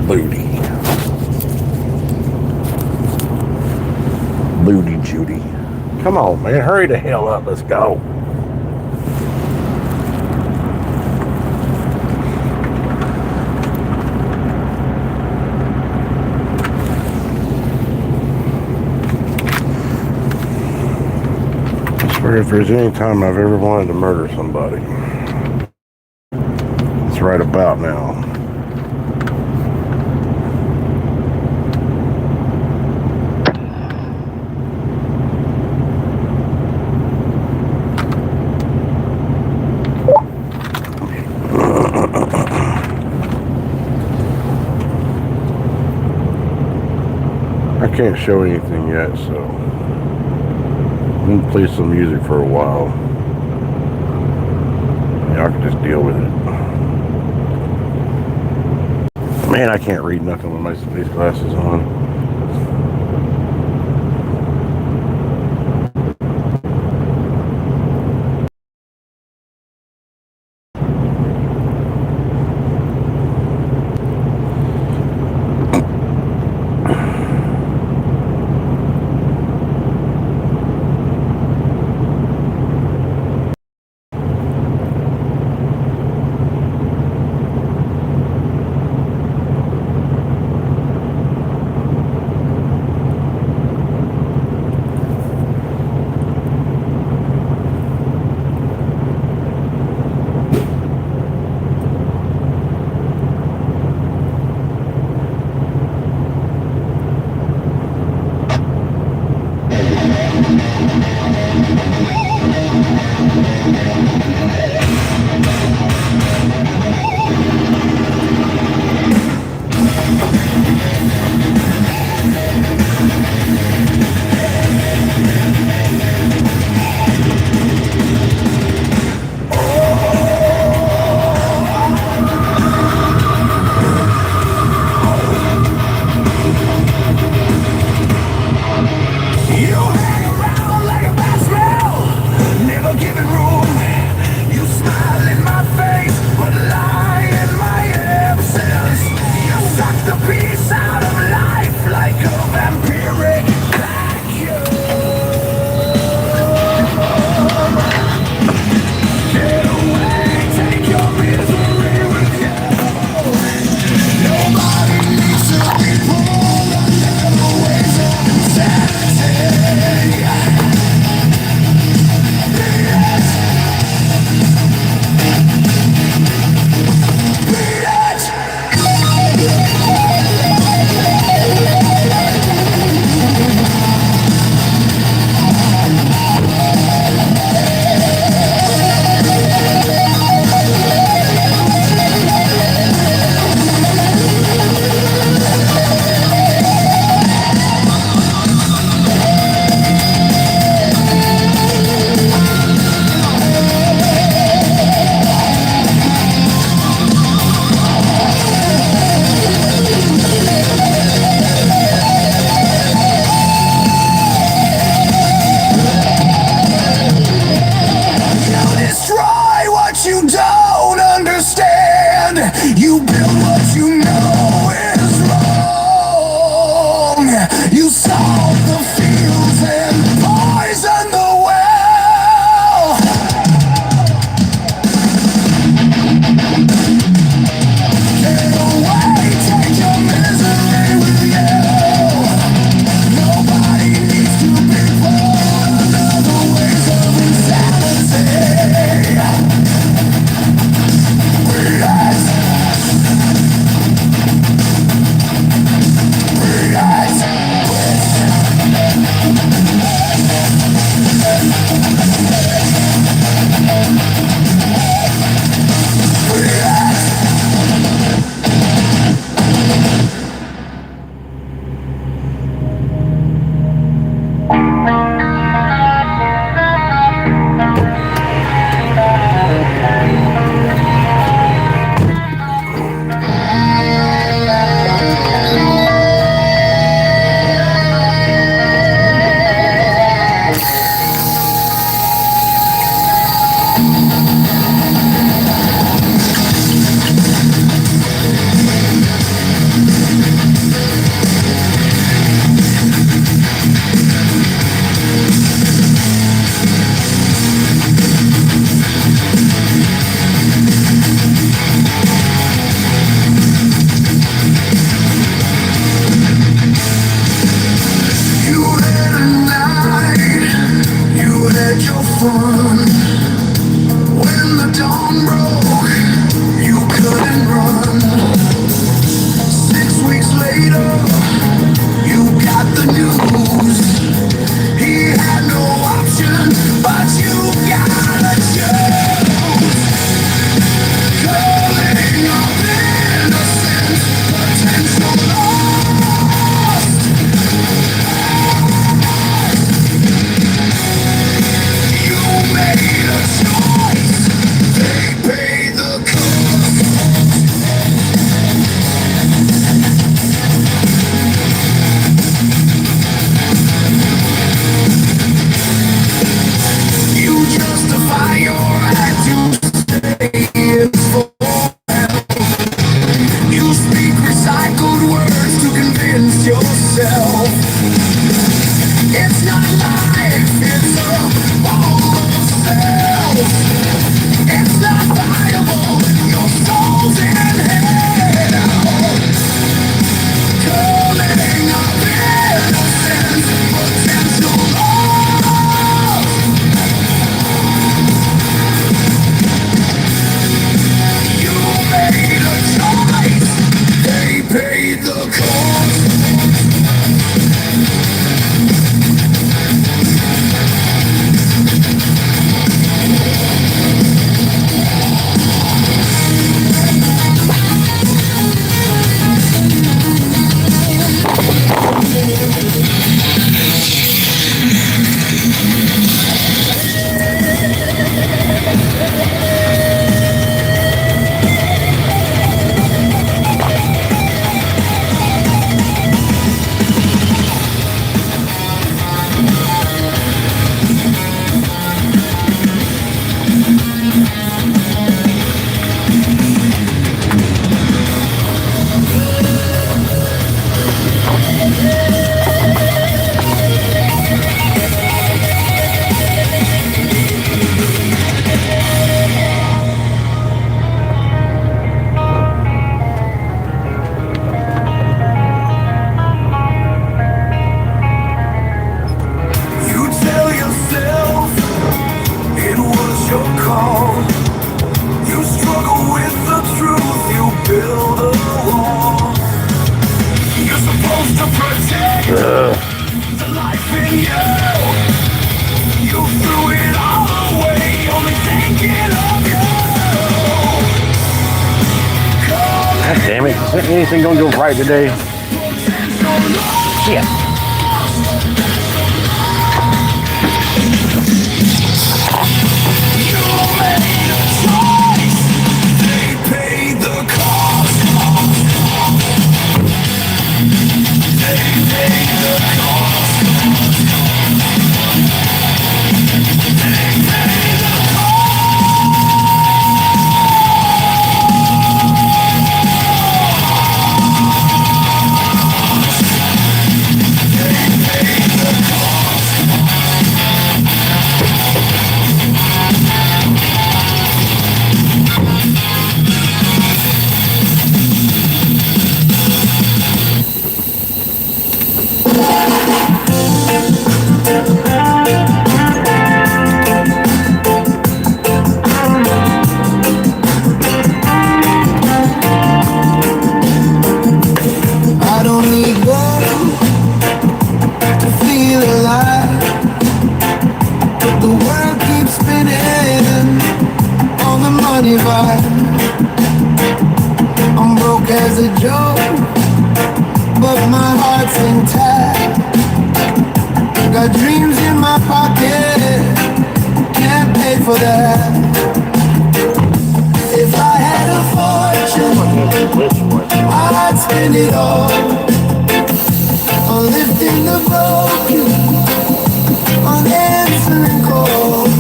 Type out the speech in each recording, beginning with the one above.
booty. Booty Judy. Come on, man. Hurry the hell up. Let's go. I swear if there's any time I've ever wanted to murder somebody, it's right about now. I can't show anything yet, so I'm gonna play some music for a while. Y'all can just deal with it. Man, I can't read nothing with my space glasses on. yourself. It's not life, it's a false self. It's not viable, your soul's in hell. Calling up innocence, potential loss. You made a choice, they paid the cost. You tell yourself it was your call. You struggle with the truth, you build a wall. You're supposed to protect the life in you. You threw it all away, only thinking of you. God damn it. Isn't anything gonna go right today? Shit. You made a choice, they paid the cost. They paid the cost. They paid the I don't need gold to feel alive. The world keeps spinning on the money vibe. I'm broke as a joke, but my heart's intact. Got dreams in my pocket, can't pay for that. If I had a fortune, I'd spend it all on lifting the broken, on answering calls.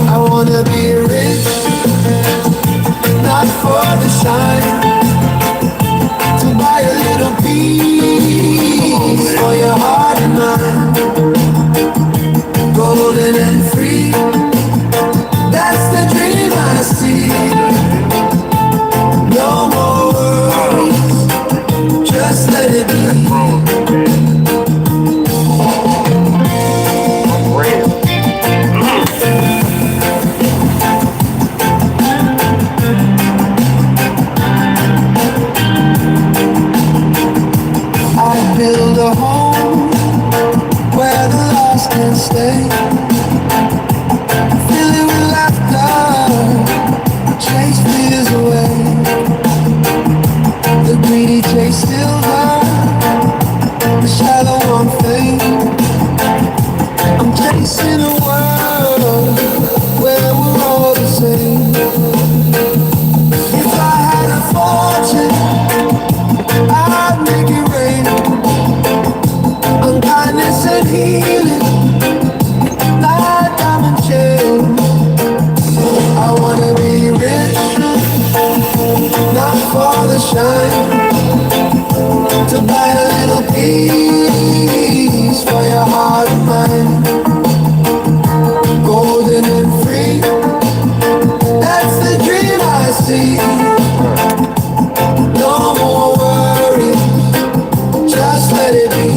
I wanna be rich, not for the shine, to buy a little peace for your heart and mind. Golden and free, that's the dream I see. No more worries, just let it be. I build a home where the lost can stay. Fill it with laughter, chase fears away. The greedy chase silver, the shallow one fade. I'm chasing a world where we're all the same. If I had a fortune, I'd make it rain on kindness and healing, like diamond chain. I wanna be rich, not for the shine, to buy a little piece peace for your heart and mind. Golden and free, that's the dream I see. No more worries, just let it be.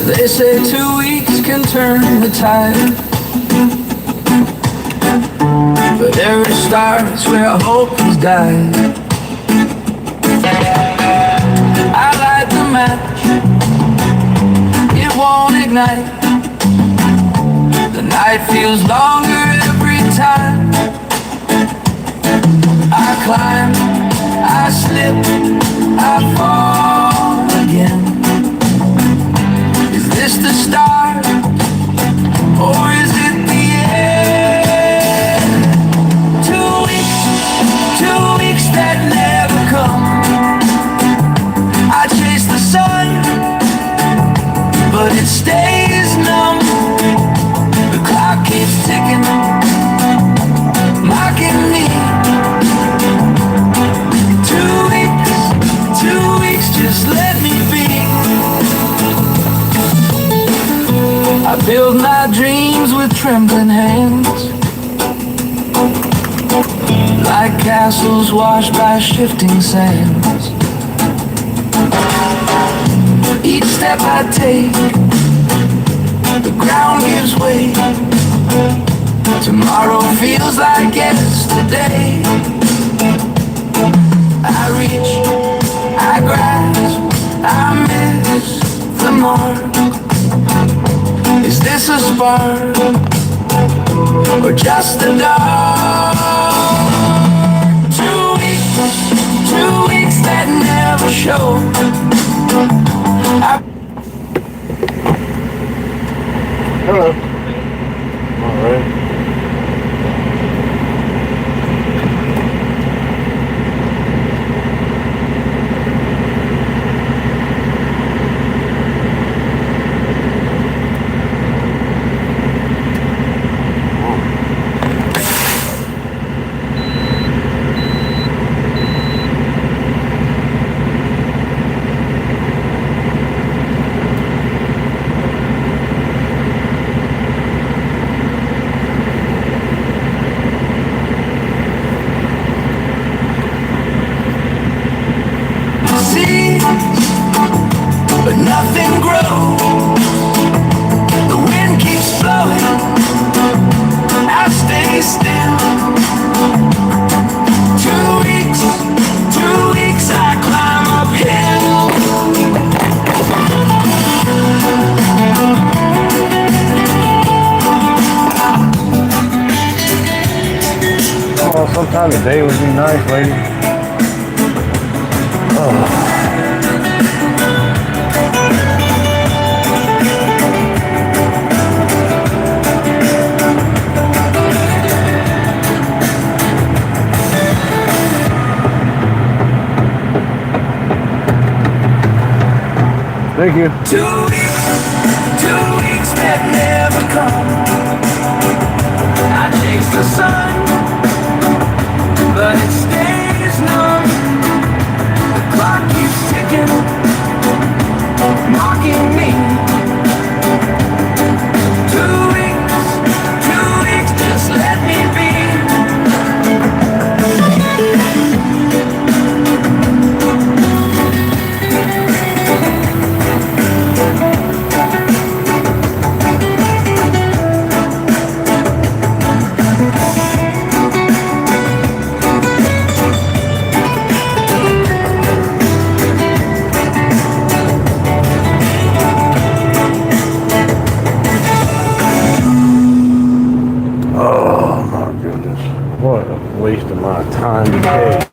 They say 2 weeks can turn the tide, but every starts where hope has died. I light the match, it won't ignite. The night feels longer every time. I climb, I slip, I fall again. Is this the start, or is it the end? 2 weeks that never come. I chase the sun, but it stays numb. The clock keeps ticking, mocking me. 2 weeks, just let me be. I build my dreams with trembling hands, like castles washed by shifting sands. Each step I take, the ground gives way. Tomorrow feels like yesterday. I reach, I grasp, I miss the mark. Is this a spark, or just the dark? 2 weeks that never show. Hello. All right. But nothing grows. The wind keeps blowing, I stay still. 2 weeks I climb uphill. Well, sometime today would be nice, lady. Oh. Thank you. 2 weeks that never come. I chase the sun, but it stays numb. The clock keeps ticking, mocking me. 2 weeks, just let me be. What a waste of my time today.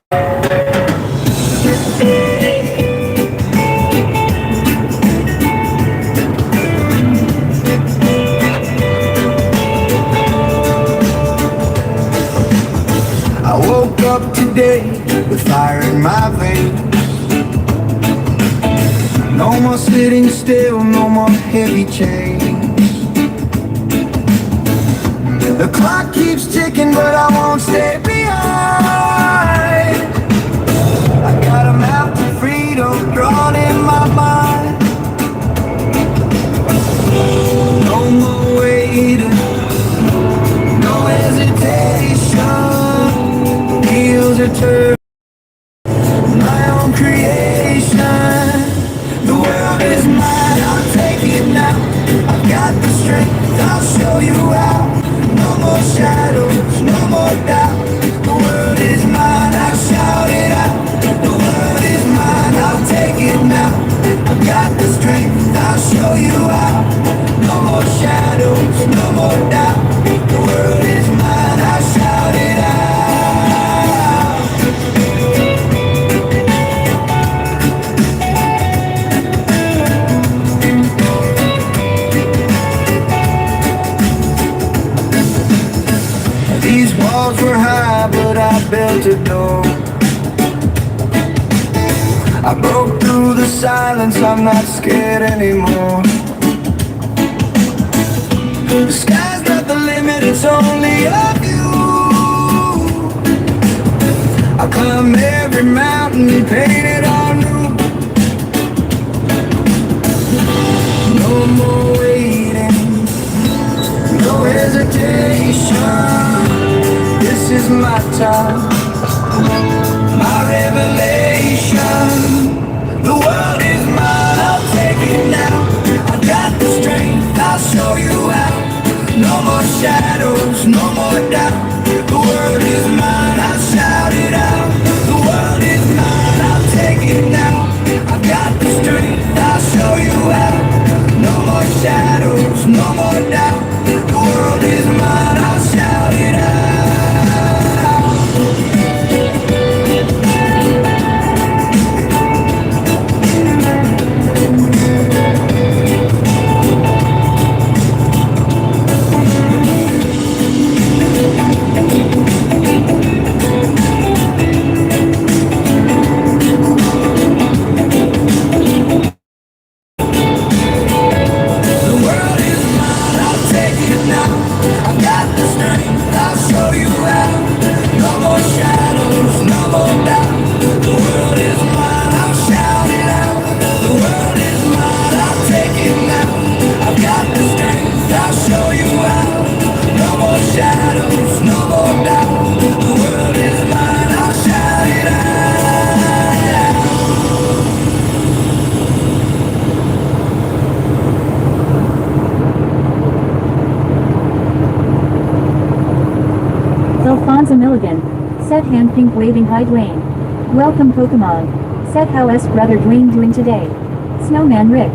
I woke up today with fire in my veins. No more sitting still, no more heavy chains. The clock keeps ticking, but I won't stay behind. I got a map to freedom drawn in my mind. No more waiting, no hesitation. Wheels are turning, my own creation. The world is mine, I'll take it now. I've got the strength, I'll show you how. No more shadows, no more doubt. The world is mine, I'll shout it out. The world is mine, I'll take it now. I've got the strength, I'll show you how. No more shadows, no more doubt. The world is mine, I'll shout it out. These walls were high, but I built a door. I broke through the silence, I'm not scared anymore. The sky's not the limit, it's only a view. I climb every mountain, paint it all new. No more waiting, no hesitation. This is my time, my revelation. The world is mine, I'll take it now. I got the strength, I'll show you how. No more shadows, no more doubt. The world is mine, I'll shout it out. The world is mine, I'll take it now. I got the strength, I'll show you how. No more shadows, no more doubt. The world is mine, I'll shout it out. Milligan. Said hand pink waving hi Dwayne. Welcome Pokemon. Said how S brother Dwayne doing today. Snowman Rick.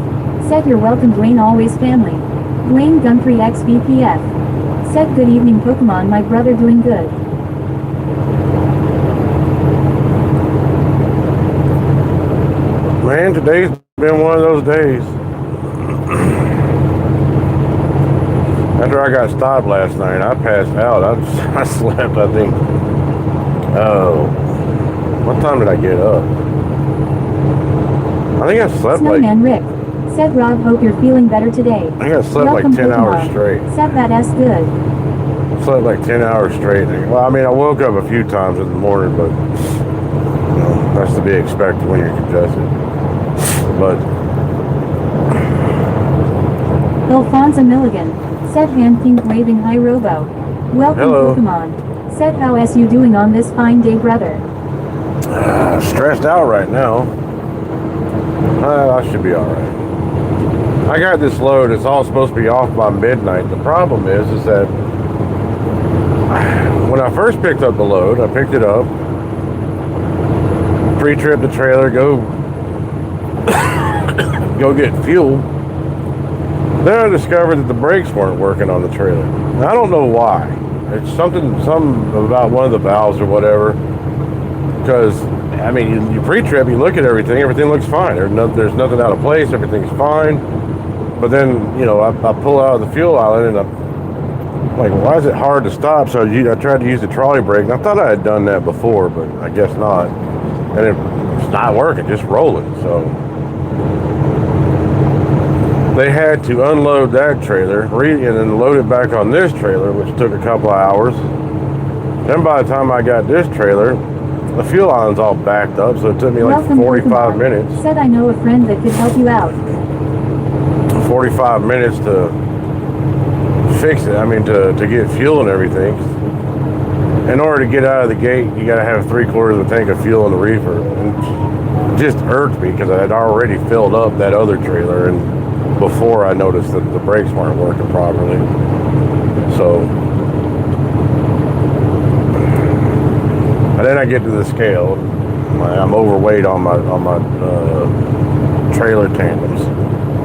Said you're welcome Dwayne always family. Dwayne Gunfrey XBPF. Said good evening Pokemon my brother doing good. Man, today's been one of those days. After I got stopped last night, I passed out. I slept, I think. Oh, what time did I get up? I think I slept Snowman Rick. Said Rob hope you're feeling better today. I think I slept Welcome like 10 Pokemon. hours straight. Said that S good. I slept like 10 hours straight. Well, I mean, I woke up a few times in the morning, but you know, that's to be expected when you're congested. But Alfonso Milligan. Said hand pink waving hi Robo. Welcome hello. Pokemon. Said how is you doing on this fine day brother? Stressed out right now. I should be alright. I got this load, it's all supposed to be off by midnight. The problem is that when I first picked up the load, I picked it up, pre-trip the trailer, go get fuel. Then I discovered that the brakes weren't working on the trailer. Now, I don't know why. It's something about one of the valves or whatever. Because, I mean, you pre-trip, you look at everything looks fine. There's nothing out of place, everything's fine. But then, you know, I pull out of the fuel island and I'm like, why is it hard to stop? So I tried to use the trolley brake, and I thought I had done that before, but I guess not. And it's not working, just rolling. So they had to unload that trailer, and then load it back on this trailer, which took a couple of hours. Then by the time I got this trailer, the fuel island's all backed up, so it took me like Welcome, 45 minutes. Said I know a friend that could help you out. 45 minutes to fix it. I mean, to get fuel and everything. In order to get out of the gate, you got to have 3/4 of a tank of fuel in the reefer. And it just irked me because I had already filled up that other trailer, and before I noticed that the brakes weren't working properly. So, and then I get to the scale. I'm overweight on my trailer tandems.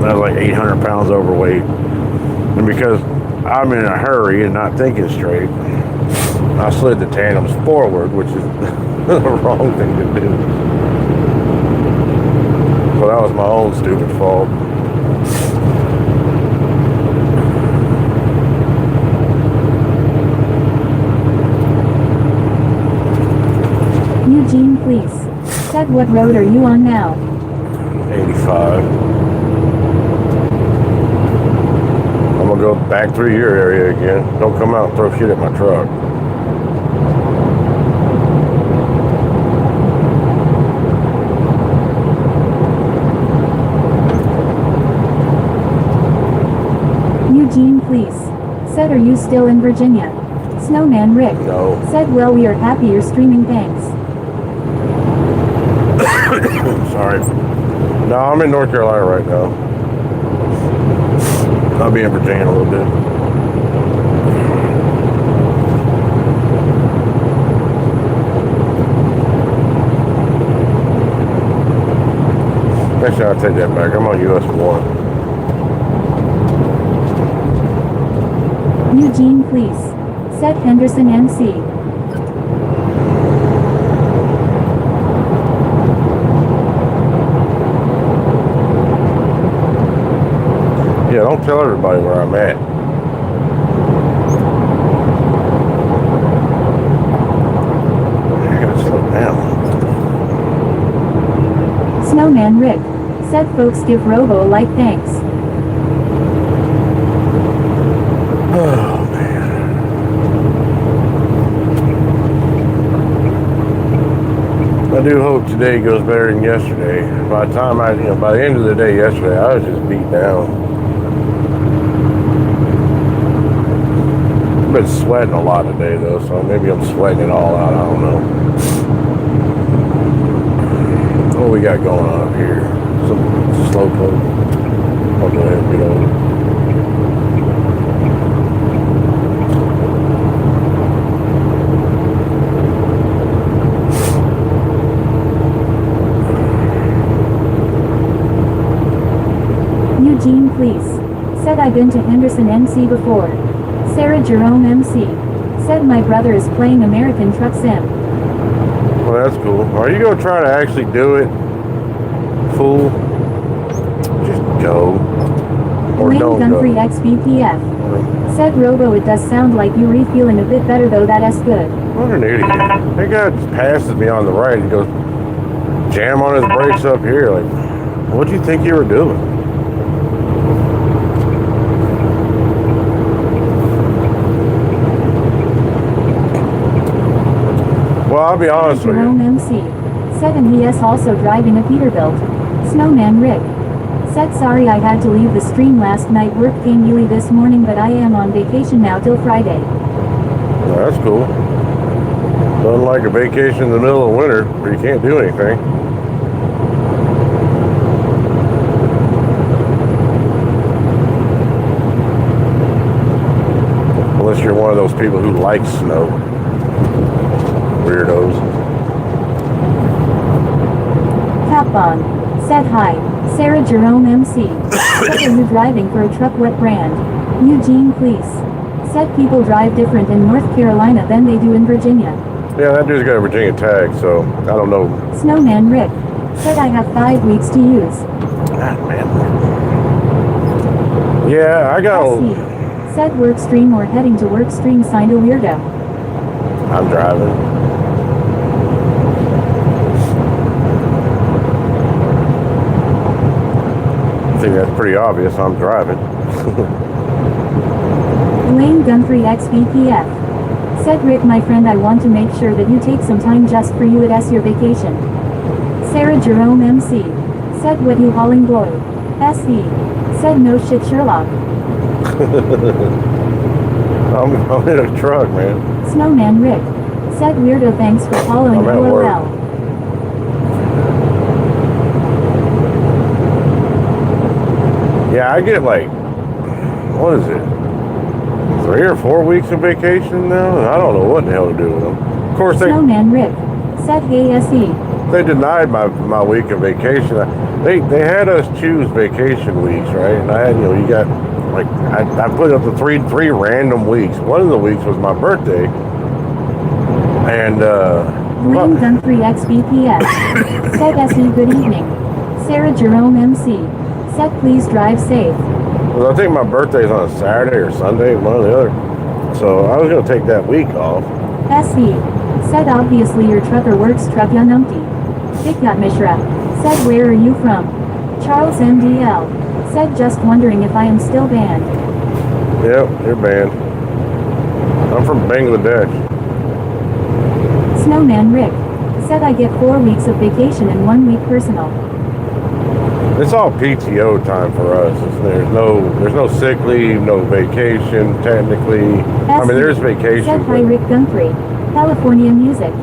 I was like 800 pounds overweight. And because I'm in a hurry and not thinking straight, I slid the tandems forward, which is the wrong thing to do. So that was my own stupid fault. Eugene, please. Said what road are you on now? 85. I'm gonna go back through your area again. Don't come out and throw shit at my truck. Eugene, please. Said are you still in Virginia? Snowman Rick. No. Said well we are happy you're streaming, thanks. Sorry. No, I'm in North Carolina right now. I'll be in Virginia in a little bit. Actually, I'll take that back. I'm on US 1. Eugene, please. Said Henderson MC. Yeah, don't tell everybody where I'm at. I gotta slow down. Snowman Rick. Said folks give Robo a like, thanks. Oh, man. I do hope today goes better than yesterday. By the time by the end of the day yesterday, I was just beat down. I've been sweating a lot today, though, so maybe I'm sweating it all out. I don't know. What we got going on up here? Some slow poke. I'll go ahead and get on. Eugene, please. Said I've been to Henderson MC before. Sarah Jerome MC. Said my brother is playing American Truck Sim. Well, that's cool. Are you gonna try to actually do it, fool? Just go. Or Lane don't Gunfrey go. XBPF. Said Robo, it does sound like you feeling a bit better though, that's good. What an idiot. That guy just passes me on the right and goes jam on his brakes up here. Like, what'd you think you were doing? Well, I'll be honest with Jerome you. MC. Said and he is also driving a Peterbilt. Snowman Rick. Said sorry I had to leave the stream last night, work came early this morning, but I am on vacation now till Friday. Well, that's cool. Nothing like a vacation in the middle of winter where you can't do anything. Unless you're one of those people who like snow. Weirdos. Capbon. Said hi. Sarah Jerome MC. Said are you driving for a truck, what brand? Eugene, please. Said people drive different in North Carolina than they do in Virginia. Yeah, that dude's got a Virginia tag, so I don't know. Snowman Rick. Said I have 5 weeks to use. God, man. Yeah, I got. SC. Said work stream or heading to work stream signed a weirdo. I'm driving. I think that's pretty obvious. I'm driving. Elaine Guntry XVPF. Said Rick, my friend, I want to make sure that you take some time just for you at your vacation. Sarah Jerome MC. Said what you hauling boy. SE. Said no shit Sherlock. I'm in a truck, man. Snowman Rick. Said weirdo, thanks for following. I'm at work. LOL. Yeah, I get like, what is it? 3 or 4 weeks of vacation now? I don't know what the hell to do with them. Of course, Snowman Rick. Said hey SE. they denied my week of vacation. They had us choose vacation weeks, right? And I had, you got like I put up the three random weeks. One of the weeks was my birthday, and Elaine Guntry XVPS. Said SE good evening. Sarah Jerome MC. Said please drive safe. well, I think my birthday's on a Saturday or Sunday, one or the other. So I was gonna take that week off. SE. Said obviously your trucker works truck numpty. Dikkat Mishra. Said where are you from? Charles MDL. Said just wondering if I am still banned. Yep, you're banned. I'm from Bangladesh. Snowman Rick. Said I get 4 weeks of vacation and 1 week personal. It's all PTO time for us. There's no sick leave, no vacation technically. I mean, there's vacation. Said hi Rick Guntry. California music.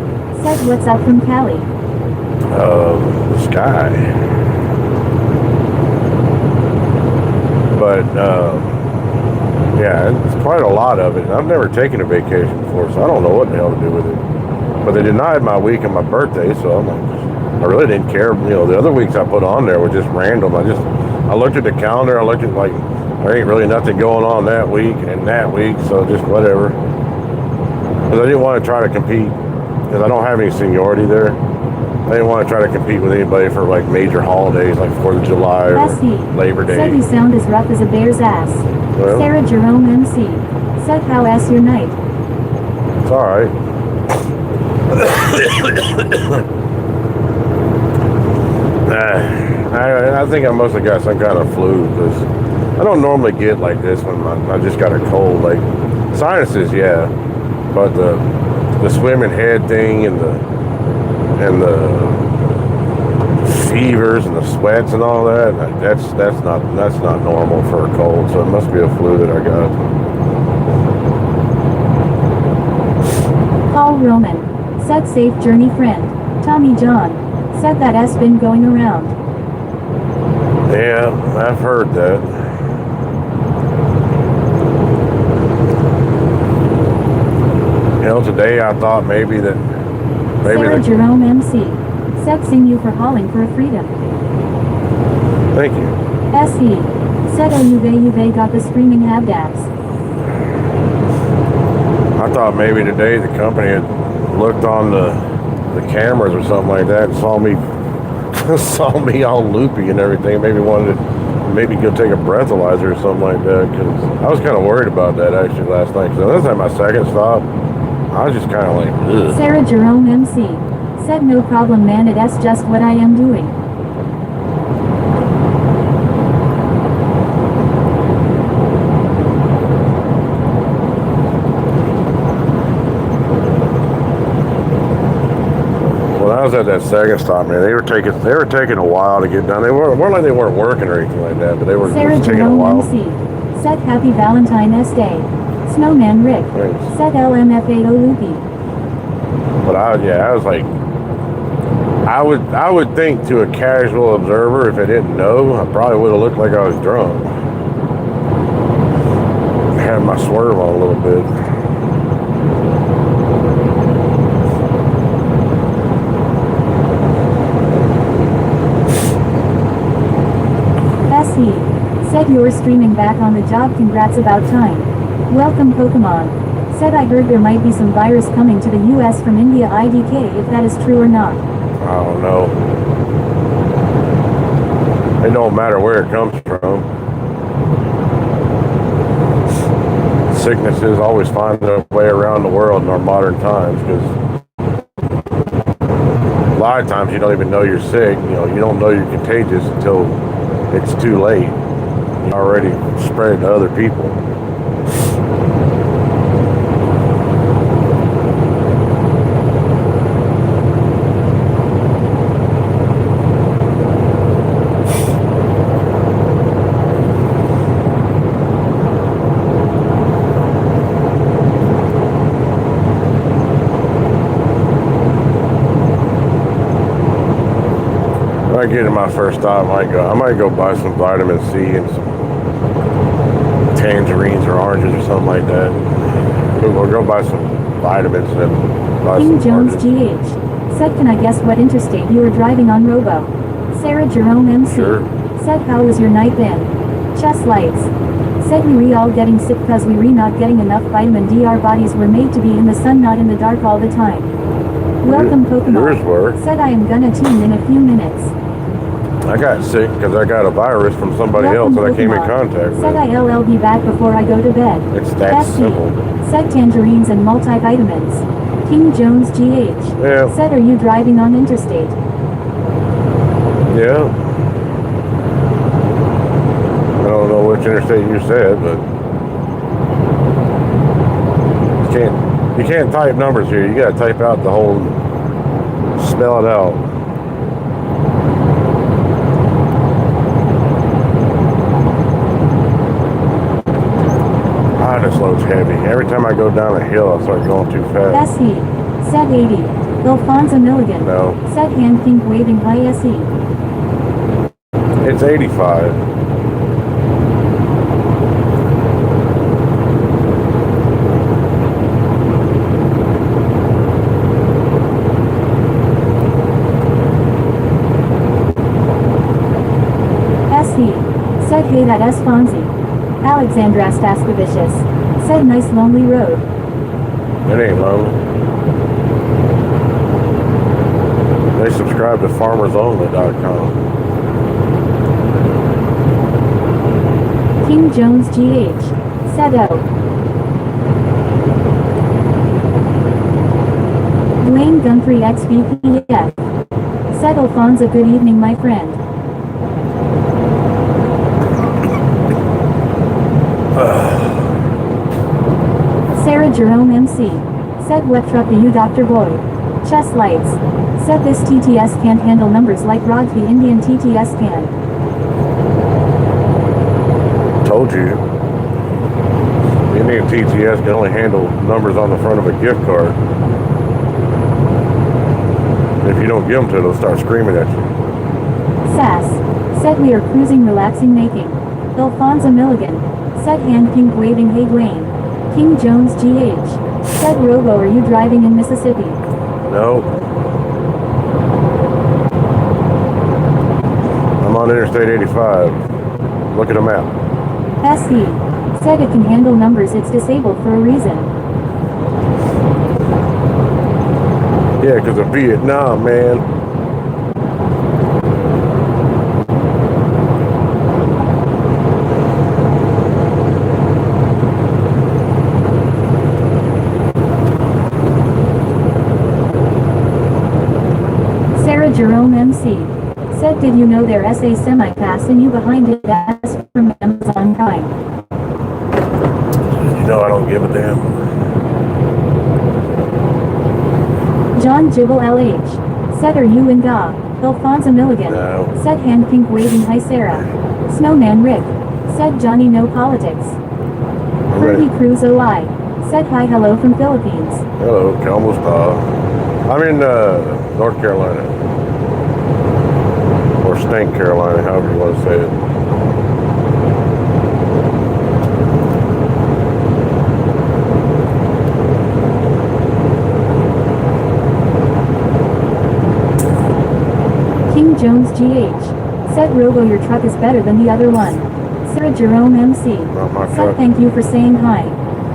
Said what's up from Cali. The sky. But yeah, it's quite a lot of it. I've never taken a vacation before, so I don't know what the hell to do with it. But they denied my week and my birthday, so I'm like, I really didn't care. The other weeks I put on there were just random. I looked at the calendar. I looked at like there ain't really nothing going on that week and that week, so just whatever. Because I didn't want to try to compete because I don't have any seniority there. I didn't want to try to compete with anybody for like major holidays like 4th of July or Labor Day. Said you sound as rough as a bear's ass. Well, Sarah Jerome MC. Said how ass your night. it's all right. I think I must have got some kind of flu because I don't normally get like this when I just got a cold. Like sinuses, yeah, but the swimming head thing and the fevers and the sweats and all that, that's not normal for a cold. So it must be a flu that I got. Paul Roman. Said safe journey friend. Tommy John. Said that has been going around. Yeah, I've heard that. Today I thought maybe Sarah Jerome MC. Said sing you for hauling for freedom. Thank you. SE. Said oh you've got the screaming habdaps. I thought maybe today the company had looked on the cameras or something like that and saw me all loopy and everything. Maybe wanted to go take a breathalyzer or something like that, because I was kind of worried about that actually last night. Because this is my second stop. I was just kind of like, ugh. Sarah Jerome MC. Said no problem man, it's just what I am doing. When I was at that second stop, man, they were taking a while to get done. They weren't like they weren't working or anything like that, but they were Sarah just taking a Jerome while. MC. Said happy Valentine's Day. Snowman Rick. Thanks. Said LMFAO loopy. But I was like, I would think to a casual observer, if I didn't know, I probably would have looked like I was drunk. I had my swerve on a little bit. SE. Said you're streaming back on the job, congrats about time. Welcome Pokemon. Said I heard there might be some virus coming to the US from India IDK if that is true or not. I don't know. It don't matter where it comes from. Sicknesses always find their way around the world in our modern times because a lot of times you don't even know you're sick. You don't know you're contagious until it's too late. You already spread it to other people. When I get to my first stop, I might go buy some vitamin C and some tangerines or oranges or something like that. We'll go buy some vitamins and then buy King some Jones oranges. GH. Said can I guess what interstate you were driving on Robo? Sarah Jerome MC. Sure. Said how was your night then? Chest lights. Said we all getting sick cause we not getting enough vitamin D. Our bodies were made to be in the sun, not in the dark all the time. Welcome Pokemon. Yours were. Said I am gonna tune in a few minutes. I got sick because I got a virus from somebody Welcome, else that I came in Pokemon. contact Said with. I'll be back before I go to bed. It's that Bestie. simple. Said tangerines and multivitamins. King Jones GH. Yeah. Said are you driving on interstate? Yeah. I don't know which interstate you said, but you can't type numbers here. You gotta type out the whole, spell it out. Ah, this load's heavy. Every time I go down a hill, I start going too fast. Bessie. Said 80. Ilfonza Milligan. No. Said hand pink waving high SE. It's 85. SE. Said hey that S Fonzie. Alexandra Staskovicius. Said nice lonely road. It ain't lonely. They subscribe to farmersonly.com. King Jones GH. Said O. Dwayne Gumphrey XVPF. Said Alfonso good evening my friend. Sarah Jerome MC. Said what truck are you Dr. Boyd? Chest lights. Said this TTS can't handle numbers like Rod the Indian TTS can. Told you. The Indian TTS can only handle numbers on the front of a gift card. If you don't give them to it, they'll start screaming at you. Sass. Said we are cruising relaxing making. Ilfonza Milligan. Said hand pink waving hey Dwayne. King Jones GH. Said Robo are you driving in Mississippi? No. I'm on Interstate 85. Look at the map. SE. Said it can handle numbers it's disabled for a reason. Yeah, because of Vietnam, man. Sarah Jerome MC. Said did you know their SA semi-pass and you behind it as from Amazon Prime? You know I don't give a damn. John Jibble LH. Said are you in Ga? Ilfonza Milligan. No. Said hand pink waving hi Sarah. Snowman Rick. Said Johnny no politics. Fergie Cruz OI. Said hi hello from Philippines. Hello, Kamusta. I'm in North Carolina. Or Stank Carolina, however you want to say it. King Jones GH. Said Robo your truck is better than the other one. Sarah Jerome MC. Not my Said truck. thank you for saying hi.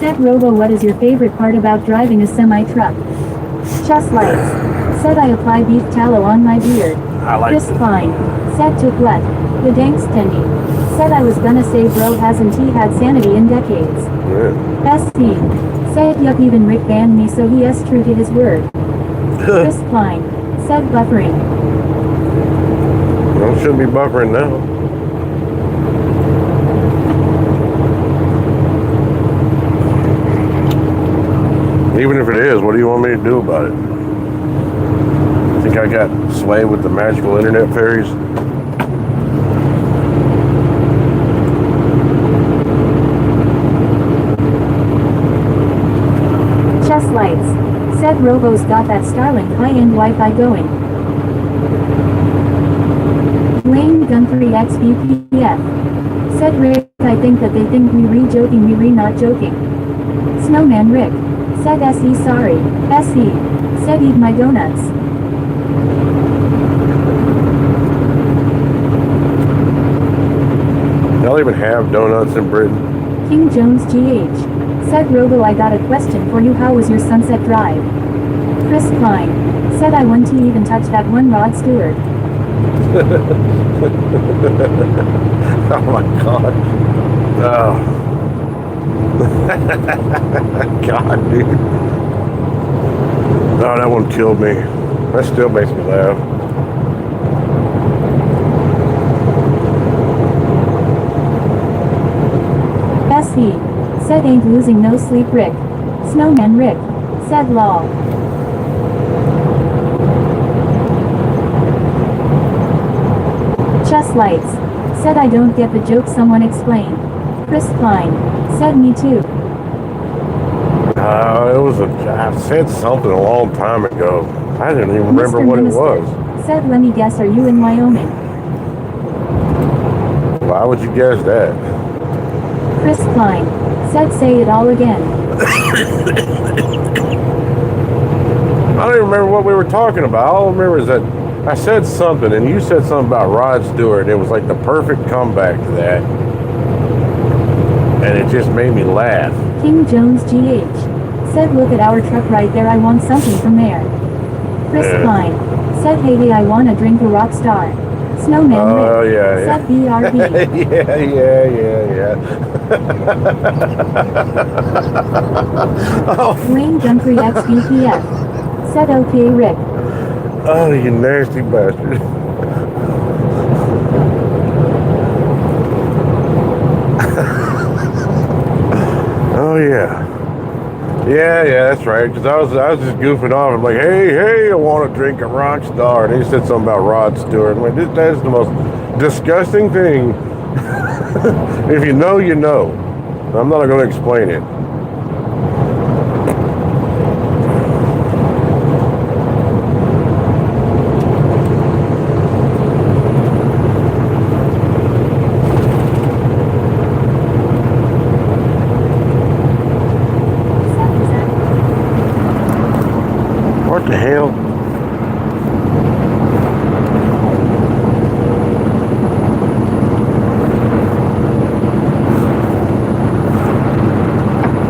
Said Robo, what is your favorite part about driving a semi-truck? Just lights. Said I apply beef tallow on my beard. I like Chris it. Klein. Said took what? The dankstendy. Said I was gonna say bro hasn't he had sanity in decades. Yeah. SC. Said yup, even Rick banned me so he is true to his word. Chris Klein. Said buffering. Well, shouldn't be buffering now. Even if it is, what do you want me to do about it? Think I got sway with the magical internet fairies? Chest lights. Said Robo's got that Starlink high-end Wi-Fi going. Lane Gun3 XBPF. Said Rick, I think that they think we re-joking, we re-not joking. Snowman Rick. Said SE sorry. SE. Said eat my donuts. Y'all even have donuts in Britain? King Jones GH. Said Robo, I got a question for you, how was your sunset drive? Chris Klein. Said I want to even touch that one Rod Stewart. Oh my god. Oh. God, dude. Oh, that one killed me. That still makes me laugh. SE. Said ain't losing no sleep Rick. Snowman Rick. Said lol. Chest lights. Said I don't get the joke, someone explain. Chris Klein. Said me too. I said something a long time ago. I didn't even remember Mr. what Minister. it was. Said let me guess, are you in Wyoming? Why would you guess that? Chris Klein. Said say it all again. I don't even remember what we were talking about. All I remember is that I said something, and you said something about Rod Stewart, and it was like the perfect comeback to that. And it just made me laugh. King Jones GH. Said look at our truck right there, I want something from there. Chris Yeah. Klein. Said hey I wanna drink a rock star. Snowman Oh, Rick. yeah, Said BRB. yeah. Oh, Lane Gun3 XBPF. Said okay Rick. oh, you nasty bastard. Oh, yeah. Yeah, that's right. Because I was just goofing off. I'm like, hey, I want to drink a rock star. And he said something about Rod Stewart. I'm like, that is the most disgusting thing. If you know, you know. I'm not going to explain it. What the hell?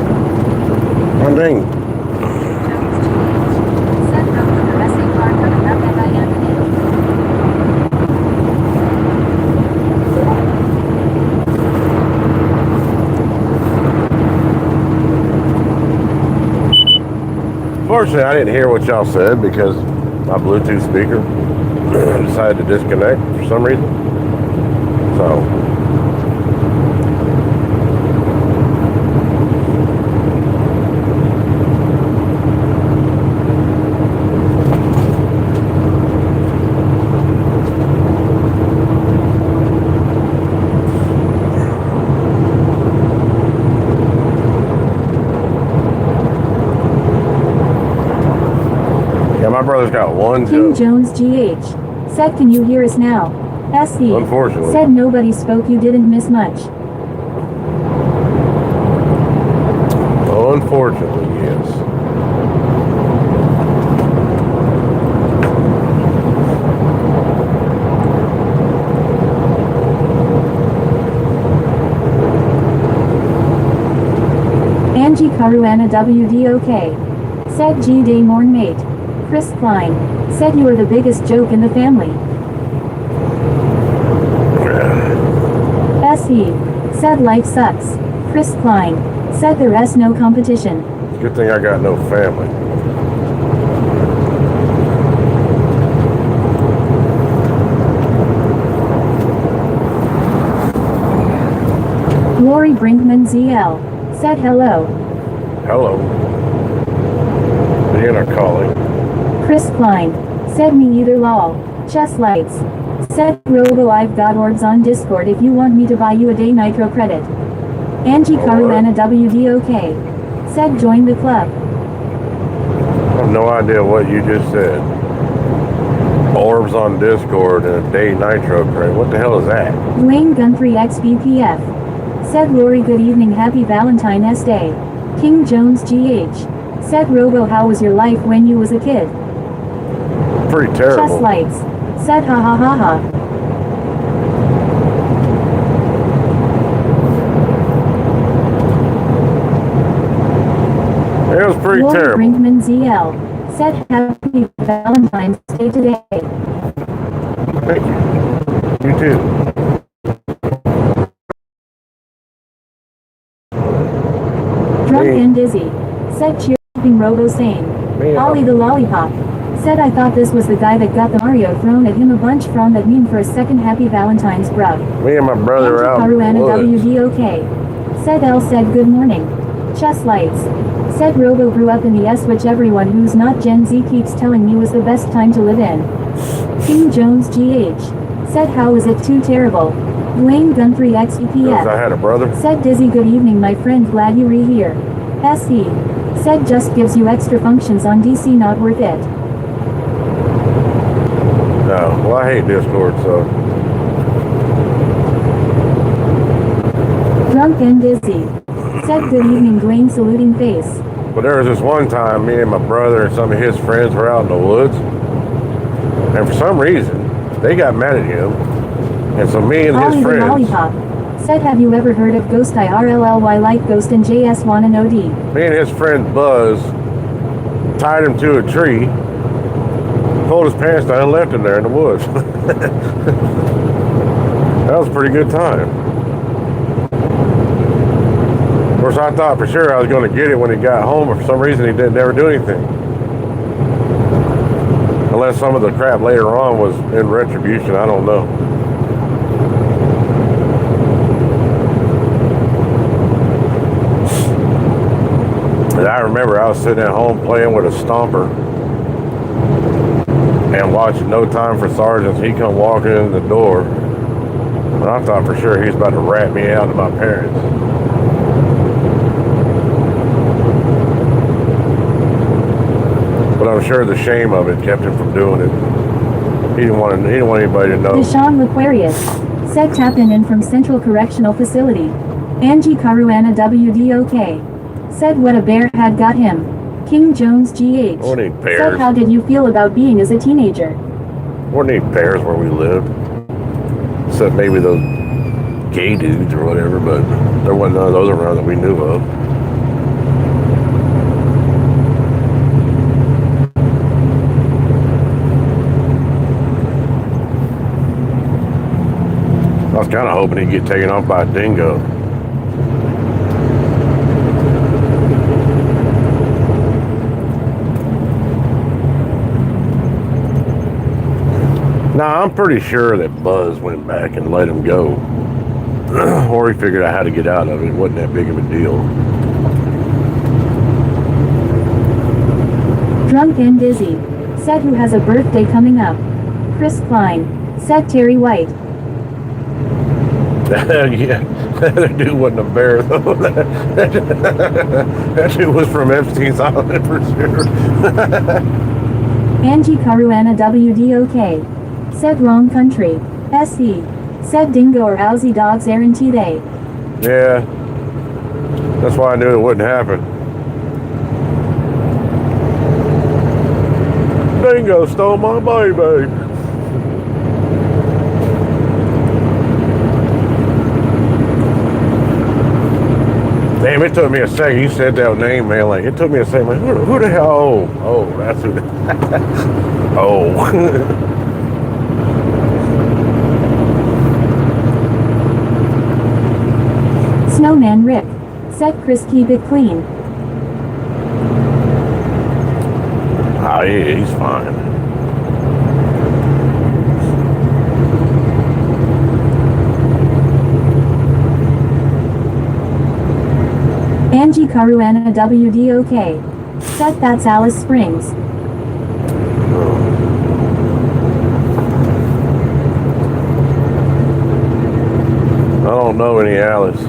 One thing. Said no to the racing car coming up and I am in it. Fortunately, I didn't hear what y'all said because my Bluetooth speaker decided to disconnect for some reason. So, yeah, my brother's got one King joke. Jones GH. Said can you hear us now? SE. Unfortunately. Said nobody spoke, you didn't miss much. Unfortunately, yes. Angie Caruana WDOK. Said G Day Morn Mate. Chris Klein. Said you are the biggest joke in the family. SE. Said life sucks. Chris Klein. Said there's no competition. It's a good thing I got no family. Lori Brinkman ZL. Said hello. Hello. Vienna calling. Chris Klein. Said me either lol. Chess lights. Said Robo I've got orbs on Discord if you want me to buy you a day nitro credit. Angie Caruana WDOK. Said join the club. I have no idea what you just said. Orbs on Discord and a day nitro credit. What the hell is that? Dwayne Gun3 XBPF. Said Lori good evening happy Valentine's Day. King Jones GH. Said Robo how was your life when you was a kid? Pretty terrible. Chess lights. Said ha ha ha ha. It was pretty Lori terrible. Brinkman ZL. Said happy Valentine's Day today. Thank you. You too. Drunk Me. and dizzy. Said cheering Robo sane. Me, Ollie the lollipop. Said I thought this was the guy that got the Mario thrown at him a bunch from that meme for a second happy Valentine's bruv. Me and my brother Angie out in the Caruana woods. WDOK. Said L said good morning. Chess lights. Said Robo grew up in the S which everyone who's not Gen Z keeps telling me was the best time to live in. King Jones GH. Said how is it too terrible? Dwayne Gun3 Because I XEPF. had a brother. Said Dizzy good evening my friend glad you re here. SE. Said just gives you extra functions on DC not worth it. No, well I hate Discord, so Drunk and dizzy. Said good evening Dwayne saluting face. but there was this one time me and my brother and some of his friends were out in the woods, and for some reason they got mad at him, and so me and Ollie his the friends, lollipop. Said have you ever heard of Ghost IRLLY like Ghost and JS wanna know D? me and his friend Buzz tied him to a tree, pulled his pants down and left him there in the woods. That was a pretty good time. Of course, I thought for sure I was going to get it when he got home, but for some reason he didn't never do anything. Unless some of the crap later on was in retribution, I don't know. And I remember I was sitting at home playing with a stomper and watching No Time for Sergeants. He come walking in the door, and I thought for sure he was about to rat me out to my parents. But I'm sure the shame of it kept him from doing it. He didn't want anybody to know. Deshaun Aquarius. Said tapping in from Central Correctional Facility. Angie Caruana WDOK. Said what a bear had got him. King Jones GH. What need Said bears? how did you feel about being as a teenager? What need bears where we lived? Except maybe those gay dudes or whatever, but there wasn't none of those around that we knew of. I was kind of hoping he'd get taken off by a dingo. Now, I'm pretty sure that Buzz went back and let him go. Or he figured out how to get out of it. It wasn't that big of a deal. Drunk and dizzy. Said who has a birthday coming up. Chris Klein. Said Terry White. Yeah, that dude wasn't a bear, though. That dude was from Epstein's Island for sure. Angie Caruana WDOK. Said wrong country. SE. Said dingo or Aussie dogs guarantee they. Yeah, that's why I knew it wouldn't happen. Dingo stole my baby. Damn, it took me a second. You said that name, man. Like, it took me a second. Like, who the hell? Oh, that's who. Oh. Snowman Rick. Said Chris keep it clean. Oh, yeah, he's fine. Angie Caruana WDOK. Said that's Alice Springs. I don't know any Alice.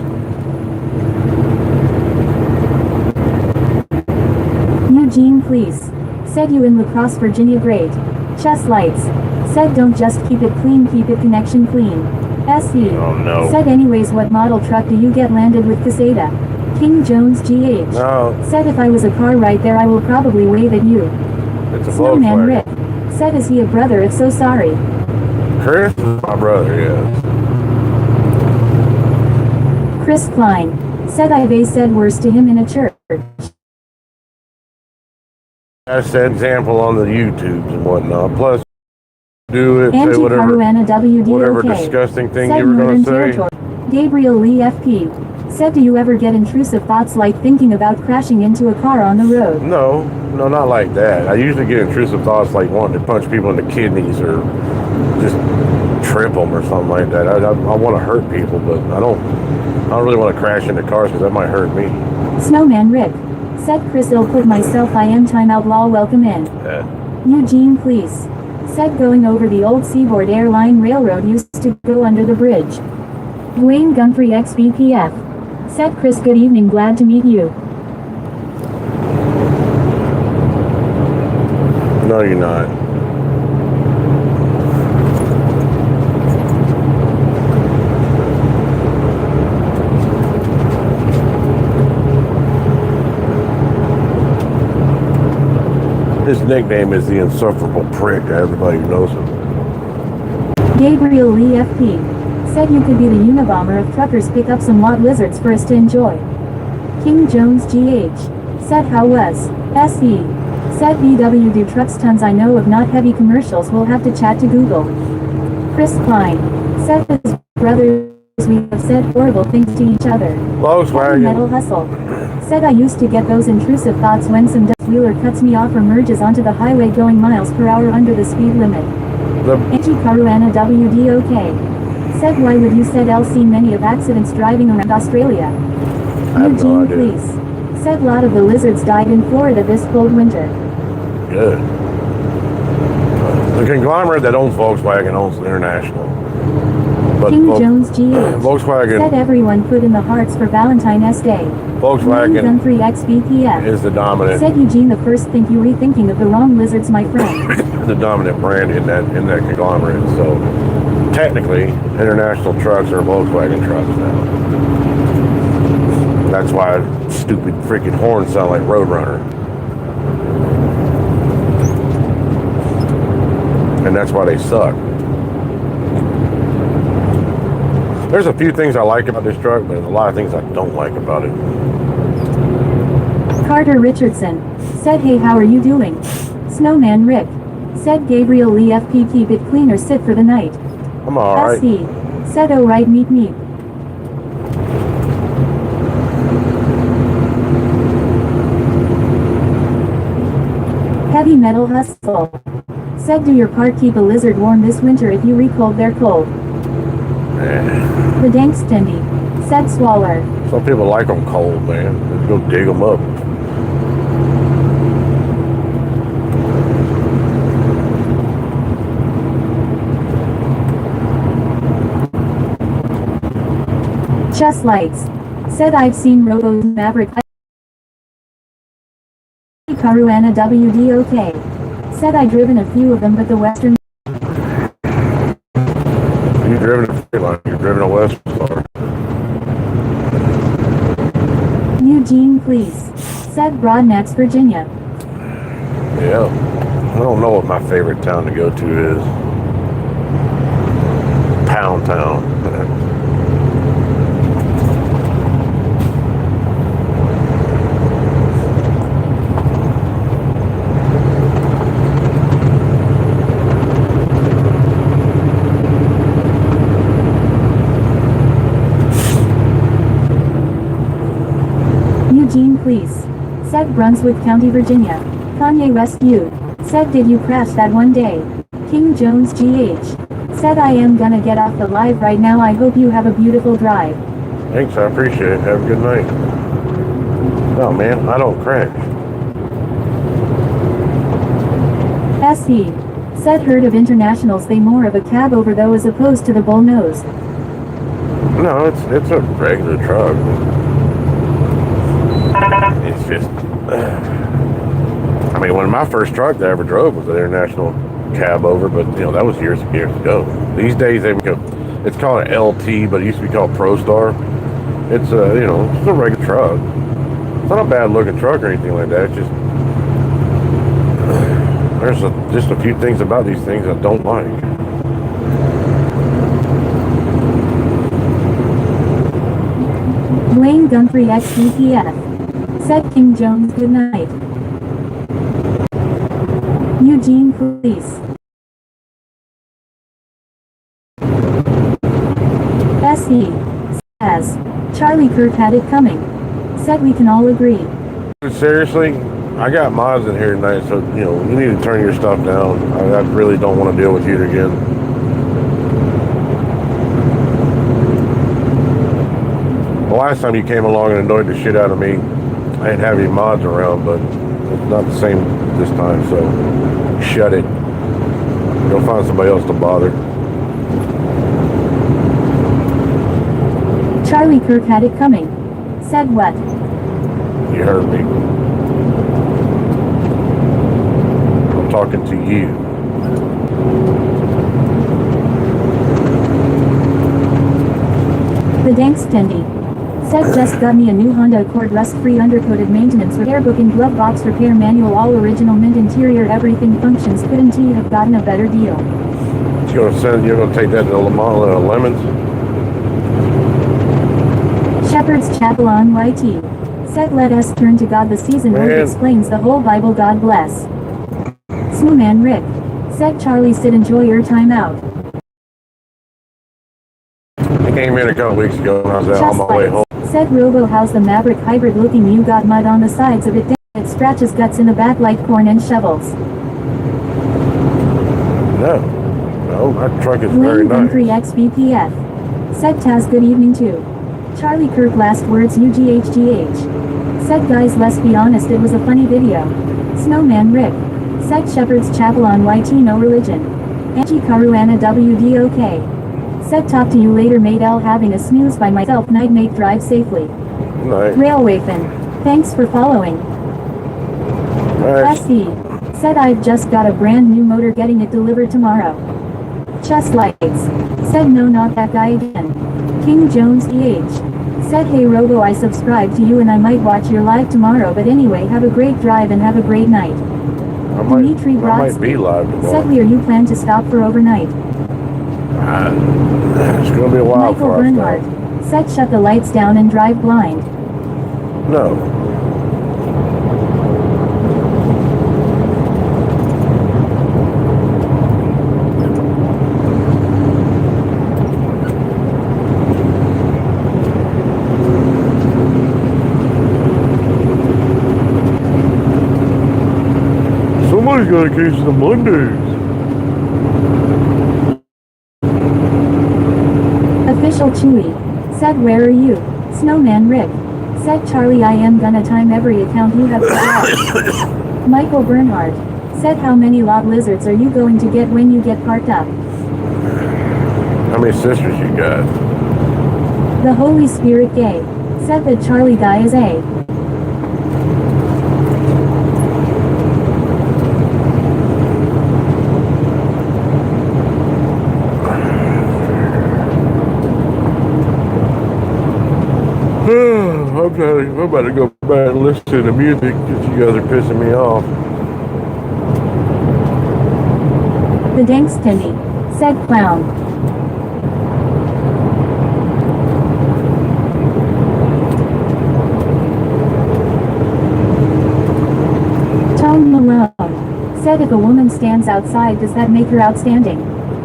Eugene Please. Said you in La Crosse, Virginia great. Chess Lights. Said don't just keep it clean, keep it connection clean. SE. Oh, no. Said anyways what model truck do you get landed with Caseta? King Jones GH. No, Said if I was a car right there I will probably wave at you. it's a Snowman Rick. Volkswagen. Said is he a brother if so sorry. Chris is my brother, yes. Chris Klein. Said I've said worse to him in a church. That's the example on the YouTubes and whatnot. Plus, do it, Angie say whatever Caruana whatever WDOK. disgusting thing Said you were Northern going to say. Territory. Gabriel Lee FP. Said do you ever get intrusive thoughts like thinking about crashing into a car on the road? No, not like that. I usually get intrusive thoughts like wanting to punch people in the kidneys or just trip them or something like that. I want to hurt people, but I don't really want to crash into cars because that might hurt me. Snowman Rick. Said Chris ill put myself I am time outlaw welcome in. Eugene Please. Said going over the old Seaboard Airline Railroad used to go under the bridge. Dwayne Gumphrey XBPF. Said Chris good evening glad to meet you. No, you're not. His nickname is the insufferable prick to everybody who knows him. Gabriel Lee FP. Said you could be the Unabomber if truckers pick up some lot lizards for us to enjoy. King Jones GH. Said how was. SE. Said VW do trucks tons I know of not heavy commercials we'll have to chat to Google. Chris Klein. Said his brothers we have said horrible things to each other. Volkswagen. Metal Hustle. Said I used to get those intrusive thoughts when some wheeler cuts me off or merges onto the highway going miles per hour under the speed limit. Angie Caruana WDOK. Said why would you said I'll see many of accidents driving around Australia. I have no Eugene idea. Please. Said lot of the lizards died in Florida this cold winter. Good. The conglomerate that owns Volkswagen owns International. But King Jones GH. Volkswagen. Said everyone put in the hearts for Valentine's Day. Volkswagen Gumphrey XBPF. is the dominant. Said Eugene the first think you rethinking of the wrong lizards my friend. The dominant brand in that conglomerate. So technically, International trucks are Volkswagen trucks now. That's why stupid freaking horns sound like Roadrunner. And that's why they suck. There's a few things I like about this truck, but there's a lot of things I don't like about it. Carter Richardson. Said hey how are you doing? Snowman Rick. Said Gabriel Lee FP keep it clean or sit for the night. I'm alright. SE. Said oh right meet me. Heavy Metal Hustle. Said do your part keep a lizard warm this winter if you recold they're cold. The Dank Stendy. Said Swaller. Some people like them cold, man. Let's go dig them up. Chess Lights. Said I've seen Robo's Maverick. Caruana WDOK. Said I driven a few of them but the Western. You've driven a Freightliner, you've driven a Western. Eugene Please. Said Broadnax, Virginia. Yeah. I don't know what my favorite town to go to is. Pound Town. Said Brunswick County, Virginia. Kanye West you. Said did you crash that one day? King Jones GH. Said I am gonna get off the live right now. I hope you have a beautiful drive. Thanks, I appreciate it. Have a good night. No, man, I don't crash. SE. Said heard of internationals, they more of a cab over though as opposed to the bull nose. No, it's a regular truck. It's just, I mean, one of my first truck that I ever drove was an international cab over, but you know that was years ago. These days they become, it's called an LT, but it used to be called ProStar. It's a it's a regular truck. It's not a bad looking truck or anything like that. It's just there's just a few things about these things I don't like. Dwayne Gumphrey XDPF. Said King Jones good night. Eugene Police. SE. Says Charlie Kirk had it coming. Said we can all agree. Seriously, I got mods in here tonight, so you need to turn your stuff down. I really don't want to deal with you again. The last time you came along and annoyed the shit out of me, I didn't have any mods around, but it's not the same this time, so shut it. Go find somebody else to bother. Charlie Kirk had it coming. Said what? You heard me. I'm talking to you. The Dankstendy. Said just got me a new Honda Accord rust-free undercoated maintenance repair book and glove box repair manual, all original mint interior, everything functions. Couldn't he have gotten a better deal? You're gonna take that to Lemons? Shepherd's Chapel on YT. Said let us turn to God. The season book explains the whole Bible. God bless. Snowman Rick. Said Charlie said enjoy your time out. I came in a couple weeks ago and I was on my way home. Said Robo how's the Maverick hybrid looking? You got mud on the sides of it. It scratches guts in the back like corn and shovels. No, that truck is very nice. Wayne XBPF. Said Taz good evening too. Charlie Kirk last words UGHGH. Said guys let's be honest, it was a funny video. Snowman Rick. Said Shepherd's Chapel on YT no religion. Angie Caruana WDOK. Said talk to you later mate L having a snooze by myself night mate drive safely. Nice. Railway Fin. Thanks for following. Nice. SE. Said I've just got a brand new motor getting it delivered tomorrow. Chest lights. Said no not that guy again. King Jones EH. Said hey Robo I subscribe to you and I might watch your live tomorrow, but anyway have a great drive and have a great night. I might be live tomorrow. Said where you plan to stop for overnight. It's gonna be a while Michael before I Bernhardt. stop. Said shut the lights down and drive blind. No. Somebody's got a case of the Mondays. Official Chewy. Said where are you? Snowman Rick. Said Charlie I am gonna time every account you have for Michael Bernhardt. Said how many log lizards are you going to get when you get parked up? How many sisters you got? The Holy Spirit gay. Said that Charlie guy is a. I'm about to go back and listen to the music because you guys are pissing me off. The Dankstendy. Said clown. Tone Malone. Said if a woman stands outside does that make her outstanding?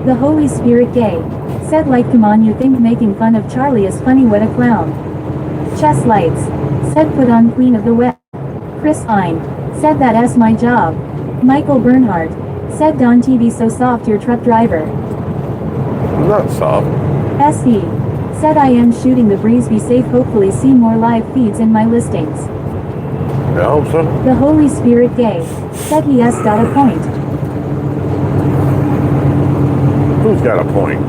The Holy Spirit gay. Said like come on you think making fun of Charlie is funny, what a clown. Chest lights. Said put on Queen of the West. Chris Fine. Said that's my job. Michael Bernhardt. Said Don TV so soft your truck driver. Not soft. SE. Said I am shooting the breeze be safe hopefully see more live feeds in my listings. I hope so. The Holy Spirit gay. Said he has got a point. Who's got a point?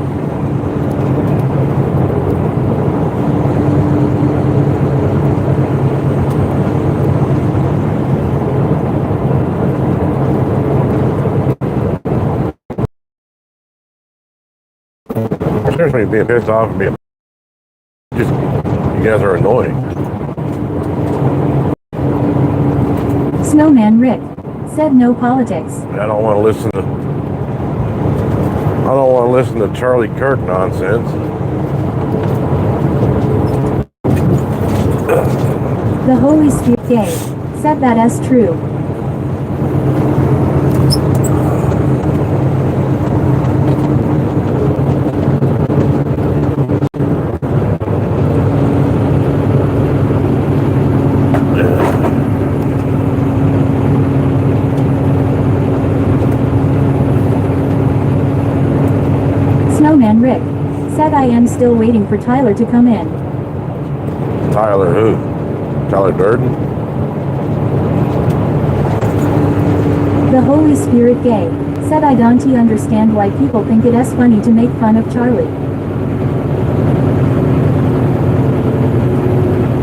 Seriously, being pissed off and being just, you guys are annoying. Snowman Rick. Said no politics. I don't want to listen to Charlie Kirk nonsense. The Holy Spirit gay. Said that's true. Snowman Rick. Said I am still waiting for Tyler to come in. Tyler who? Tyler Durden? The Holy Spirit gay. Said I don't understand why people think it's funny to make fun of Charlie.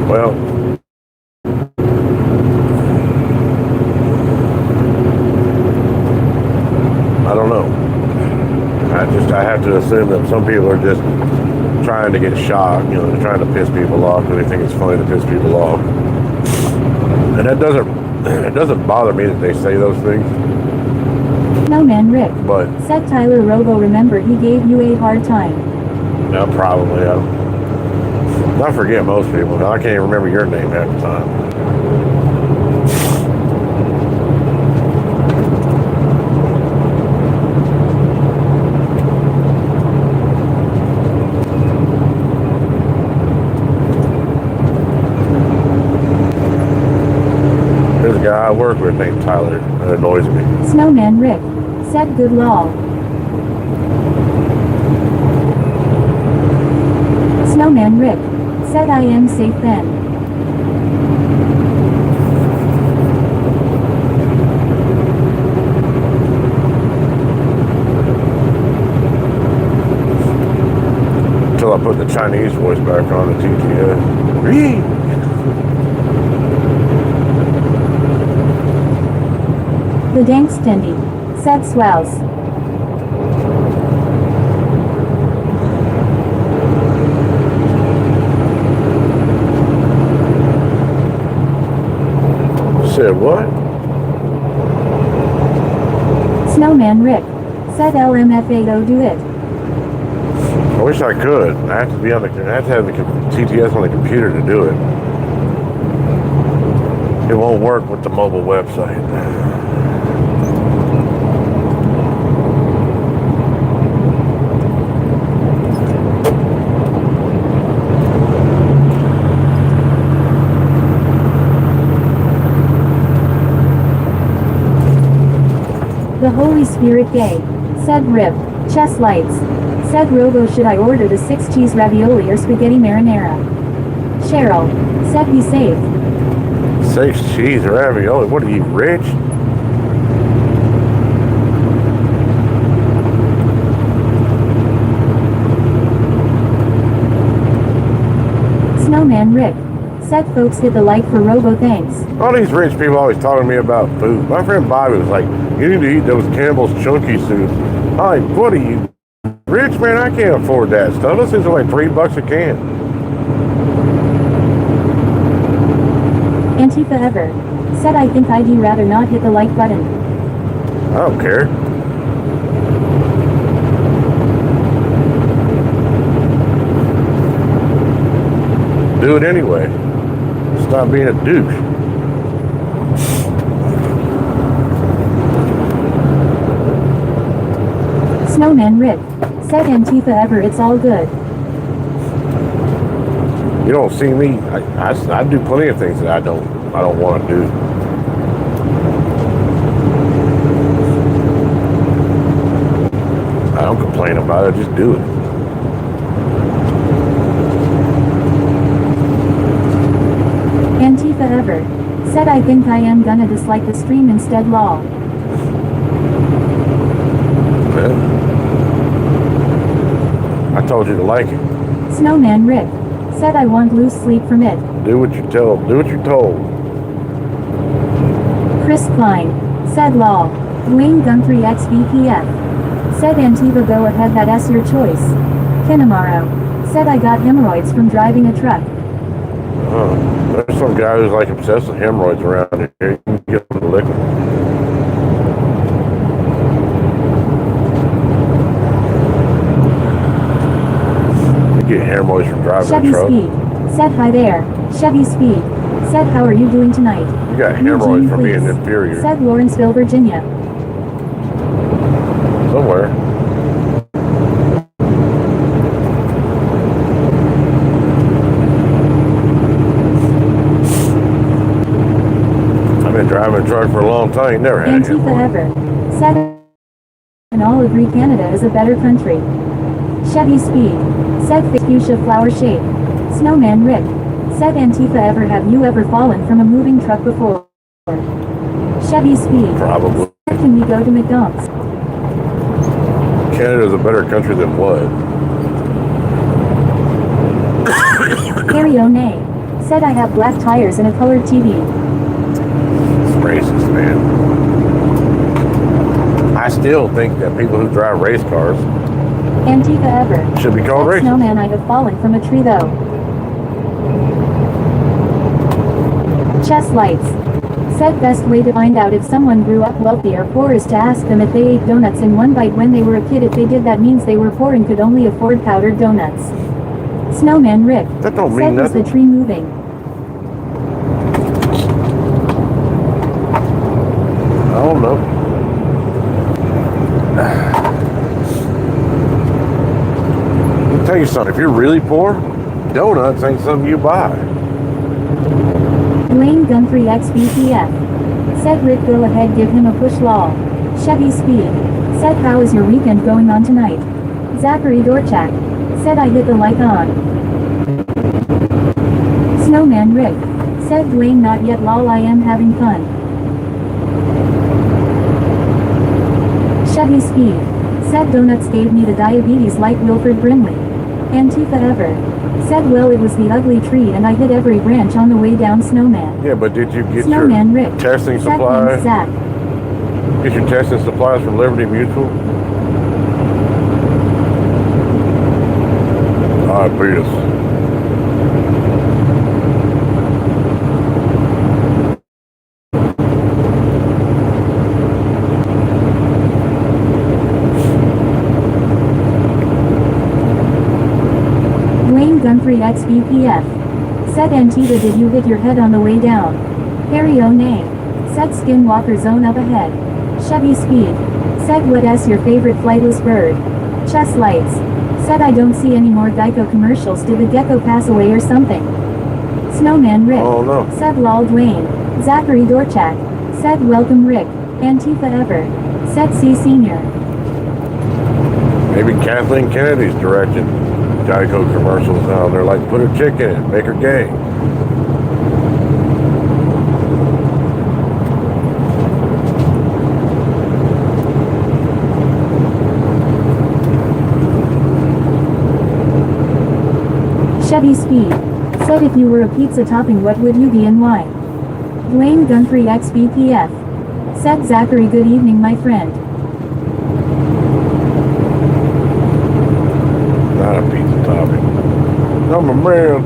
Well, I don't know. I have to assume that some people are just trying to get shocked, you know, they're trying to piss people off because they think it's funny to piss people off. And it doesn't bother me that they say those things. Snowman Rick. But Said Tyler Robo remember he gave you a hard time. no, probably. I forget most people. I can't even remember your name half the time. There's a guy I work with named Tyler. That annoys me. Snowman Rick. Said good law. Snowman Rick. Said I am safe then. Until I put the Chinese voice back on the TTS. The dank stendy. Said swells. Said what? Snowman Rick. Said LMFAO do it. I wish I could. I have to be on I have to have the TTS on the computer to do it. It won't work with the mobile website. The Holy Spirit gay. Said Rip. Chest lights. Said Robo should I order the 6 cheese ravioli or spaghetti marinara? Cheryl. Said be safe. 6 cheese ravioli. What are you, rich? Snowman Rick. Said folks hit the like for Robo thanks. All these rich people always talking to me about food. My friend Bobby was like, you need to eat those Campbell's Chunky soups. I'm like, what are you, rich man? I can't afford that stuff. Those things are like $3 a can. Antifa ever. Said I think I'd rather not hit the like button. I don't care. Do it anyway. Stop being a douche. Snowman Rick. Said Antifa ever it's all good. You don't see me. I do plenty of things that I don't want to do. I don't complain about it, just do it. Antifa ever. Said I think I am gonna dislike the stream instead lol. Yeah. I told you to like it. Snowman Rick. Said I won't lose sleep from it. Do what you're told. Do what you're told. Chris Klein. Said lol. Dwayne Guntry XBPF. Said Antifa go ahead, that's your choice. Kinamaro. Said I got hemorrhoids from driving a truck. There's some guy who's like obsessed with hemorrhoids around here. You can get them to lick them. You get hemorrhoids from driving Chevy a truck. Speed. Said hi there. Chevy Speed. Said how are you doing tonight? You got Eugene, hemorrhoids from being please. inferior. Said Lawrenceville, Virginia. Somewhere. I've been driving a truck for a long time. You never had a Antifa hemorrhoid. ever. Said and all agree Canada is a better country. Chevy Speed. Said fuchsia flower shape. Snowman Rick. Said Antifa ever have you ever fallen from a moving truck before? Chevy Speed. Probably. Said can we go to McDonald's? Canada's a better country than what? Harry O'Nay. Said I have black tires and a colored TV. It's racist, man. I still think that people who drive race cars Antifa ever. should be called Said racist. Snowman I have fallen from a tree though. Chess lights. Said best way to find out if someone grew up wealthy or poor is to ask them if they ate donuts in one bite when they were a kid. If they did, that means they were poor and could only afford powdered donuts. Snowman Rick. That don't Said mean was the nothing. tree moving? I don't know. Let me tell you something. If you're really poor, donuts ain't something you buy. Dwayne Guntry XBPF. Said Rick go ahead give him a push lol. Chevy Speed. Said how is your weekend going on tonight? Zachary Dorchak. Said I hit the like on. Snowman Rick. Said Dwayne not yet lol I am having fun. Chevy Speed. Said donuts gave me the diabetes like Wilford Brimley. Antifa ever. Said well it was the ugly tree and I hit every branch on the way down Snowman. Yeah, but did you get Snowman your Rick. testing Said supplies? Zach. Get your testing supplies from Liberty Mutual? Alright, beat us. Dwayne Guntry XBPF. Said Antifa did you hit your head on the way down? Harry O'Nay. Said Skinwalker zone up ahead. Chevy Speed. Said what is your favorite flightless bird? Chess lights. Said I don't see any more Geico commercials. Did the gecko pass away or something? Snowman Rick. Oh no. Said lol Dwayne. Zachary Dorchak. Said welcome Rick. Antifa ever. Said C Senior. Maybe Kathleen Kennedy's directing Geico commercials now. They're like, put her chick in it, make her gay. Chevy Speed. Said if you were a pizza topping what would you be and why? Dwayne Guntry XBPF. Said Zachary good evening my friend. Not a pizza topping. I'm a man.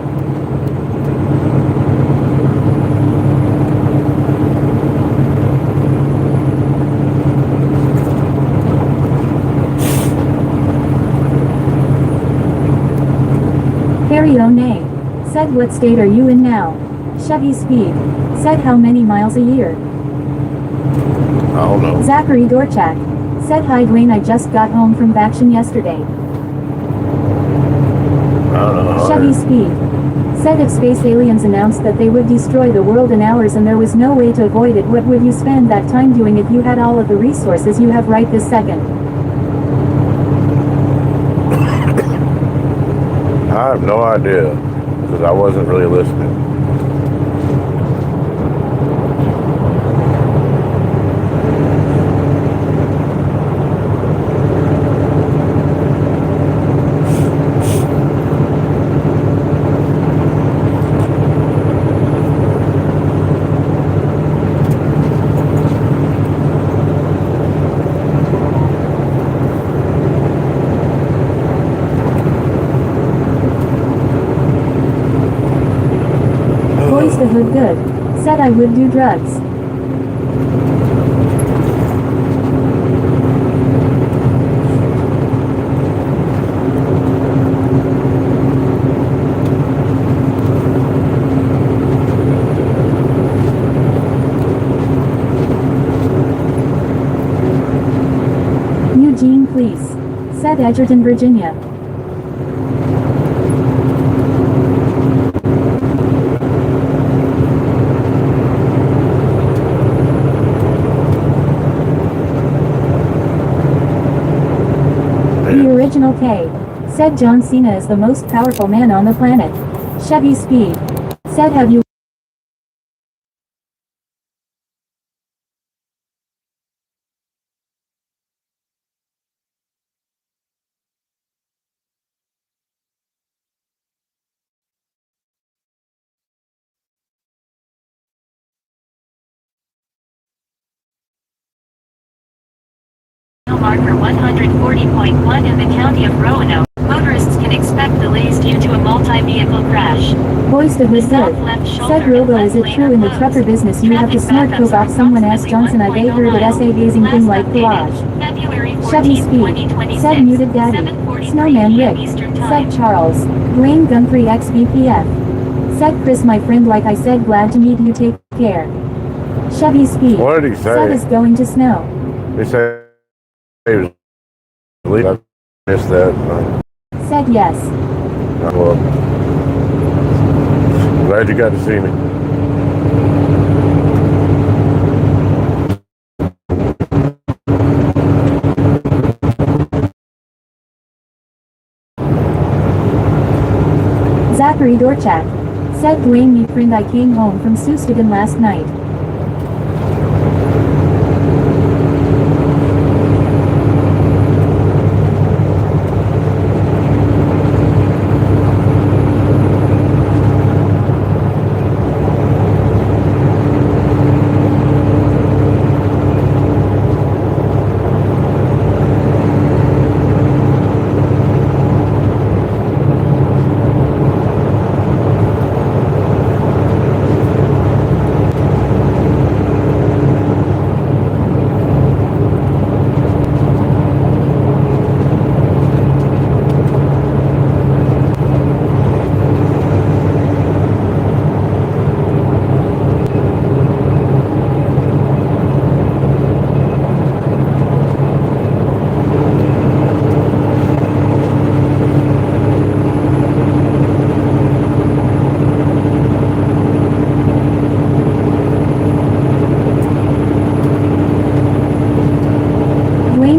Harry O'Nay. Said what state are you in now? Chevy Speed. Said how many miles a year? I don't know. Zachary Dorchak. Said hi Dwayne I just got home from vacation yesterday. I don't know. Chevy Speed. Said if space aliens announced that they would destroy the world in hours and there was no way to avoid it, what would you spend that time doing if you had all of the resources you have right this second? I have no idea because I wasn't really listening. Voice the hood good. Said I would do drugs. Eugene, please. Said Edgerton, Virginia. The original K. Said John Cena is the most powerful man on the planet. Chevy Speed. Said have you marker 140.1 in the county of Roanoke. Motorists can expect delays due to a multi-vehicle crash. Voice the hood good. Said Robo, is it true in the trucker business you have to snort coke off someone? Asked Johnson. I bet heard it essay gazing thing like collage. Chevy Speed. Said muted daddy. Snowman Rick. Said Charles. Dwayne Gumphrey XBPF. Said Chris, my friend, like I said, glad to meet you, take care. Chevy Speed. What did he Said say? it's going to snow. He said he was leaving. I missed that. Said yes. Well, glad you got to see me. Zachary Dorchak. Said Dwayne, me friend, I came home from Sousthaven last night.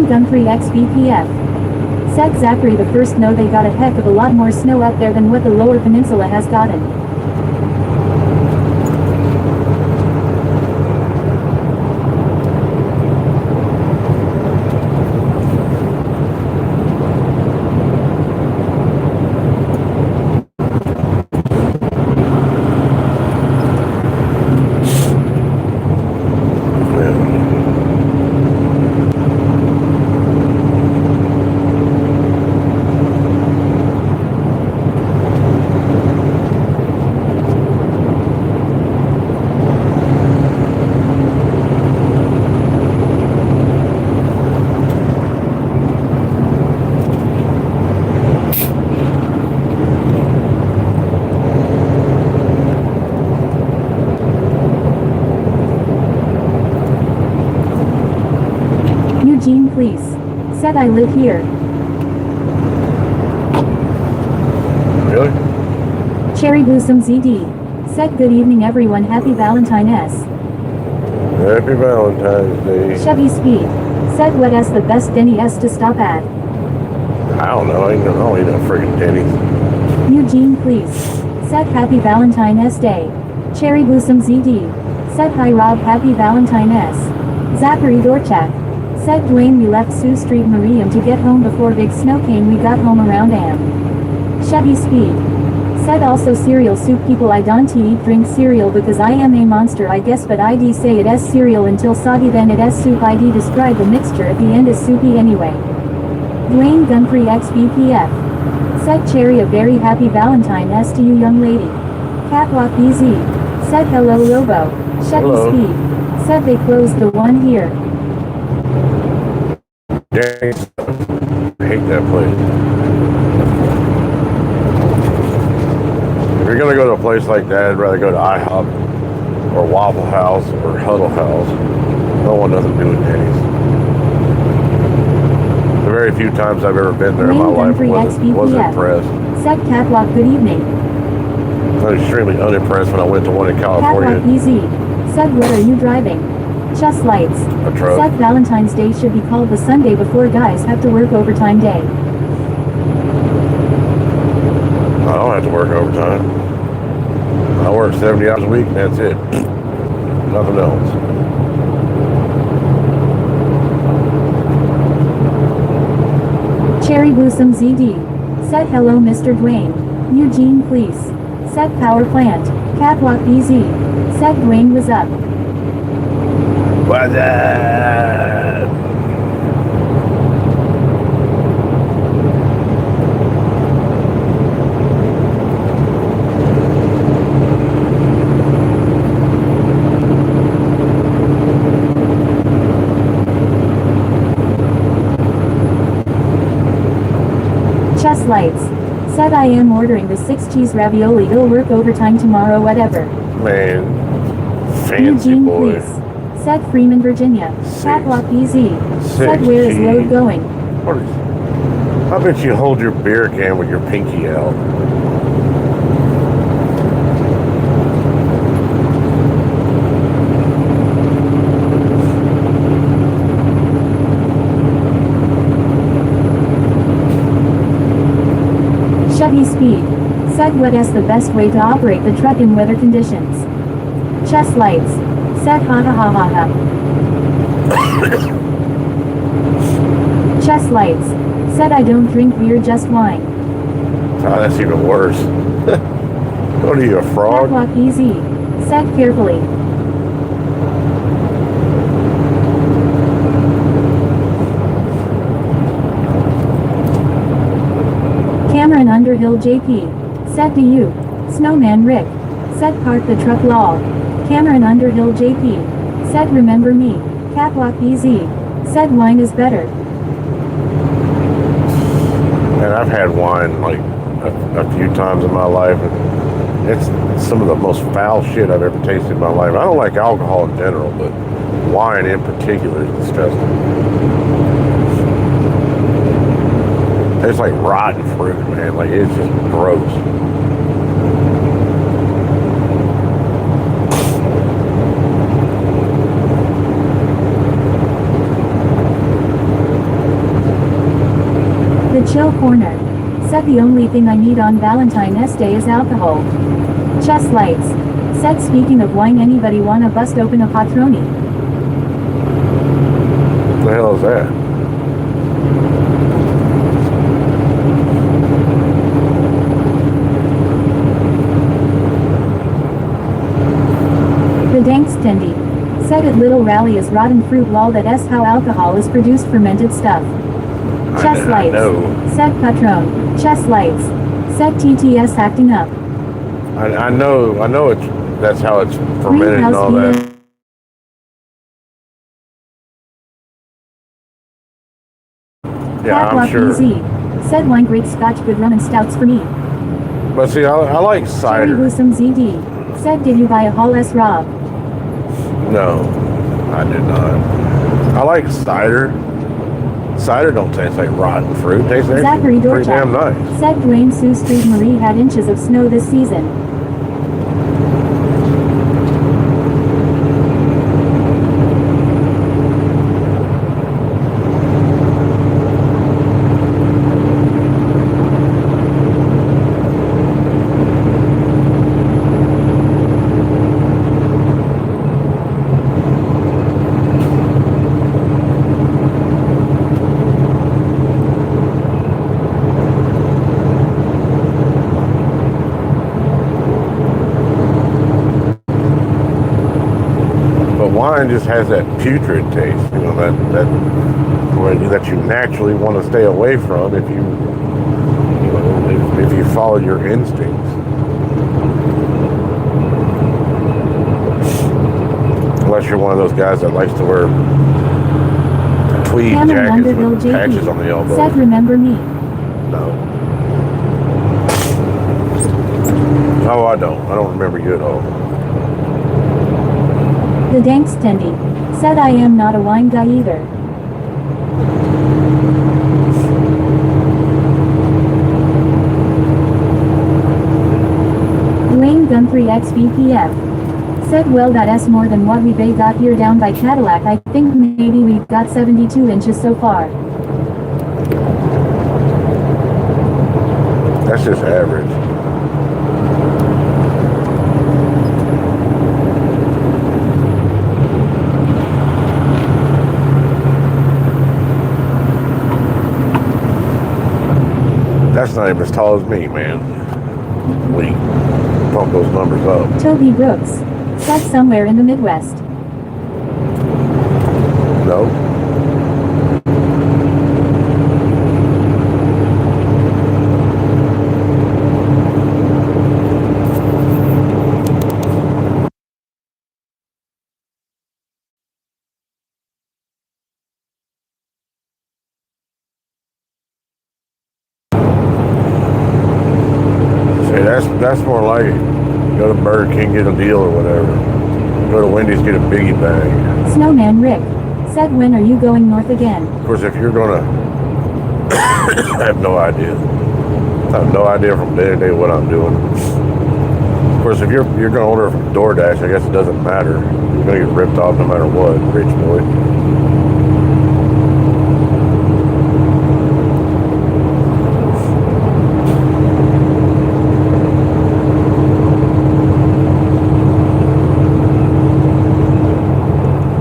Gumphrey XBPF. Said Zachary the first. No, they got a heck of a lot more snow up there than what the lower peninsula has gotten. Eugene, please. Said I live here. Really? Cherry Blossom ZD. Said good evening everyone, happy Valentine's. Happy Valentine's Day. Chevy Speed. Said what is the best Denny's to stop at? I don't know. I don't eat no friggin' Denny's. Eugene please. Said happy Valentine's Day. Cherry Blossom ZD. Said hi Rob happy Valentine's. Zachary Dorchak. Said Dwayne we left Sioux Street Meridian to get home before big snow came we got home around am. Chevy Speed. Said also cereal soup people I don't eat drink cereal because I am a monster I guess but ID say it as cereal until soggy then it as soup ID describe the mixture at the end is soupy anyway. Dwayne Gunfrey XBPF. Said Cherry a very happy Valentine's to you young lady. Catwalk BZ. Said hello Robo. Chevy Hello. Speed. Said they closed the one here. Dang, I hate that place. If you're gonna go to a place like that, I'd rather go to IHOP or Waffle House or Huddle House. I don't want nothing to do with Denny's. The very few times I've ever been there in my life, I wasn't impressed. Said Catwalk good evening. I was extremely unimpressed when I went to one in California. Catwalk EZ. Said what are you driving? Chest lights. A truck. Said Valentine's Day should be called the Sunday before guys have to work overtime day. I don't have to work overtime. I work 70 hours a week and that's it. Nothing else. Cherry Blossom ZD. Said hello Mr. Dwayne. Eugene please. Said power plant. Catwalk BZ. Said Dwayne was up. What's that? Chest lights. Said I am ordering the 6 cheese ravioli it'll work overtime tomorrow whatever. Man, fancy Eugene boy. please. Said Freeman Virginia. Catwalk BZ. Said where is load going? What is, I bet you hold your beer can with your pinky out. Chevy Speed. Said what is the best way to operate the truck in weather conditions? Chest lights. Said ha ha ha ha ha. Chest lights. Said I don't drink beer just wine. Oh, that's even worse. What are you, a frog? Catwalk EZ. Said carefully. Cameron Underhill JP. Said to you. Snowman Rick. Said park the truck log. Cameron Underhill JP. Said remember me. Catwalk EZ. Said wine is better. And I've had wine like a few times in my life. And it's some of the most foul shit I've ever tasted in my life. I don't like alcohol in general, but wine in particular is disgusting. It's like rotten fruit, man. Like, it's just gross. The Chill Corner. Said the only thing I need on Valentine's Day is alcohol. Chest lights. Said speaking of wine anybody wanna bust open a Patroni? What the hell is that? The Dankstendy. Said at Little Rally is rotten fruit lol that's how alcohol is produced fermented stuff. Chest I lights. know. Said Patron. Chest lights. Said TTS acting up. I know that's how it's fermented and all that. Yeah, I'm Catwalk sure. EZ. Said wine great scotch good rum and stouts for me. But see, I like Cherry cider. Blossom ZD. Said did you buy a Hall S Rob? No, I did not. I like cider. Cider don't taste like rotten fruit. It tastes Zachary actually pretty damn Dorchak. nice. Said Dwayne Sioux Street Marie had inches of snow this season. mine just has that putrid taste, you know, that you naturally want to stay away from if you follow your instincts. Unless you're one of those guys that likes to wear tweed Cameron jackets Underhill with patches on the JP. elbow. Said remember me. No. No, I don't. I don't remember you at all. The Dankstendy. Said I am not a wine guy either. Dwayne Gunthree XVPF. Said well that's more than what we got here down by Cadillac. I think maybe we've got 72 inches so far. That's just average. That's not even as tall as me, man. We pump those numbers up. Toby Brooks. Said somewhere in the Midwest. No. See, that's more like it. Go to Burger King, get a deal or whatever. Go to Wendy's, get a biggie bag. Snowman Rick. Said when are you going north again? Of course, if you're gonna, I have no idea. I have no idea from day to day what I'm doing. Of course, if you're gonna order from DoorDash, I guess it doesn't matter. You're gonna get ripped off no matter what, rich boy.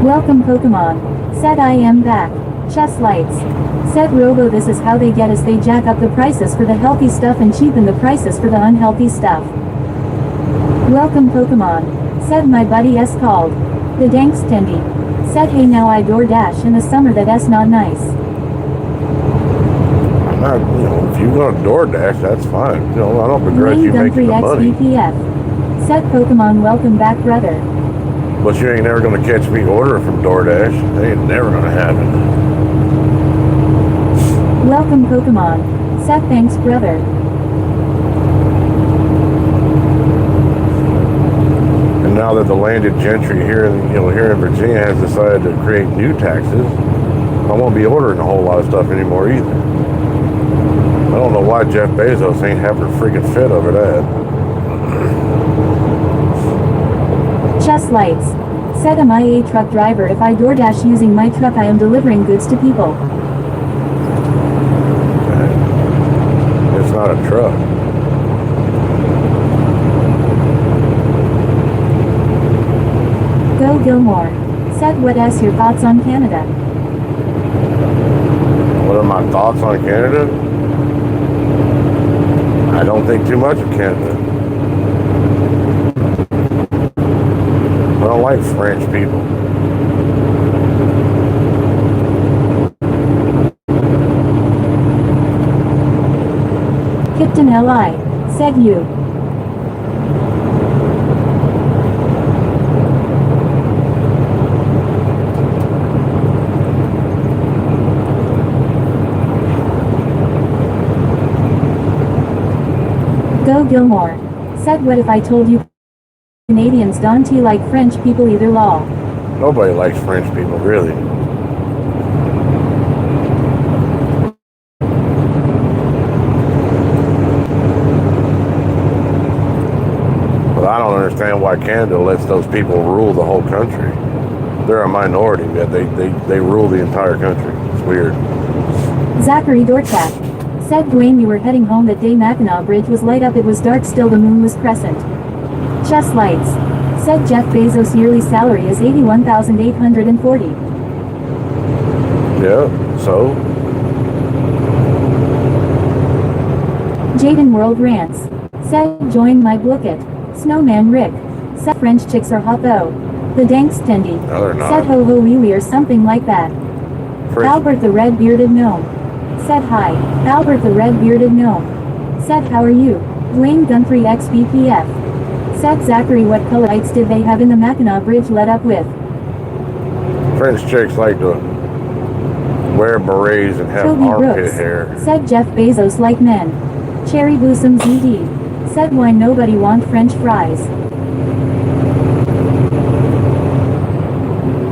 Welcome Pokemon. Said I am back. Chest lights. Said Robo this is how they get us. They jack up the prices for the healthy stuff and cheapen the prices for the unhealthy stuff. Welcome Pokemon. Said my buddy S called. The Dankstendy. Said hey now I DoorDash in the summer that's not nice. Not, if you want to DoorDash, that's fine. I don't begrudge you Dwayne making Gunthree the money. XVPF. Said Pokemon welcome back brother. But you ain't never gonna catch me ordering from DoorDash. They ain't never gonna happen. Welcome Pokemon. Said thanks brother. And now that the landed gentry here in Virginia has decided to create new taxes, I won't be ordering a whole lot of stuff anymore either. I don't know why Jeff Bezos ain't having a freaking fit over that. Chest lights. Said am I a truck driver? If I DoorDash using my truck I am delivering goods to people. It's not a truck. Go Gilmore. Said what is your thoughts on Canada? What are my thoughts on Canada? I don't think too much of Canada. I don't like French people. Kipton Li. Said you. Go Gilmore. Said what if I told you Canadians don't like French people either law. Nobody likes French people, really. But I don't understand why Canada lets those people rule the whole country. They're a minority, yet they rule the entire country. It's weird. Zachary Dorchak. Said Dwayne you were heading home that day Mackinac Bridge was light up, it was dark still, the moon was crescent. Chest lights. Said Jeff Bezos' yearly salary is $81,840. Yeah, so? Jaden World Rants. Said join my booket. Snowman Rick. Said French chicks are hot though. The Dankstendy. No, they're not. Said ho ho wee wee or something like that. Freaking- Albert the red-bearded gnome. Said hi. Albert the red-bearded gnome. Said how are you? Dwayne Gunthree XBPF. Said Zachary what color lights did they have in the Mackinac Bridge let up with? French chicks like to wear berets and have Toby armpit Brooks. hair. Said Jeff Bezos like men. Cherry Blossoms ED. Said why nobody want French fries.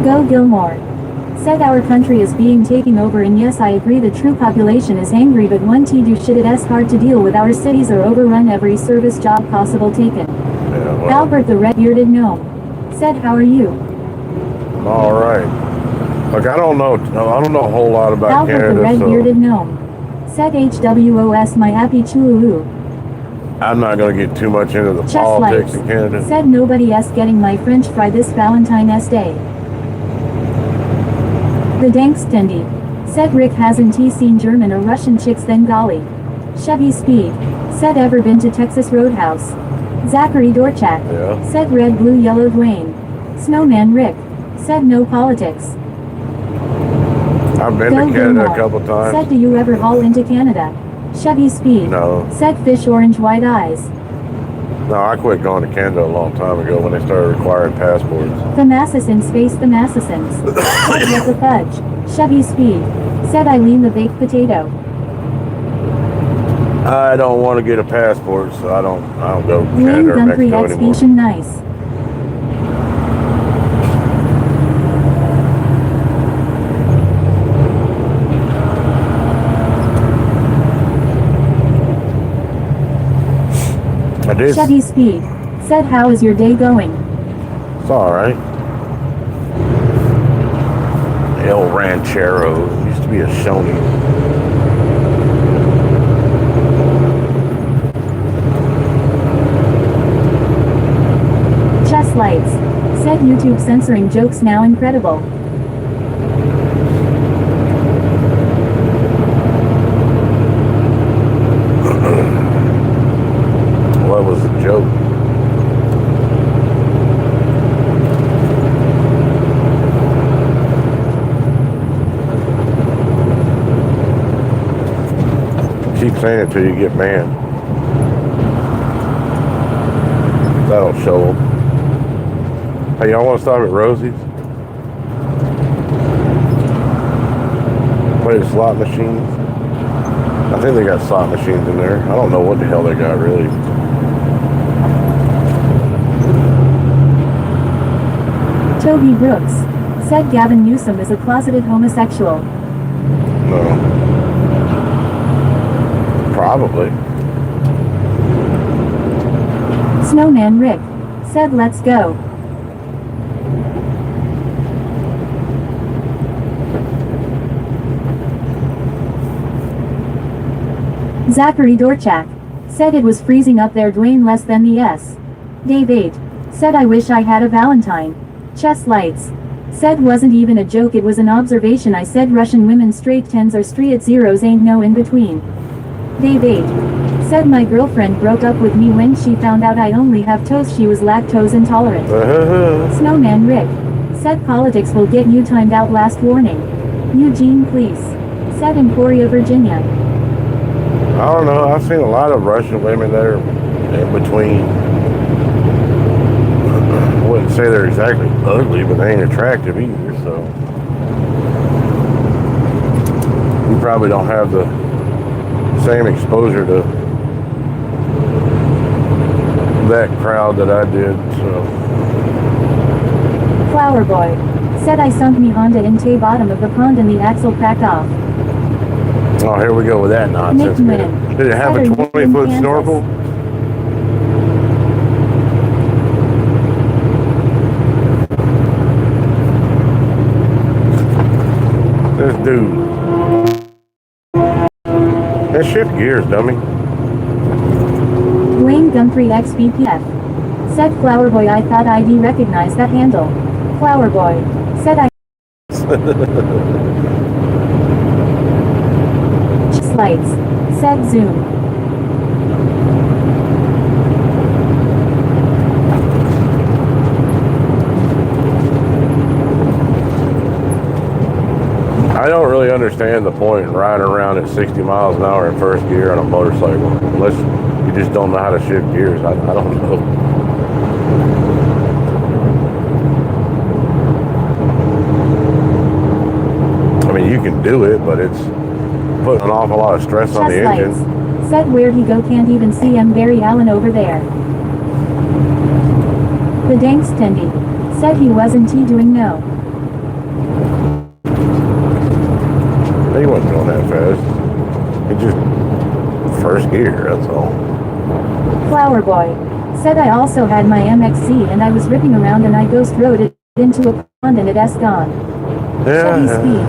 Go Gilmore. Said our country is being taken over and yes I agree the true population is angry but one T do shit it's hard to deal with our cities are overrun every service job possible taken. Yeah, well, Albert the red-bearded gnome. Said how are you? I'm all right. Look, I don't know a whole lot about Albert the Canada, red-bearded so gnome. Said HWOS my happy chululu. I'm not going to get too much into the Chest politics lights. in Canada. Said nobody s getting my French fry this Valentine's Day. The Dankstendy. Said Rick hasn't he seen German or Russian chicks then golly. Chevy Speed. Said ever been to Texas Roadhouse. Zachary Dorchak. Yeah. Said red blue yellow Dwayne. Snowman Rick. Said no politics. I've been Go to Canada Gilmore. a couple times. Said do you ever haul into Canada? Chevy Speed. No. Said fish orange white eyes. No, I quit going to Canada a long time ago when they started requiring passports. The Massasins face the Massasins. Said what the fudge. Chevy Speed. Said Eileen the baked potato. I don't want to get a passport, so I don't go to Dwayne Canada or Gunthree Mexico anymore. Expedition nice. I did. Chevy Speed. Said how is your day going? It's all right. El Ranchero used to be a Sony. Chest lights. Said YouTube censoring jokes now incredible. What was the joke? Keep saying it till you get banned. That'll show them. Hey, y'all want to stop at Rosie's? Play the slot machines? I think they got slot machines in there. I don't know what the hell they got really. Toby Brooks. Said Gavin Newsom is a closeted homosexual. No. Probably. Snowman Rick. Said let's go. Zachary Dorchak. Said it was freezing up there Dwayne less than the S. Dave 8. Said I wish I had a Valentine. Chest lights. Said wasn't even a joke it was an observation I said Russian women straight 10s or straight zeros ain't no in between. Dave 8. Said my girlfriend broke up with me when she found out I only have toes she was lactose intolerant. Snowman Rick. Said politics will get you timed out last warning. Eugene Cleese. Said Emporia, Virginia. I don't know. I've seen a lot of Russian women that are in between. I wouldn't say they're exactly ugly, but they ain't attractive either, so. You probably don't have the same exposure to that crowd that I did, so. Flower Boy. Said I sunk me Honda into bottom of the pond and the axle cracked off. Oh, here we go with that nonsense. Nick Man. Wynn. Did it have a Said, are you 20-foot in snorkel? This dude. That shift gears, dummy. Dwayne Gunthree XBPF. Said Flower Boy I thought I'd recognize that handle. Flower Boy. Said I Lights. Said zoom. I don't really understand the point in riding around at 60 miles an hour in first gear on a motorcycle, unless you just don't know how to shift gears. I don't know. I mean, you can do it, but it's putting an awful lot of stress on the Chest engine. lights. Said where'd he go, can't even see him. Barry Allen over there. The dank Stendy. Said he wasn't he doing no. He wasn't going that fast. He just first gear, that's all. Flower Boy. Said I also had my MXC and I was ripping around and I ghost rode it into a pond and it's gone. Said he speed.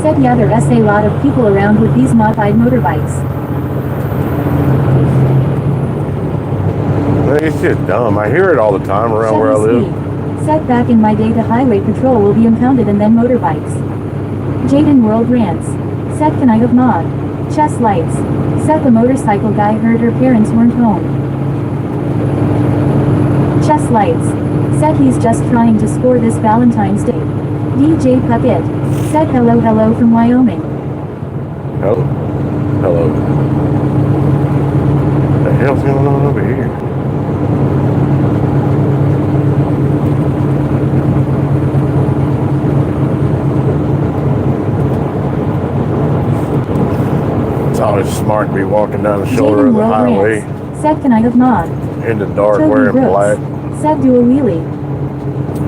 Said yeah, there's a lot of people around with these modified motorbikes. It's just dumb. I hear it all the time around Said where I he live. speed. Said back in my day the highway patrol will be impounded and then motorbikes. Jaden World rants. Said can I have mod? Chest lights. Said the motorcycle guy heard her parents weren't home. Chest lights. Said he's just trying to score this Valentine's Day. DJ Puppet. Said hello from Wyoming. Hello. Hello. What the hell's going on over here? It's always smart to be walking down the shoulder Jaden of the World highway rants. Said can I have mod? in the dark Toby wearing Brooks. black. Said do a wheelie.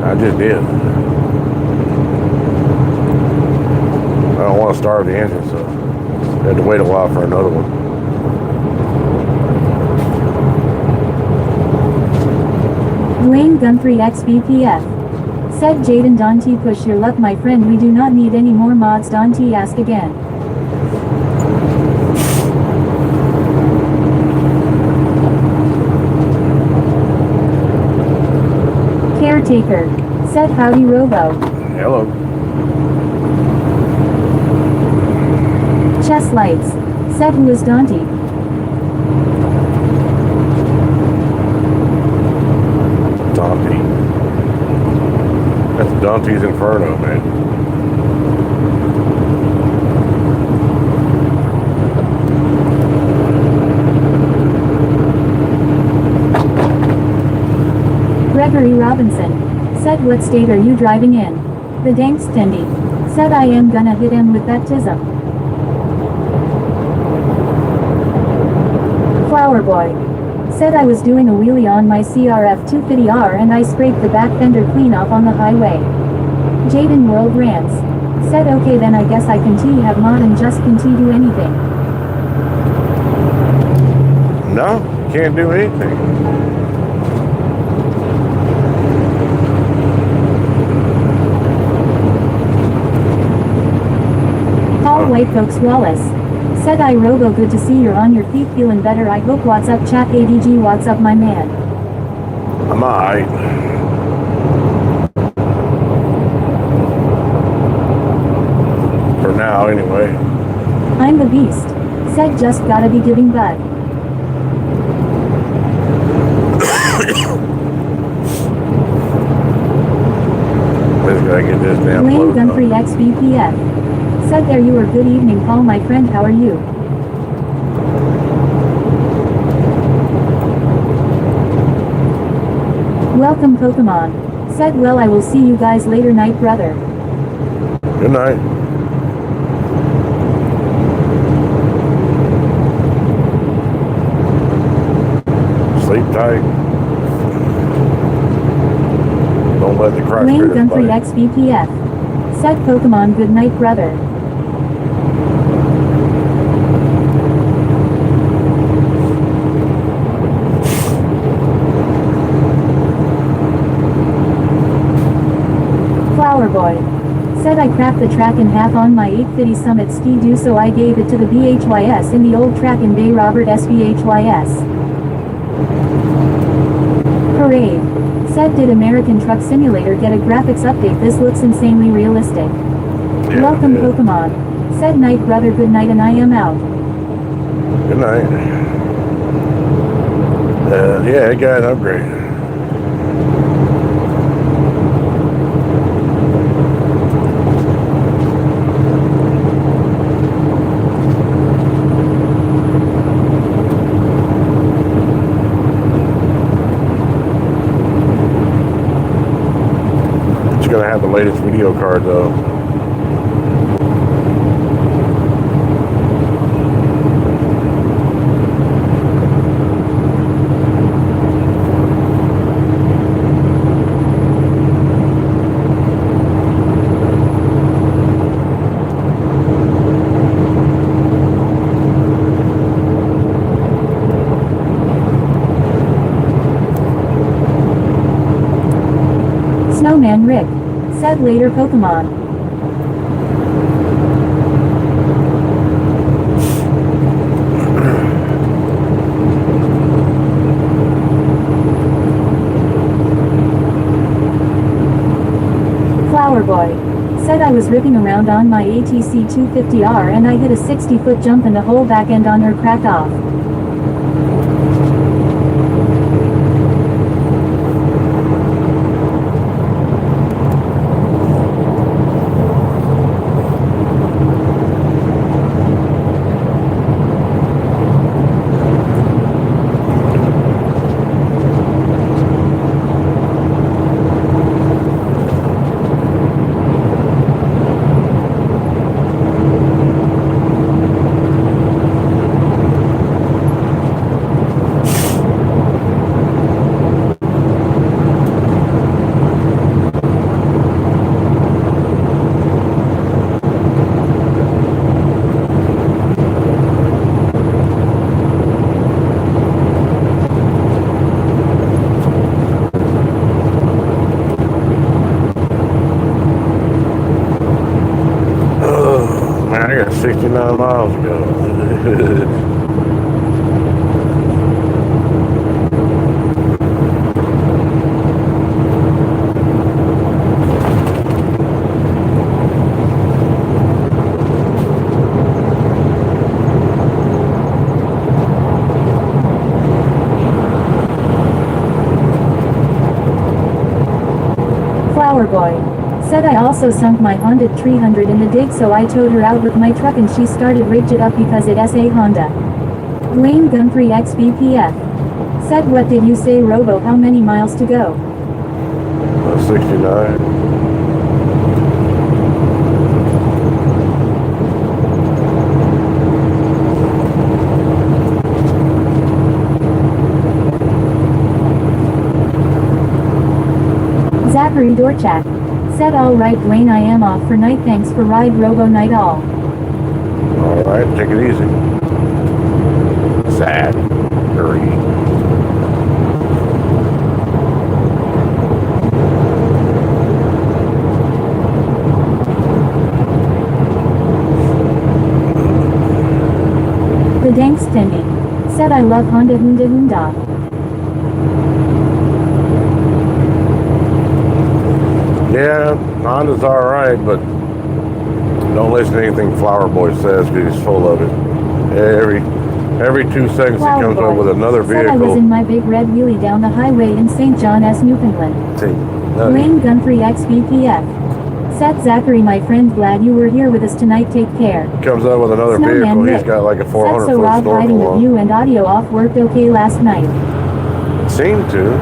I just did. I don't want to starve the engine, so I had to wait a while for another one. Dwayne Guntry XBPF. Said Jaden Dante push your luck my friend, we do not need any more mods. Dante ask again. Caretaker. Said howdy Robo. Hello. Chest lights. Said who is Dante? Dante. That's Dante's Inferno, man. Gregory Robinson. Said what state are you driving in? The dank Stendy. Said I am gonna hit him with that tism. Flower Boy. Said I was doing a wheelie on my CRF 250R and I scraped the back fender clean off on the highway. Jaden World rants. Said okay then I guess I can have mod and just can do anything. No, can't do anything. Paul White Folks Wallace. Said I Robo good to see you're on your feet feeling better I hope what's up chat ADG what's up my man. I'm alright. For now, anyway. I'm the beast. Said just gotta be giving bud. Just gotta get this damn Wayne load Guntry up. XBPF. Said there you are good evening Paul my friend how are you? Welcome Pokemon. Said well I will see you guys later night brother. Good night. Sleep tight. Don't let the crack Wayne critters Guntry bite. XBPF. Said Pokemon good night brother. Flower Boy. Said I cracked the track in half on my 850 Summit Ski-Doo so I gave it to the BHYS in the old track in Bay Robert SBHYS. Parade. Said did American Truck Simulator get a graphics update? This looks insanely realistic. Yeah, Welcome yeah. Pokemon. Said night brother good night and I am out. Good night. Yeah, it got an upgrade. latest video card though. Snowman Rick. Said later Pokemon. Flower Boy. Said I was ripping around on my ATC 250R and I hit a 60-foot jump and the whole back end on her cracked off. Man, I got 69 miles to go. Flower Boy. Said I also sunk my Honda 300 in the dig, so I towed her out with my truck and she started rigged it up because it's a Honda. Dwayne Gumphrey XBPF. Said what did you say Robo, how many miles to go? 69. Zachary Dorchak. Said alright Dwayne, I am off for night, thanks for ride Robo night all. Alright, take it easy. Sad. Hurry. The Dank Stendy. Said I love Honda Hunda Hunda. Yeah, Honda's alright, but don't listen to anything Flower Boy says because he's full of it. Every 2 seconds Flower he comes Boy. up with another Said I was vehicle. in my big red wheelie down the highway in St. John, Newfoundland. See, Dwayne Gumphrey XBPF. Said Zachary, my friend, glad you were here with us tonight, take care. comes up with another Snowman vehicle. Rick. He's got like a Said 400 so foot Rob hiding snorkel the view on. and audio off worked okay last night. Seemed to.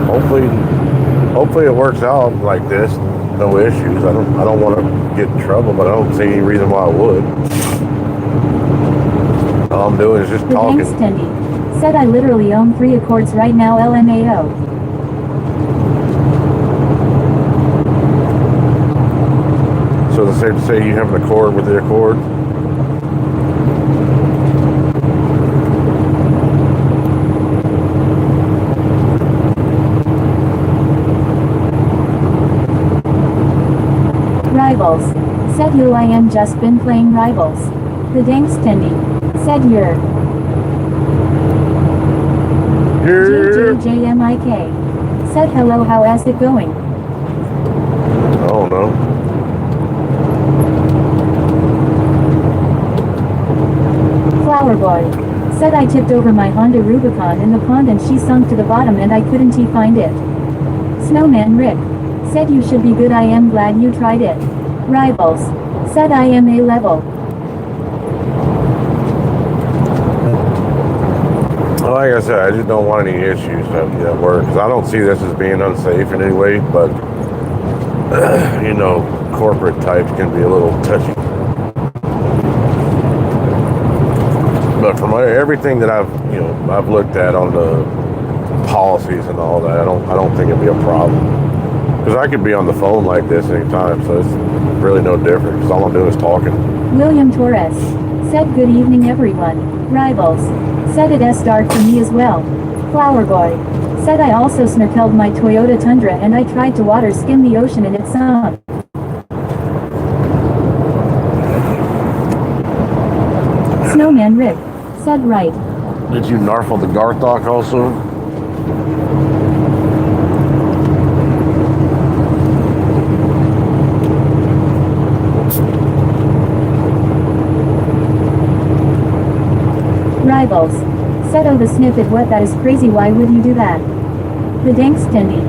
Hopefully it works out like this. No issues. I don't want to get in trouble, but I don't see any reason why I would. All I'm doing is just The talking. Dank Stendy. Said I literally own 3 Accords right now, LMAO. So is it safe to say you have an Accord with the Accord? Rivals. Said you, I am just been playing Rivals. The Dank Stendy. Said you're JJJMIK. Said hello, how's it going? I don't know. Flower Boy. Said I tipped over my Honda Rubicon in the pond and she sunk to the bottom and I couldn't find it. Snowman Rick. Said you should be good, I am glad you tried it. Rivals. Said I am A level. Well, like I said, I just don't want any issues at work because I don't see this as being unsafe in any way, but you know, corporate types can be a little touchy. But from everything that I've looked at on the policies and all that, I don't think it'd be a problem. Because I could be on the phone like this anytime, so it's really no different. Because all I'm doing is talking. William Torres said good evening everyone. Rivals said it's dark for me as well. Flower Boy said I also snorkeled my Toyota Tundra and I tried to water skim the ocean and it sunk. Snowman Rick said right. Did you narfle the Garthok also? Rivals said oh the snippet what that is crazy why would you do that? The Dankstendi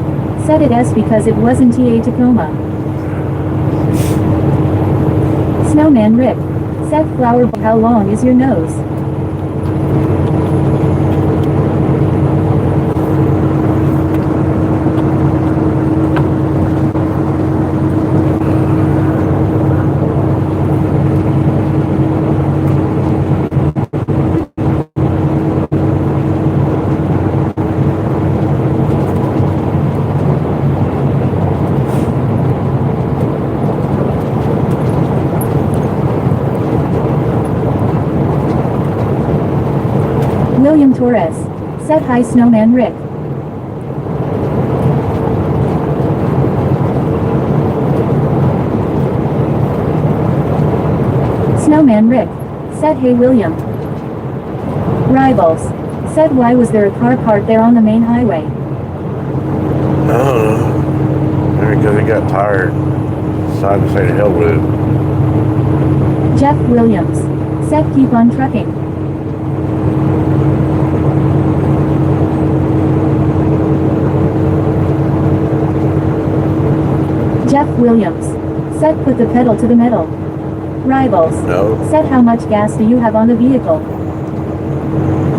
said it's because it wasn't TA Tacoma. Snowman Rick said Flower Boy how long is your nose? William Torres said hi Snowman Rick. Snowman Rick said hey William. Rivals said why was there a car parked there on the main highway? I don't know. Maybe because he got tired. Decided to say to hell with it. Jeff Williams said keep on trucking. Jeff Williams said put the pedal to the metal. Rivals No. said how much gas do you have on the vehicle?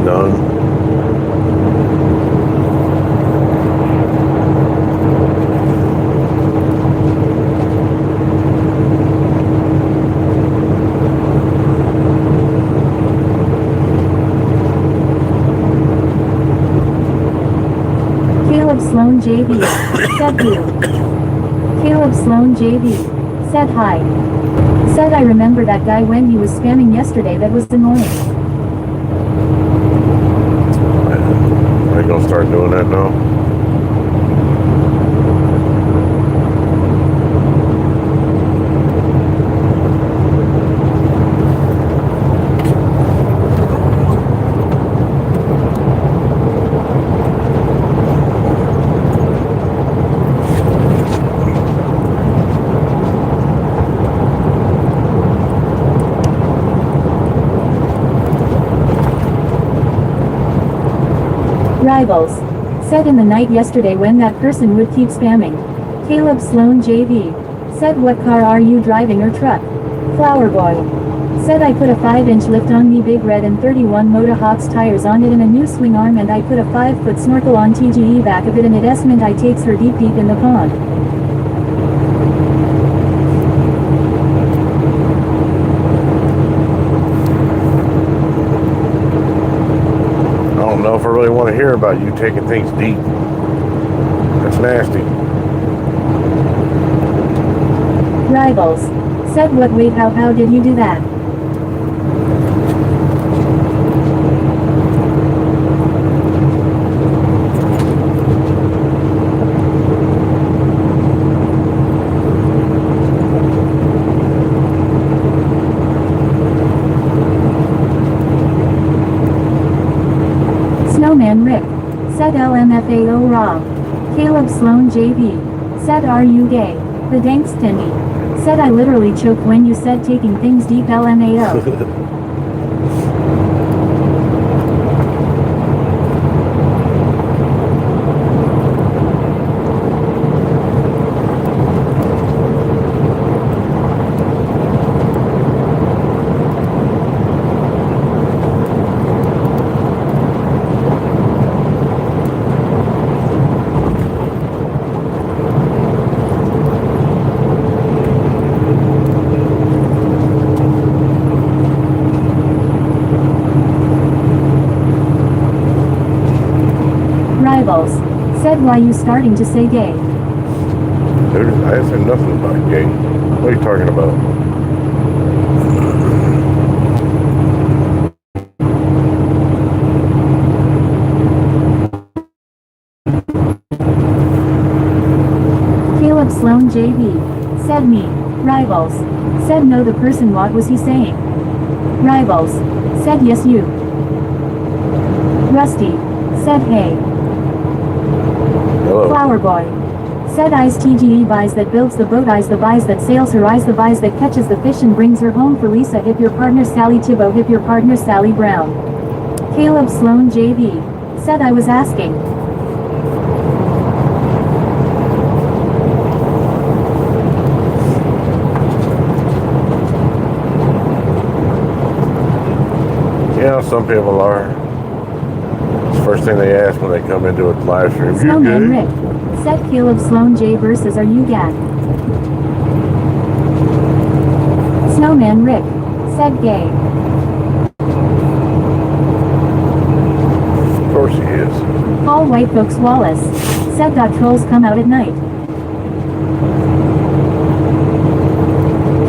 None. Caleb Sloan JV said who? Caleb Sloan JV said hi. Said I remember that guy when he was spamming yesterday that was annoying. Are you gonna start doing that now? Rivals said in the night yesterday when that person would keep spamming. Caleb Sloan JV said what car are you driving or truck? Flower Boy said I put a 5-inch lift on me Big Red and 31 Moto Hawks tires on it and a new swing arm and I put a 5-foot snorkel on TGE back of it and it meant I takes her deep in the pond. I don't know if I really want to hear about you taking things deep. That's nasty. Rivals said what wait how did you do that? Snowman Rick said LMFAO Rob. Caleb Sloan JV said are you gay? The Dankstendi said I literally choked when you said taking things deep LMAO. Rivals. Said why you starting to say gay? Dude, I didn't say nothing about gay. What are you talking about? Caleb Sloan JV. Said me. Rivals. Said no the person what was he saying? Rivals. Said yes you. Rusty. Said hey. Hello. Flower boy. Said eyes TGE buys that builds the boat eyes the buys that sails her eyes the buys that catches the fish and brings her home for Lisa hip your partner Sally Thibault hip your partner Sally Brown. Caleb Sloan JV. Said I was asking. Yeah, some people are. It's the first thing they ask when they come into a live stream. You Snowman gay? Rick. Said Caleb Sloan J versus are you gay? Snowman Rick. Said gay. Of course he is. All white folks Wallace. Said trolls come out at night.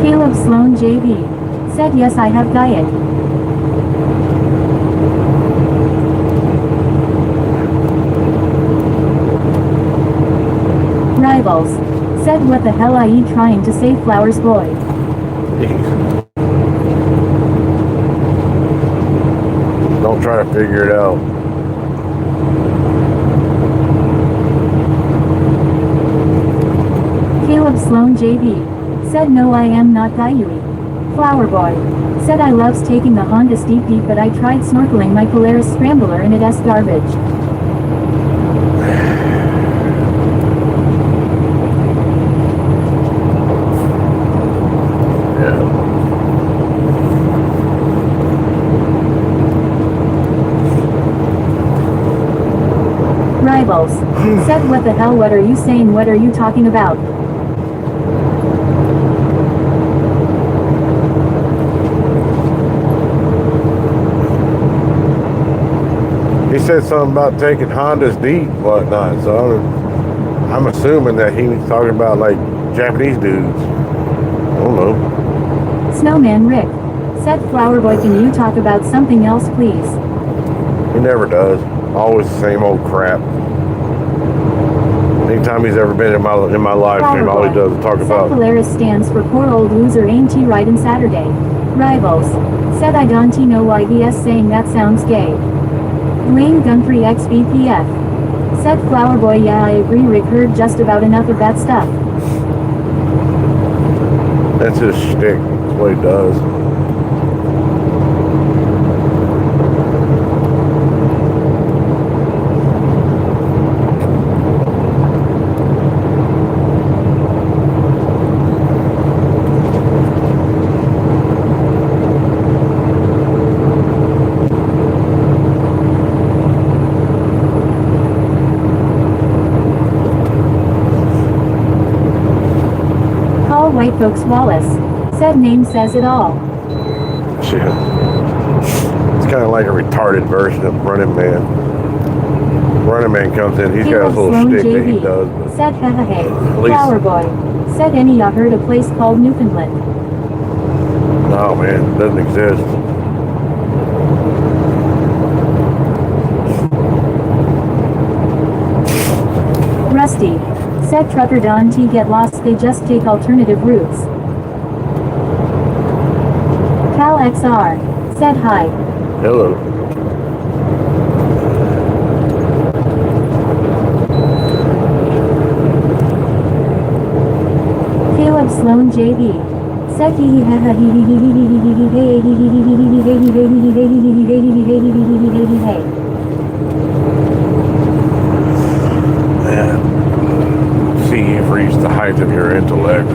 Caleb Sloan JV. Said yes I have diet. Rivals. Said what the hell are you trying to say Flowers boy? Don't try to figure it out. Caleb Sloan JV. Said no I am not Guyui. Flower boy. Said I loves taking the Honda Steep Deep but I tried snorkeling my Polaris Scrambler and it's garbage. Rivals. Said what the hell what are you saying what are you talking about? He said something about taking Hondas deep, whatnot. So I'm assuming that he was talking about like Japanese dudes. I don't know. Snowman Rick. Said Flower Boy can you talk about something else please? He never does. Always the same old crap. Anytime he's ever been in my live stream, all he does is talk Said about. Polaris stands for poor old loser ain't he riding Saturday. Rivals. Said I don't know why VS saying that sounds gay. Dwayne Gunfrey XBPF. Said Flower Boy yeah I agree Rick heard just about enough of that stuff. That's his shtick. That's what he does. White folks Wallace. Said name says it all. Shit. It's kind of like a retarded version of Running Man. Running Man comes in, he's got his little Sloan shtick that he JV. does. But Said hehe hey. least- Flower Boy. Said any ya heard a place called Newfoundland. no, man, it doesn't exist. Rusty. Said trucker Don T get lost they just take alternative routes. Cal XR. Said hi. Hello. Caleb Sloan JV. Said hee hee ha ha hee hee hee hee hee hee hee hey hee hee hee hee hee hee hee hee hee hee hee hee hee hee hee hee hee hey. See, you've reached the height of your intellect.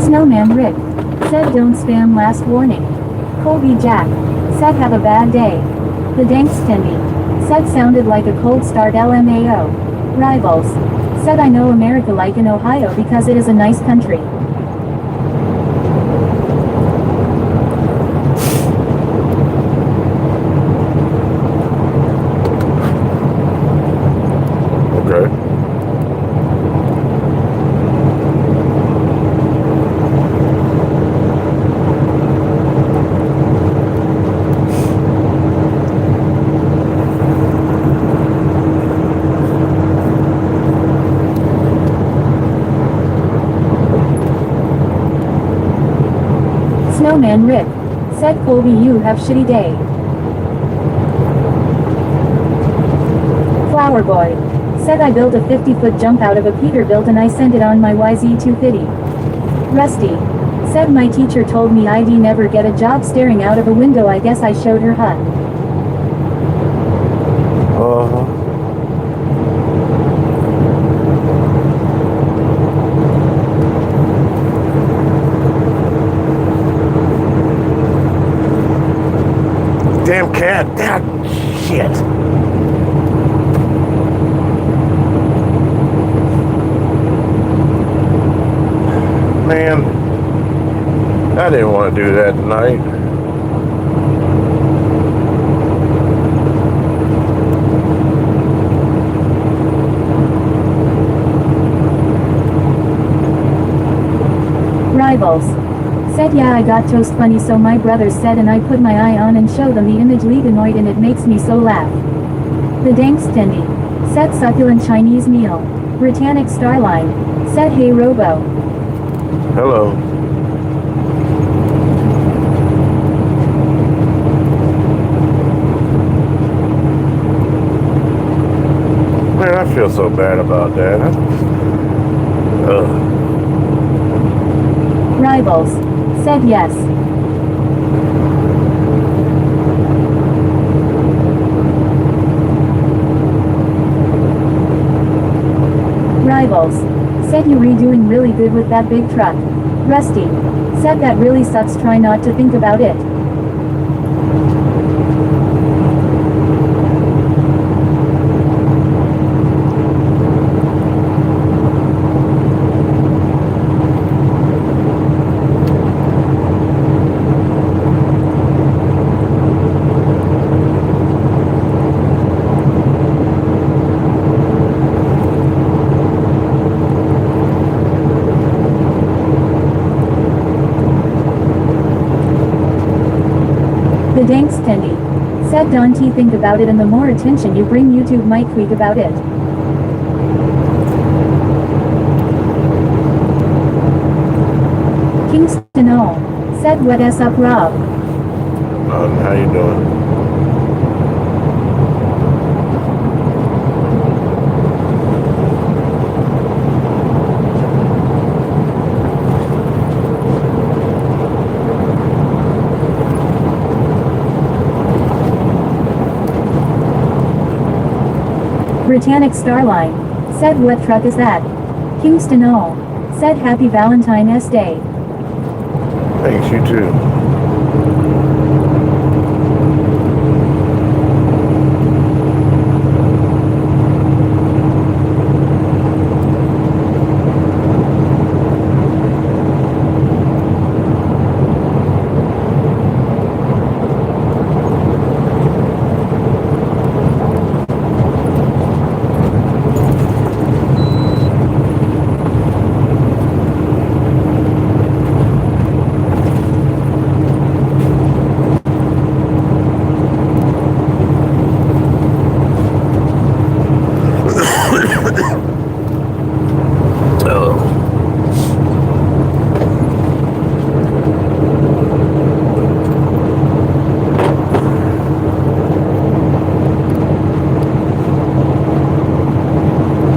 Snowman Rick. Said don't spam last warning. Colby Jack. Said have a bad day. The Danks Tendy. Said sounded like a cold start LMAO. Rivals. Said I know America like in Ohio because it is a nice country. Snowman Rick. Said Colby you have shitty day. Flower Boy. Said I built a 50-foot jump out of a Peterbilt and I sent it on my YZ250. Rusty. Said my teacher told me I'd never get a job staring out of a window. I guess I showed her hut. Uh-huh. Damn cat. That shit. Man, I didn't want to do that tonight. Rivals. Said yeah I got toast funny so my brothers said and I put my eye on and show them the image leganoid and it makes me so laugh. The Dankstendi. Said succulent Chinese meal. Britannic Starline. Said hey Robo. Hello. Man, I feel so bad about that. Ugh. Rivals. Said yes. Rivals. Said you redoing really good with that big truck. Rusty. Said that really sucks, try not to think about it. The Dankstendi. Said Dante think about it and the more attention you bring YouTube might tweet about it. Kingston all. Said what s up Rob. How you doing? Britannic Starline. Said what truck is that? Kingston all. Said happy Valentine's Day. Thanks, you too.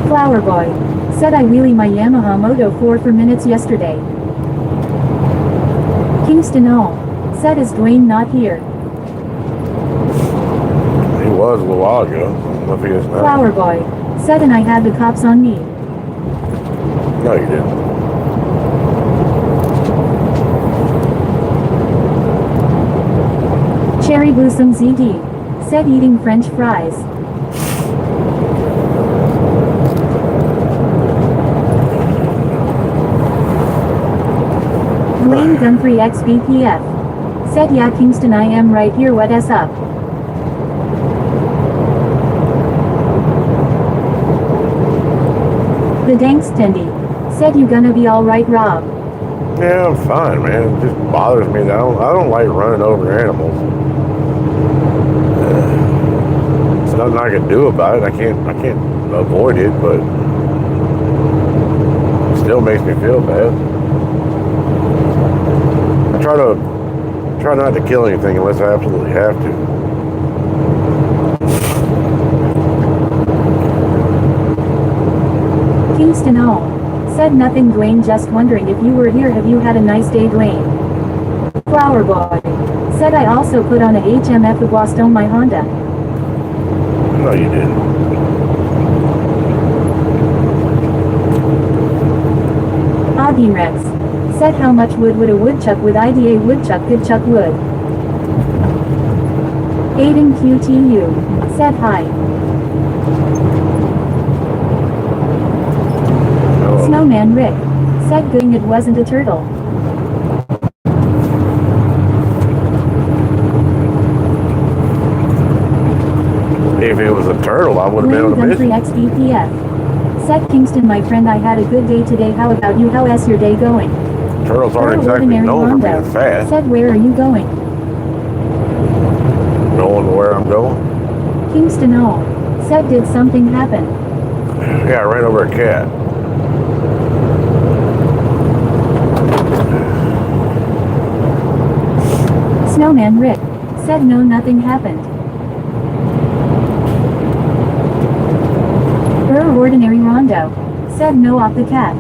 Flower Boy. Said I wheelie my Yamaha Moto 4 for minutes yesterday. Kingston all. Said is Dwayne not here? He was a little while ago. I don't know if he is now. Flower Boy. Said and I had the cops on me. No, you didn't. Cherry Blossom ZD. Said eating French fries. Dwayne Gunthree XBPF. Said yeah Kingston I am right here what s up. The Dankstendi. Said you gonna be alright Rob. Yeah, I'm fine, man. It just bothers me that I don't like running over animals. There's nothing I can do about it. I can't avoid it, but it still makes me feel bad. I try to try not to kill anything unless I absolutely have to. Kingston all. Said nothing Dwayne, just wondering if you were here. Have you had a nice day, Dwayne? Flower Boy. Said I also put on a HMF of Wast on my Honda. No, you didn't. Augie Rex. Said how much wood would a woodchuck with IDA woodchuck could chuck wood? Aiden QTU. Said hi. Oh. Snowman Rick. Said good it wasn't a turtle. If it was a turtle, I would have been able Blaine to miss Guntry it. XBPF. Said Kingston, my friend, I had a good day today. How about you? How's your day going? Turtles aren't Earl exactly Ordinary known for Rondo. being fast. Said where are you going? Going where I'm going? Kingston all. Said did something happen? Yeah, I ran over a cat. Snowman Rick. Said no, nothing happened. Ordinary Rondo. Said no off the cat.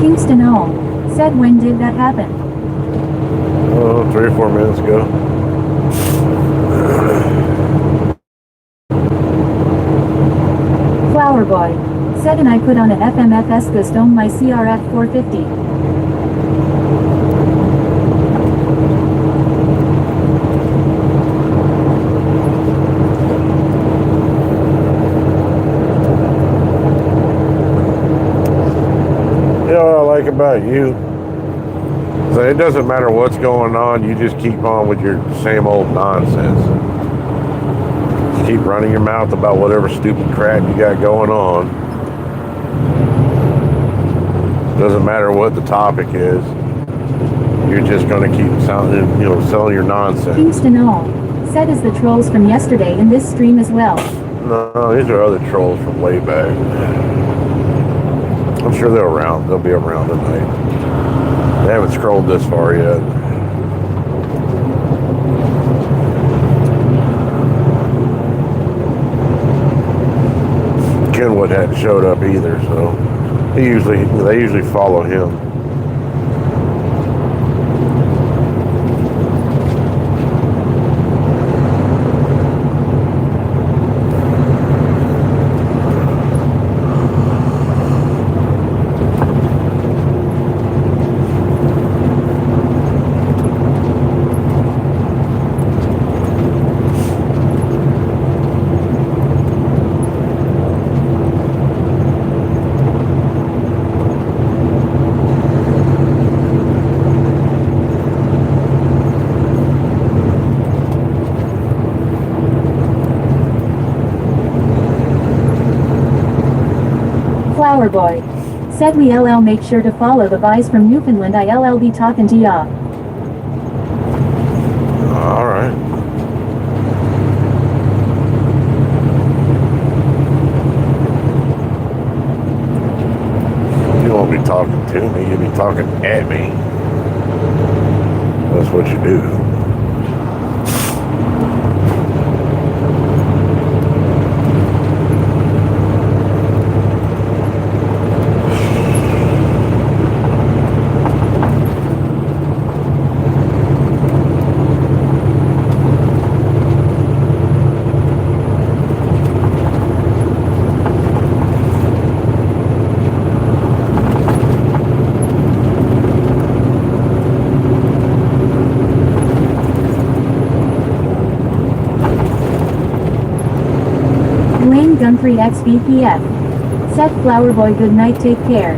Kingston all. Said when did that happen? Oh, 3 or 4 minutes ago. Flower Boy. Said and I put on a FMFS ghost on my CRF 450. You know what I like about you? So it doesn't matter what's going on, you just keep on with your same old nonsense. Just keep running your mouth about whatever stupid crap you got going on. Doesn't matter what the topic is. You're just going to keep sounding, selling your nonsense. Kingston all. Said is the trolls from yesterday in this stream as well. No, these are other trolls from way back. I'm sure they're around. They'll be around tonight. They haven't scrolled this far yet. Kenwood hadn't showed up either, so they usually follow him. Flower Boy. Said we LL make sure to follow the guys from Newfoundland. ILL be talking to ya. All right. You won't be talking to me. You'll be talking at me. That's what you do. Blaine Guntry XBPF. Said Flower Boy good night, take care.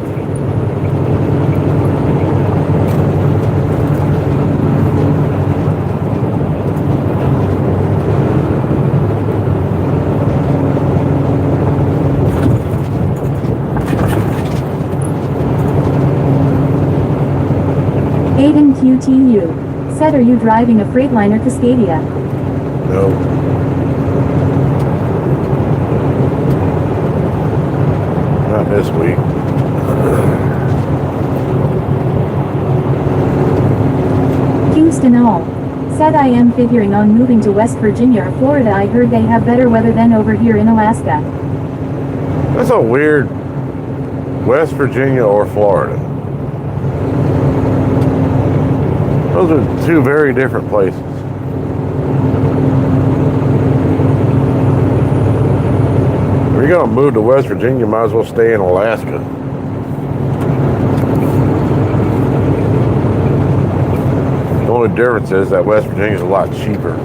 Aiden QTU. Said are you driving a Freightliner Cascadia? No. Not this week. Kingston all. Said I am figuring on moving to West Virginia or Florida. I heard they have better weather than over here in Alaska. That's a weird West Virginia or Florida. Those are two very different places. If you're going to move to West Virginia, you might as well stay in Alaska. The only difference is that West Virginia is a lot cheaper.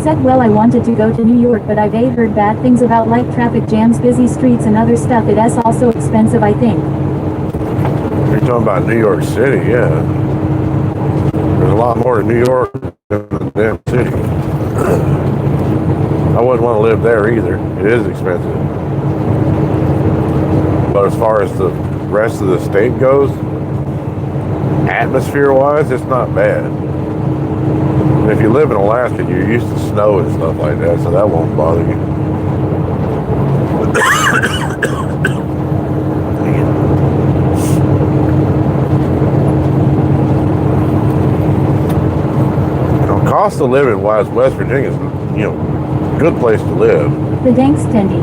Said well I wanted to go to New York but I've heard bad things about like traffic jams, busy streets and other stuff. It's also expensive I think. You're talking about New York City, yeah. There's a lot more to New York than the damn city. I wouldn't want to live there either. It is expensive. But as far as the rest of the state goes, atmosphere-wise, it's not bad. And if you live in Alaska, you're used to snow and stuff like that, so that won't bother you. Cost of living wise, West Virginia is, a good place to live. The Danks Tendy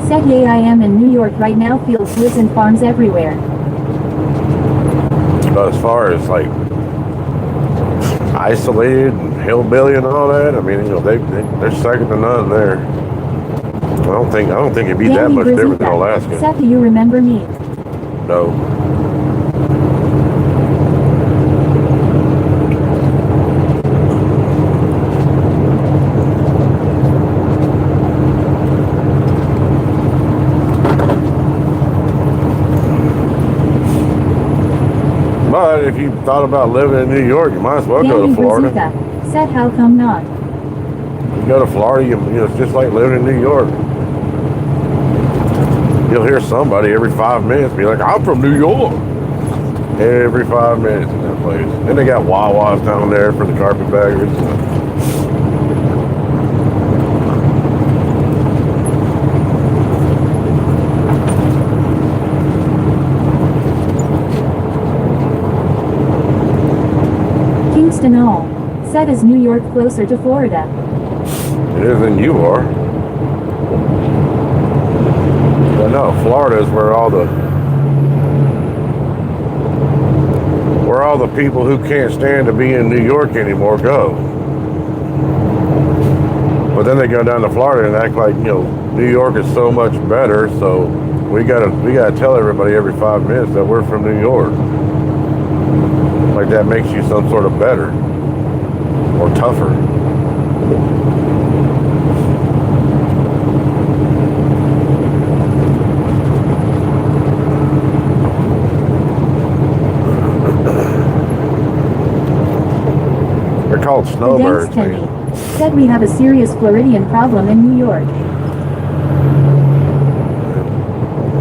said, "Yay, I am in New York right now. Fields, woods, and farms everywhere." But as far as like isolated and hillbilly and all that, I mean, they're second to none there. I don't think it'd be that much different than Alaska. Seth, do you remember me? No. But if you thought about living in New York, you might as well go to Florida. Said, how come not? You go to Florida, it's just like living in New York. You'll hear somebody every 5 minutes be like, "I'm from New York." Every 5 minutes in that place. And they got Wawas down there for the carpetbaggers. Kingston all. Said, is New York closer to Florida? It is than you are. But no, Florida is where all the people who can't stand to be in New York anymore go. But then they go down to Florida and act like, New York is so much better, so we gotta tell everybody every 5 minutes that we're from New York. Like that makes you some sort of better or tougher. They're called snowbirds. Said we have a serious Floridian problem in New York.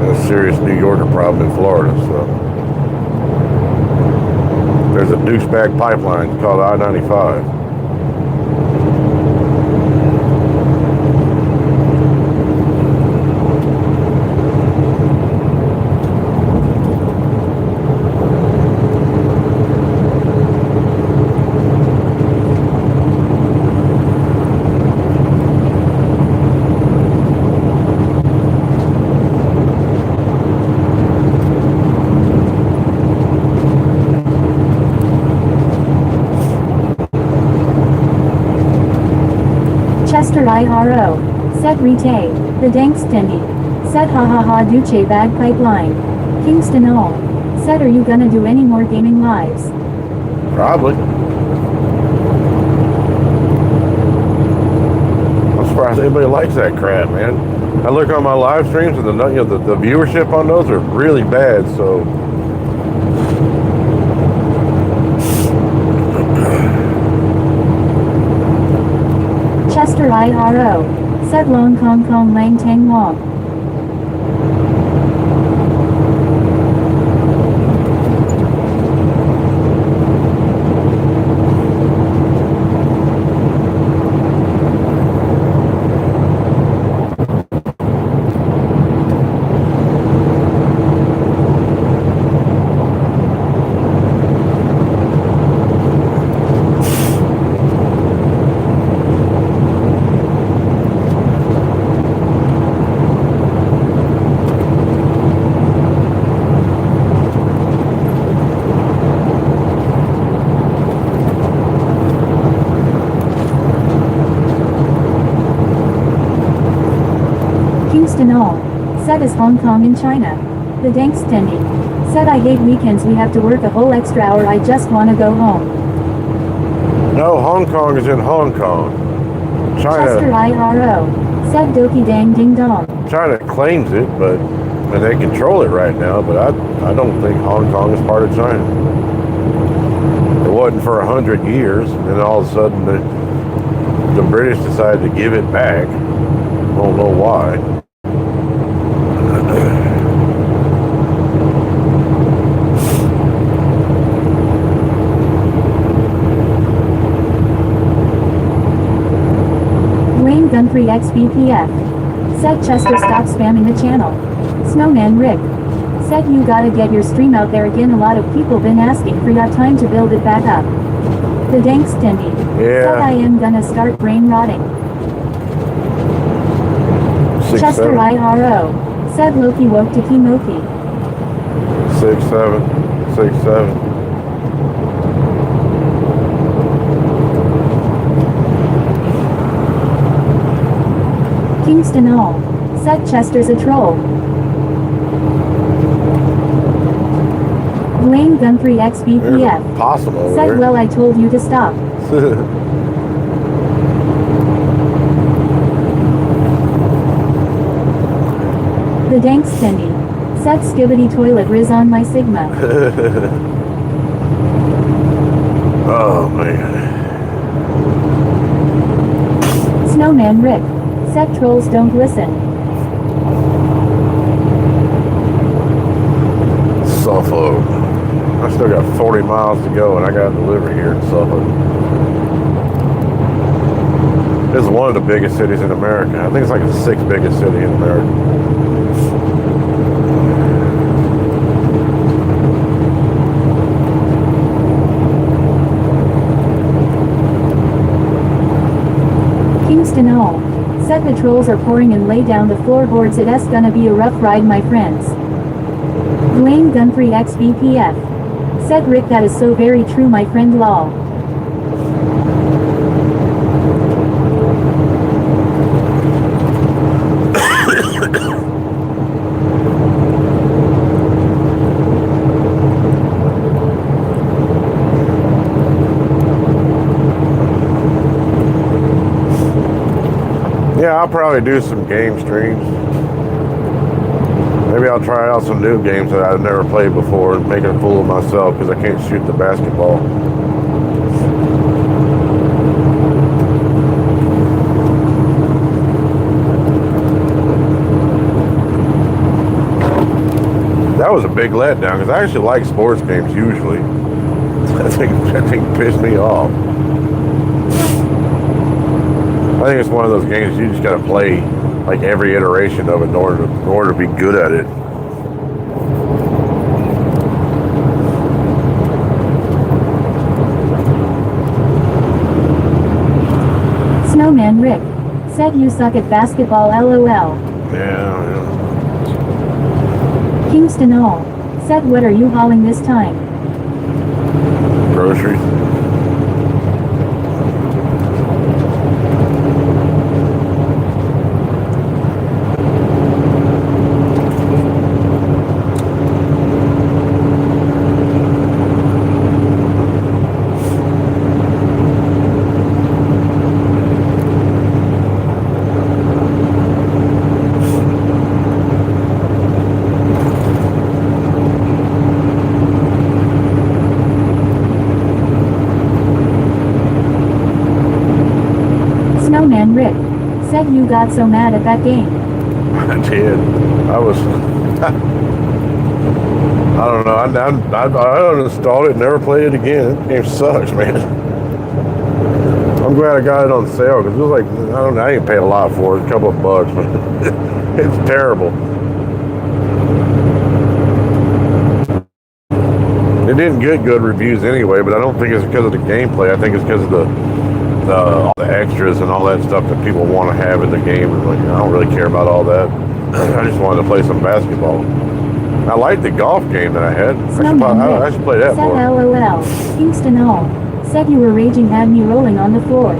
A serious New Yorker problem in Florida, so. There's a douchebag pipeline called I-95. Chester IRO. Set Rite. The Dankstendi. Set ha ha ha Duce Bag Pipeline. Kingston all. Set are you gonna do any more gaming lives? Probably. I'm surprised anybody likes that crap, man. I look on my live streams and the viewership on those are really bad, so Chester IRO. Set Long Kong Kong Lang Tang Long. Kingston all. Set is Hong Kong in China. The Dankstendi. Said I hate weekends we have to work a whole extra hour I just wanna go home. no, Hong Kong is in Hong Kong. Chester China IRO. Said Doki Dang Ding Dong. China claims it, but and they control it right now, but I don't think Hong Kong is part of China. It wasn't for 100 years, and then all of a sudden the British decided to give it back. I don't know why. Dwayne Gunfrey XBPF. Said Chester stop spamming the channel. Snowman Rick. Said you gotta get your stream out there again, a lot of people been asking for your time to build it back up. The Dankstendi. Said I Yeah. am gonna start brain rotting. 6, Chester 7, IRO. Said Loki woke to Kimoki. 6, 7, 6, 7. Kingston all. Said Chester's a troll. Dwayne Gunfrey There's XBPF. a possum over Said there. well I told you to stop. The Dankstendi. Said Skibbity Toilet Riz on my Sigma. Oh man. Snowman Rick. Said trolls don't listen. Suffolk. I still got 40 miles to go and I got delivery here in Suffolk. This is one of the biggest cities in America. I think it's like the 6th biggest city in America. Kingston all. Said the trolls are pouring and lay down the floorboards, it's gonna be a rough ride my friends. Dwayne Gunfrey XBPF. Said Rick that is so very true my friend lol. Yeah, I'll probably do some game streams. Maybe I'll try out some new games that I've never played before and make a fool of myself because I can't shoot the basketball. That was a big letdown because I actually like sports games usually. That thing pissed me off. I think it's one of those games you just got to play like every iteration of it in order to be good at it. Snowman Rick. Said you suck at basketball lol. Yeah. Kingston all. Said what are you hauling this time? Groceries. Snowman Rick. Said you got so mad at that game. I did. I was. I don't know. I uninstalled it and never played it again. That game sucks, man. I'm glad I got it on sale because it was like, I don't know, I ain't paid a lot for it, a couple of bucks, but it's terrible. It didn't get good reviews anyway, but I don't think it's because of the gameplay. I think it's because of all the extras and all that stuff that people want to have in the game. And like, I don't really care about all that. I just wanted to play some basketball. I liked the golf game that I had. I should play that said more. LOL. Kingston all. Said you were raging, had me rolling on the floor.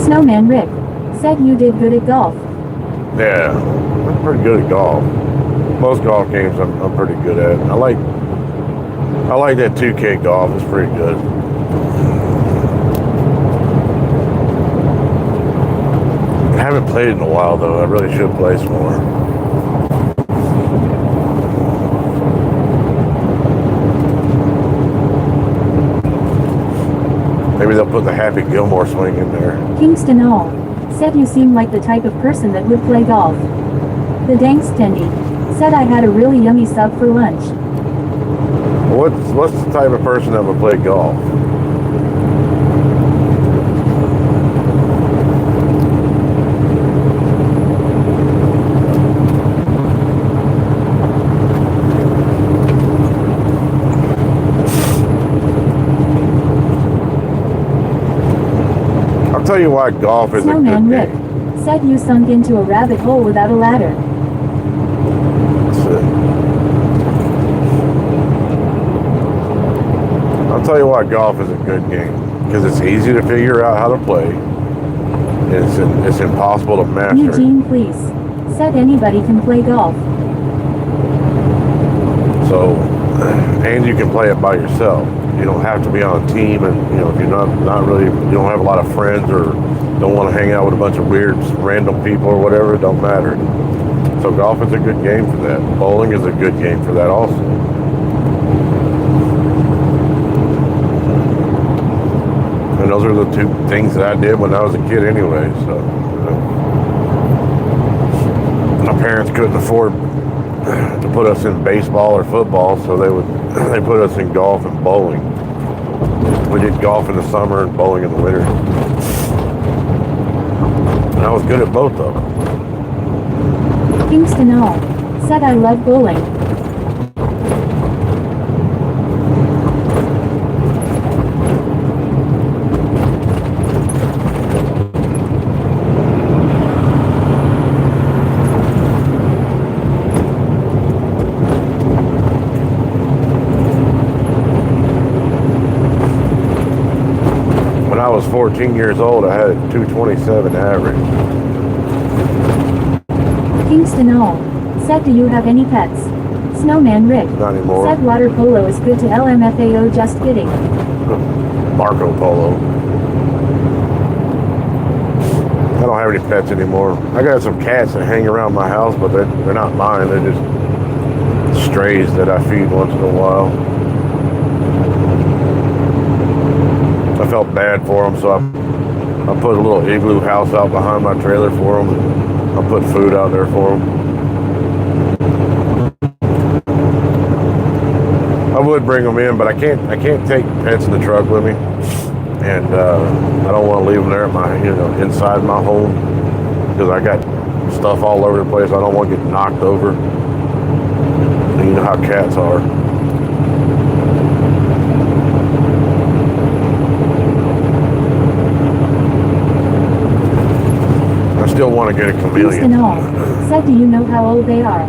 Snowman Rick. Said you did good at golf. Yeah, I'm pretty good at golf. Most golf games I'm pretty good at. I like that 2K golf. It's pretty good. I haven't played in a while though. I really should play some more. Maybe they'll put the Happy Gilmore swing in there. Kingston all. Said you seem like the type of person that would play golf. The Dankstendy. Said I had a really yummy sub for lunch. What's the type of person that would play golf? I'll tell you why golf is a good Snowman Rick. game. Said you sunk into a rabbit hole without a ladder. That's it. I'll tell you why golf is a good game. Because it's easy to figure out how to play. It's impossible to master. Eugene, please. Said anybody can play golf. So, and you can play it by yourself. You don't have to be on a team, and you know if you're not really, you don't have a lot of friends or don't want to hang out with a bunch of weird random people or whatever. It don't matter. So golf is a good game for that. Bowling is a good game for that also. And those are the two things that I did when I was a kid anyway. So my parents couldn't afford to put us in baseball or football, so they put us in golf and bowling. We did golf in the summer and bowling in the winter. And I was good at both of them. Kingston all. Said I love bowling. When I was 14 years old, I had a 227 average. Kingston all. Said do you have any pets? Snowman Rick. Not anymore. Said water polo is good to LMFAO, just kidding. Marco Polo. I don't have any pets anymore. I got some cats that hang around my house, but they're not mine. They're just strays that I feed once in a while. I felt bad for them, so I put a little igloo house out behind my trailer for them. And I put food out there for them. I would bring them in, but I can't take pets in the truck with me, and I don't want to leave them there at my, inside my home, because I got stuff all over the place. I don't want to get knocked over. And you know how cats are. I still want to get a chameleon. Kingston all. Said do you know how old they are?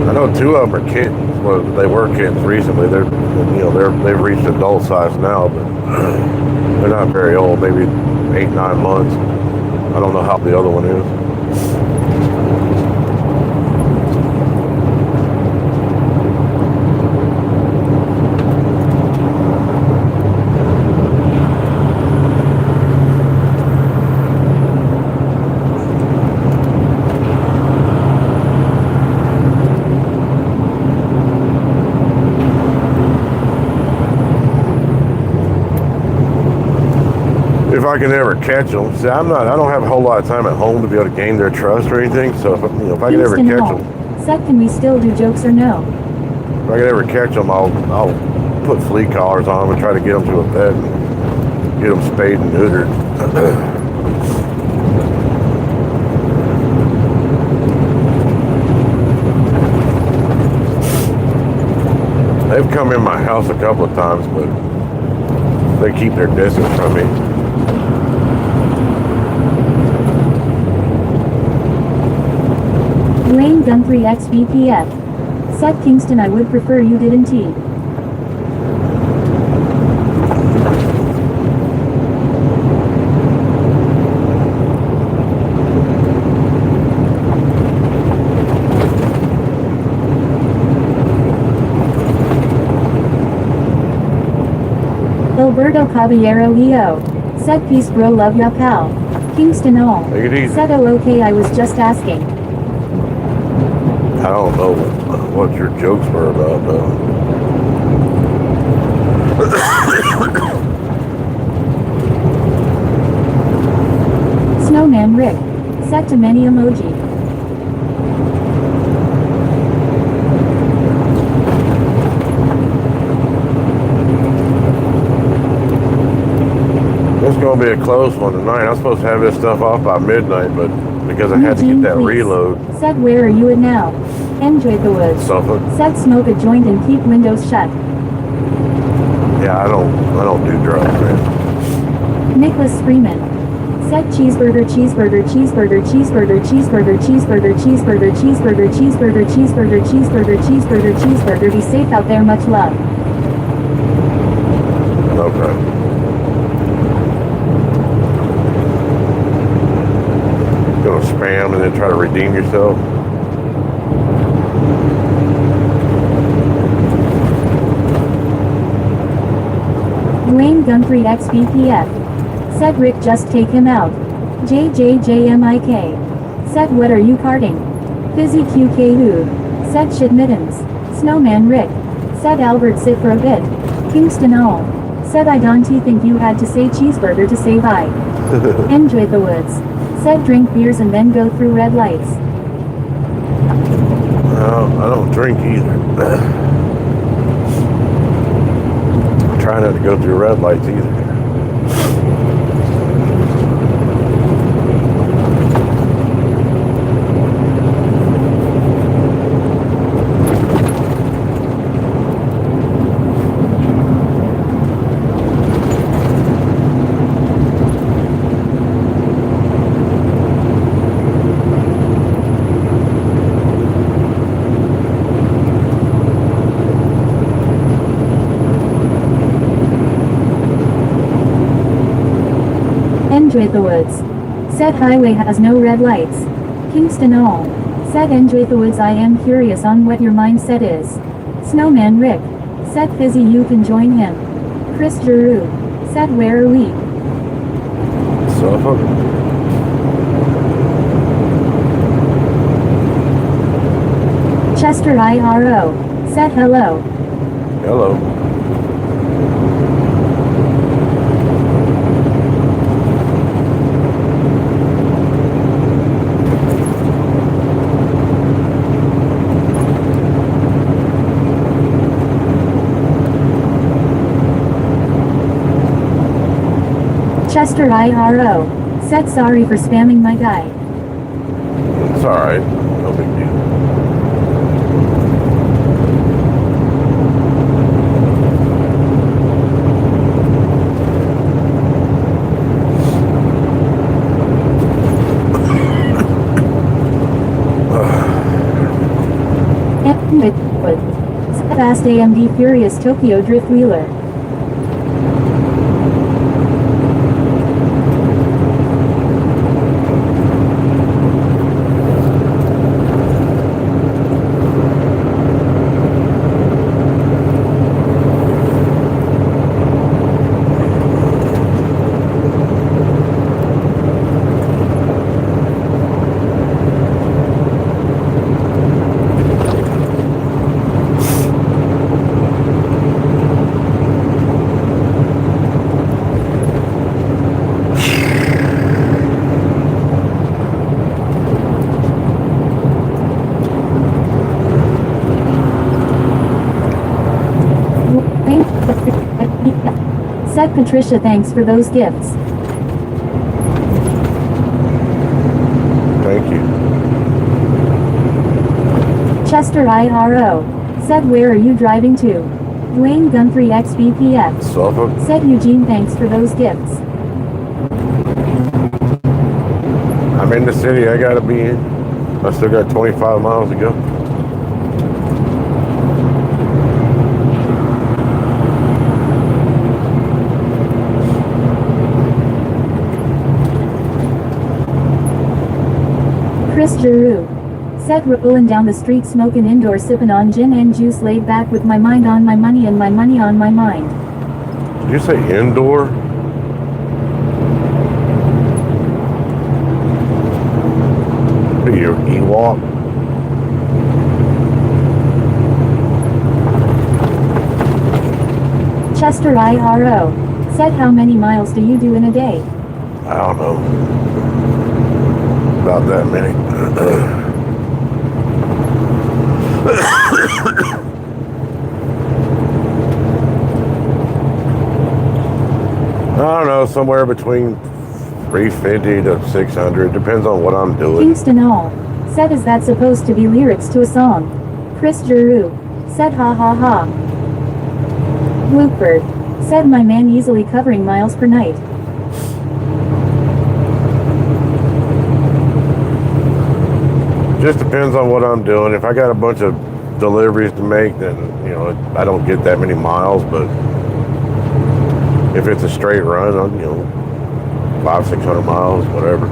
I know two of them are kittens. Well, they were kittens recently. They've reached adult size now, but they're not very old. Maybe 8-9 months. I don't know how the other one is. if I can ever catch them. See, I don't have a whole lot of time at home to be able to gain their trust or anything. So if I can ever Kingston catch Hall. them, Seth, can we still do jokes or no? if I can ever catch them, I'll put flea collars on them and try to get them to a vet and get them spayed and neutered. They've come in my house a couple of times, but they keep their distance from me. Dwayne Gunthree XVPF. Seth Kingston, I would prefer you didn't he? Alberto Caballero EO. Said peace bro, love ya pal. Kingston all. Take it easy. Said oh okay, I was just asking. I don't know what your jokes were about, though. Snowman Rick. Set to many emoji. It's going to be a close one tonight. I'm supposed to have this stuff off by midnight, but because I had to get that reload. Said where are you at now? Enjoy the woods. Suffolk. Said smoke a joint and keep windows shut. Yeah, I don't do drugs, man. Nicholas Freeman. Said cheeseburger, cheeseburger, cheeseburger, cheeseburger, cheeseburger, cheeseburger, cheeseburger, cheeseburger, cheeseburger, cheeseburger, cheeseburger, cheeseburger, cheeseburger. Be safe out there. Much love. Okay. Gonna spam and then try to redeem yourself. Dwayne Gunthree XVPF. Said Rick just take him out. JJJMIK. Said what are you carting? Fizzy QK who? Said shit mittens. Snowman Rick. Said Albert sit for a bit. Kingston all. Said I don't think you had to say cheeseburger to say bye. Enjoy the woods. Said drink beers and then go through red lights. No, I don't drink either. I'm trying not to go through red lights either. Enjoy the woods. Said highway has no red lights. Kingston all. Said enjoy the woods. I am curious on what your mindset is. Snowman Rick. Said Fizzy you can join him. Chris Giroux. Said where are we? Suffolk. Chester IRO. Said hello. Hello. Chester IRO. Said sorry for spamming my guy. It's alright. No big deal. Fast AMD Furious Tokyo Drift Wheeler. Said Patricia, thanks for those gifts. Thank you. Chester IRO. Said, where are you driving to? Dwayne Gunfrey XBPF. Suffolk. Said Eugene, thanks for those gifts. I'm in the city I gotta be in. I still got 25 miles to go. Chris Giroux. Said, rolling down the street smoking indoor sipping on gin and juice laid back with my mind on my money and my money on my mind. Did you say indoor? What are you, Ewok? Chester IRO. Said, how many miles do you do in a day? I don't know. About that many. I don't know, somewhere between 350 to 600. Depends on what I'm doing. Kingston All. Said, is that supposed to be lyrics to a song? Chris Giroux. Said, ha ha ha. Bloopbird. Said, my man easily covering miles per night. Just depends on what I'm doing. If I got a bunch of deliveries to make, then, you know, I don't get that many miles, but if it's a straight run, I'm, you know, 500-600 miles, whatever.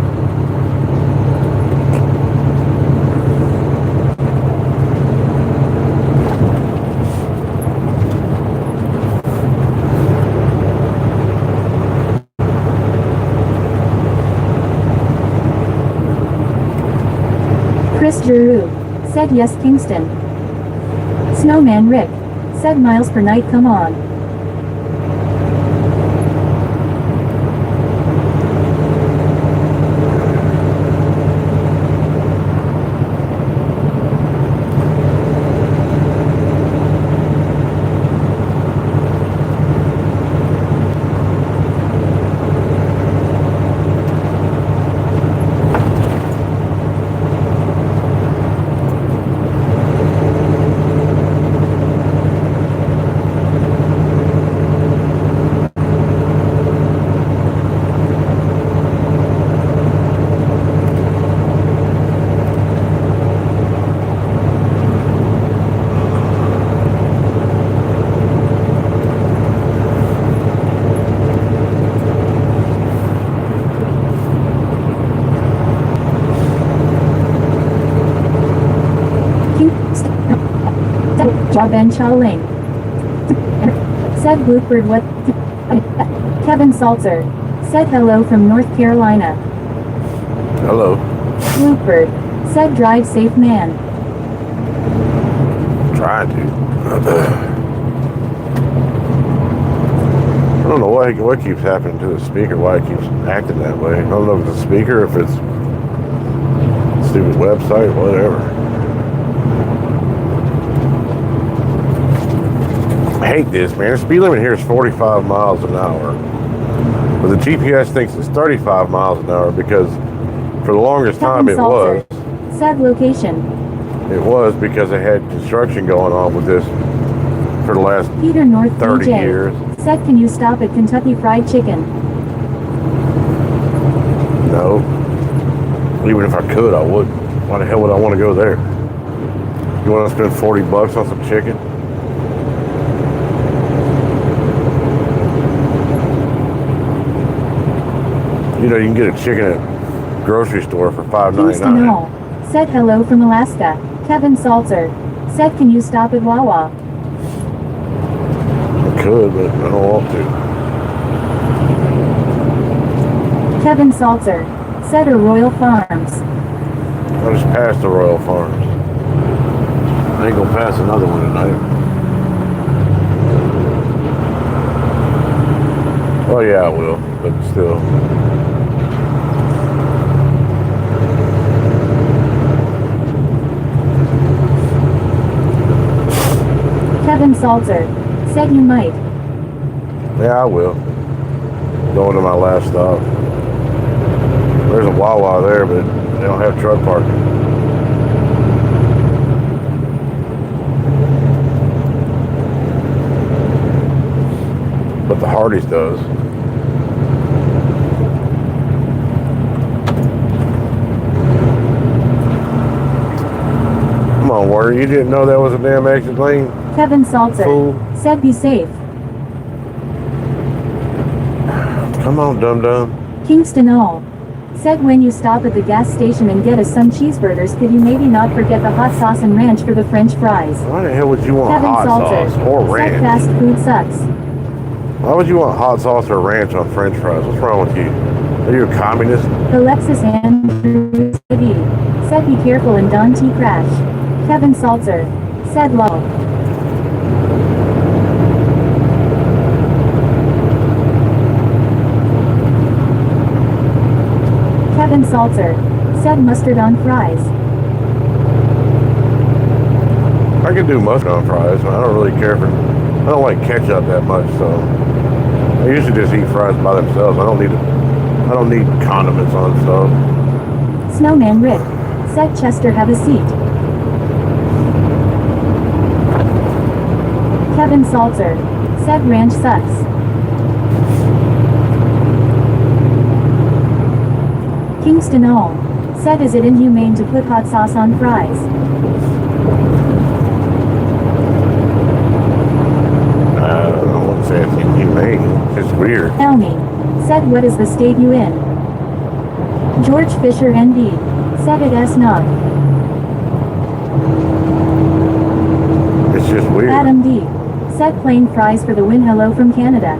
Chris Giroux. Said, yes, Kingston. Snowman Rick. Said, miles per night, come on. Ben Chaling. Said Bloopbird, what? Kevin Salzer. Said, hello from North Carolina. Hello. Bloopbird. Said, drive safe, man. Trying to. I don't know what keeps happening to the speaker, why it keeps acting that way. I don't know if it's the speaker, if it's stupid website, whatever. I hate this, man. The speed limit here is 45 miles an hour. But the GPS thinks it's 35 miles an hour because for the longest time it was. Said location. It was because they had construction going on with this for the last Peter North 30 DJ. years. Said, can you stop at Kentucky Fried Chicken? No. Even if I could, I wouldn't. Why the hell would I want to go there? You want to spend 40 bucks on some chicken? You know, you can get a chicken at a grocery store for Kingston $5.99. All. Said, hello from Alaska. Kevin Salzer. Said, can you stop at Wawa? I could, but I don't want to. Kevin Salzer. Said, or Royal Farms. I just passed the Royal Farms. I ain't gonna pass another one tonight. Well, yeah, I will, but still. Kevin Salzer. Said you might. Yeah, I will. going to my last stop. There's a Wawa there, but they don't have truck parking. But the Hardee's does. Come on, Warner, you didn't know that was a damn exit lane? Kevin Salzer Fool. said be safe. Come on, dum-dum. Kingston All said when you stop at the gas station and get us some cheeseburgers, could you maybe not forget the hot sauce and ranch for the French fries? Why the hell would you want Kevin hot Salzer sauce or said ranch? fast food sucks. Why would you want hot sauce or ranch on French fries? What's wrong with you? Are you a communist? Alexis Andrews said be careful and Don T crash. Kevin Salzer said lol. Kevin Salzer said mustard on fries. I can do mustard on fries, but I don't really care for. I don't like ketchup that much, so I usually just eat fries by themselves. I don't need condiments on stuff. Snowman Rick said Chester have a seat. Kevin Salzer said ranch sucks. Kingston All said is it inhumane to put hot sauce on fries? I wouldn't say it's inhumane. It's weird. Elmi said what is the state you in? George Fisher NB said it s not. It's just weird. Adam D said plain fries for the win. Hello from Canada.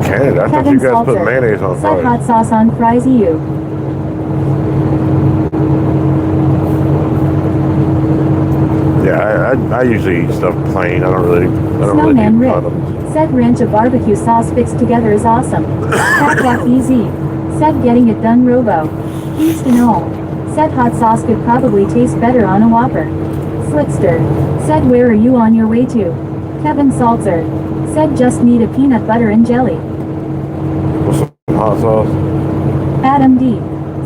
Canada, I thought Kevin you guys put Salzer mayonnaise on said hot fries. sauce on fries EU. Yeah, I usually eat stuff plain. I don't really Snowman need Rick condiments. said ranch of barbecue sauce fixed together is awesome. Catwalk Easy said getting it done Robo. Kingston All said hot sauce could probably taste better on a Whopper. Slickster said where are you on your way to? Kevin Salzer said just need a peanut butter and jelly. What's some hot sauce? Adam D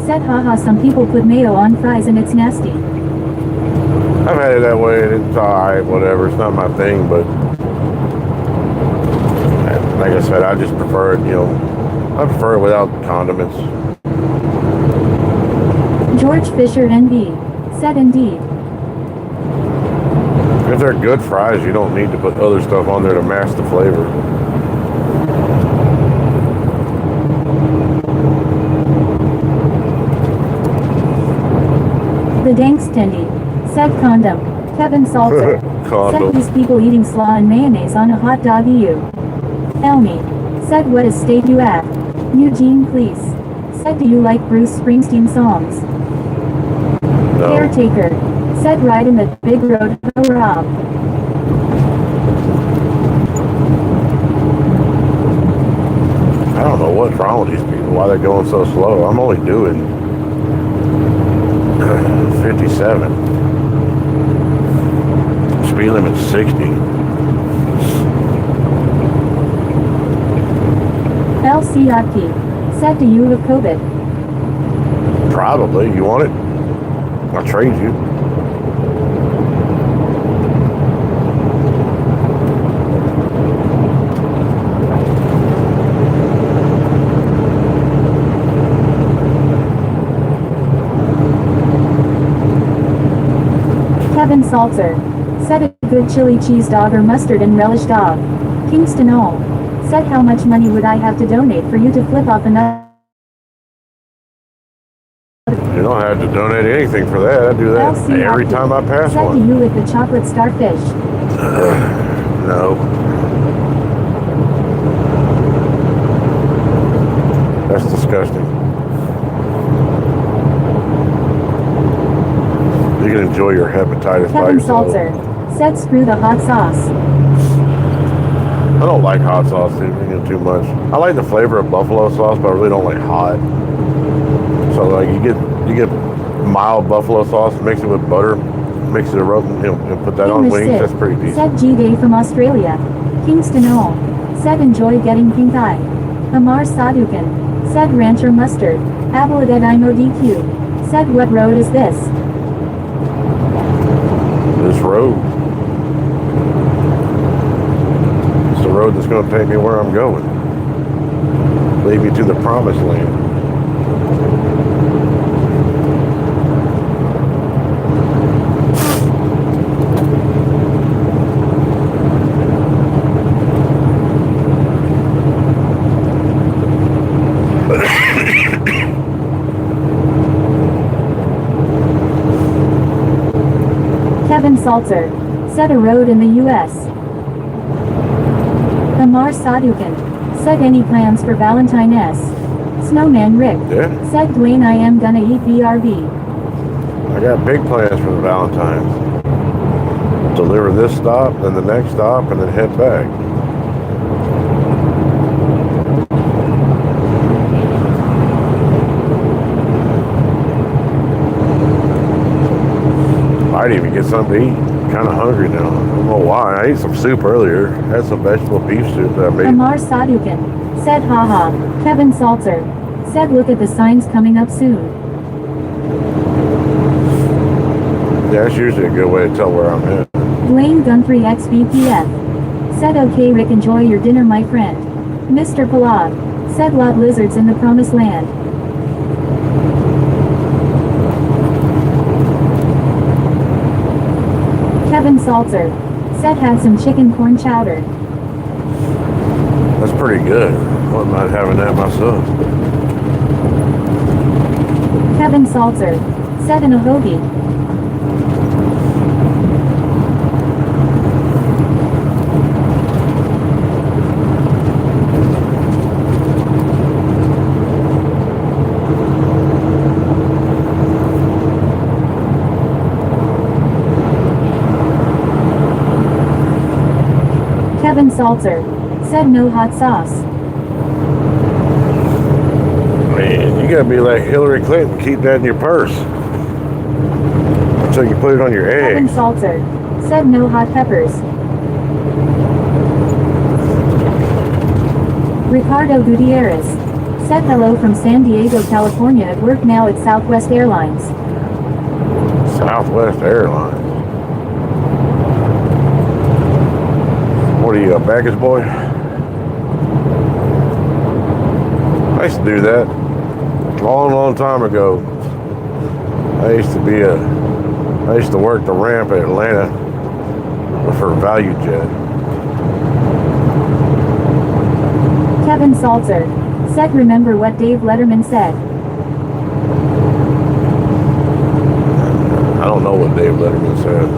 said haha some people put mayo on fries and it's nasty. I've had it that way, and it's alright, whatever. It's not my thing, but like I said, I just prefer it, I prefer it without condiments. George Fisher NB said indeed. If they're good fries, you don't need to put other stuff on there to mask the flavor. The Dankstendy said condom. Kevin Salzer Condom. said these people eating slaw and mayonnaise on a hot dog EU. Elmi said what is state you at? Eugene please said do you like Bruce Springsteen songs? No. Caretaker said riding the big road ho Rob. I don't know what's wrong with these people, why they're going so slow. I'm only doing 57. Speed limit 60. LC Aki said do you have COVID? Probably. You want it? I'll trade you. Kevin Salzer said a good chili cheese dog or mustard and relish dog. Kingston All said how much money would I have to donate for you to flip off another? You don't have to donate anything for that. I do that LC every Aki time I pass said do one. you lick the chocolate starfish? No. That's disgusting. You can enjoy your hepatitis by Kevin yourself. Salzer said screw the hot sauce. I don't like hot sauce too much. I like the flavor of buffalo sauce, but I really don't like hot. So like you get mild buffalo sauce, mix it with butter, mix it up, and put that on English wings. Sid That's pretty decent. said G Day from Australia. Kingston All Said enjoy getting pink eye. Amar Sadukan. Said rancher mustard. Abaladet Imo DQ. Said what road is this? This road. It's the road that's going to take me where I'm going. Lead me to the promised land. Kevin Salzer. Said a road in the U.S. Amar Sadukan. Said any plans for Valentine S. Snowman Rick. Yeah. Said Dwayne I am gonna eat BRB. I got big plans for the Valentine's. Deliver this stop, then the next stop, and then head back. Might even get something to eat. Kind of hungry now. I don't know why. I ate some soup earlier. Had some vegetable beef soup that I made. Amar Sadukan. Said haha. Kevin Salzer. Said look at the signs coming up soon. Yeah, that's usually a good way to tell where I'm at. Dwayne Guntry XVPF. Said okay Rick enjoy your dinner my friend. Mr. Palad. Said lot lizards in the promised land. Kevin Salzer. Said had some chicken corn chowder. That's pretty good. Wouldn't mind having that myself. Kevin Salzer. Said in a hoagie. Kevin Salzer. Said no hot sauce. Man, you gotta be like Hillary Clinton. Keep that in your purse. Until you put it on your Kevin eggs. Salzer. Said no hot peppers. Ricardo Gutierrez. Said hello from San Diego, California at work now at Southwest Airlines. Southwest Airlines. What are you, a baggage boy? I used to do that a long, long time ago. I used to work the ramp at Atlanta for Value Jet. Kevin Salzer. Said remember what Dave Letterman said. I don't know what Dave Letterman said.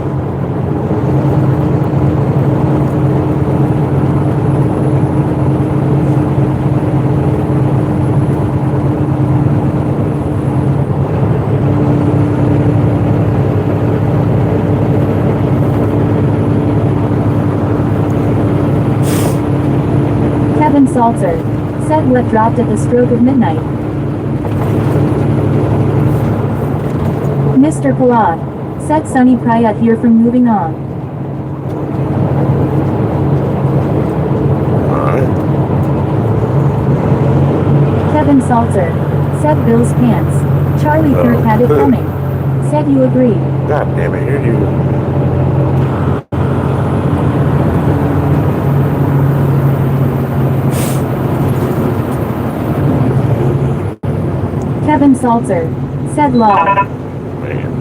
Kevin Salzer. Said what dropped at the stroke of midnight. Mr. Palad. Said Sunny Prayat here from Moving On. Alright. Kevin Salzer. Said Bill's pants. Charlie Kirk had it coming. Said you agree. God damn it, here you go. Kevin Salzer. Said law. Man.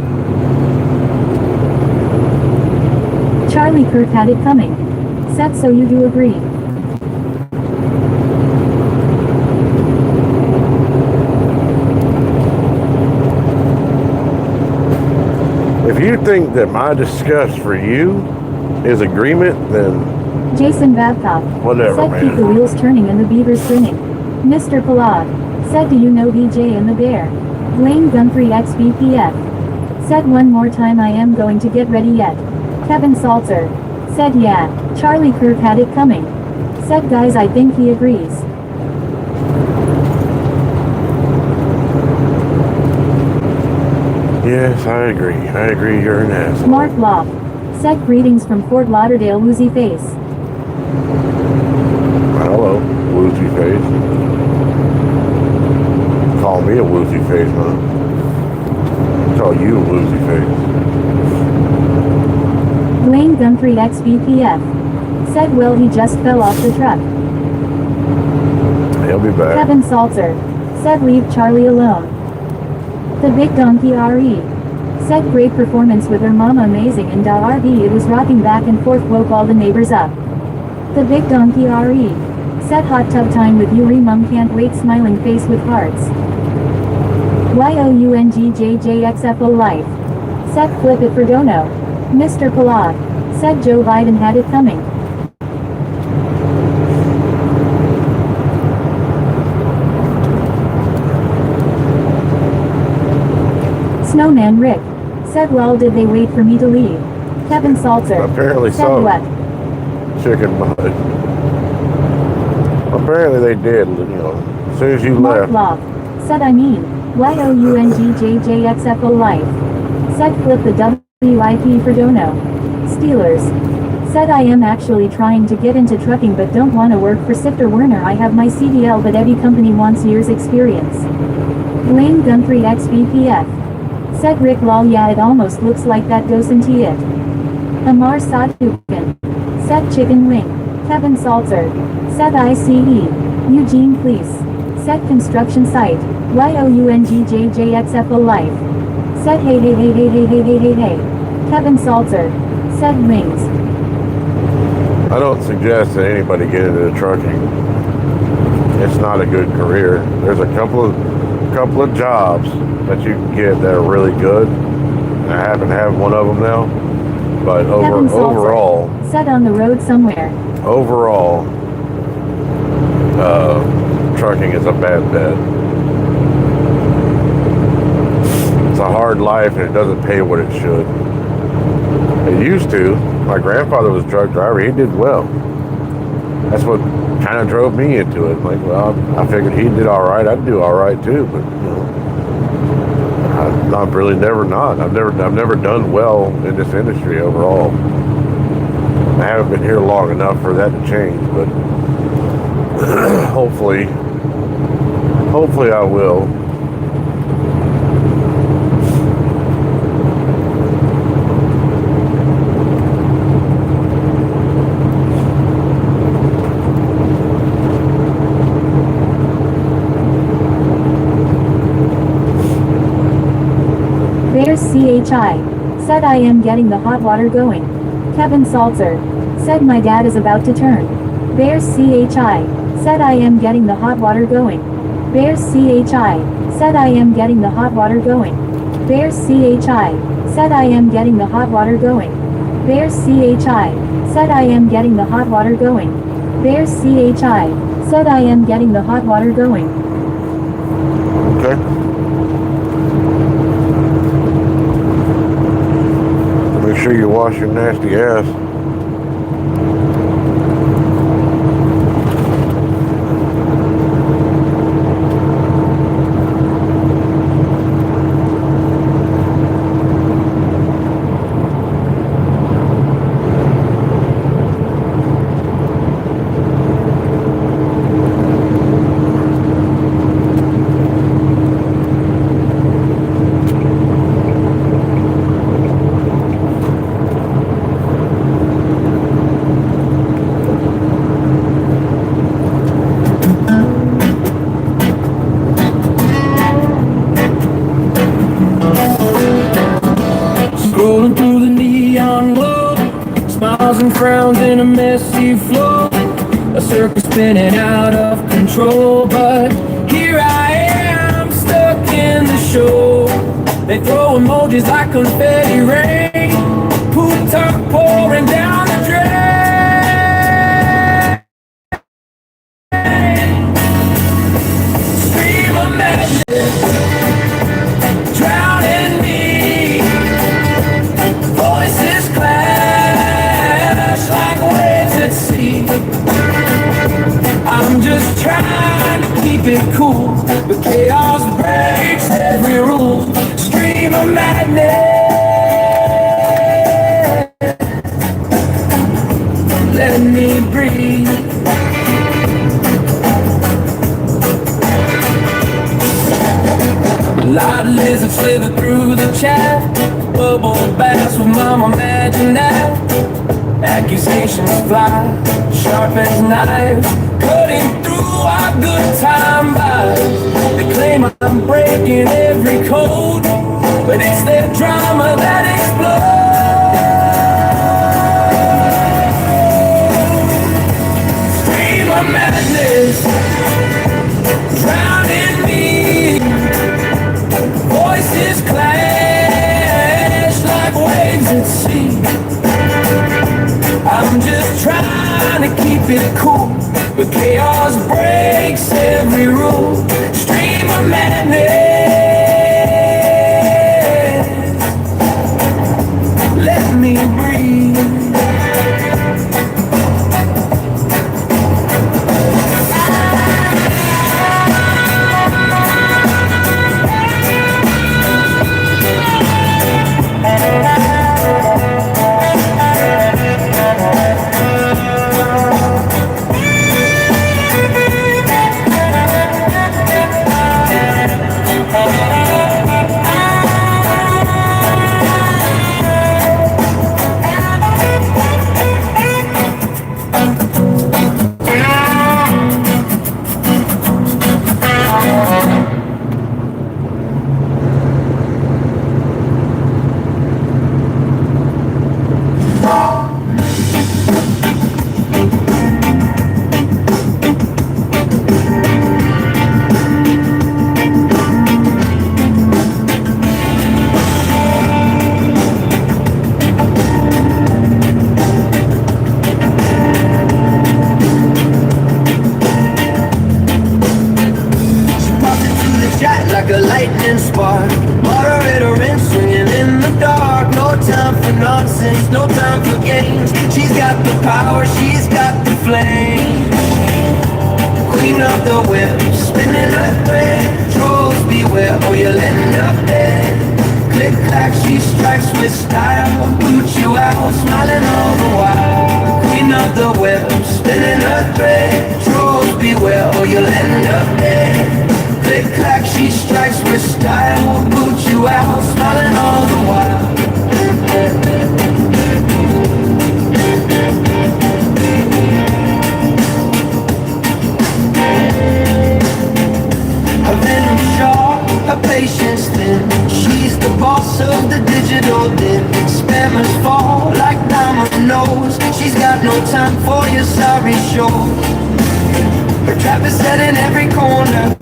Charlie Kirk had it coming. Said so you do agree. If you think that my disgust for you is agreement, then Jason Babcock. Whatever, Said man. keep the wheels turning and the beavers grinning. Mr. Palad. Said do you know BJ and the bear? Dwayne Guntry XBPF. Said one more time I am going to get ready yet. Kevin Salzer. Said yeah, Charlie Kirk had it coming. Said guys I think he agrees. yes, I agree. I agree you're an asshole. Mark Loff. Said greetings from Fort Lauderdale woozy face. face, huh? Call you a woozy face. Dwayne Gunther XBPF. Said well he just fell off the truck. He'll be back. Kevin Salzer. Said leave Charlie alone. The Big Donkey RE. Said great performance with her mama amazing and RV it was rocking back and forth woke all the neighbors up. The Big Donkey RE. Said hot tub time with you mum can't wait smiling face with hearts. YOUNGJJXFO life. Said flip it for Dono. Mr. Palag. Said Joe Biden had it coming. Snowman Rick. Said well did they wait for me to leave? Kevin Salzer. Apparently said so. what? Chicken mud. Apparently they did, you know, as soon as you Mark left. Locke. Said I mean. YOUNGJJXFO life. Said flip the WIP for Dono. Steelers. Said I am actually trying to get into trucking but don't want to work for Sifter Werner. I have my CDL but every company wants years experience. Dwayne Gunther XBPF. Said Rick lol yeah it almost looks like that doesn't it? Amar Sadukan. Said chicken wing. Kevin Salzer. Said ICE. Eugene please. Said construction site. YOUNGJJXFO life. Said hey hey hey hey hey hey hey hey hey. Kevin Salzer. Said wings. I don't suggest that anybody get into trucking. It's not a good career. There's a couple of jobs that you can get that are really good. I happen to have one of them now. But overall, said on the road somewhere. Overall, trucking is a bad bet. It's a hard life and it doesn't pay what it should. It used to. My grandfather was a truck driver. He did well. That's what kind of drove me into it. Like, well, I figured he did all right. I'd do all right too. But you know, I've really never not. I've never done well in this industry overall. I haven't been here long enough for that to change, but hopefully I will. Bears CHI. Said I am getting the hot water going. Kevin Salzer. Said my dad is about to turn. Bears CHI. Said I am getting the hot water going. Bears CHI. Said I am getting the hot water going. Bears CHI. Said I am getting the hot water going. Bears CHI. Said I am getting the hot water going. Bears CHI. Said I am getting the hot water going. Okay. Make sure you wash your nasty ass. Scrolling through the neon glow, smiles and frowns in a messy flow, a circus spinning out of control. But here I am, stuck in the show. They throw emojis like confetti rain, poop talk pouring down the drain. Stream of madness drowning me. Voices clash like waves at sea. I'm just trying to keep it cool, but chaos breaks every rule. Stream of madness, let me breathe. lizard slither through the chaff. Bubble baths with mom, imagine that. Accusations fly, sharp as knives, cutting through our good time vibes. They claim I'm breaking every code, but it's their drama that explodes. Stream of madness, drowning me. Voices clash like waves at sea. I'm just trying to keep it cool, but chaos breaks every rule. Stream of madness, let me breathe. Like a lightning spark, moderator and swinging in the dark. No time for nonsense, no time for games. She's got the power, she's got the flame. Queen of the whip, spinning her thread. Trolls beware, or you'll end up dead. Click clack, she strikes with style. Boot you out, smiling all the while. Queen of the whip, spinning her thread. Trolls beware, or you'll end up dead. Click clack, she strikes with style. Boot you out, smiling all the while. Her venom sharp, her patience thin. She's the boss of the digital din. Spammers fall like dominoes. She's got no time for your sorry show. Her trap is set in every corner.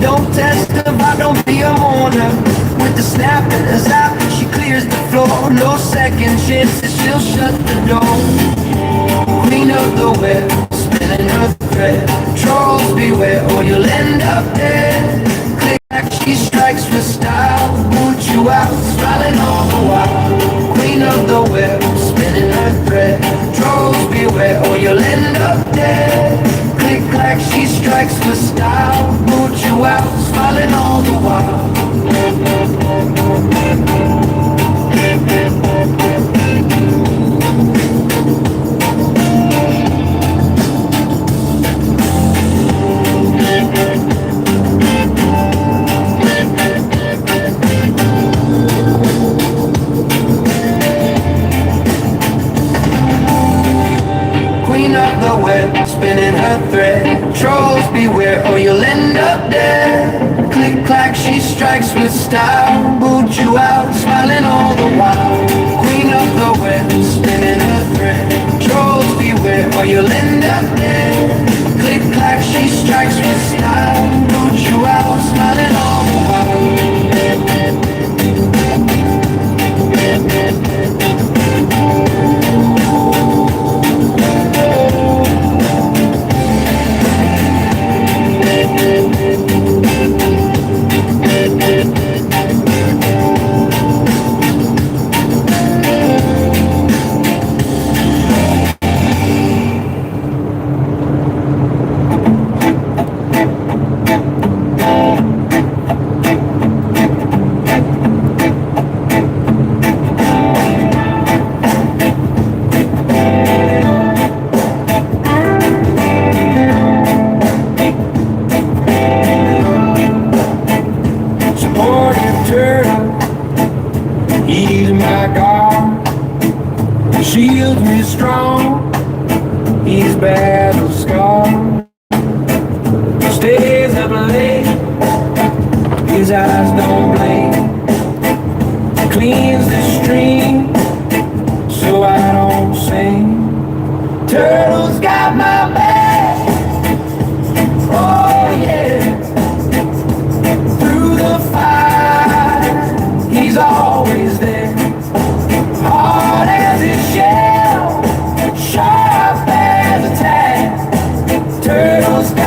Don't test her vibe, don't be a mourner. With the snap in her zap, she clears the floor. No second chances, she'll shut the door. Queen of the web, spinning her thread. Trolls beware, or you'll end up dead. Click back, she strikes with style. Boot you out, smiling all the while. Queen of the web, spinning her thread. Trolls beware, or you'll end up dead. Click clack, she strikes with style. Boot you out, smiling all the while. Queen of the web, spinning her thread. Trolls beware, or you'll end up dead. Click clack, she strikes with style. Boot you out, smiling all the while. Queen of the web, spinning her thread. Trolls beware, or you'll end up dead. Click clack, she strikes with style. Boot you out, smiling all the while.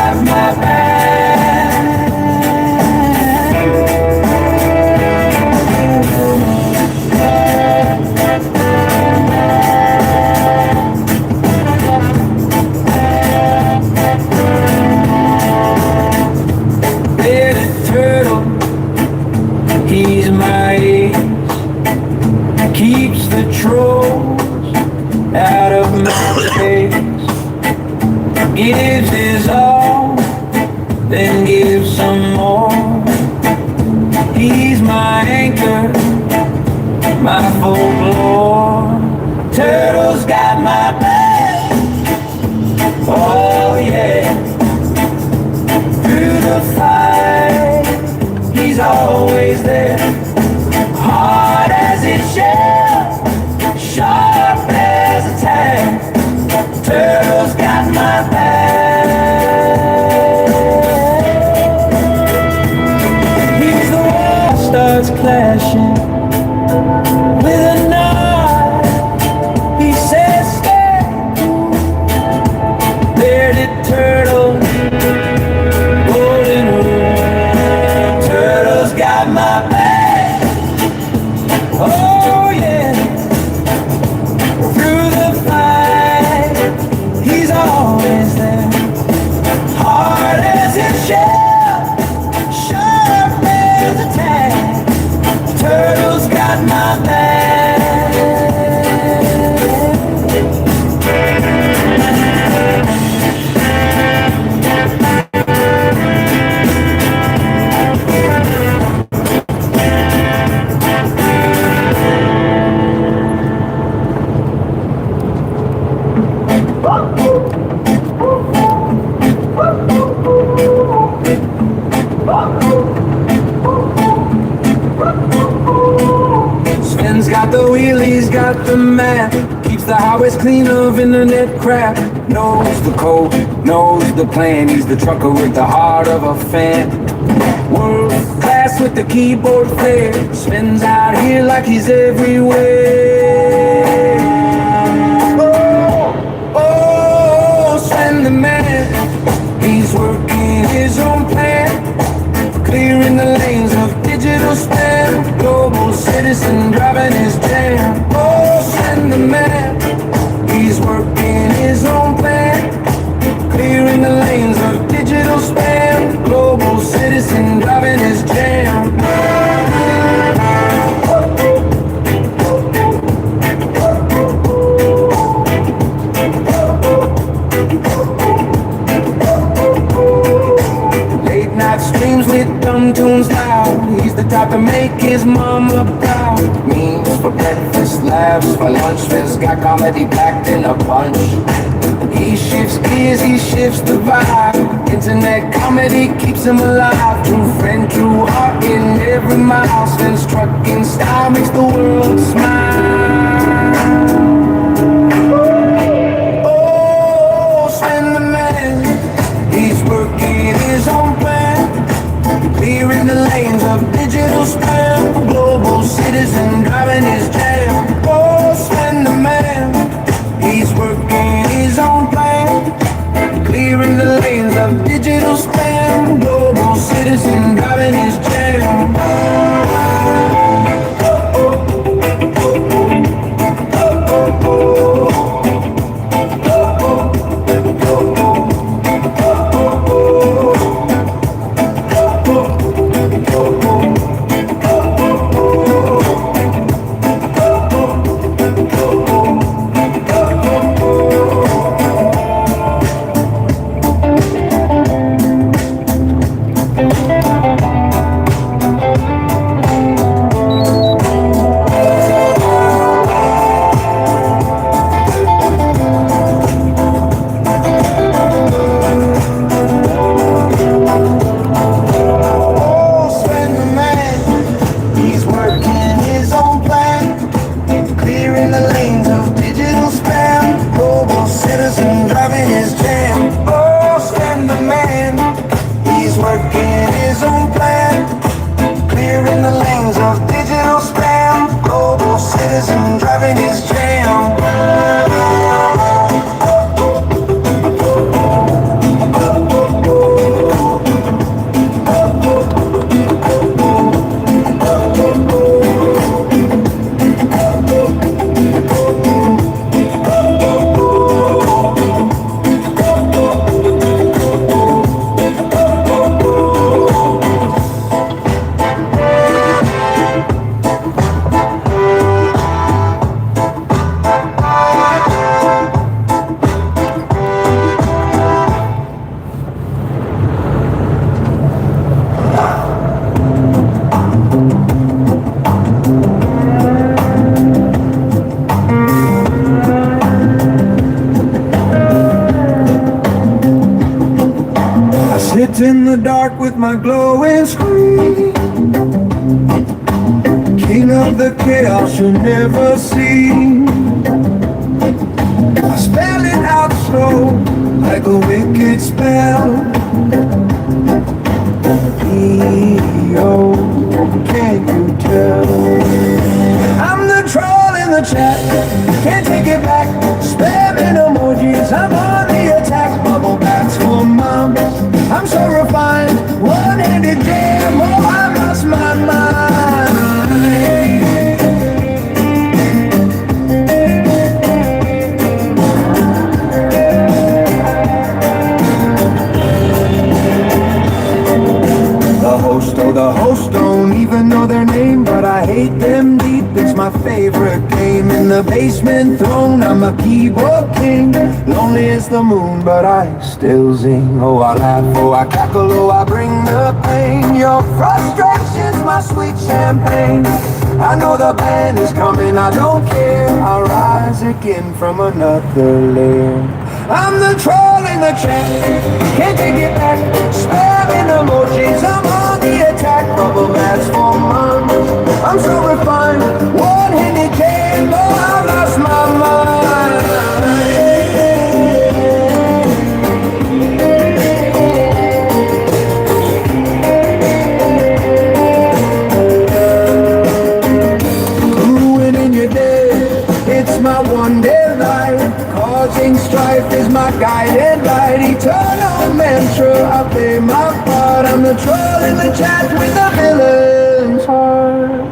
got my back. Little turtle, he's my ace, keeps the trolls out of my face, gives his all, then gives some more. He's my anchor, my folklore. Turtle's got my back, oh yeah. Through the fight, he's always there. Hard as his shell, sharp as a tack. Turtle's got my back. He's the one that starts clashing with a nod. He says stay. Bearded turtle, golden rule. Turtle's got my back, oh yeah. Through the fight, he's always there. Hard as his shell, sharp as a tack. Turtle's got my back. Sven's got the wheel, he's got the map. Keeps the highways clean of internet crap. Knows the code, knows the plan. He's the trucker with the heart of a fan. World class with the keyboard flair. Sven's out here like he's everywhere. Oh, oh, Sven the man. He's working his own plan, clearing the lanes of digital spam. Global citizen driving his jam. Oh, send the man. He's working his own plan, clearing the lanes of digital spam. Global citizen driving his jam. Late night streams with dumb tunes loud. He's the type to make his mama proud. Memes for breakfast, laughs for lunch. Vince got comedy packed in a punch. He shifts gears, he shifts the vibe. Internet comedy keeps him alive. True friend, true heart in every mile. Vince trucking style makes the world smile. Oh, Sven the man. He's working his own plan, clearing the lanes of digital spam. Global citizen driving his jam. Oh, Sven the man. He's working his own plan, clearing the lanes of digital spam. Global citizen driving his jam. Sit in the dark with my glowing screen. King of the chaos you'll never see. I spell it out slow, like a wicked spell. E-O, can't you tell? I'm the troll in the chat, can't take it back. Spamming emojis, I'm on the attack. Bubble bats for moms, I'm so refined. One-handed jam, oh I lost my mind. The hosts don't even know their name, but I hate them deep. It's my favorite game. In the basement throne, I'm a keyboard king. Lonely as the moon, but I still zing. Oh, I laugh, oh, I cackle, oh, I bring the pain. Your frustration's my sweet champagne. I know the band is coming, I don't care. I rise again from another layer. I'm the troll in the chat, can't take it back. Spamming emojis, I'm on the attack. Bubble bats for months, I'm so refined. One-handed jam, oh I lost my mind. Ruining your day, it's my one-day life. Causing strife is my guided light. Eternal mantra, I play my part. I'm the troll in the chat with the villain's heart.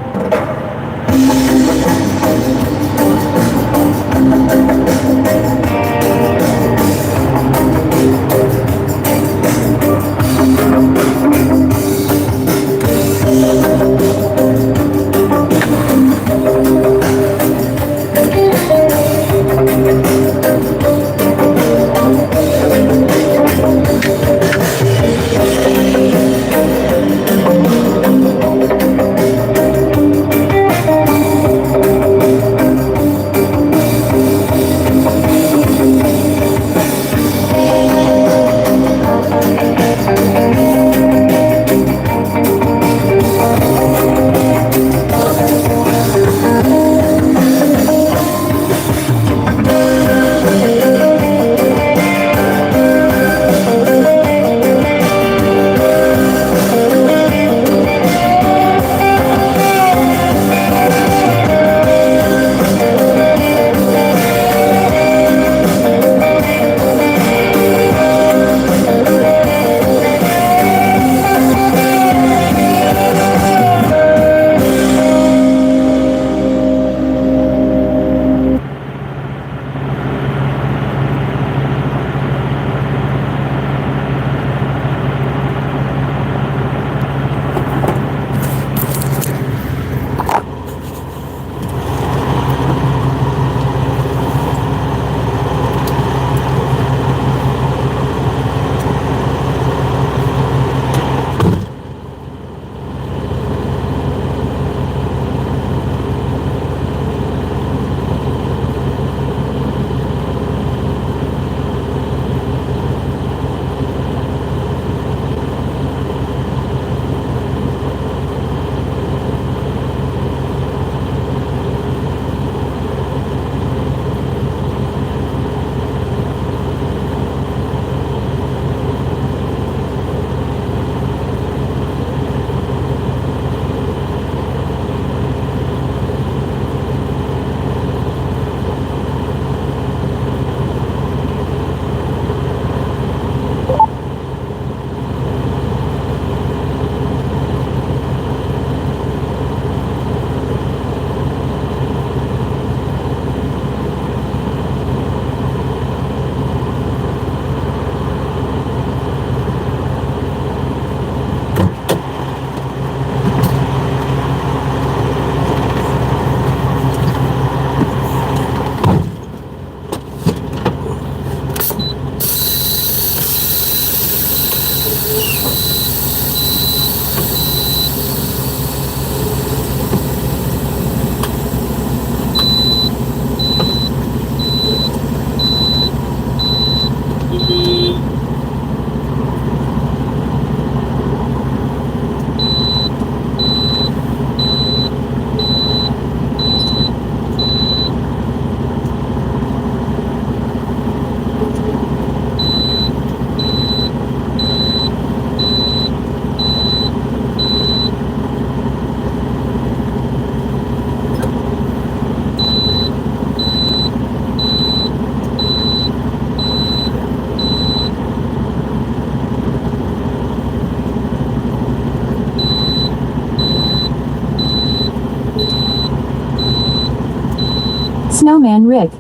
Snowman Rick.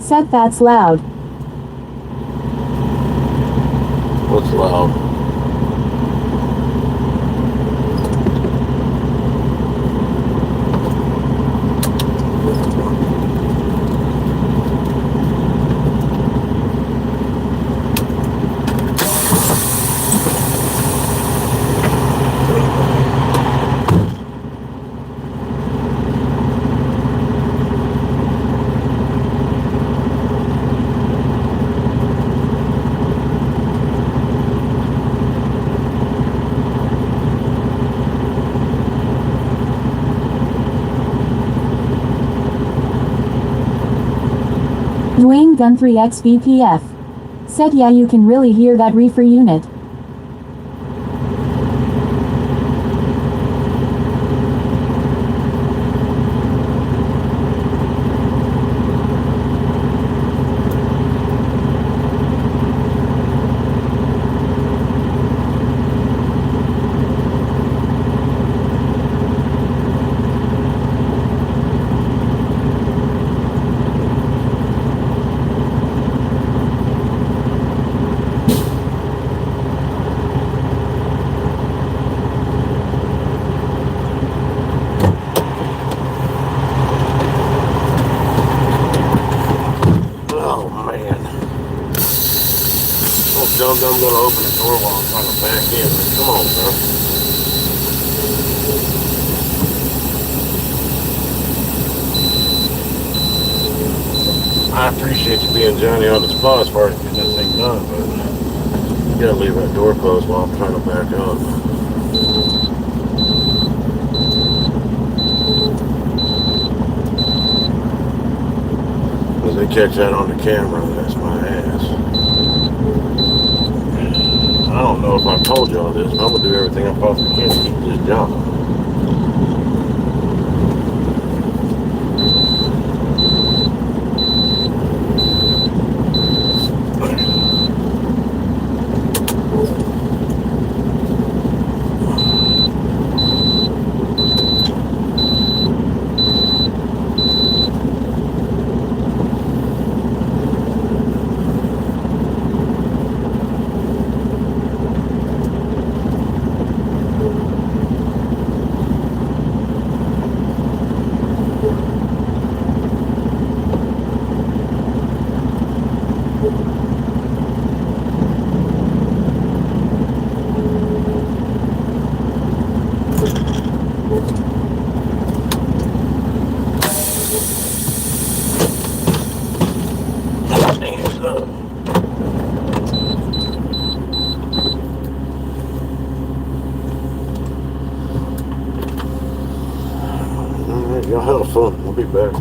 Said that's loud. What's loud? Dwayne Gun 3X BPF. Said yeah, you can really hear that reefer unit. Oh man. Oh dumb gonna open the door while I'm trying to back in. Come on, bro. I appreciate you being Johnny on the spot as far as getting this thing done, but you gotta leave that door closed while I'm trying to back up. If they catch that on the camera, that's my ass. I don't know if I've told you all this, but I'm gonna do everything I possibly can to keep this job. Alright, y'all have fun. I'll be back.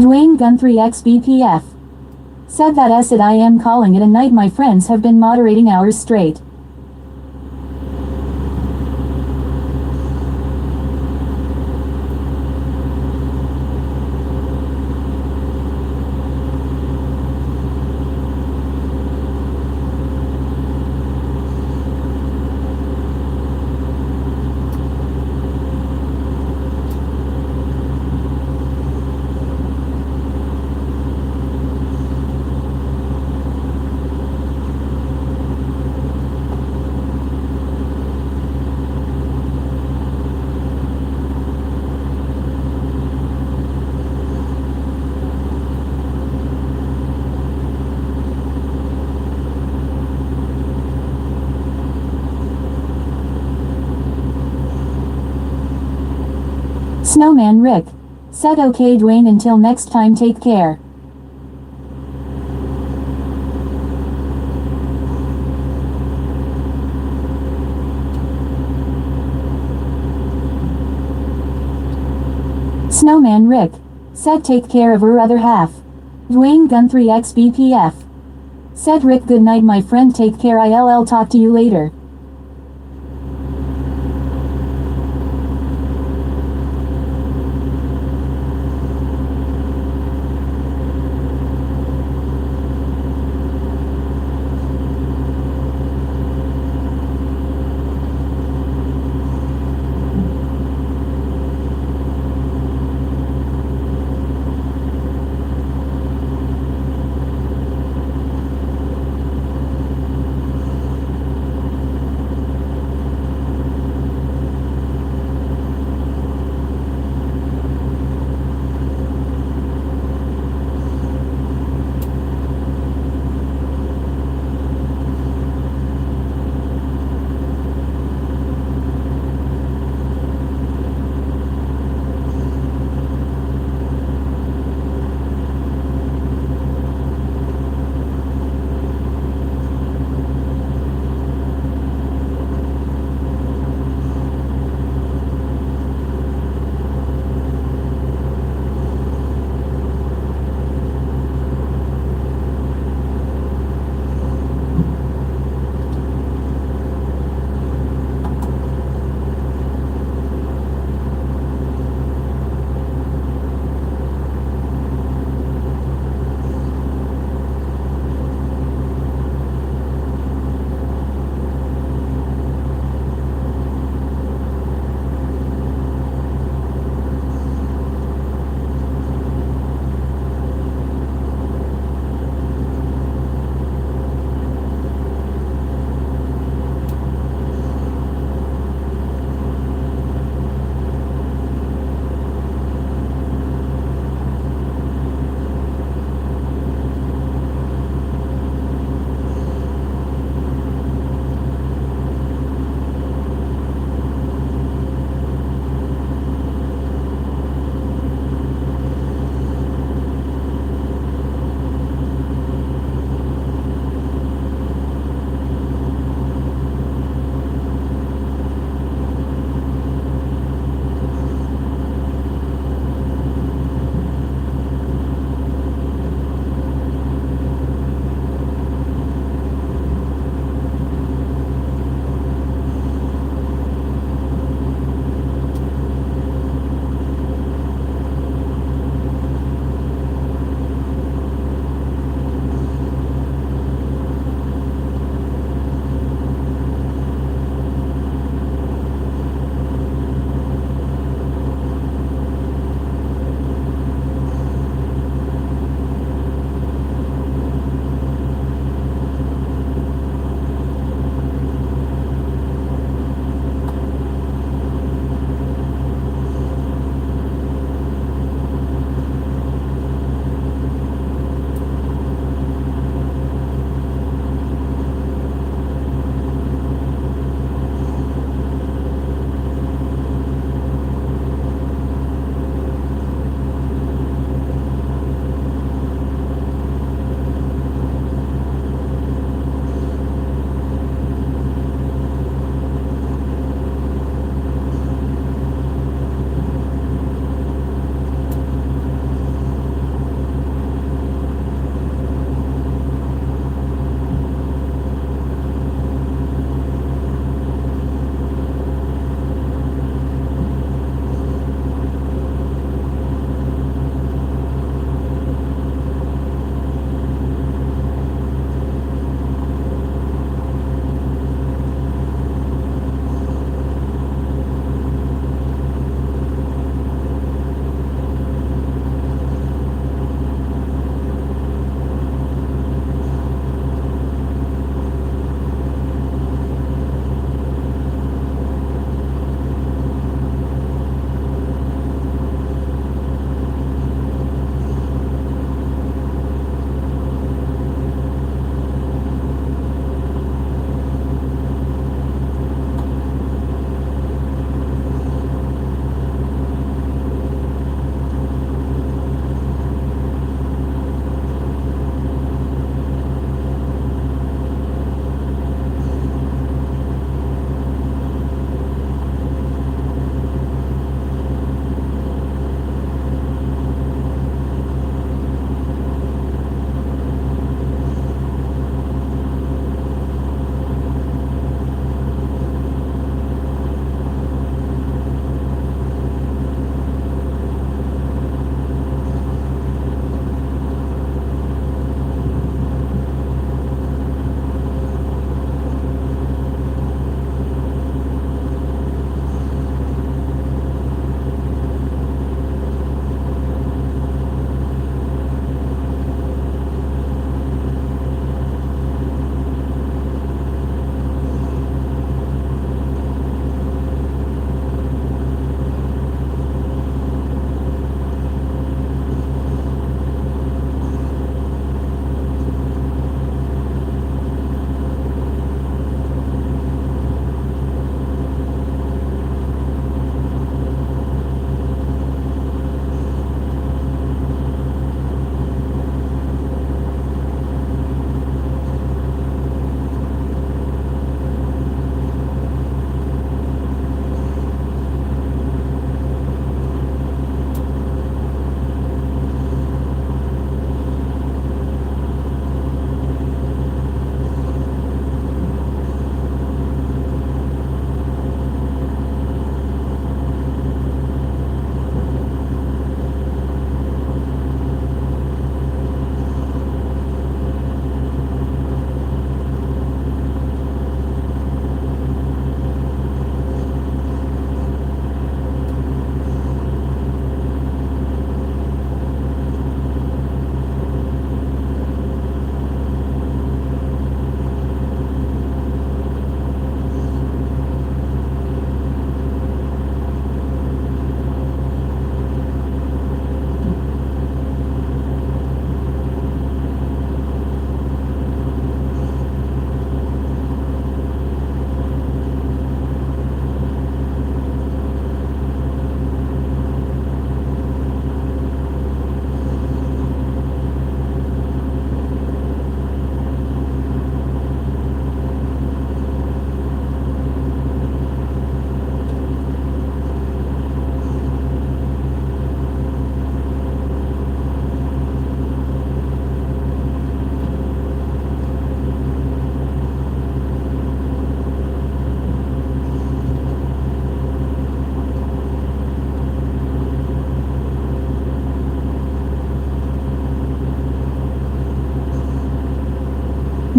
Dwayne Gun 3X BPF. Said that acid I am calling it a night. My friends have been moderating hours straight. Snowman Rick. Said okay Dwayne, until next time take care. Snowman Rick. Said take care of her other half. Dwayne Gun 3X BPF. Said Rick good night my friend, take care, I'll talk to you later.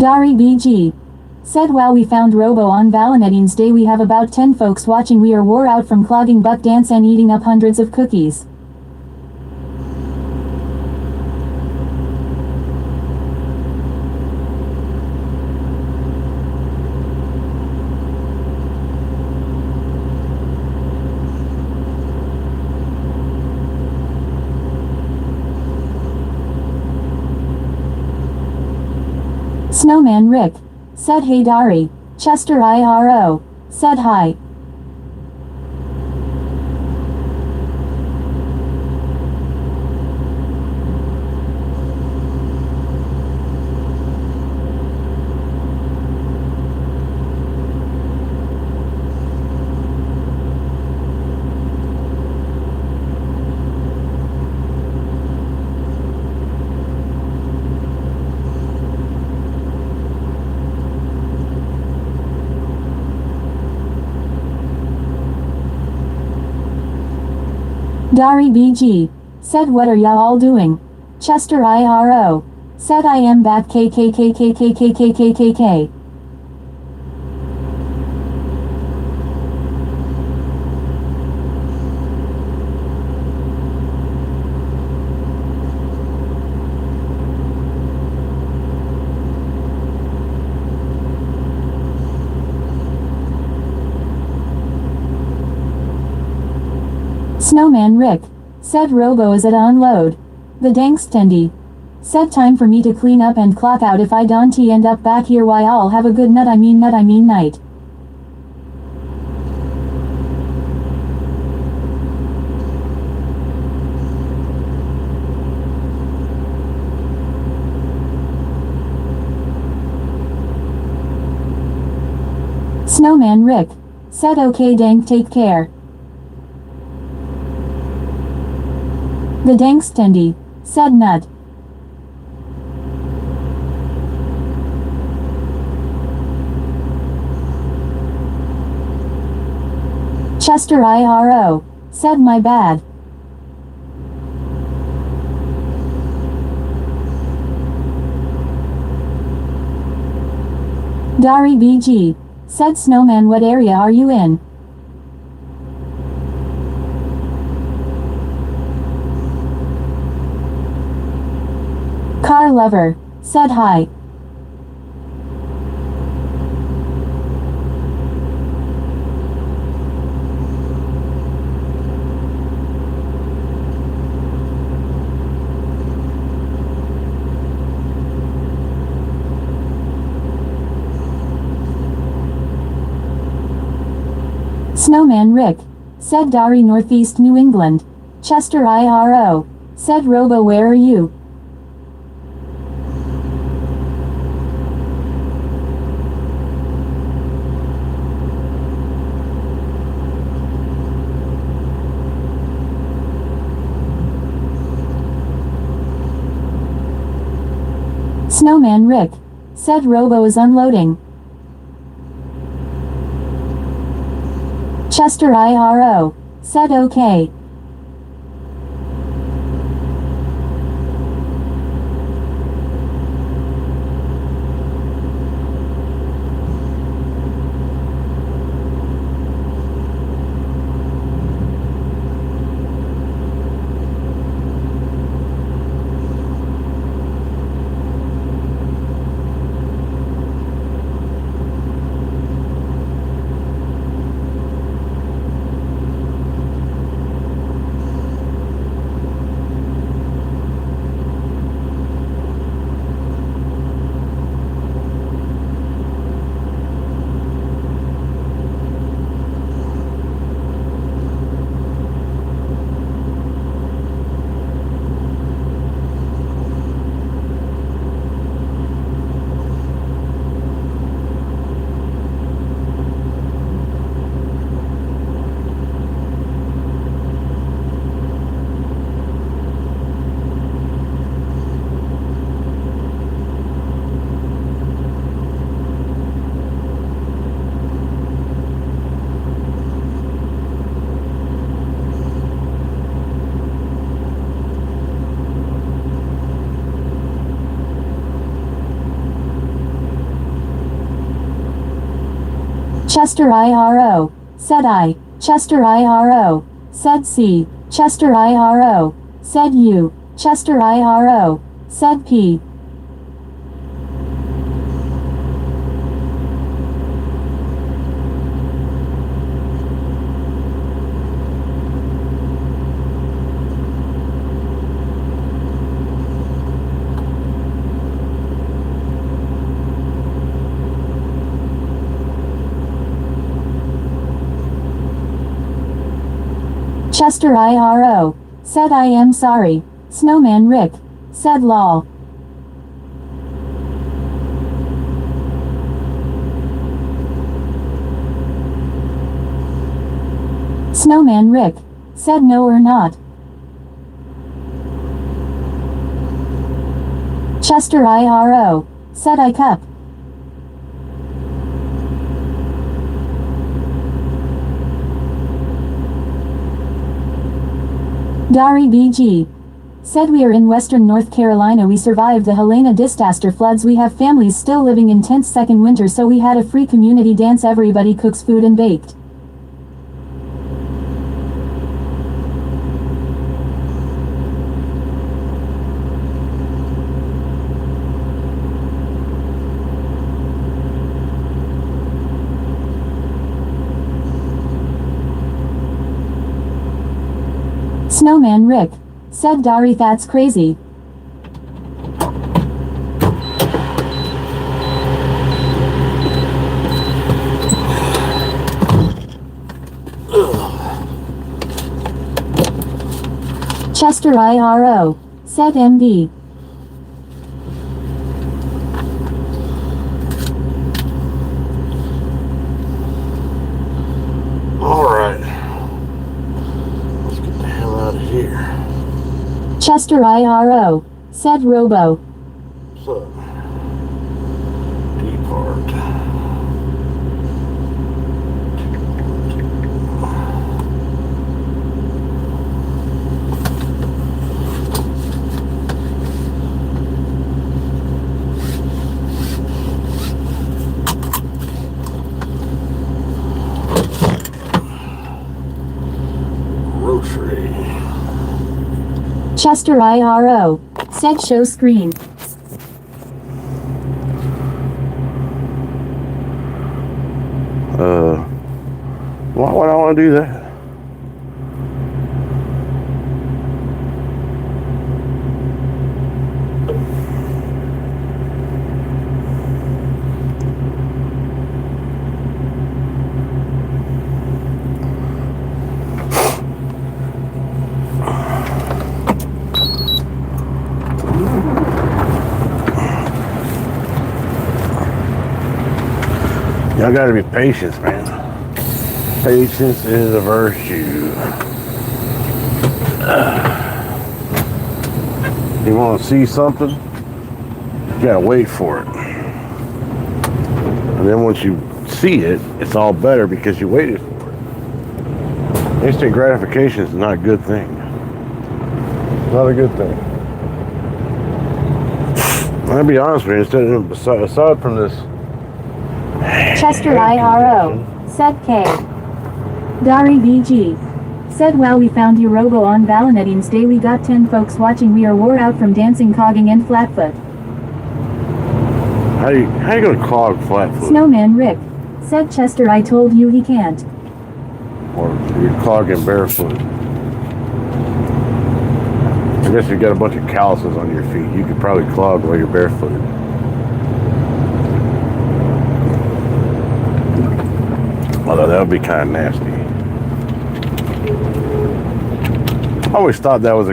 Dari BG. Said wow, we found Robo on Valentine's Day. We have about 10 folks watching. We are wore out from clogging butt dance and eating up hundreds of cookies. Snowman Rick. Said hey Dari. Chester IRO. Said hi. Dari BG. Said what are ya all doing? Chester IRO. Said I am back KKKKKKKKKK. Snowman Rick. Said Robo is at unload. The dankstendy. Said time for me to clean up and clock out. If I don't end up back here, why I'll have a good night. Snowman Rick. Said okay dank, take care. The dankstendy. Said nut. Chester IRO. Said my bad. Dari BG. Said Snowman, what area are you in? Car lover. Said hi. Snowman Rick. Said Dari, Northeast New England. Chester IRO. Said Robo, where are you? Snowman Rick. Said Robo is unloading. Chester IRO. Said okay. Chester IRO. Said I. Chester IRO. Said C. Chester IRO. Said U. Chester IRO. Said P. Chester IRO. Said I am sorry. Snowman Rick. Said lol. Snowman Rick. Said no or not. Chester IRO. Said I cup. Dari BG. Said we are in western North Carolina. We survived the Helena disaster floods. We have families still living in tents second winter, so we had a free community dance. Everybody cooks food and baked. Snowman Rick. Said Dari, that's crazy. Chester IRO. Said MD. Chester IRO. Said Robo. So, depart. Grocery. Chester IRO. Said show screen. Why would I want to do that? Y'all gotta be patient, man. Patience is a virtue. You want to see something, you gotta wait for it. And then once you see it, it's all better because you waited for it. Instant gratification is not a good thing. Not a good thing. I'll be honest with you, aside from this. Chester IRO. Said K. Dari BG. Said well, we found you Robo on Valentine's Day. We got 10 folks watching. We are wore out from dancing, cogging and flatfoot. How you gonna clog flatfoot? Snowman Rick. Said Chester, I told you he can't. Or you're clogging barefoot. I guess you got a bunch of calluses on your feet. You could probably clog while you're barefooted. Although that would be kind of nasty. I always thought that was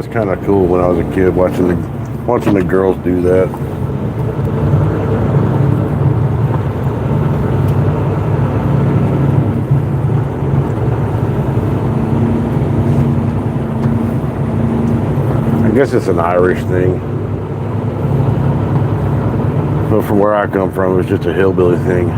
kind of cool when I was a kid, watching the girls do that. I guess it's an Irish thing. But from where I come from, it's just a hillbilly thing.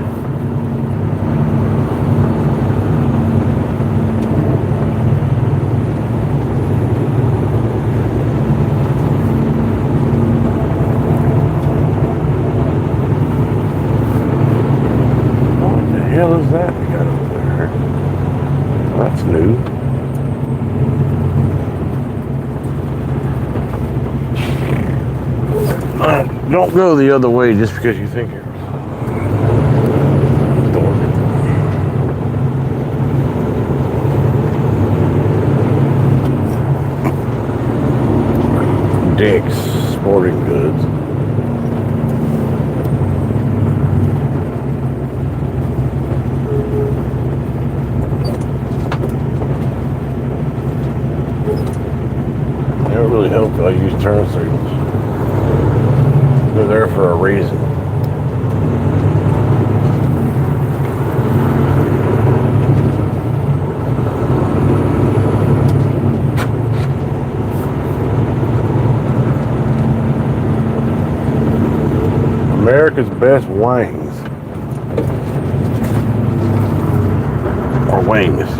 What Don't go the other way just because you think you're dork. Dick's Sporting Goods. Never really helped that I use turn signals. They're there for a reason. America's best wings. Or wings.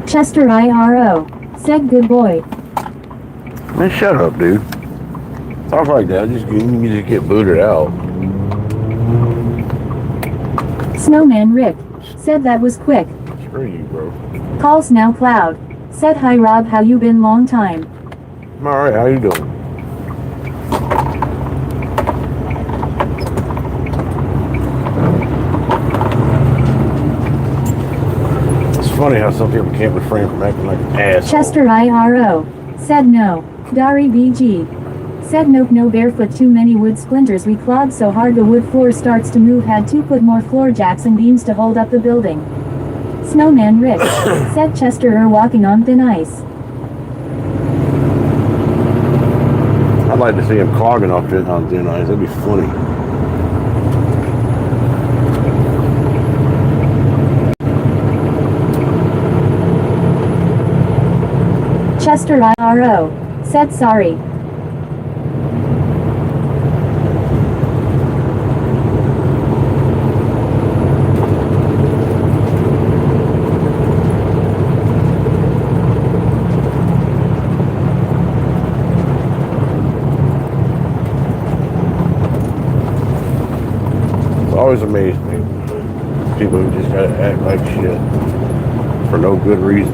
Chester IRO. Said good boy. Man, shut up, dude. Talk like that, you just get booted out. Snowman Rick. Said that was quick. Screw you, bro. Calls now Cloud. Said hi Rob, how you been long time. I'm alright, how you doing? It's funny how some people can't refrain from acting like an ass. Chester IRO. Said no. Dari BG. Said nope, no barefoot, too many wood splinters, we clogged so hard the wood floor starts to move, had to put more floor jacks and beams to hold up the building. Snowman Rick. Said Chester walking on thin ice. I'd like to see him clogging off it on thin ice, that'd be funny. Chester IRO. Said sorry. Always amazed me. People who just gotta act like shit for no good reason.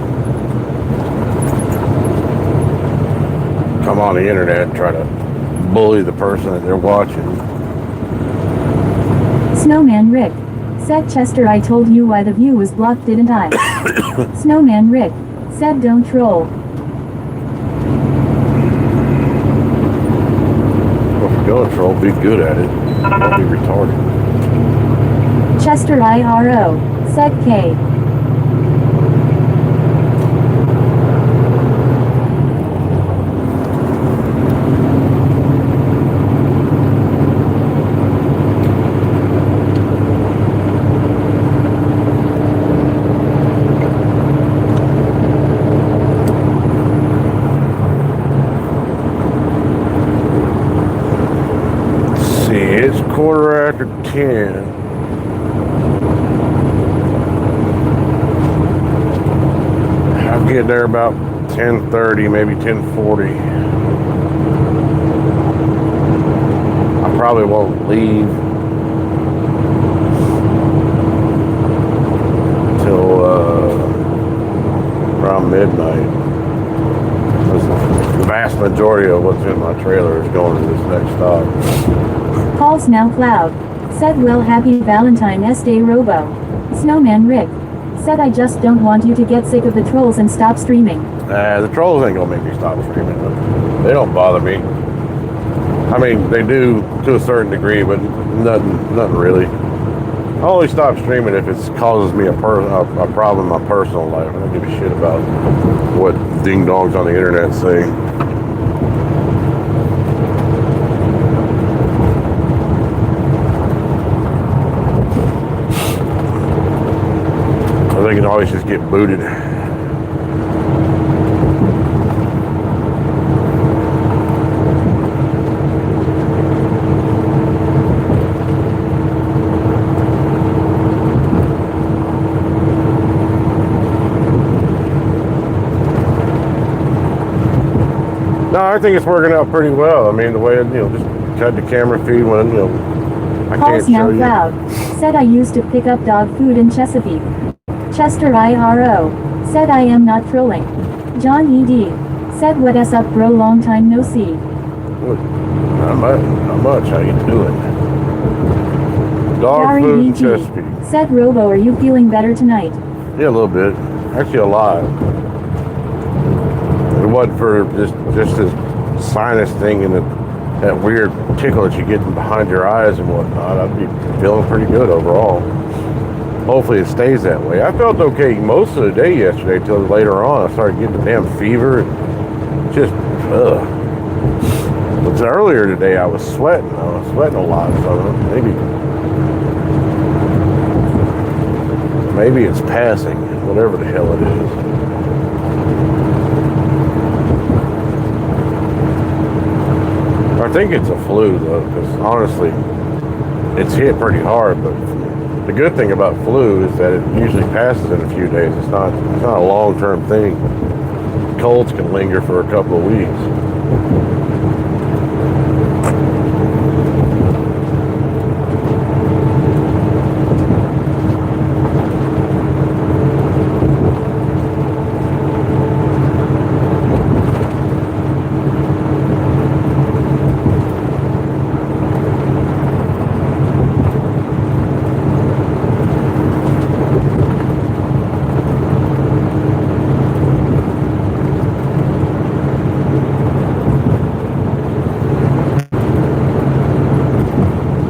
Come on the internet and try to bully the person that they're watching. Snowman Rick. Said Chester, I told you why the view was blocked, didn't I? Snowman Rick. Said don't troll. Well, if you're gonna troll, be good at it. Don't be retarded. Chester IRO. Said K. See, it's 10:15. I'll get there about 10:30, maybe 10:40. I probably won't leave till around midnight. The vast majority of what's in my trailer is going to this next stop. Calls now Cloud. Said well, happy Valentine's Day Robo. Snowman Rick. Said I just don't want you to get sick of the trolls and stop streaming. The trolls ain't gonna make me stop streaming. They don't bother me. I mean, they do to a certain degree, but nothing really. I only stop streaming if it causes me a problem in my personal life. I don't give a shit about what ding-dongs on the internet say. They can always just get booted. I think it's working out pretty well. I mean, the way, just cut the camera feed when, I Paul's can't now show you. proud. Said I used to pick up dog food in Chesapeake. Chester IRO. Said I am not trolling. John ED. Said what s up bro, long time no see. Not much. How you doing? Dog Gary food in EG. Chesapeake. Said Robo, are you feeling better tonight? Yeah, a little bit. Actually, a lot. If it wasn't for just this sinus thing and that weird tickle that you get behind your eyes and whatnot, I'd be feeling pretty good overall. Hopefully it stays that way. I felt okay most of the day yesterday till later on. I started getting a damn fever and just, ugh. But earlier today I was sweating. I was sweating a lot, so maybe it's passing, whatever the hell it is. I think it's a flu though, because honestly, it's hit pretty hard. But the good thing about flu is that it usually passes in a few days. It's not a long-term thing. Colds can linger for a couple of weeks.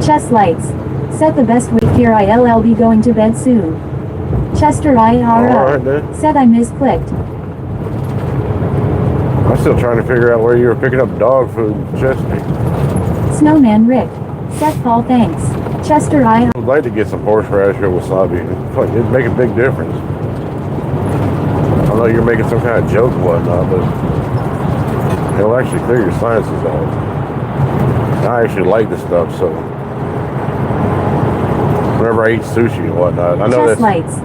Chest lights. Said the best way here I'll be going to bed soon. Chester IRO. Alright then. Said I misclicked. I'm still trying to figure out where you were picking up dog food in Chesapeake. Snowman Rick. Said Paul thanks. Chester I. I'd like to get some horseradish or wasabi. It'd make a big difference. I know you're making some kind of joke and whatnot, but it'll actually clear your sinuses out. I actually like this stuff, so whenever I eat sushi and whatnot, I know Chest lights.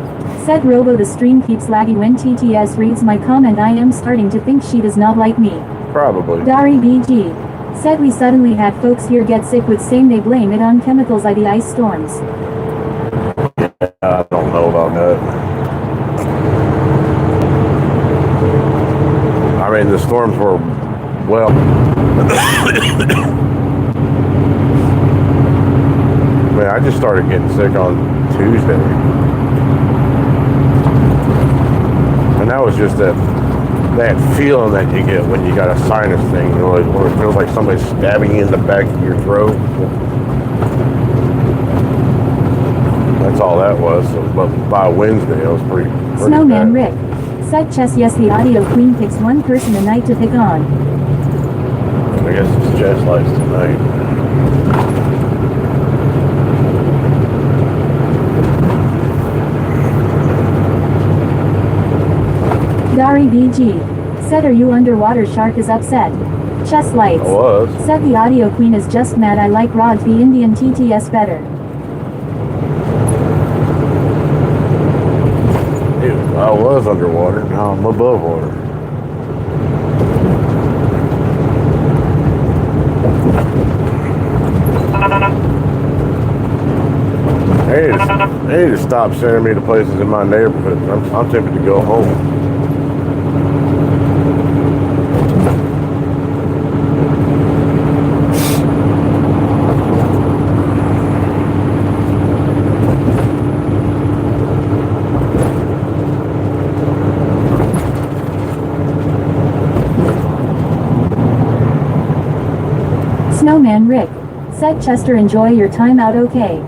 Said Robo, the stream keeps laggy when TTS reads my comment. I am starting to think she does not like me. Probably. Dari BG. Said we suddenly had folks here get sick with saying they blame it on chemicals like the ice storms. I don't know about that. I mean, the storms were, well, man, I just started getting sick on Tuesday. And that was just that feeling that you get when you got a sinus thing, where it feels like somebody's stabbing you in the back of your throat. That's all that was. So, but by Wednesday, it was pretty Snowman bad. Rick. Said Chess, yes, the audio queen picks one person a night to pick on. I guess it's Jess lights tonight. Dari BG. Said, are you underwater? Shark is upset. Chess lights. I was. Said the audio queen is just mad. I like Rod the Indian TTS better. Dude, I was underwater. Now I'm above water. They need to stop sending me to places in my neighborhood. I'm tempted to go home. Snowman Rick. Said Chester, enjoy your time out, okay?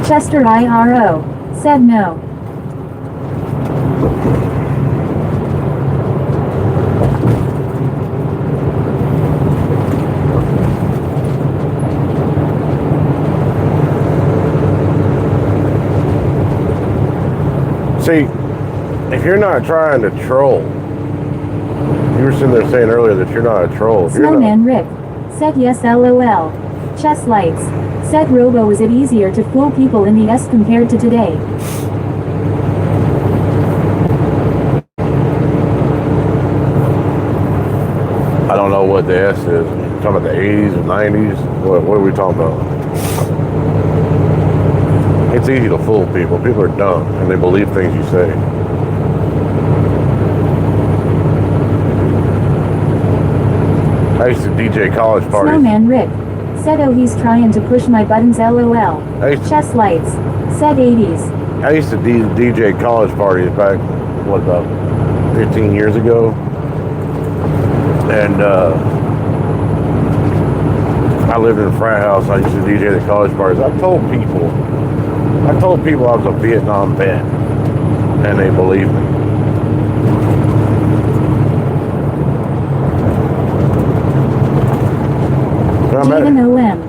Chester IRO. Said no. See, if you're not trying to troll, you were sitting there saying earlier that you're not a troll. If you're Snowman Rick. Said yes, LOL. Chess lights. Said Robo, is it easier to fool people in the S compared to today? what the S is. You're talking about the 80s and 90s? What are we talking about? It's easy to fool people. People are dumb and they believe things you say. I used to DJ college parties. Snowman Rick. Said oh he's trying to push my buttons lol. Chest lights. Said 80s. I used to DJ college parties back, what, about 15 years ago? And I lived in a frat house. I used to DJ the college parties. I told people I was a Vietnam vet, and they believed me. Jaden OM.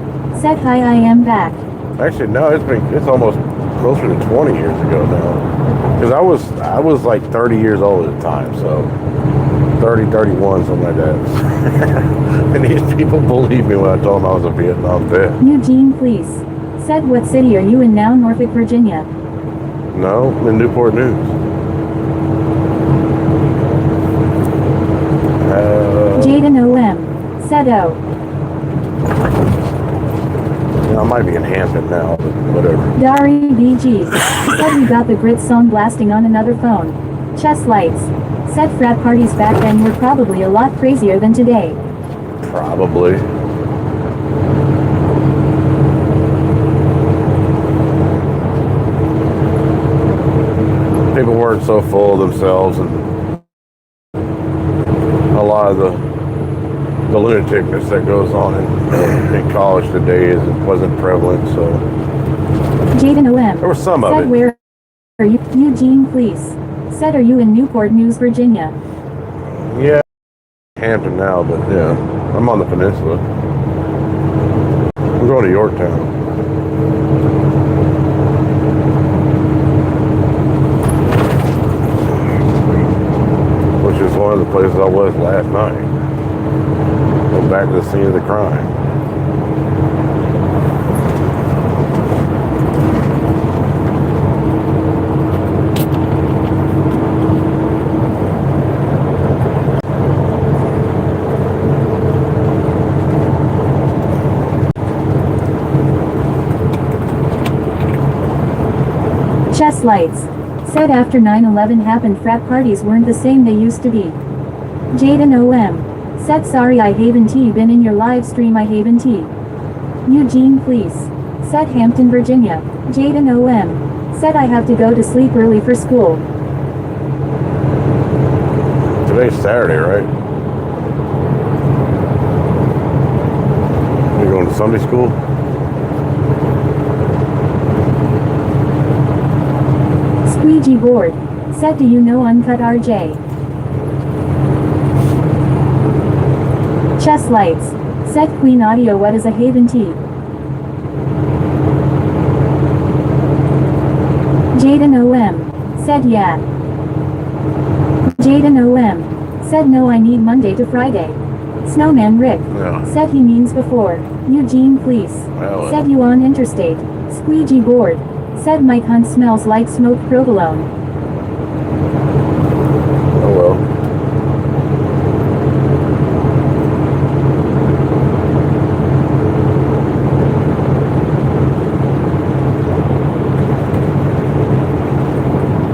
Said hi I am back. Actually, no, it's almost closer to 20 years ago now. Because I was like 30 years old at the time, so 30, 31, something like that. And these people believed me when I told them I was a Vietnam vet. Eugene please. Said what city are you in now? Norfolk, Virginia. No, I'm in Newport News. Jaden OM. Said oh. I might be in Hampton now, but whatever. Dari BG. Said we got the Grit song blasting on another phone. Chest lights. Said frat parties back then were probably a lot crazier than today. Probably. People weren't so full of themselves, and a lot of the lunaticness that goes on in college today wasn't prevalent, so Jaden OM. there was some of Said it. where are you? Eugene please. Said are you in Newport News, Virginia? Yeah, Hampton now, but yeah, I'm on the peninsula. I'm going to Yorktown. Which is one of the places I was last night. Go back to the scene of the crime. Chest lights. Said after 9/11 happened frat parties weren't the same they used to be. Jaden OM. Said sorry I haven't been in your live stream I haven't. Eugene please. Said Hampton, Virginia. Jaden OM. Said I have to go to sleep early for school. Today's Saturday, right? You're going to Sunday school? Squeegee board. Said do you know Uncut RJ? Chest lights. Said Queen Audio what is a Haven tea? Jaden OM. Said yeah. Jaden OM. Said no I need Monday to Friday. Snowman Rick. Yeah. Said he means before. Eugene please. Well, Said you on interstate. Squeegee board. Said Mike Hunt smells like smoked provolone. oh well.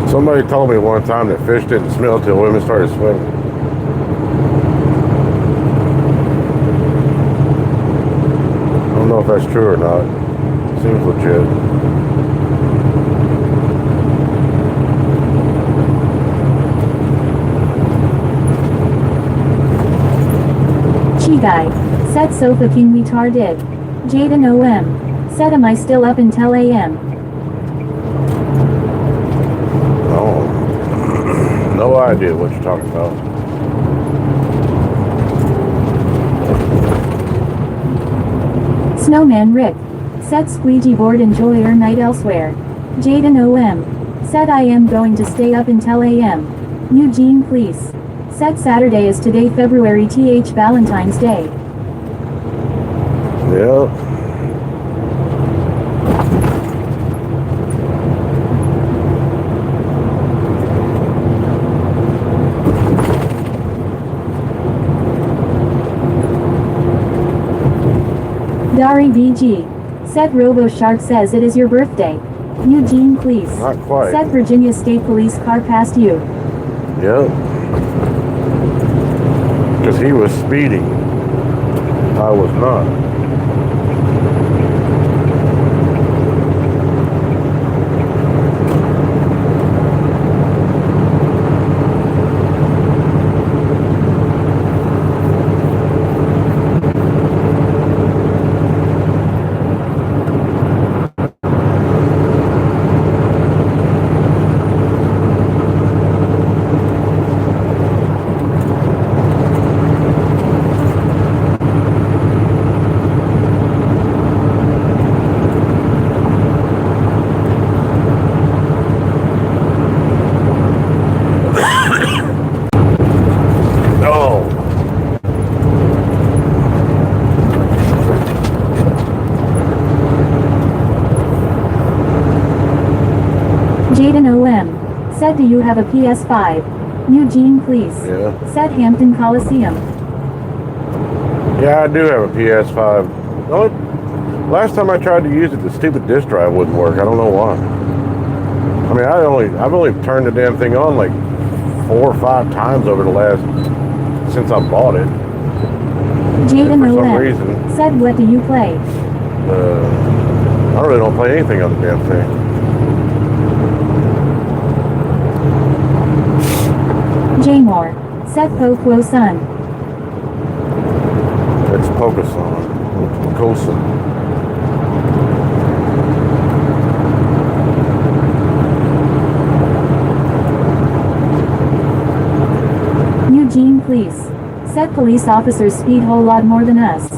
Somebody told me one time that fish didn't smell till women started swimming. I don't know if that's true or not. Seems legit. Chi guy. Said Sofa King retarded. Jaden OM. Said am I still up until AM? Oh, no idea what you're talking about. Snowman Rick. Said squeegee board enjoy your night elsewhere. Jaden OM. Said I am going to stay up until AM. Eugene please. Said Saturday is today February th Valentine's Day. Yeah. Dari VG. Said Robo Shark says it is your birthday. Eugene, please. Not quite. Said Virginia State Police car passed you. Yep. Because he was speeding. I was not. Oh. Jaden OM. Said do you have a PS5? Eugene, please. Yeah. Said Hampton Coliseum. Yeah, I do have a PS5. Last time I tried to use it, the stupid disk drive wouldn't work. I don't know why. I mean, I've only turned the damn thing on like 4 or 5 times over the last since I bought it. Jaden For some OM. reason. Said what do you play? I really don't play anything on the damn thing. Jaymore. Said Poquo Sun. It's Pokeson. Coulson. Eugene, please. Said police officers speed whole lot more than us.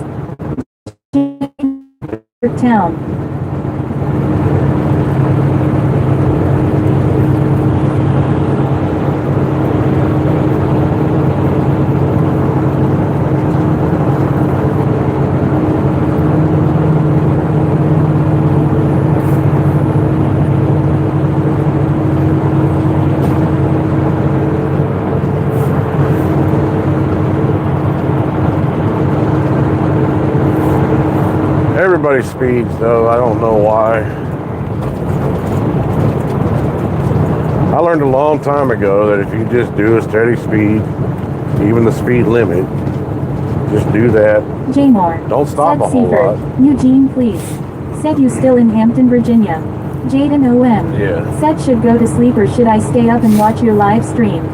Town. Everybody speeds though, I don't know why. I learned a long time ago that if you just do a steady speed, even the speed limit, just do that. Jaymore. Don't stop Said a whole Seifert. lot. Eugene, please. Said you still in Hampton, Virginia. Jaden OM. Yeah. Said should go to sleep or should I stay up and watch your live stream?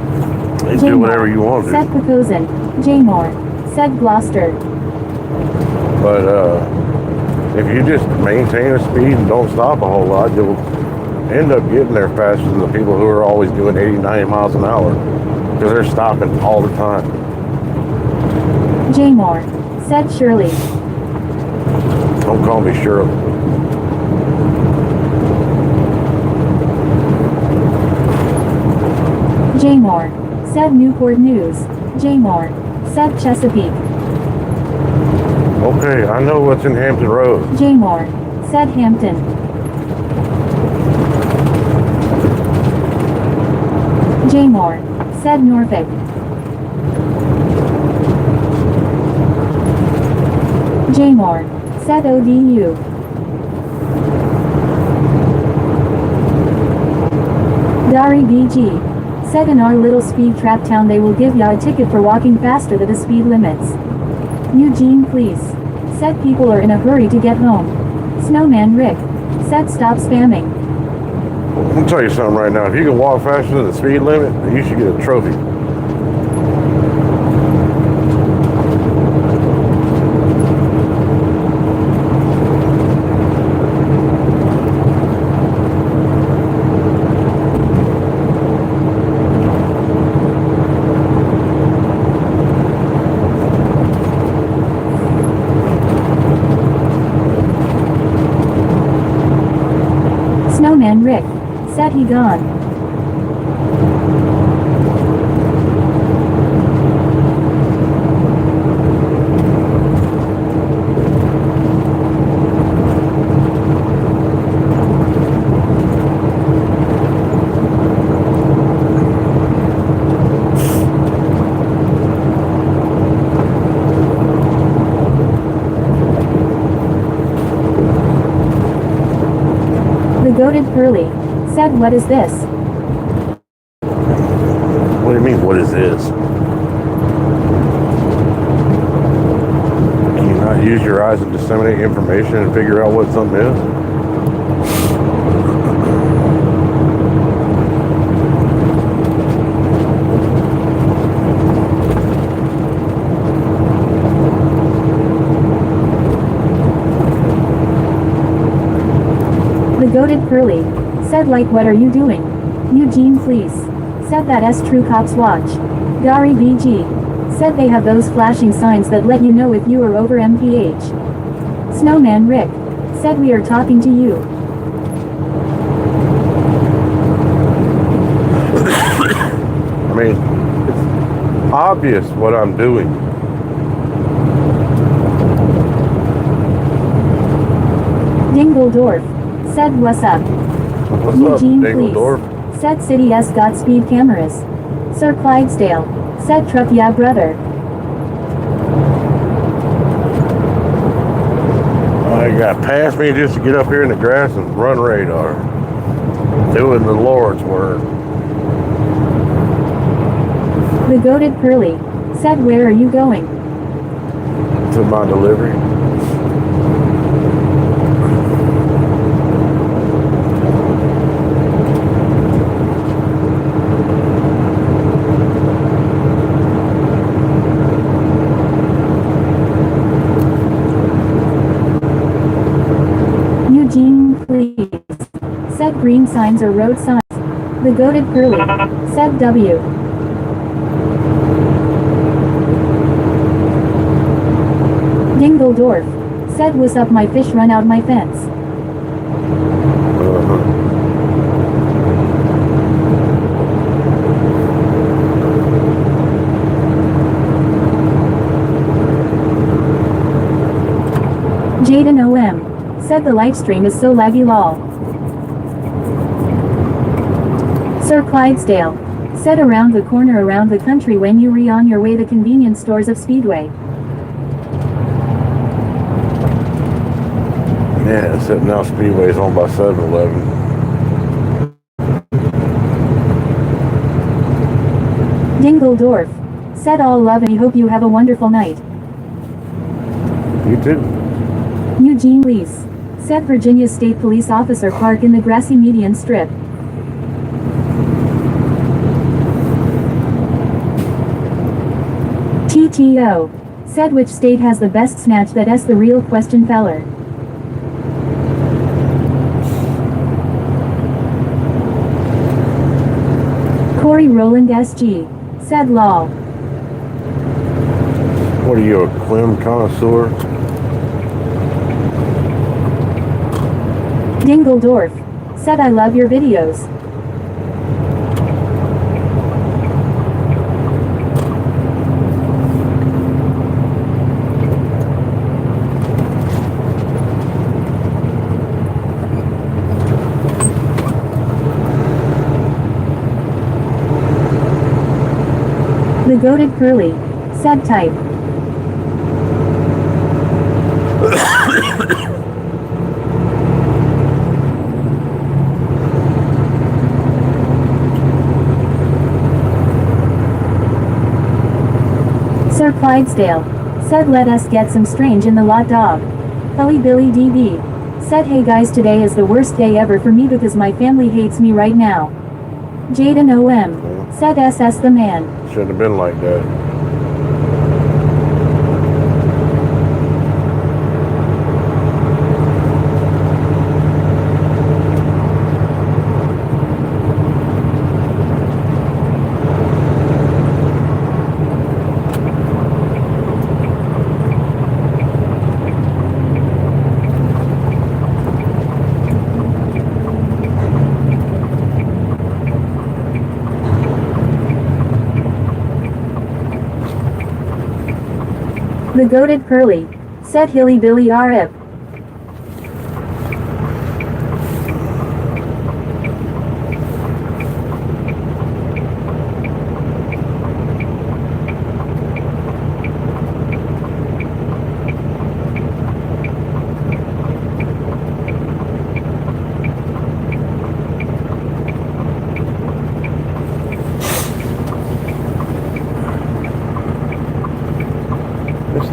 You do whatever you want to Said do. Pocosin. Jaymore. Said Gloucester. But if you just maintain a speed and don't stop a whole lot, you'll end up getting there faster than the people who are always doing 80, 90 miles an hour. Because they're stopping all the time. Jaymore. Said Shirley. Don't call me Shirley. Jaymore. Said Newport News. Jaymore. Said Chesapeake. Okay, I know what's in Hampton Road. Jaymore. Said Hampton. Jaymore. Said Norfolk. Jaymore. Said ODU. Dari BG. Said in our little speed trap town they will give ya a ticket for walking faster than the speed limits. Eugene, please. Said people are in a hurry to get home. Snowman Rick. Said stop spamming. I'm gonna tell you something right now. If you can walk faster than the speed limit, then you should get a trophy. Snowman Rick. Said he gone. goated Curly said, "What is this?" What do you mean, what is this? Can you not use your eyes and disseminate information and figure out what something is? The goated Curly said, "Like what are you doing?" Eugene Fleece said, "That's true cops watch." Gary BG said, "They have those flashing signs that let you know if you are over MPH." Snowman Rick said, "We are talking to you." I mean, it's obvious what I'm doing. Dingledorf said, "What's up?" What's Eugene up, Dingledorf? Fleece said, "City S got speed cameras." Sir Clydesdale said, "Truck yeah brother." You got past me just to get up here in the grass and run radar. Doing the Lord's work. The goated Curly said, "Where are you going?" To my delivery. Eugene Please said, "Green signs are road signs." The goated Curly said, "W." Dingledorf said, "What's up my fish run out my fence." Jaden OM said, "The live stream is so laggy lol." Sir Clydesdale said, "Around the corner around the country when you on your way the convenience stores of Speedway." Yeah, except now Speedway's owned by 7-Eleven. Dingledorf said, "All love and hope you have a wonderful night." You too. Eugene Lease said, "Virginia State Police officer park in the grassy median strip." TTO said, "Which state has the best snatch? That's the real question feller." Corey Roland SG said, "Lol." What are you, a Clem connoisseur? Dingledorf said, "I love your videos." The goated Curly said, "Type." Sir Clydesdale said, "Let us get some strange in the lot dog." Hully Billy DB said, "Hey guys, today is the worst day ever for me because my family hates me right now." Jaden OM said, "SS the man." Shouldn't have been like that. The goated Curly said, "Hilly Billy RIP."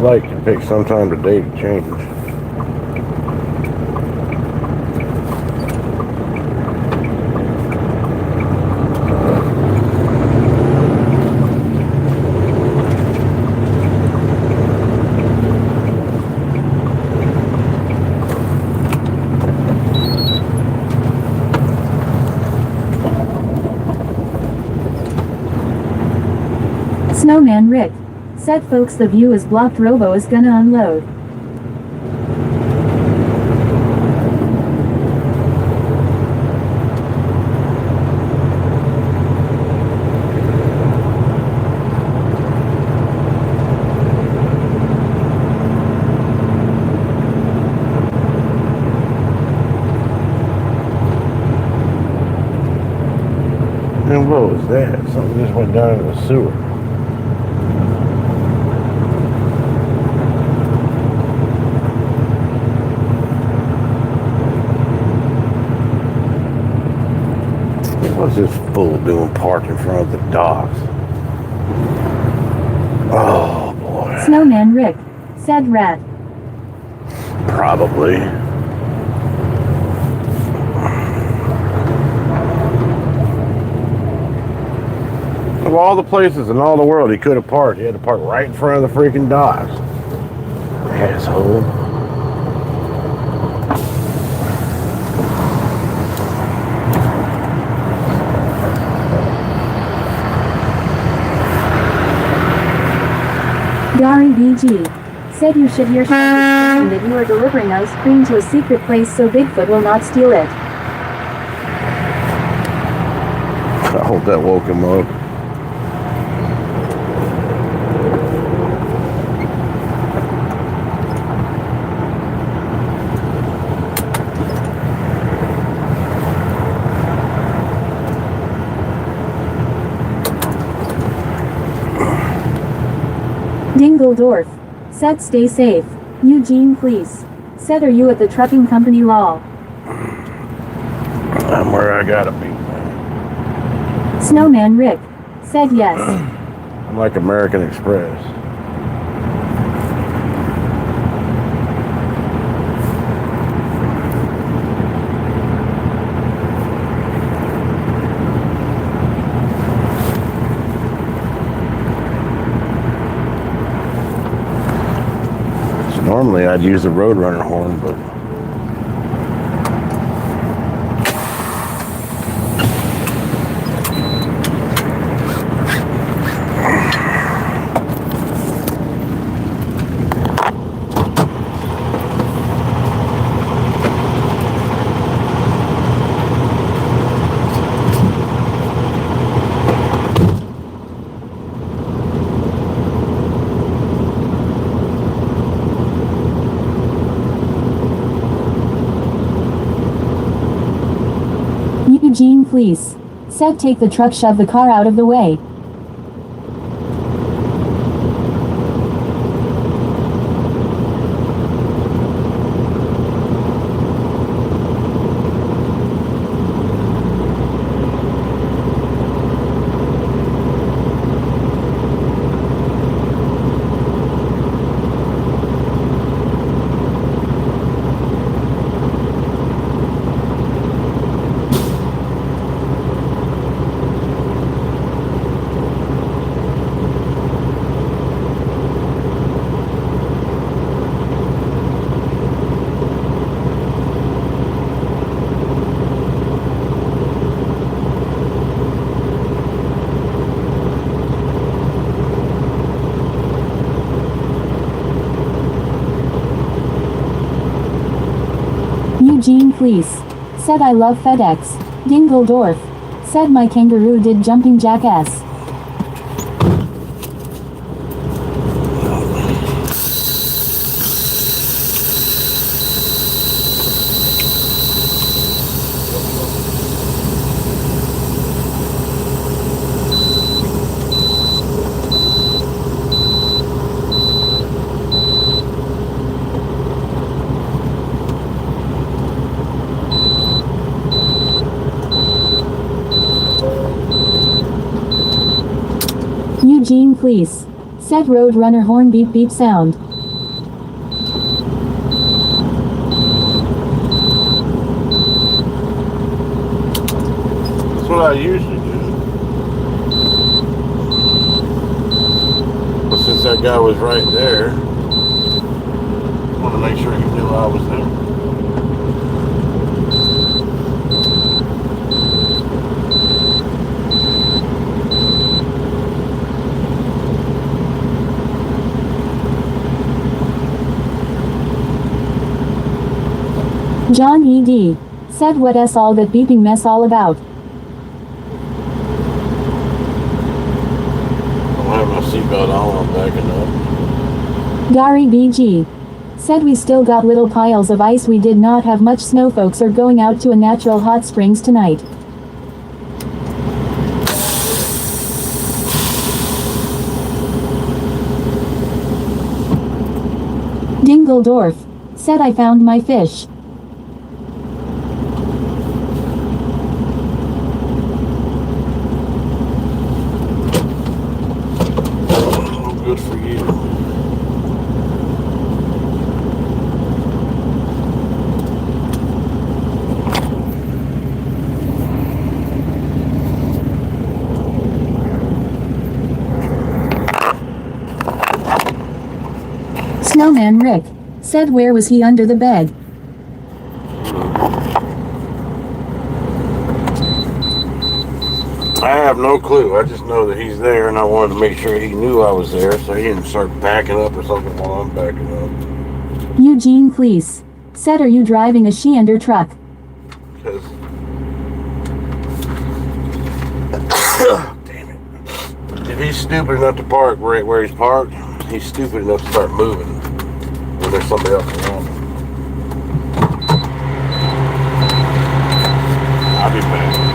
light can take some time today to change. Snowman Rick. Said folks the view is blocked. Robo is gonna unload. And what was that? Something just went down in the sewer. What's this fool doing parked in front of the docks? Oh boy. Snowman Rick. Said rat. Probably. Of all the places in all the world he could have parked, he had to park right in front of the freaking docks. Asshole. Gary BG. Said you should hear Shepard that you are delivering ice cream to a secret place so Bigfoot will not steal it. I hope that woke him up. Dingledorf. Said stay safe. Eugene please. Said are you at the trucking company law? I'm where I gotta be. Snowman Rick. Said yes. I'm like American Express. Normally I'd use the Roadrunner horn, but Eugene please. Said take the truck, shove the car out of the way. Eugene please. Said I love FedEx. Dingledorf. Said my kangaroo did jumping jackass. Eugene please. Said Roadrunner horn beep beep sound. what I usually do. But since that guy was right there, I want to make sure he knew I was there. John E.D. said what's all that beeping mess all about? I don't have my seatbelt on, I'm backing up. Gary B.G. said we still got little piles of ice, we did not have much snow, folks are going out to a natural hot springs tonight. Dingledorf said I found my fish. Oh, good for you. Snowman Rick said where was he under the bed? I have no clue. I just know that he's there, and I wanted to make sure he knew I was there, so he didn't start backing up or something while I'm backing up. Eugene Cleese said are you driving a Sheender truck? Because, damn it. If he's stupid enough to park where he's parked, he's stupid enough to start moving when there's somebody else around him. I'll be back.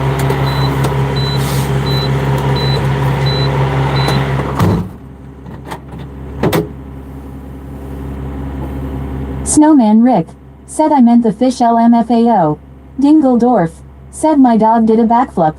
Snowman Rick said I meant the fish LMFAO. Dingledorf said my dog did a backflip.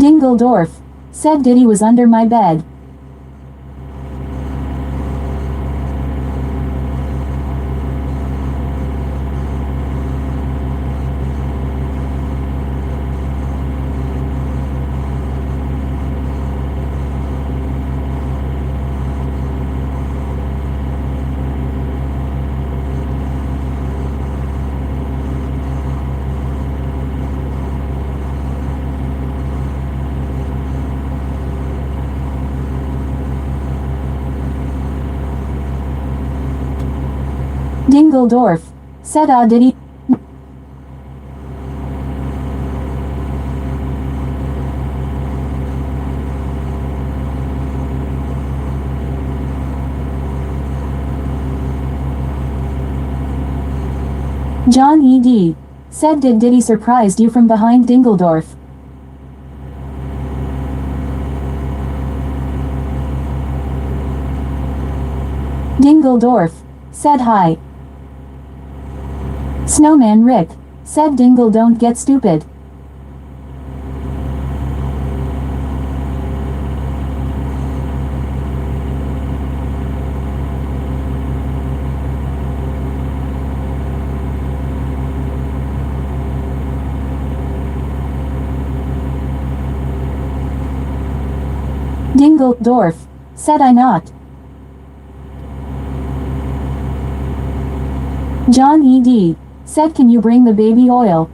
Dingledorf said Diddy was under my bed. Dingledorf said Diddy. John E.D. said did Diddy surprised you from behind Dingledorf? Dingledorf said hi. Snowman Rick said Dingle don't get stupid. Dingledorf said I not. John E.D. said can you bring the baby oil?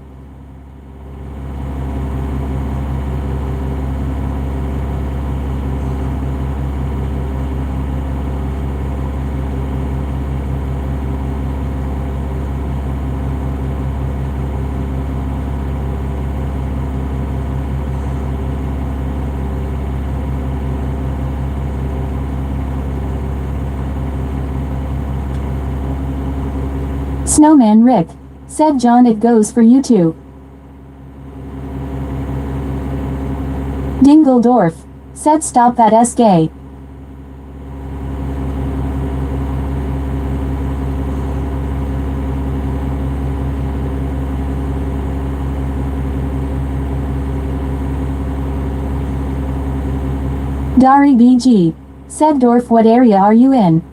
Snowman Rick. Said John, it goes for you too. Dingledorf. Said stop that s gay. Dari BG. Said Dorf, what area are you in?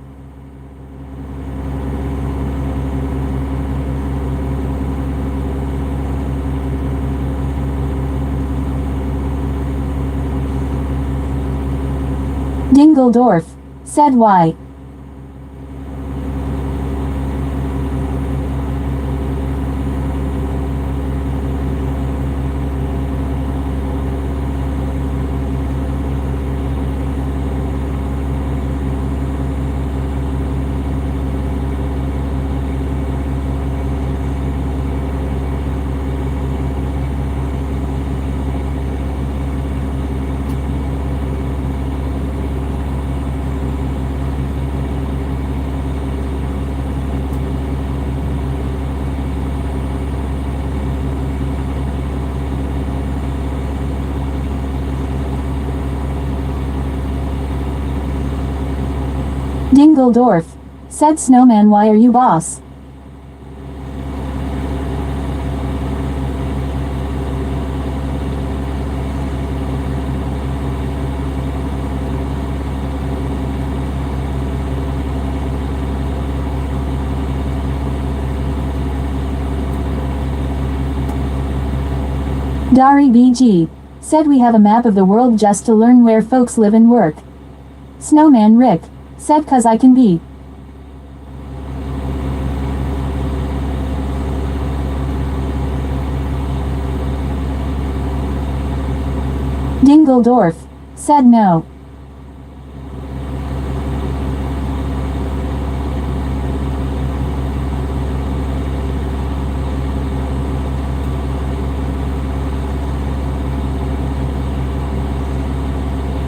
Dingledorf. Said why? Dingledorf. Said Snowman, why are you boss? Dari BG. Said we have a map of the world just to learn where folks live and work. Snowman Rick. Said cause I can be. Dingledorf. Said no.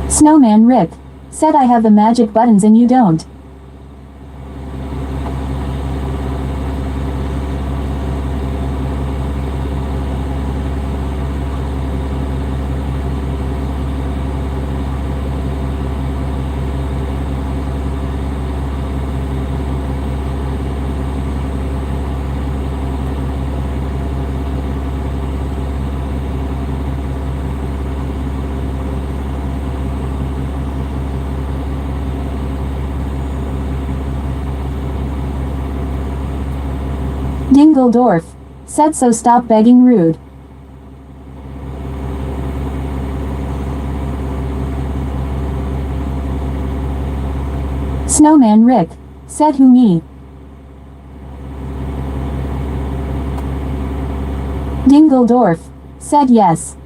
Snowman Rick. Said I have the magic buttons and you don't. Dingledorf. Said so stop begging rude. Snowman Rick. Said who me? Dingledorf. Said yes.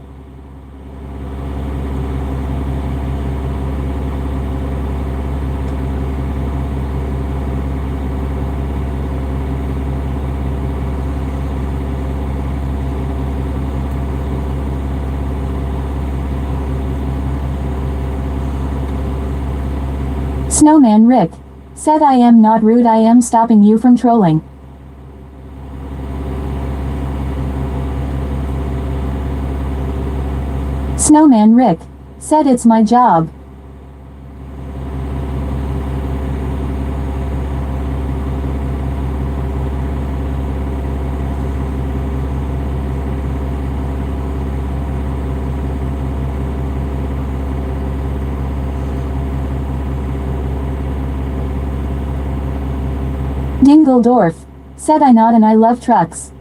Snowman Rick. Said I am not rude, I am stopping you from trolling. Snowman Rick. Said it's my job. Dingledorf. Said I not and I love trucks.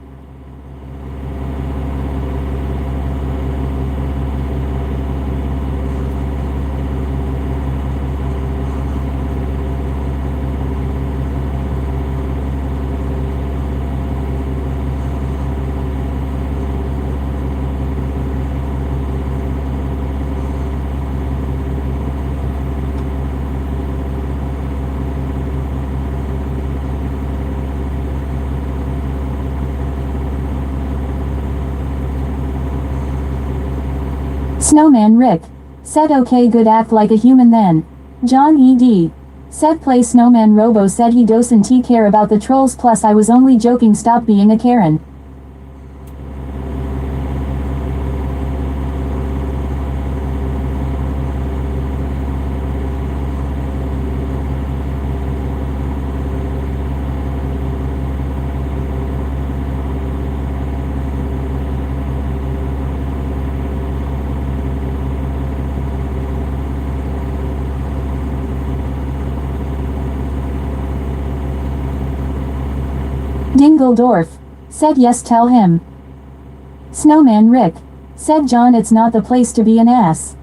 Snowman Rick. Said okay, good, act like a human then. John ED. Said play snowman. Robo said he doesn't care about the trolls, plus I was only joking, stop being a Karen. Dingledorf. Said yes, tell him. Snowman Rick. Said John, it's not the place to be an ass.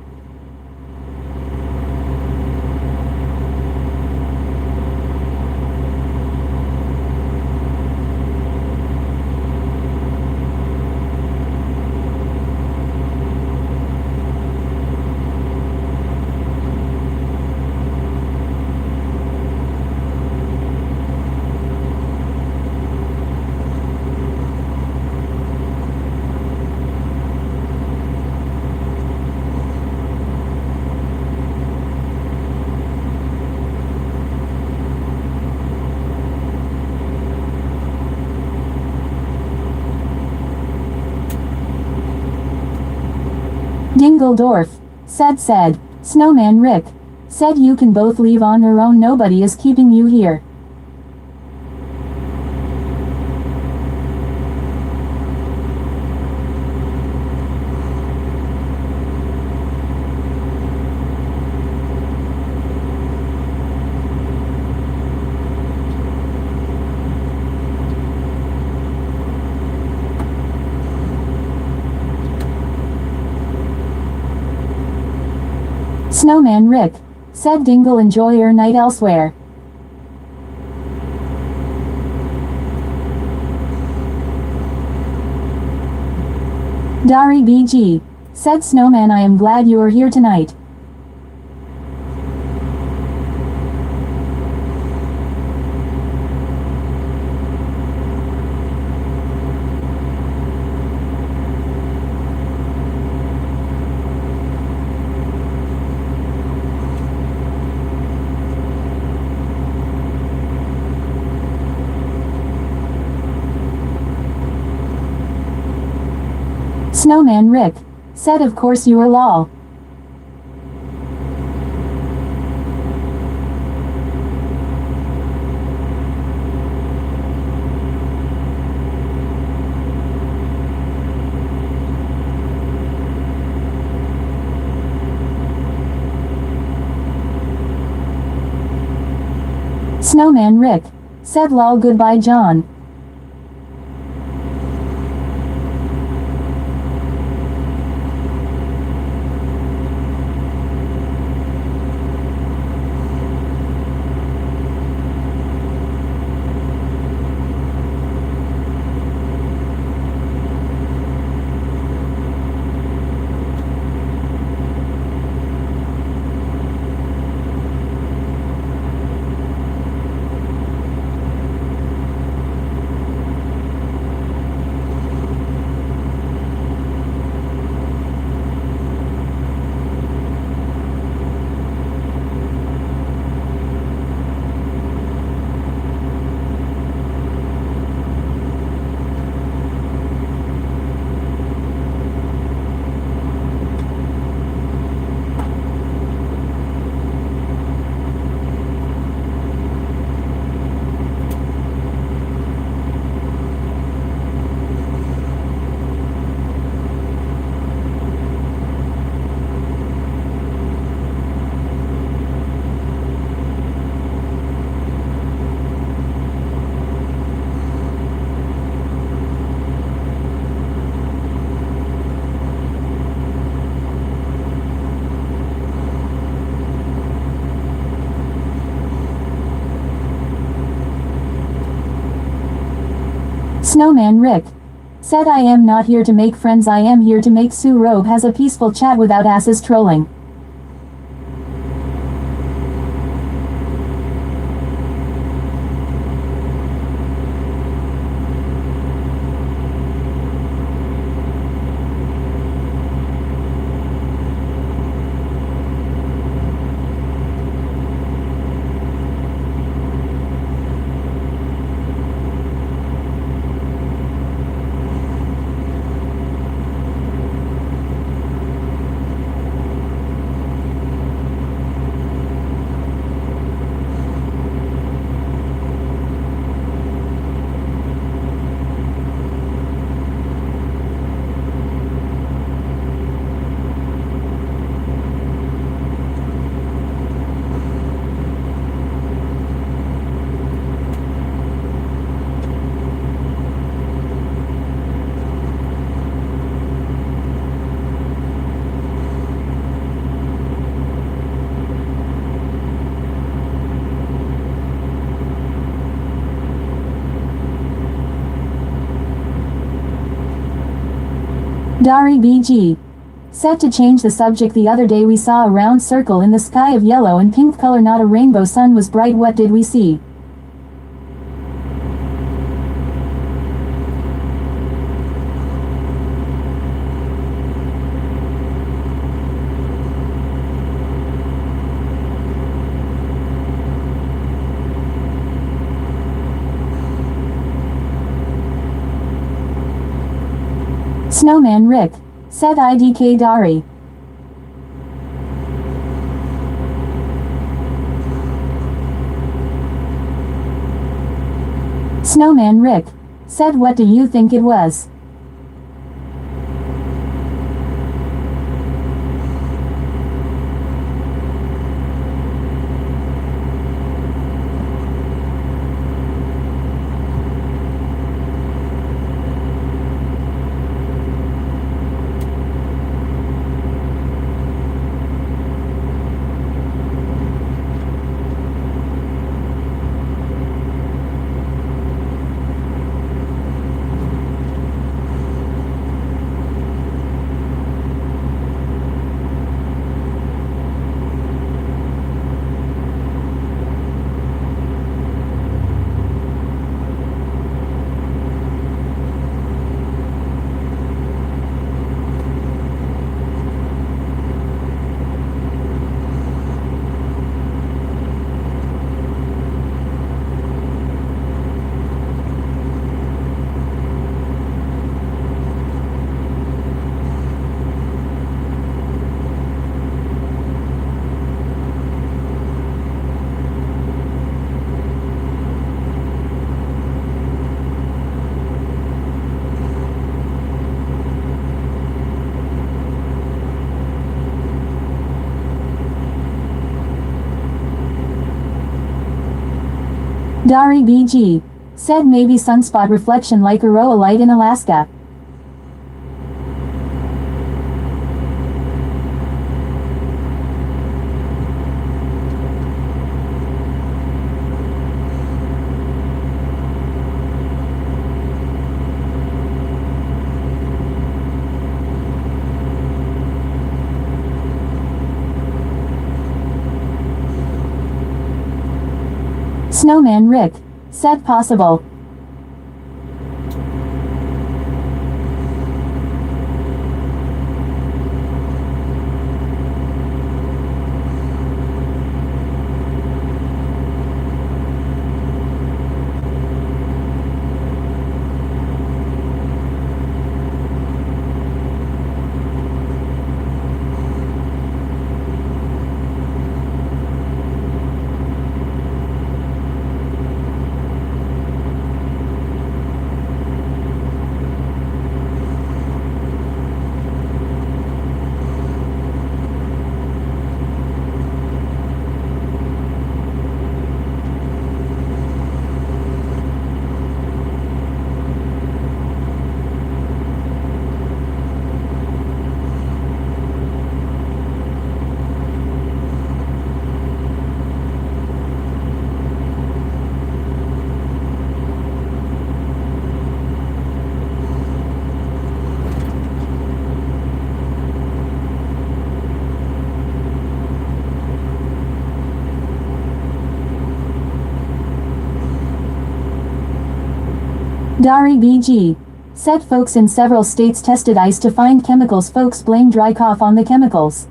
Dingledorf. Said. Snowman Rick. Said you can both leave on your own, nobody is keeping you here. Snowman Rick. Said Dingle, enjoy your night elsewhere. Dari BG. Said Snowman, I am glad you are here tonight. Snowman Rick. Said of course you are lol. Snowman Rick. Said lol, goodbye John. Snowman Rick. Said I am not here to make friends, I am here to make Sue Robe has a peaceful chat without asses trolling. Dari BG. Set to change the subject. The other day we saw a round circle in the sky of yellow and pink color, not a rainbow. Sun was bright. What did we see? Snowman Rick. Said IDK Dari. Snowman Rick. Said what do you think it was? Dari BG. Said maybe sunspot reflection like Aurora light in Alaska. Snowman Rick. Said possible. Dari BG. Said folks in several states tested ice to find chemicals. Folks blame dry cough on the chemicals.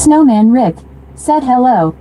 Snowman Rick said hello.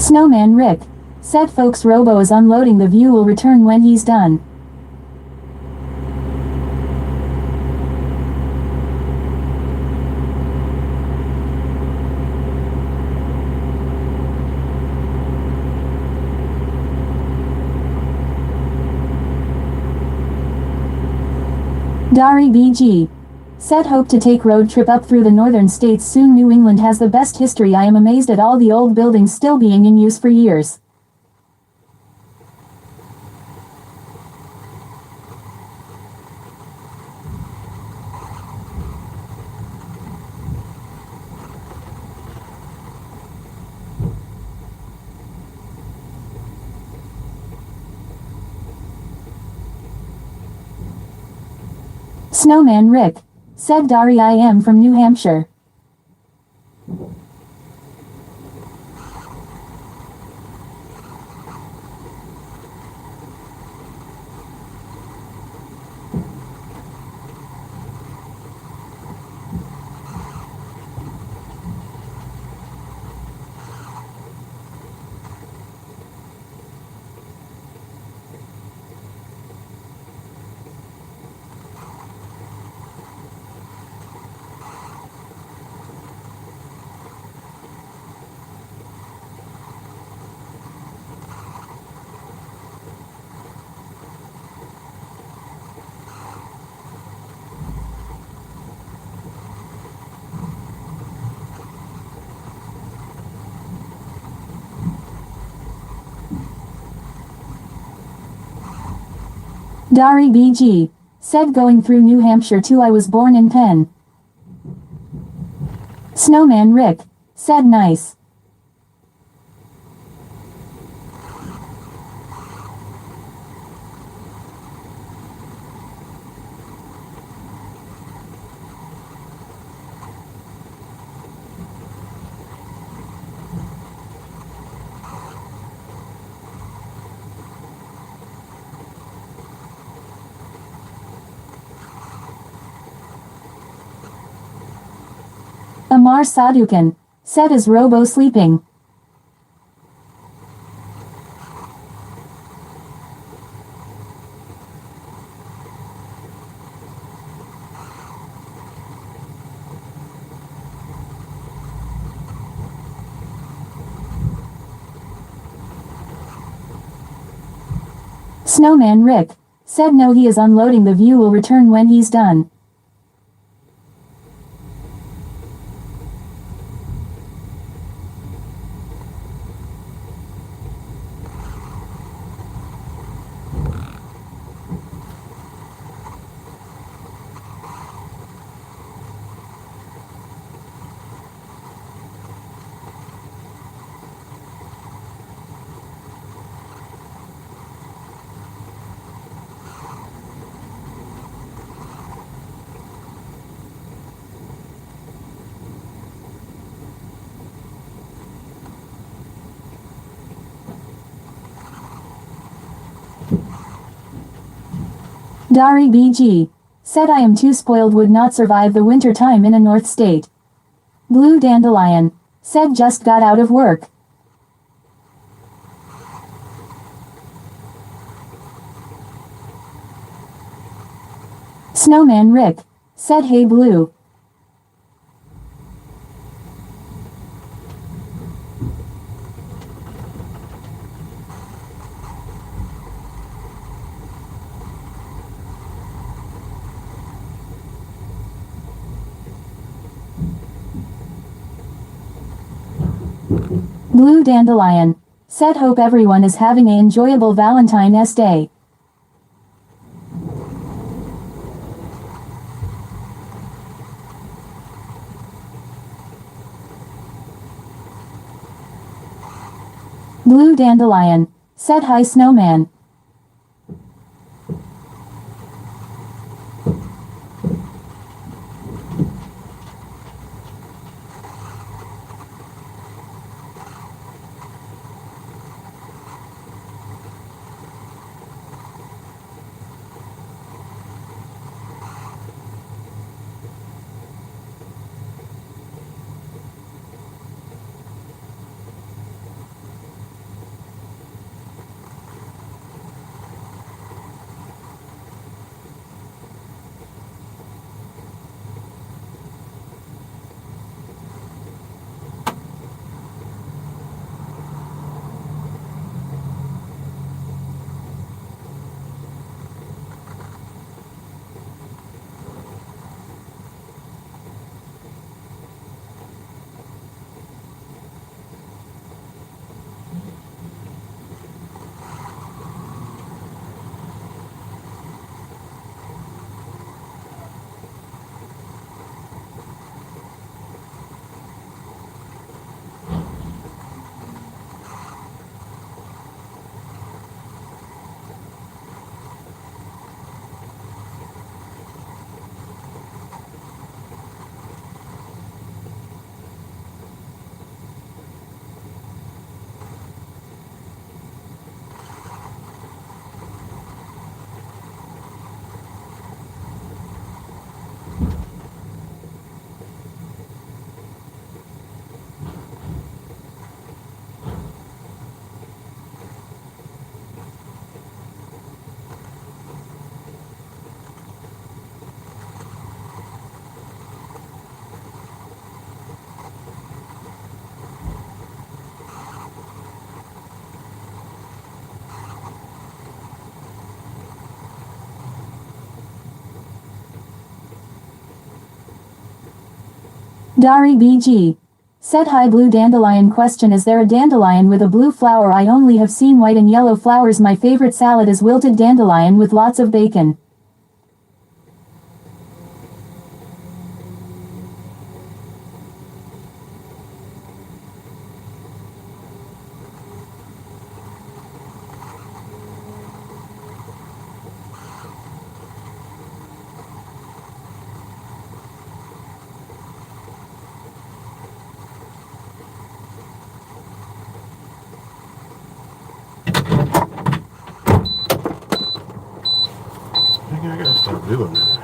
Snowman Rick said folks Robo is unloading, the view will return when he's done. Dari BG said hope to take road trip up through the northern states soon. New England has the best history. I am amazed at all the old buildings still being in use for years. Snowman Rick said Dari, I am from New Hampshire. Dari BG said going through New Hampshire too. I was born in Penn. Snowman Rick said nice. Amar Sadukan said, is Robo sleeping? Snowman Rick said no, he is unloading, the view will return when he's done. Dari BG said, I am too spoiled, would not survive the winter time in a north state. Blue Dandelion said, just got out of work. Snowman Rick said, hey Blue. Blue Dandelion. Said hope everyone is having an enjoyable Valentine's Day. Blue Dandelion. Said hi snowman. Dari BG. Said hi Blue Dandelion. Question: is there a dandelion with a blue flower? I only have seen white and yellow flowers. My favorite salad is wilted dandelion with lots of bacon. I gotta stop doing that.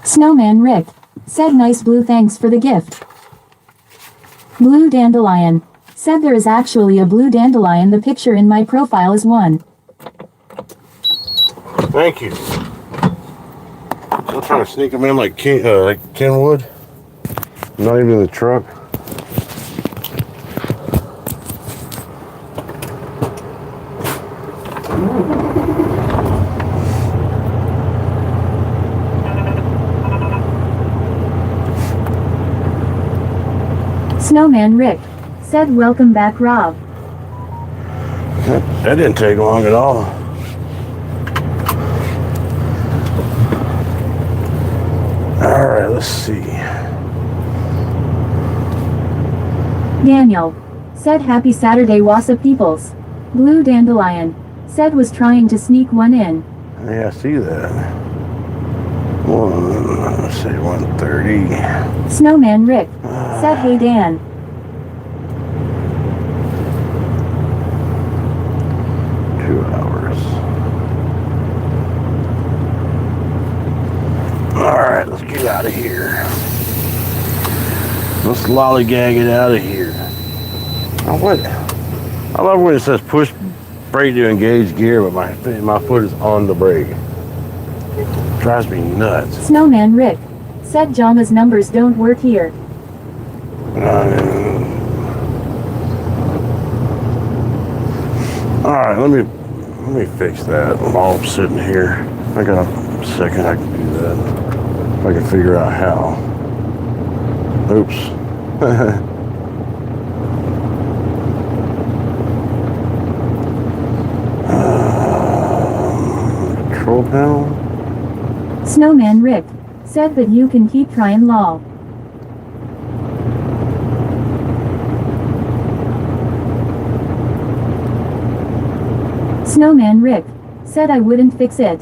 Snowman Rick. Said nice blue, thanks for the gift. Blue Dandelion. Said there is actually a blue dandelion. The picture in my profile is one. Thank you. I'm trying to sneak them in like Kenwood. Not even in the truck. Snowman Rick. Said welcome back Rob. That didn't take long at all. Alright, let's see. Daniel. Said happy Saturday Wassa peoples. Blue Dandelion. Said was trying to sneak one in. Yeah, I see that. Let's say 1:30. Snowman Rick. Said hey Dan. Alright, let's get out of here. Let's lollygag it out of here. Oh, what? I love when it says push brake to engage gear, but my foot is on the brake. Drives me nuts. Snowman Rick. Said Jama's numbers don't work here. Alright, let me fix that while I'm sitting here. I got a second I can do that. If I can figure out how. Oops. Control panel? Snowman Rick said that you can keep trying lol. Snowman Rick said I wouldn't fix it.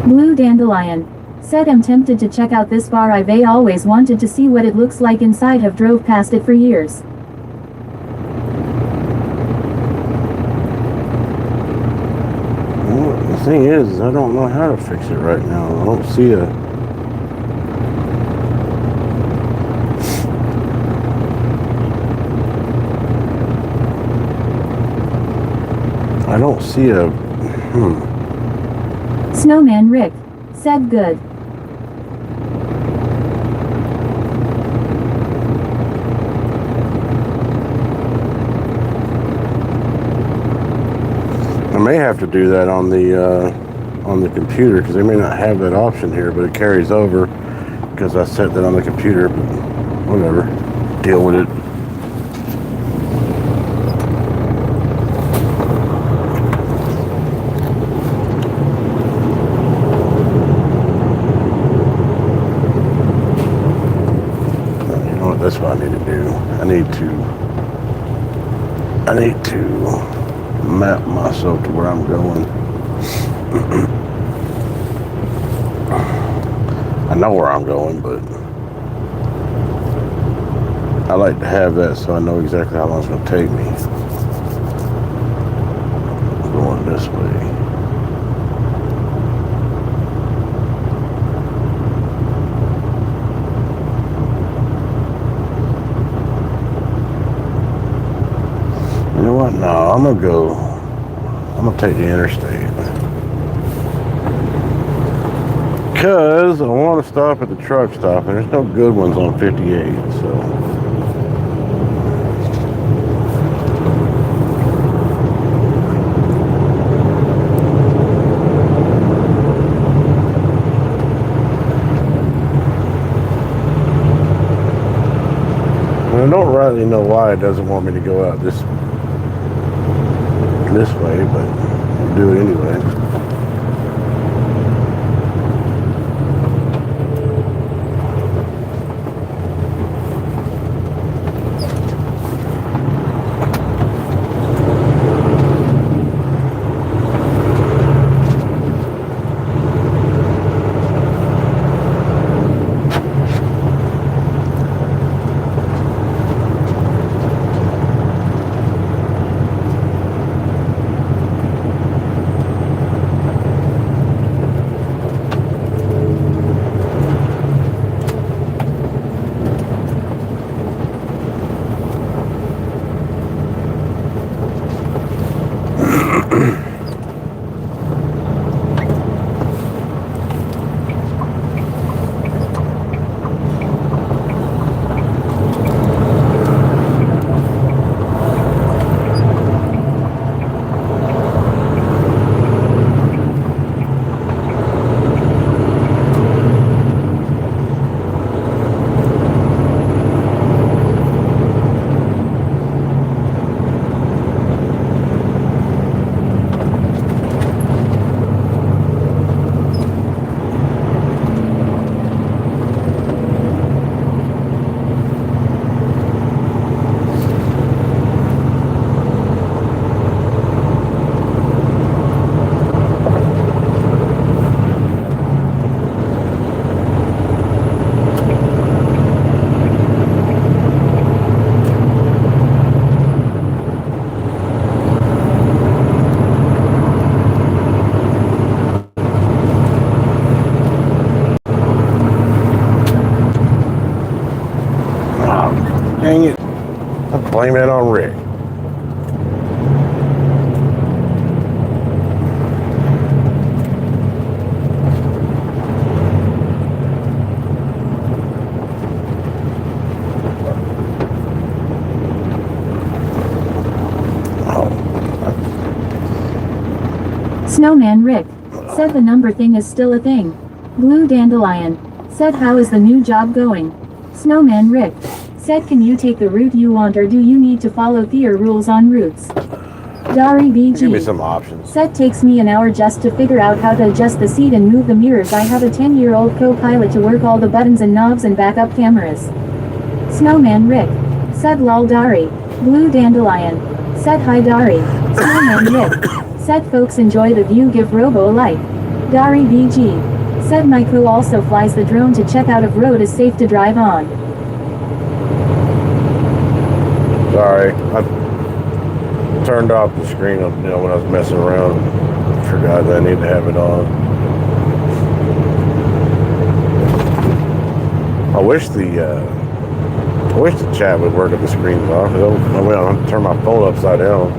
Blue Dandelion said I'm tempted to check out this bar. I've always wanted to see what it looks like inside. Have drove past it for years. Well, the thing is I don't know how to fix it right now. I don't see a... I don't see a... Snowman Rick said good. I may have to do that on the computer because they may not have that option here, but it carries over because I set that on the computer. But whatever, deal with it. You know what? That's what I need to do. I need to map myself to where I'm going. I know where I'm going, but I like to have that so I know exactly how long it's going to take me. I'm going this way. You know what? No, I'm gonna take the interstate. Because I want to stop at the truck stop, and there's no good ones on 58, so. And I don't rightly know why it doesn't want me to go out this way, but I'll do it anyway. Dang it. I blame it on Rick. Snowman Rick. Said the number thing is still a thing. Blue Dandelion. Said how is the new job going? Snowman Rick. Said can you take the route you want or do you need to follow their rules on routes? Dari BG. Give me some options. Said takes me an hour just to figure out how to adjust the seat and move the mirrors. I have a 10-year-old co-pilot to work all the buttons and knobs and backup cameras. Snowman Rick. Said lol Dari. Blue Dandelion. Said hi Dari. Snowman Rick. Said folks enjoy the view, give Robo a like. Dari BG. Said my co also flies the drone to check out if road is safe to drive on. Sorry, I turned off the screen, when I was messing around. Forgot that I need to have it on. I wish the chat would work if the screen's off. I'll turn my phone upside down.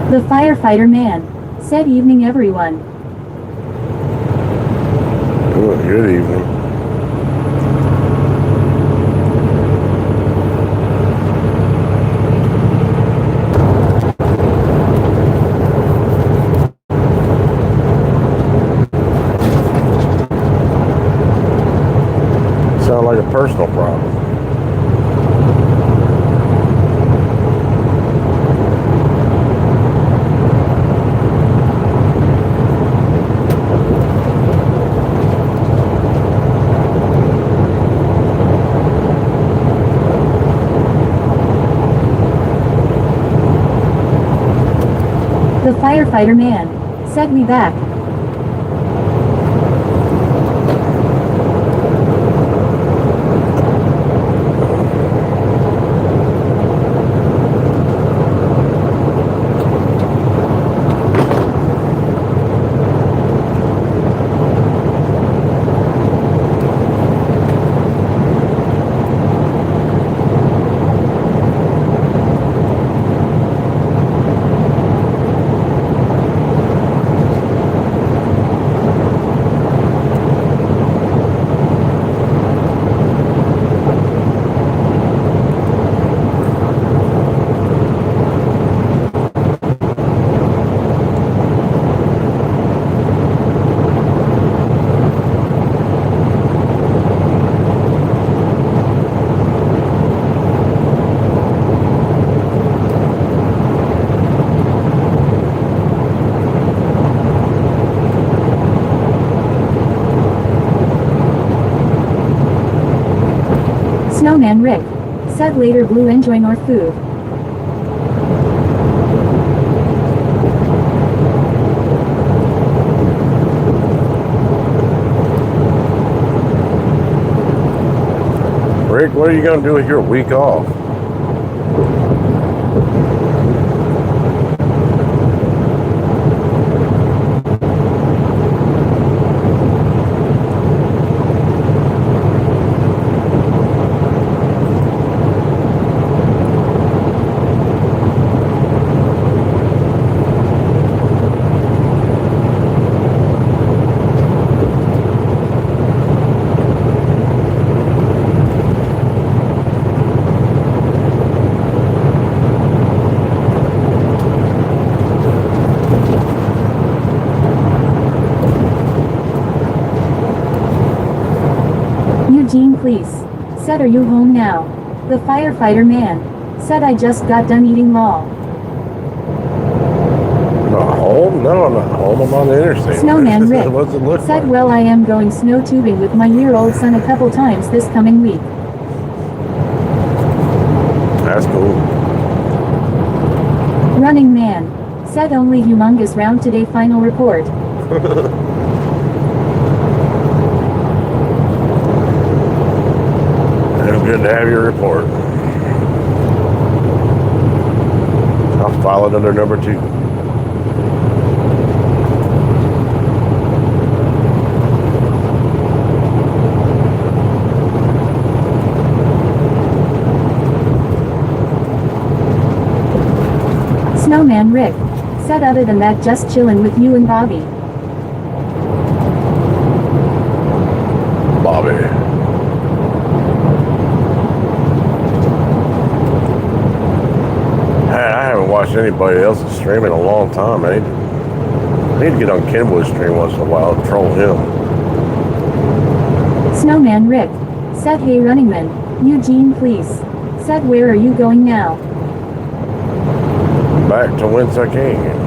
The firefighter man. Said evening everyone. Good evening. Sound like a personal problem. The firefighter man. Said we back. Snowman Rick. Said later Blue enjoy North food. Rick, what are you going to do with your week off? Eugene please. Said are you home now? The firefighter man. Said I just got done eating law. Not home? No, I'm not home. I'm on the interstate. Snowman Rick. What's it look Said like? well I am going snow tubing with my year-old son a couple times this coming week. That's cool. Running man. Said only humongous round today final report. It's good to have your report. I'll file it under number 2. Snowman Rick said other than that just chillin' with you and Bobby. Bobby. I haven't watched anybody else's stream in a long time. I need to get on Kenwood's stream once in a while and troll him. Snowman Rick said hey Running Man, Eugene please. Said where are you going now? Back to whence I came.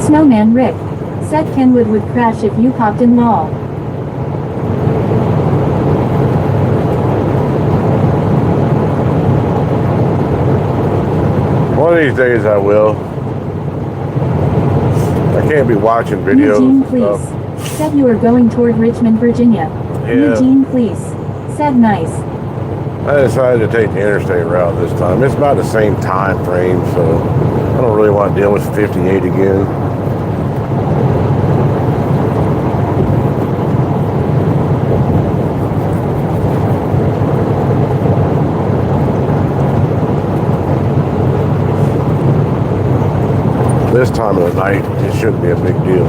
Snowman Rick said Kenwood would crash if you popped in law. One of these days I will. I can't be watching videos. Eugene please said you were going toward Richmond, Virginia. Yeah. Eugene please said nice. I decided to take the interstate route this time. It's about the same time frame, so I don't really want to deal with 58 again. This time of the night, it shouldn't be a big deal.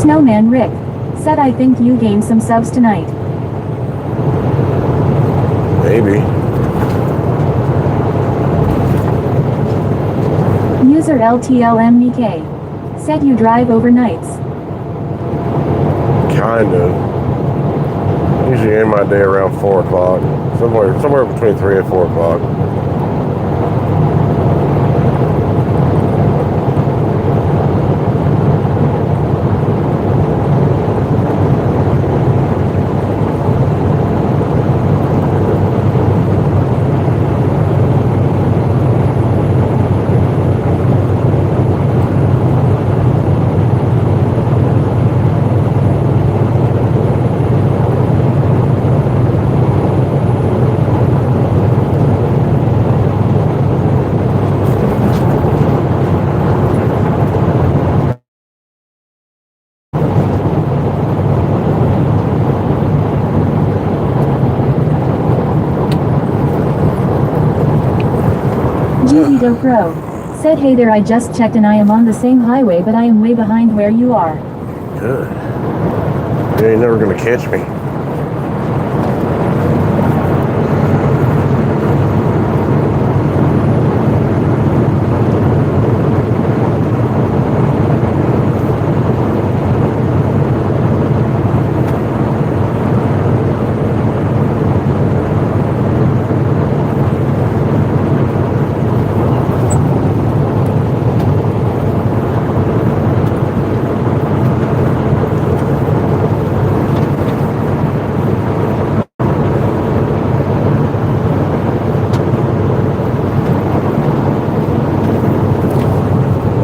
Snowman Rick said I think you gained some subs tonight. Maybe. User LTLMEK said you drive overnights. Kind of. Usually end my day around 4 o'clock. Somewhere between 3 and 4 o'clock. GVDO Pro said hey there I just checked and I am on the same highway but I am way behind where you are. Good. You ain't never gonna catch me.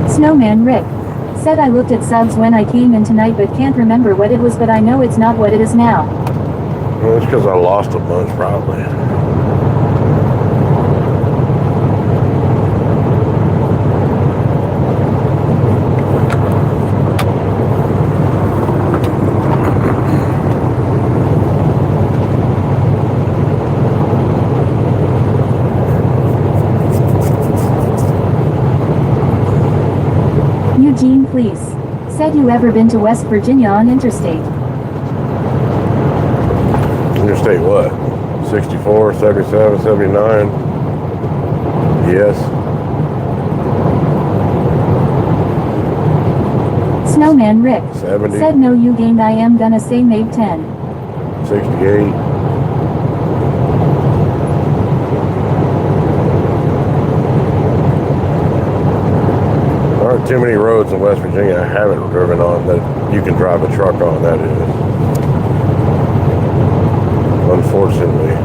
Snowman Rick said I looked at subs when I came in tonight but can't remember what it was but I know it's not what it is now. Well, it's because I lost a bunch, probably. Eugene please said you ever been to West Virginia on interstate? Interstate what? 64, 77, 79? Yes. Snowman Rick 70. said no you gained I am gonna say maybe 10. 68. are too many roads in West Virginia I haven't driven on that you can drive a truck on, that is. Unfortunately.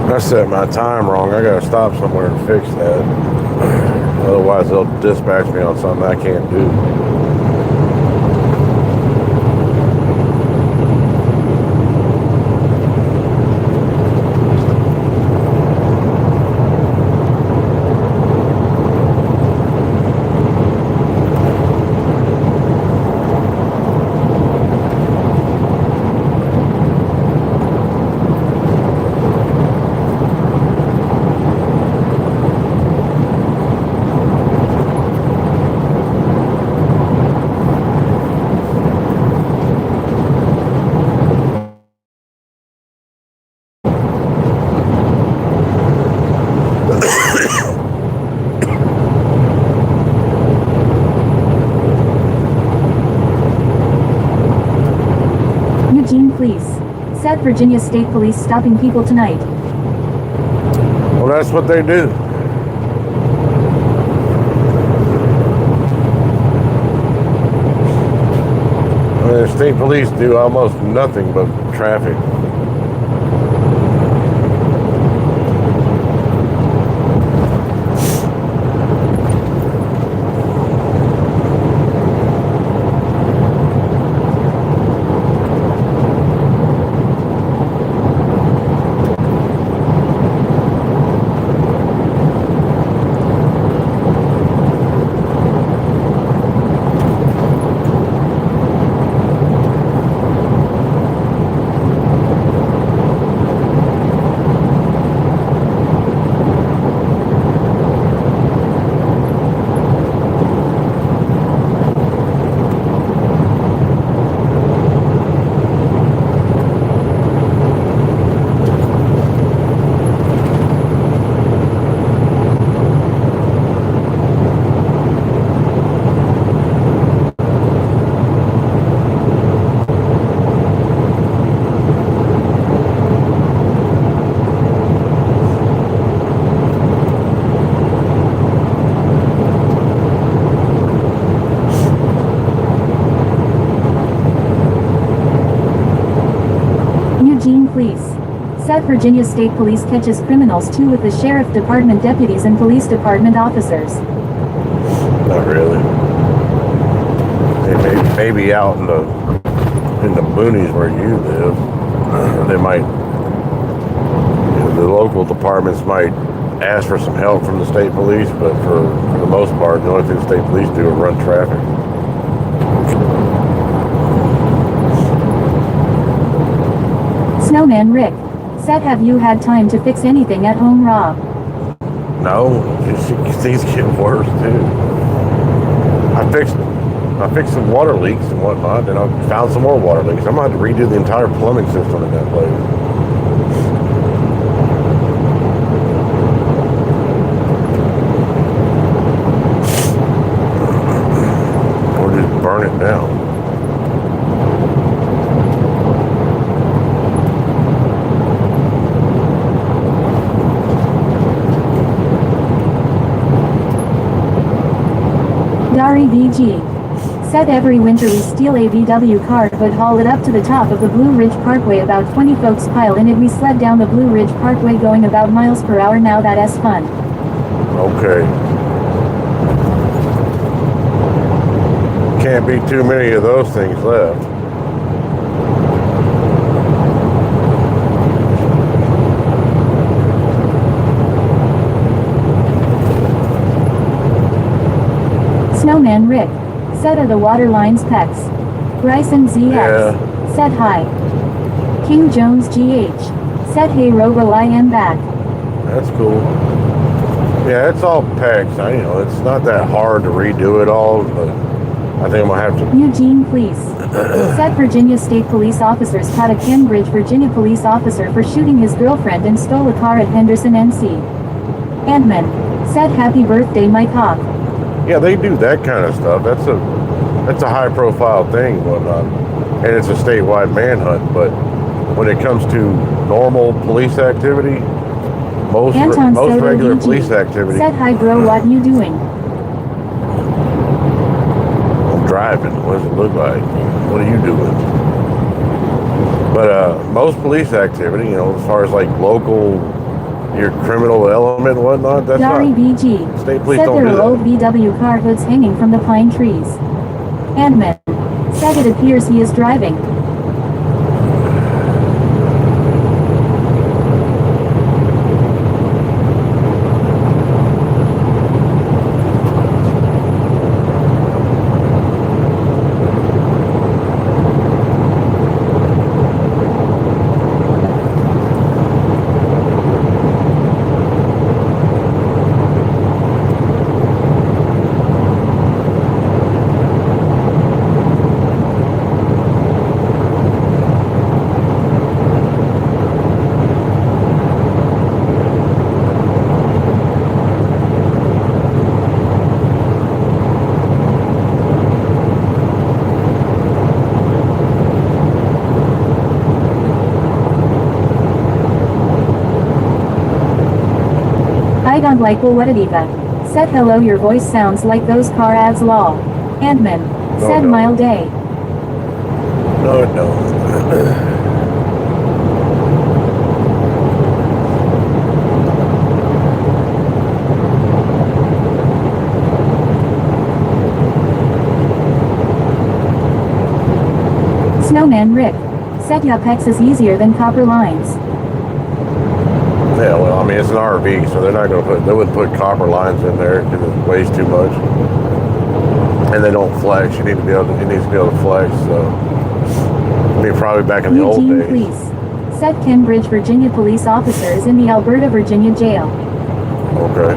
I set my time wrong. I gotta stop somewhere and fix that. Otherwise, they'll dispatch me on something I can't do. Eugene Police. Said Virginia State Police stopping people tonight. Well, that's what they do. I mean, the state police do almost nothing but traffic. Eugene Police. Said Virginia State Police catches criminals too with the Sheriff Department deputies and Police Department officers. Not really. They may be out in the boonies where you live. They might, the local departments might ask for some help from the state police, but for the most part, the only thing the state police do is run traffic. Snowman Rick. Said have you had time to fix anything at home, Rob? No, things get worse too. I fixed some water leaks and whatnot, and I found some more water leaks. I'm gonna have to redo the entire plumbing system in that place. Or just burn it down. Dari VG. Said every winter we steal a VW car but haul it up to the top of the Blue Ridge Parkway. About 20 folks pile in it. We sled down the Blue Ridge Parkway going about miles per hour. Now that's fun. Okay. Can't be too many of those things left. Snowman Rick. Said are the waterlines pecs. Bryson ZX. Yeah. Said hi. King Jones GH. Said hey Robo I am back. That's cool. Yeah, it's all pecs. It's not that hard to redo it all, but I think I'm gonna have to. Eugene Police. Said Virginia State Police officers caught a Cambridge, Virginia police officer for shooting his girlfriend and stole a car at Henderson, NC. Andman. Said happy birthday Mike Hawk. Yeah, they do that kind of stuff. That's a high profile thing, whatnot. And it's a statewide manhunt, but when it comes to normal police activity, most Soto regular DG. police activity. Said hi bro, what you doing? I'm driving. What does it look like? What are you doing? But most police activity, as far as like local, your criminal element and whatnot, that's Dari not. BG. State police Said don't there do are that. old VW car hoods hanging from the pine trees. Andman. Said it appears he is driving. I don't like what it even. Said hello your voice sounds like those car ads law. Andman. Said no. mild day. No, it don't. Snowman Rick. Said Yapex is easier than copper lines. Yeah, well, I mean, it's an RV, so they wouldn't put copper lines in there because it weighs too much. And they don't flex. It needs to be able to flex, so. I mean, probably back in the old Eugene days. Police. Said Cambridge, Virginia police officer is in the Alberta, Virginia jail. Okay.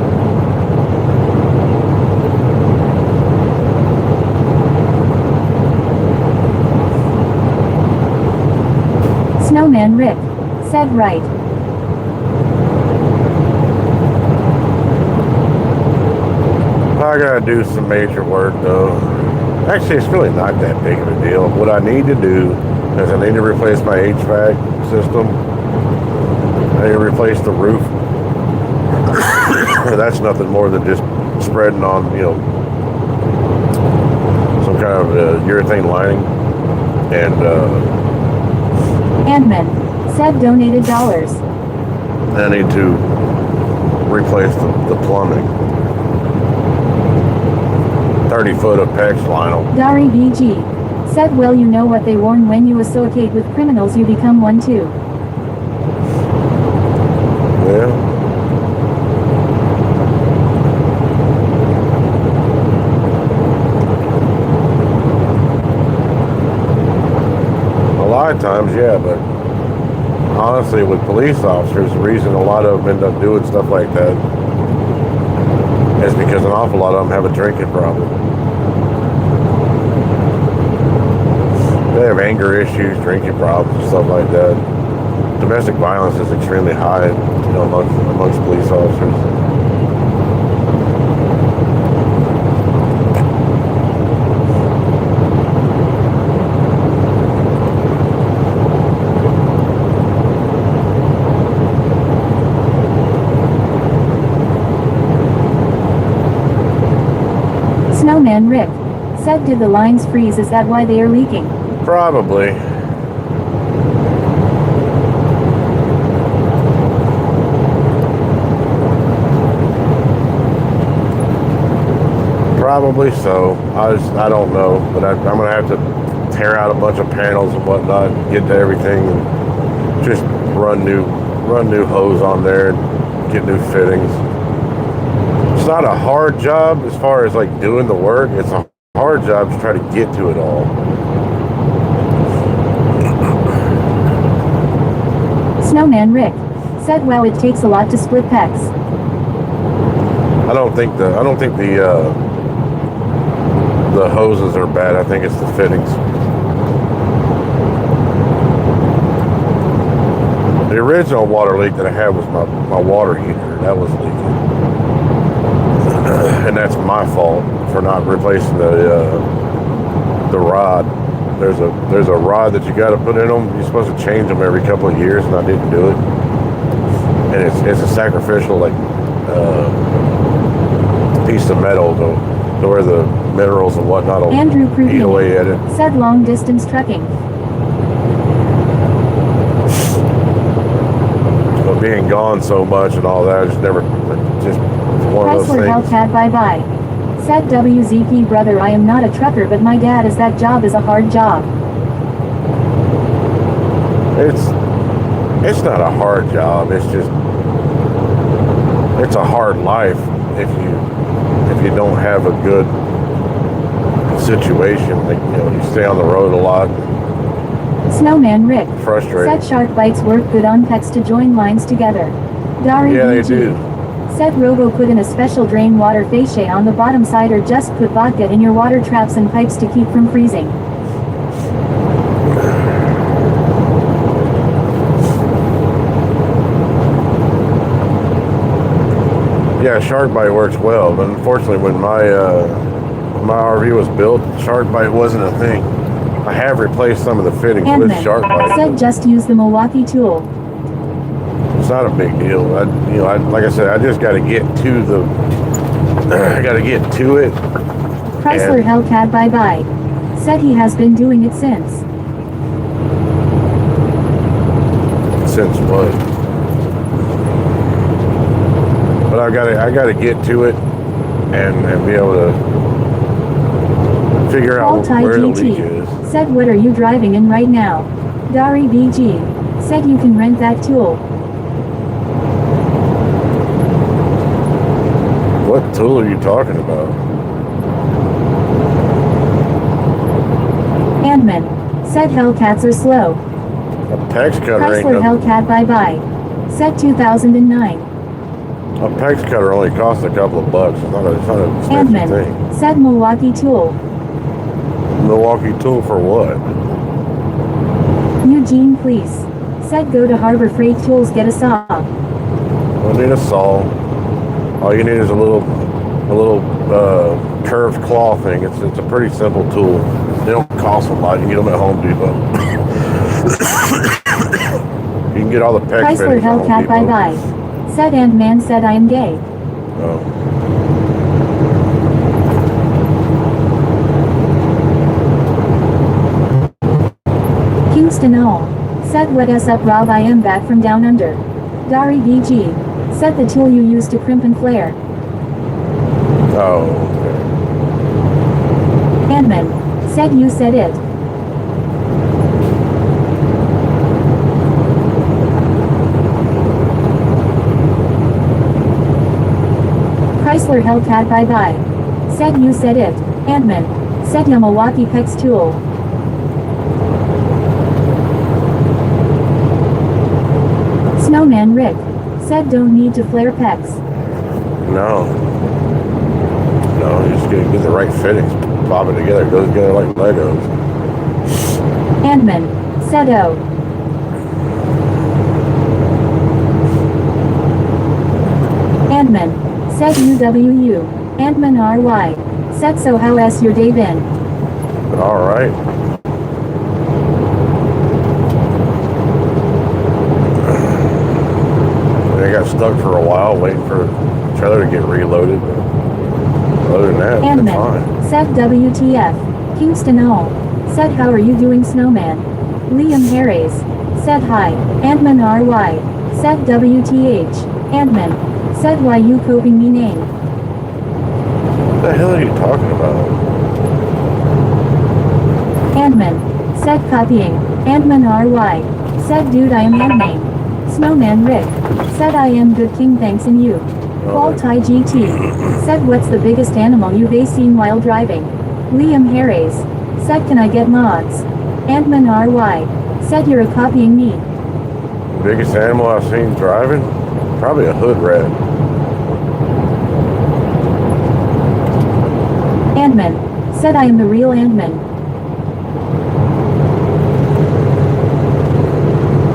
Snowman Rick. Said right. I gotta do some major work though. Actually, it's really not that big of a deal. What I need to do is I need to replace my HVAC system. I need to replace the roof. That's nothing more than just spreading on, some kind of urethane lining. And Andman. Said donated dollars. I need to replace the plumbing. 30 foot of PEX vinyl. Dari BG. Said well you know what they warn when you associate with criminals you become one too. Yeah. A lot of times, yeah, but honestly, with police officers, the reason a lot of them end up doing stuff like that is because an awful lot of them have a drinking problem. They have anger issues, drinking problems, and stuff like that. Domestic violence is extremely high, amongst police officers. Snowman Rick. Said did the lines freeze, is that why they are leaking? Probably. Probably so. I don't know, but I'm gonna have to tear out a bunch of panels and whatnot, get to everything, and just run new hose on there, and get new fittings. It's not a hard job as far as like doing the work. It's a hard job to try to get to it all. Snowman Rick said, "Wow, it takes a lot to split pecs." I don't think the hoses are bad. I think it's the fittings. The original water leak that I had was my water heater. That was leaking. And that's my fault for not replacing the rod. There's a rod that you got to put in them. You're supposed to change them every couple of years, and I didn't do it. And it's a sacrificial piece of metal to where the minerals and whatnot will Andrew eat away at it. said, "Long distance trucking." But being gone so much and all that, just one of those Chrysler things. Hellcat bye-bye said, "WZP brother, I am not a trucker, but my dad is. That job is a hard job." It's not a hard job. It's a hard life if you don't have a good situation. Like, you stay on the road a lot. Snowman Rick Frustrating. said, "Shark bites work good on pecs to join lines together." Dari Yeah, they BG do. said, "Robo, put in a special drain water fascia on the bottom side, or just put vodka in your water traps and pipes to keep from freezing." Yeah, shark bite works well, but unfortunately, when my RV was built, shark bite wasn't a thing. I have replaced some of the fittings with shark bite. said, "Just use the Milwaukee tool." It's not a big deal. Like I said, I just got to get to the. I got to get to it. Chrysler Hellcat bye-bye said he has been doing it since. Since what? But I got to get to it and be able to figure out Paul where the leak GT is. said, "What are you driving in right now?" Dari BG said, "You can rent that tool." What tool are you talking about? Andman said, "Hellcats are slow." A PEX cutter ain't Chrysler no. Hellcat bye-bye said 2009. A PEX cutter only costs a couple of bucks. It's not an expensive Andman thing. said, "Milwaukee tool." Milwaukee tool for what? Eugene Police said, "Go to Harbor Freight Tools, get a saw." We'll need a saw. All you need is a little curved claw thing. It's a pretty simple tool. They don't cost a lot. You can get them at Home Depot. You can get all the PEX Chrysler fittings at Home Hellcat Depot. bye-bye said, "Ant-Man said I am gay." Oh. Kingston All said, "What is up, Rob? I am back from down under." Dari BG said, "The tool you use to crimp and flare." Oh, okay. Handman said, "You said it." Chrysler Hellcat bye-bye said, "You said it." Handman said, "Ya Milwaukee PEX tool." Snowman Rick said, "Don't need to flare pecs." No, you just get the right fittings, pop it together, it goes together like Legos. Handman said, "Oh." Handman said, "UWU." Handman RY said, "So how has your day been?" All right. I got stuck for a while waiting for the trailer to get reloaded. But other than that, it's Handman fine. said, "WTF." Kingston All said, "How are you doing, Snowman?" Liam Harris said, "Hi." Handman RY said, "WTH." Handman said, "Why you coping me name?" What the hell are you talking about? Antman. Said copying. Antman RY. Said dude I am Antman. Snowman Rick. Said I am good king thanks in you. Paul Thai GT. Said what's the biggest animal you've seen while driving? Liam Harris. Said can I get mods? Antman RY. Said you're copying me. Biggest animal I've seen driving? Probably a hood rat. Antman. Said I am the real Antman.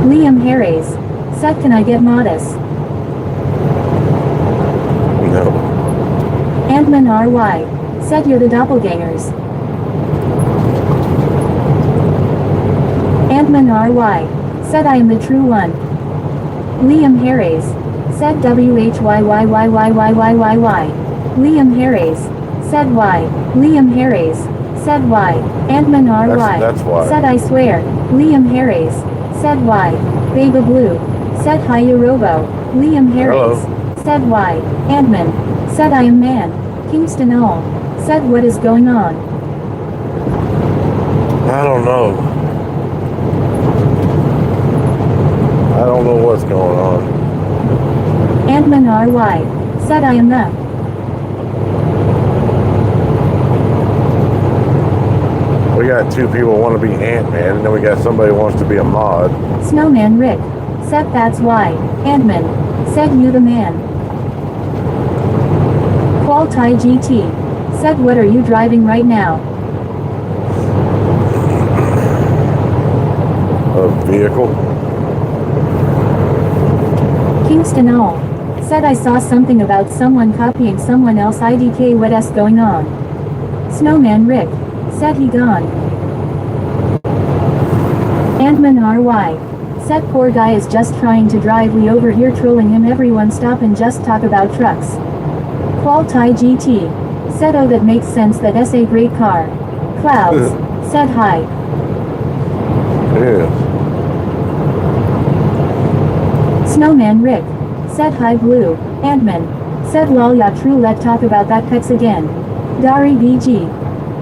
Liam Harris. Said can I get modest? No. Antman RY. Said you're the doppelgangers. Antman RY. Said I am the true one. Liam Harris. Said WHYYYYYYYY. Liam Harris. Said Y. Liam Harris. Said Y. Antman RY. That's why. Said I swear. Liam Harris. Said Y. Baby Blue. Said hiya Robo. Liam Harris. Hello. Said Y. Antman. Said I am man. Kingston all. Said what is going on? I don't know. I don't know what's going on. Antman RY. Said I am the. We got two people want to be Ant-Man, and then we got somebody who wants to be a mod. Snowman Rick. Said that's why. Antman. Said you the man. Paul Thai GT. Said what are you driving right now? A vehicle. Kingston all. Said I saw something about someone copying someone else IDK what's going on? Snowman Rick. Said he gone. Antman RY. Said poor guy is just trying to drive we over here trolling him everyone stop and just talk about trucks. Paul Thai GT. Said oh that makes sense that's a great car. Clouds. Said hi. Yeah. Snowman Rick. Said hi Blue. Antman. Said lol ya true let talk about that pecs again. Dari BG.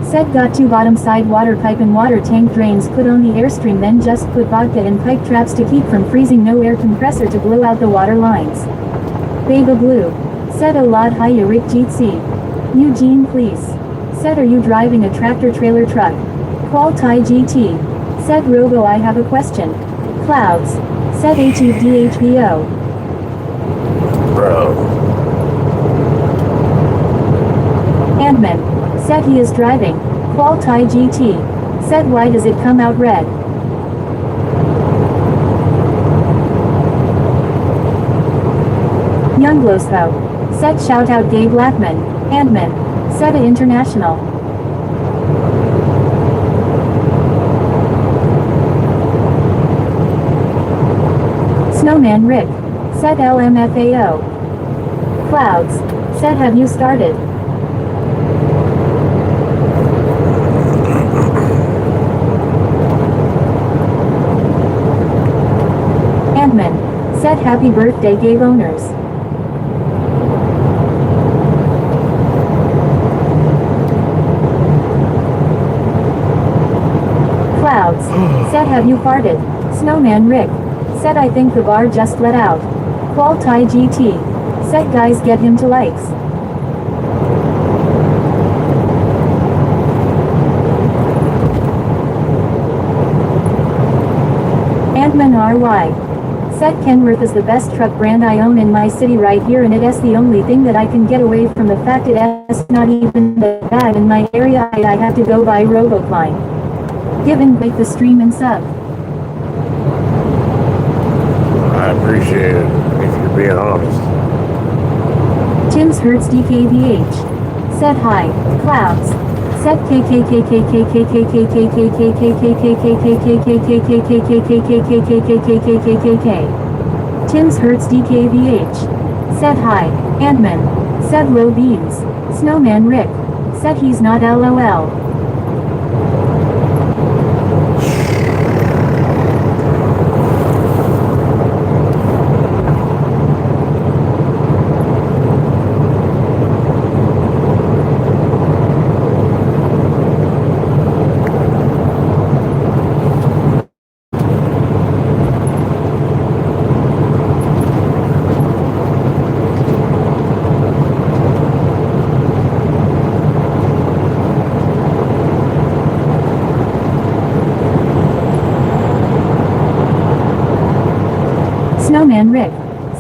Said got two bottom side water pipe and water tank drains put on the airstream then just put vodka in pipe traps to keep from freezing no air compressor to blow out the water lines. Baby Blue. Said oh lad hiya Rick Jeetsy. Eugene please. Said are you driving a tractor trailer truck? Paul Thai GT. Said Robo I have a question. Clouds. Said HEDHBO. Bro. Antman. Said he is driving. Paul Thai GT. Said why does it come out red? Younglos though. Said shout out Gabe Blackman. Antman. Said a international. Snowman Rick. Said LMFAO. Clouds. Said have you started? Antman. Said happy birthday Gabe owners. Clouds. Said have you farted? Snowman Rick. Said I think the bar just let out. Paul Thai GT. Said guys get him to likes. Antman RY. Said Kenworth is the best truck brand I own in my city right here and it's the only thing that I can get away from the fact it's not even that bad in my area I have to go buy Robo Climb. Given like the stream and sub. I appreciate it, if you're being honest. Tim's Hertz DKVH. Said hi. Clouds. Said Tim's Hertz DKVH. Said hi. Antman. Said low beams. Snowman Rick. Said he's not LOL.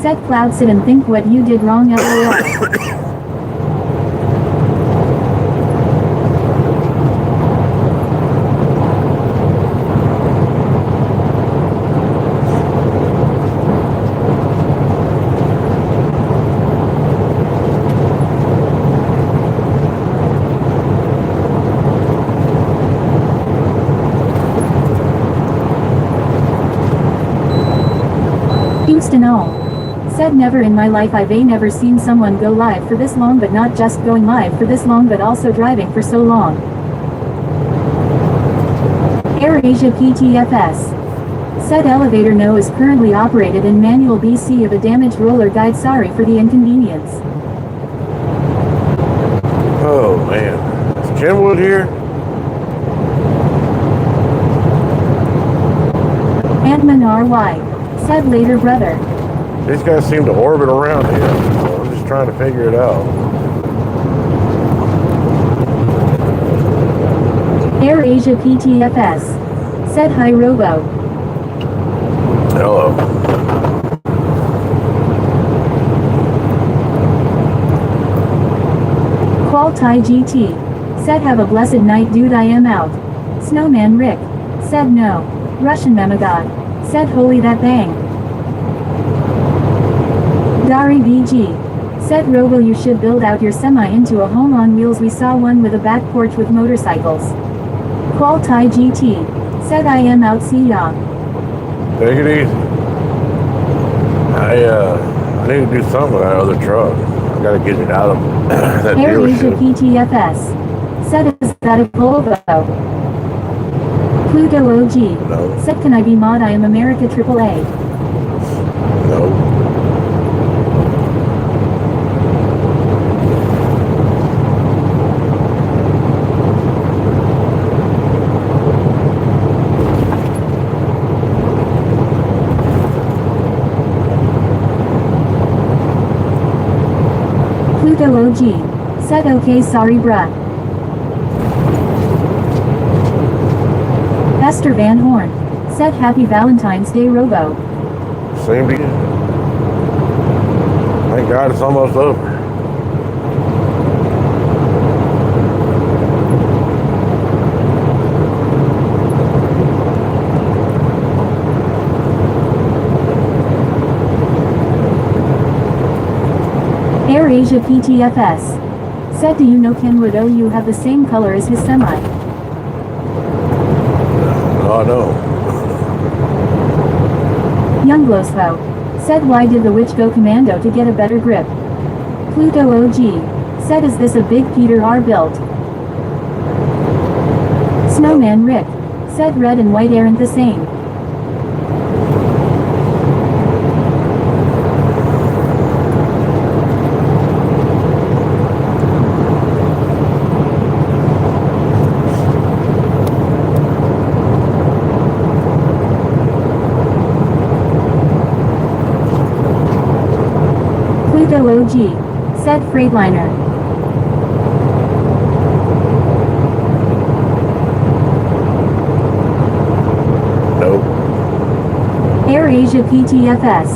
Said Cloud sit and think what you did wrong LOL. Houston all. Said never in my life I've never seen someone go live for this long, but not just going live for this long but also driving for so long. AirAsia PTFS. Said elevator no is currently operated in manual BC of a damaged roller guide, sorry for the inconvenience. Oh man. Is Kenwood here? Antman RY. Said later brother. These guys seem to orbit around here. So I'm just trying to figure it out. AirAsia PTFS. Said hi Robo. Hello. Qualti GT. Said have a blessed night dude, I am out. Snowman Rick. Said no. Russian Memagod. Said holy that bang. Dari VG. Said Robo you should build out your semi into a home on wheels, we saw one with a back porch with motorcycles. Qualti GT. Said I am out, see ya. Take it easy. I need to do something with that other truck. I gotta get it out of that AirAsia dealership. PTFS. Said is that a Volvo? Pluto OG. No. Said can I be mod, I am America AAA. No. Pluto OG. Said okay, sorry bruh. Esther Van Horn. Said happy Valentine's Day Robo. Same to you. Thank God it's almost over. AirAsia PTFS. Said do you know Kenwood oh you have the same color as his semi. Oh, I know. Younglosfo. Said why did the witch go commando to get a better grip? Pluto OG. Said is this a big Peter R built? Snowman Rick. Said red and white aren't the same. Pluto OG. Said Freightliner. Nope. AirAsia PTFS.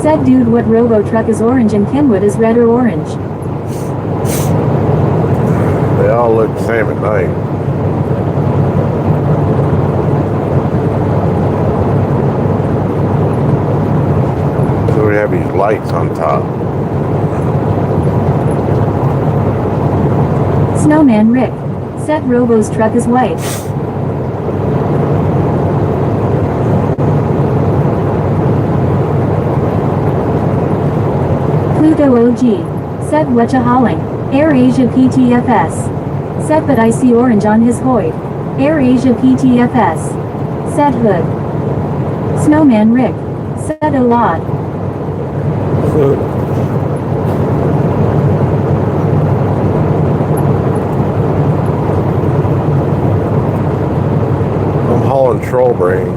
Said dude what Robo truck is orange and Kenwood is red or orange? They all look the same at night. So we have these lights on top. Snowman Rick. Said Robo's truck is white. Pluto OG. Said whatcha hauling. AirAsia PTFS. Said but I see orange on his Hoyt. AirAsia PTFS. Said hood. Snowman Rick. Said a lot. I'm hauling troll brains.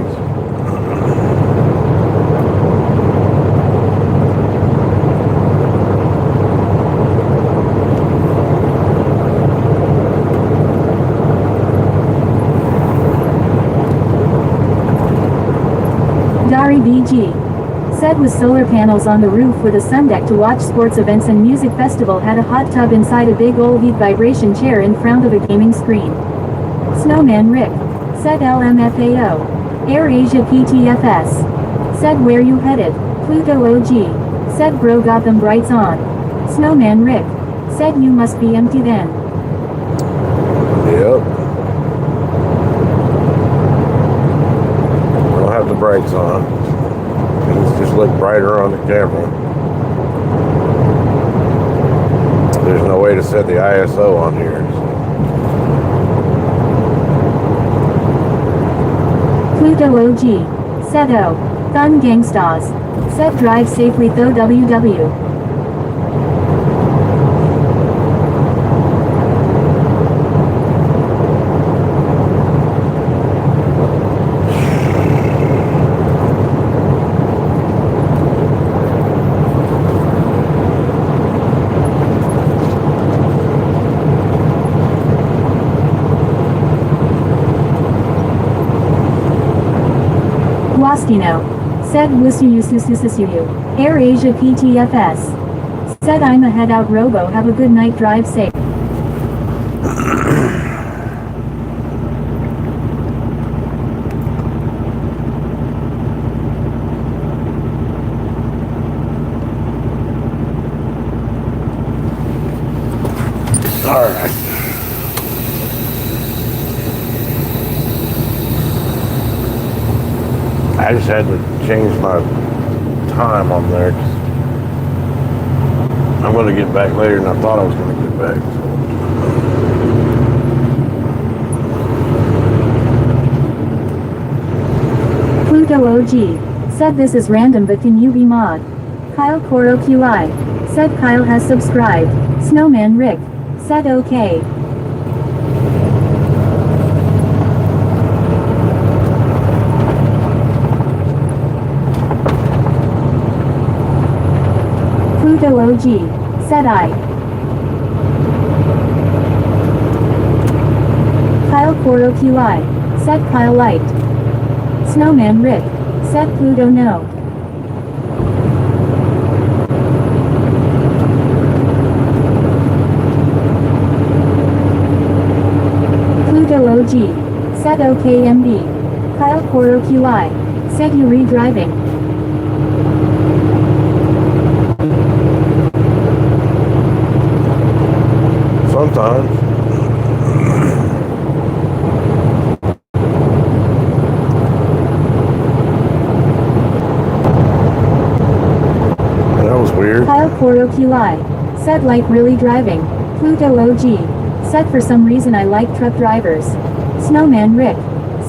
Dari BG. Said Said with solar panels on the roof with a sun deck to watch sports events and music festival, had a hot tub inside a big old heat vibration chair in front of a gaming screen. Snowman Rick. Said LMFAO. Air Asia PTFS. Said where you headed? Pluto OG. Said bro got them brights on. Snowman Rick. Said you must be empty then. Yep. We don't have the brakes on. Things just look brighter on the camera. There's no way to set the ISO on here. Pluto OG. Said O. Fun gangstas. Said drive safely though WW. Guastino. Said Wusuyu. Air Asia PTFS. Said I'm ahead out Robo, have a good night, drive safe. Alright. I just had to change my time on there. I'm going to get back later than I thought I was going to get back. Pluto OG. Said this is random but can you be mod? Kyle Koro QI. Said Kyle has subscribed. Snowman Rick. Said okay. Pluto OG. Said I. Kyle Koro QI. Said Kyle Light. Snowman Rick. Said Pluto no. Pluto OG. Said OKMB. Kyle Koro QI. Said you re-driving. Sometimes. That was weird. Kyle Koro QI. Said like really driving. Pluto OG. Said for some reason I like truck drivers. Snowman Rick.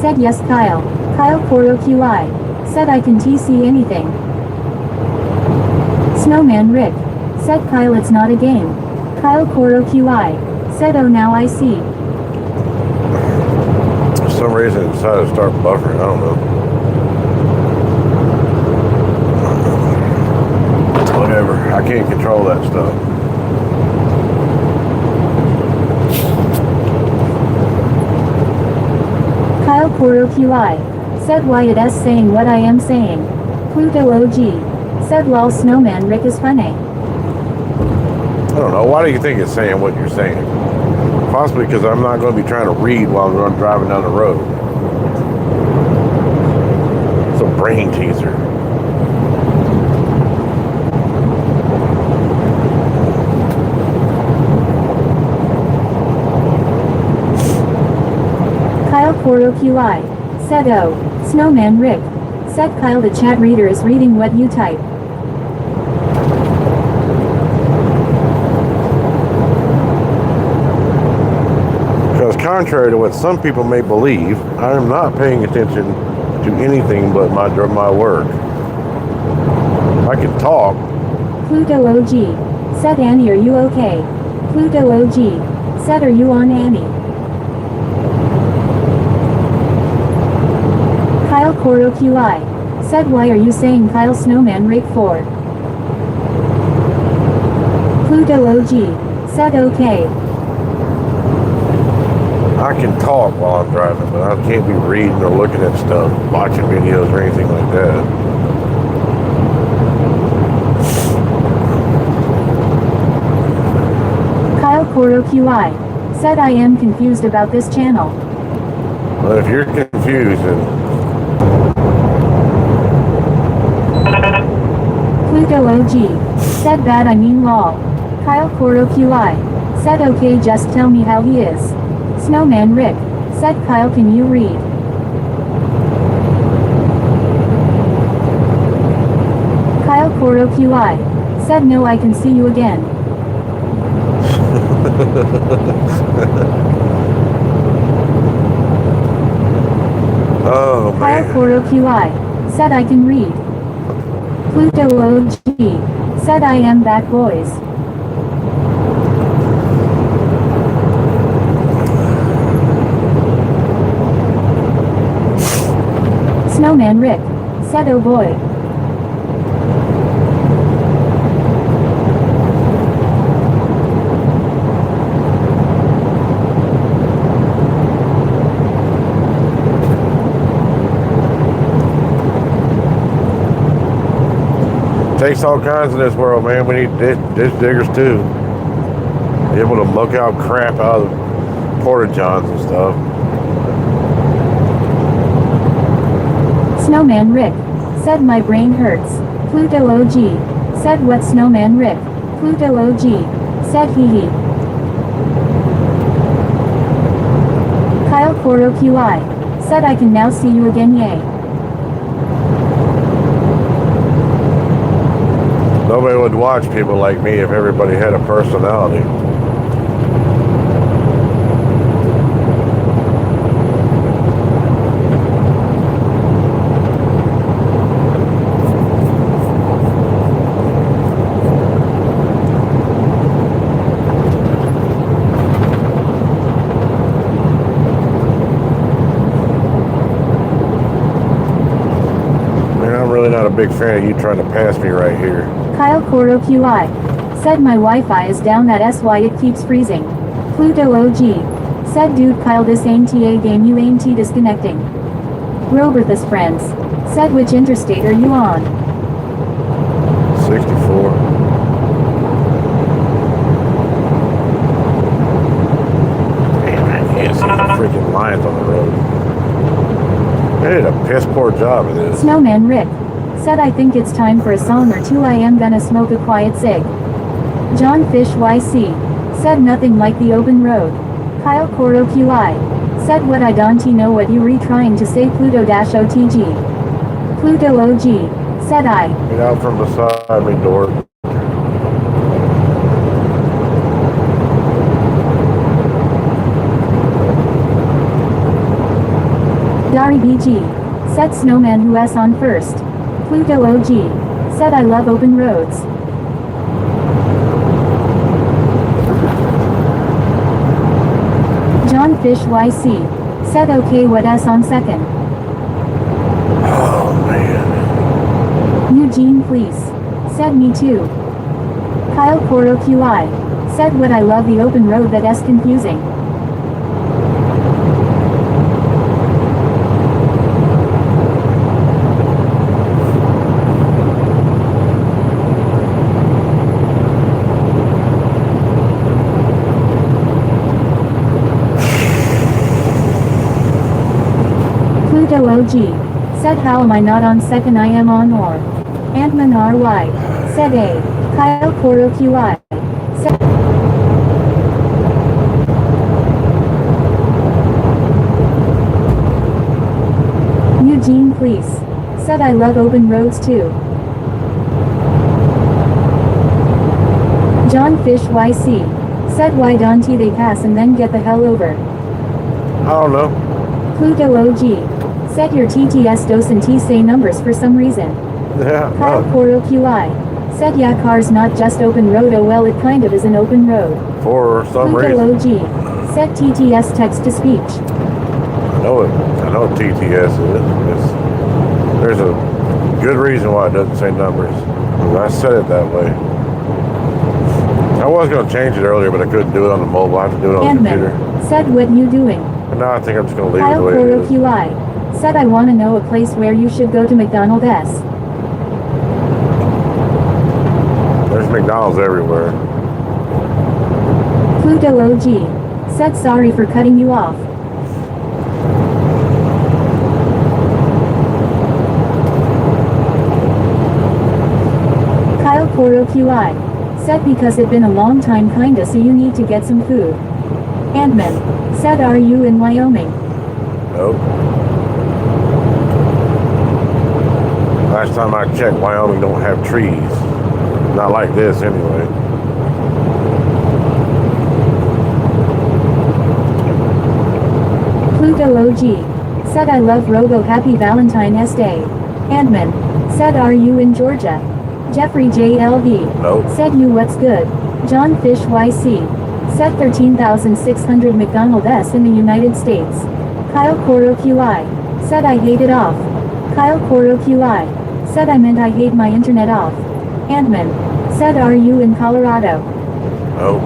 Said yes Kyle. Kyle Koro QI. Said I can TC anything. Snowman Rick. Said Kyle it's not a game. Kyle Koro QI. Said oh now I see. For some reason it decided to start buffering. I don't know. Whatever. I can't control that stuff. Kyle Koro QI. Said Wyatt S saying what I am saying. Pluto OG. Said lol Snowman Rick is funny. I don't know. Why do you think it's saying what you're saying? Possibly because I'm not going to be trying to read while I'm driving down the road. It's a brain teaser. Kyle Koro QI. Said oh. Snowman Rick. Said Kyle the chat reader is reading what you type. Contrary to what some people may believe, I am not paying attention to anything but my work. I can talk. Pluto OG. Said Annie are you okay? Pluto OG. Said are you on Annie? Kyle Koro QI. Said why are you saying Kyle Snowman Rick for? Pluto OG. Said okay. I can talk while I'm driving, but I can't be reading or looking at stuff, watching videos or anything like that. Koro QI. Said I am confused about this channel. Well, if you're confused, then Pluto OG. Said bad I mean lol. Kyle Koro QI. Said okay just tell me how he is. Snowman Rick. Said Kyle can you read? Kyle Koro QI. Said no I can see you again. oh Kyle man. Koro QI. Said I can read. Pluto OG. Said I am back boys. Snowman Rick. Said oh boy. Takes all kinds in this world, man. We need ditch diggers too. Be able to muck out crap out of the porta johns and stuff. Snowman Rick. Said my brain hurts. Pluto OG. Said what Snowman Rick. Pluto OG. Said hee hee. Kyle Koro QI. Said I can now see you again yay. Nobody would watch people like me if everybody had a personality. Man, I'm really not a big fan of you trying to pass me right here. Kyle Koro QI. Said my Wi-Fi is down that's why it keeps freezing. Pluto OG. Said dude Kyle this ain't a game you ain't disconnecting. Roberthus friends. Said which interstate are you on? 64. Damn, I can't see the freaking lines on the road. They did a piss poor job of this. Snowman Rick. Said I think it's time for a song or two I am gonna smoke a quiet cig. John Fish YC. Said nothing like the open road. Kyle Koro QI. Said what I don't know what you re trying to say Pluto-OTG. Pluto OG. Said I. Get out from beside me, dork. Dari BG. Said Snowman who S on first. Pluto OG. Said I love open roads. John Fish YC. Said okay what S on second. Oh, man. Eugene please. Said me too. Kyle Koro QI. Said what I love the open road that S confusing. Pluto OG. Said how am I not on second I am on or. Antman RY. Said A. Kyle Koro QI. Said Eugene please. Said I love open roads too. John Fish YC. Said why don't they pass and then get the hell over. I don't know. Pluto OG. Said your TTS doesn't say numbers for some reason. Yeah, Kyle no. Koro QI. Said yeah car's not just open road oh well it kind of is an open road. For some Pluto reason. OG. Said TTS text to speech. I know what TTS is. There's a good reason why it doesn't say numbers. I said it that way. I was going to change it earlier, but I couldn't do it on the mobile. I have to do it on the computer. Handman. Said what you doing? And now I think I'm just going to leave it Kyle the way Koro it is. QI. Said I wanna know a place where you should go to McDonald's. There's McDonald's everywhere. Pluto OG. Said sorry for cutting you off. Kyle Coro QI. Said because it been a long time kinda so you need to get some food. Antman. Said are you in Wyoming? Nope. Last time I checked, Wyoming don't have trees. Not like this, anyway. Pluto OG. Said I love Robo happy Valentine's Day. Antman. Said are you in Georgia? Jeffrey JLV. Nope. Said you what's good? John Fish YC. Said 13,600 McDonald S in the United States. Kyle Coro QI. Said I hate it off. Kyle Coro QI. Said I meant I hate my internet off. Antman. Said are you in Colorado? Nope.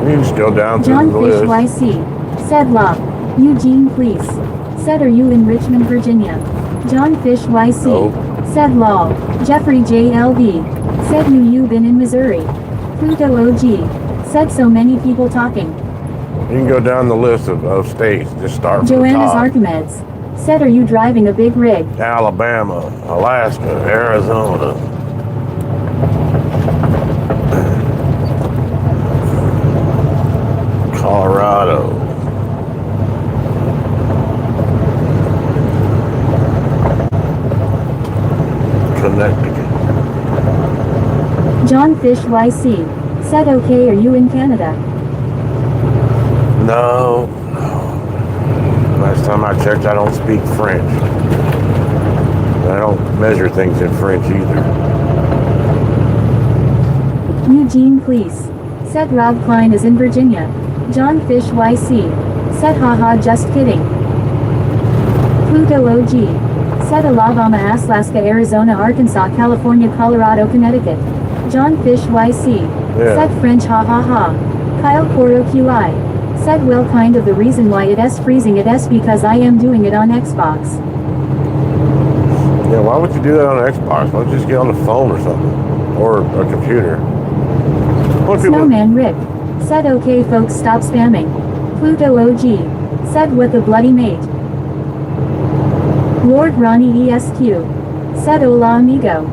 You can just go down through John the Fish list. YC. Said Lob. Eugene Fleece. Said are you in Richmond, Virginia? John Fish YC. Nope. Said Law. Jeffrey JLV. Said you been in Missouri? Pluto OG. Said so many people talking. You can go down the list of states. Just start from the Joanna's top. Archimedes. Said are you driving a big rig? Alabama, Alaska, Arizona. Colorado. Connecticut. John Fish YC. Said okay are you in Canada? No. Last time I checked, I don't speak French. I don't measure things in French either. Eugene Cleese. Said Rob Klein is in Virginia. John Fish YC. Said haha just kidding. Pluto OG. Said Alabama, Alaska, Arizona, Arkansas, California, Colorado, Connecticut. John Fish YC. Yeah. Said French ha ha ha. Kyle Coro QI. Said well kind of the reason why it is freezing it is because I am doing it on Xbox. Yeah, why would you do that on an Xbox? Why don't you just get on the phone or something? Or a computer? What people... Snowman Rick. Said okay folks stop spamming. Pluto OG. Said what the bloody mate. Lord Ronnie ESQ. Said hola amigo.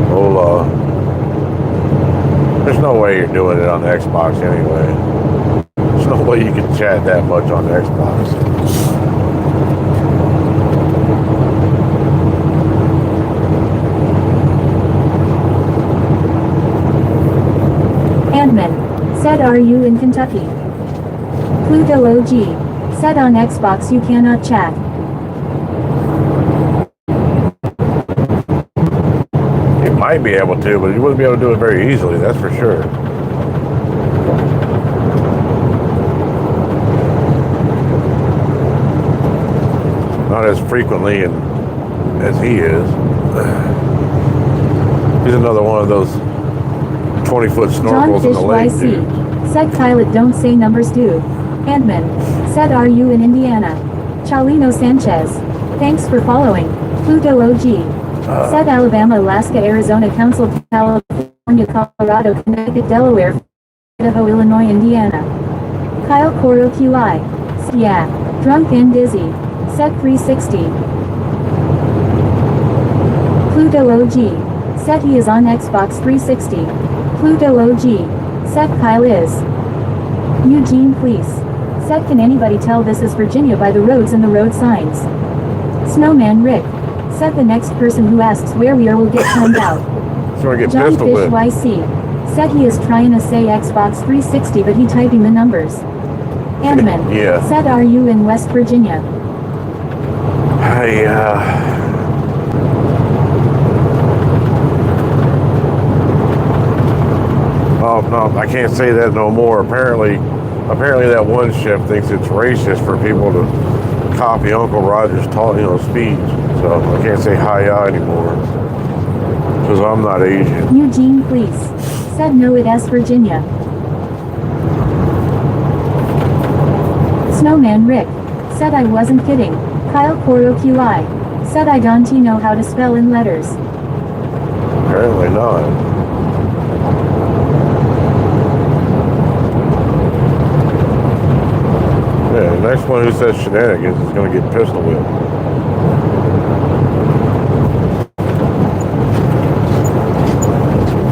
Hola. There's no way you're doing it on the Xbox anyway. There's no way you can chat that much on the Xbox. Antman. Said are you in Kentucky? Pluto OG. Said on Xbox you cannot chat. You might be able to, but you wouldn't be able to do it very easily, that's for sure. Not as frequently as he is. He's another one of those 20-foot John snorkels in Fish the lake, YC. dude. Said Pilot don't say numbers dude. Antman. Said are you in Indiana? Chalino Sanchez. Thanks for following. Pluto OG. Said Alabama, Alaska, Arizona, Council, California, Colorado, Connecticut, Delaware, Idaho, Illinois, Indiana. Kyle Coro QI. Yeah. Drunk and dizzy. Said 360. Pluto OG. Said he is on Xbox 360. Pluto OG. Said Kyle is. Eugene Fleece. Said can anybody tell this is Virginia by the roads and the road signs? Snowman Rick. Said the next person who asks where we are will get turned out. So I get John pistol Fish whipped. YC. Said he is trying to say Xbox 360 but he typing the numbers. Antman. Yeah. Said are you in West Virginia? Oh no, I can't say that no more. Apparently that one shift thinks it's racist for people to copy Uncle Roger's speech. So I can't say hi-ya anymore. Because I'm not Asian. Eugene Fleece. Said no it is Virginia. Snowman Rick. Said I wasn't kidding. Kyle Coro QI. Said I don't know how to spell in letters. Apparently not. Yeah, the next one who says shenanigans is going to get pistol whipped.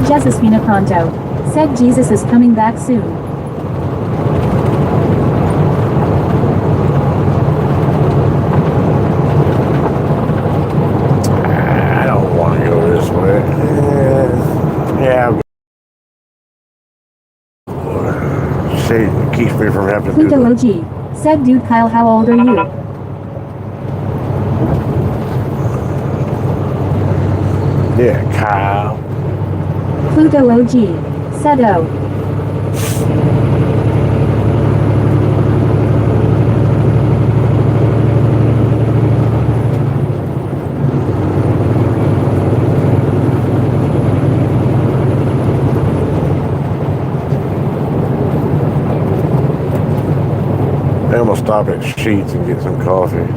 Jesus Fina Pronto. Said Jesus is coming back soon. I don't want to go this way. Yeah. See, it keeps me from having to do Pluto that. OG. Said dude Kyle, how old are you? Yeah, Kyle. Pluto OG. Said oh. I'm gonna stop at Sheets and get some coffee.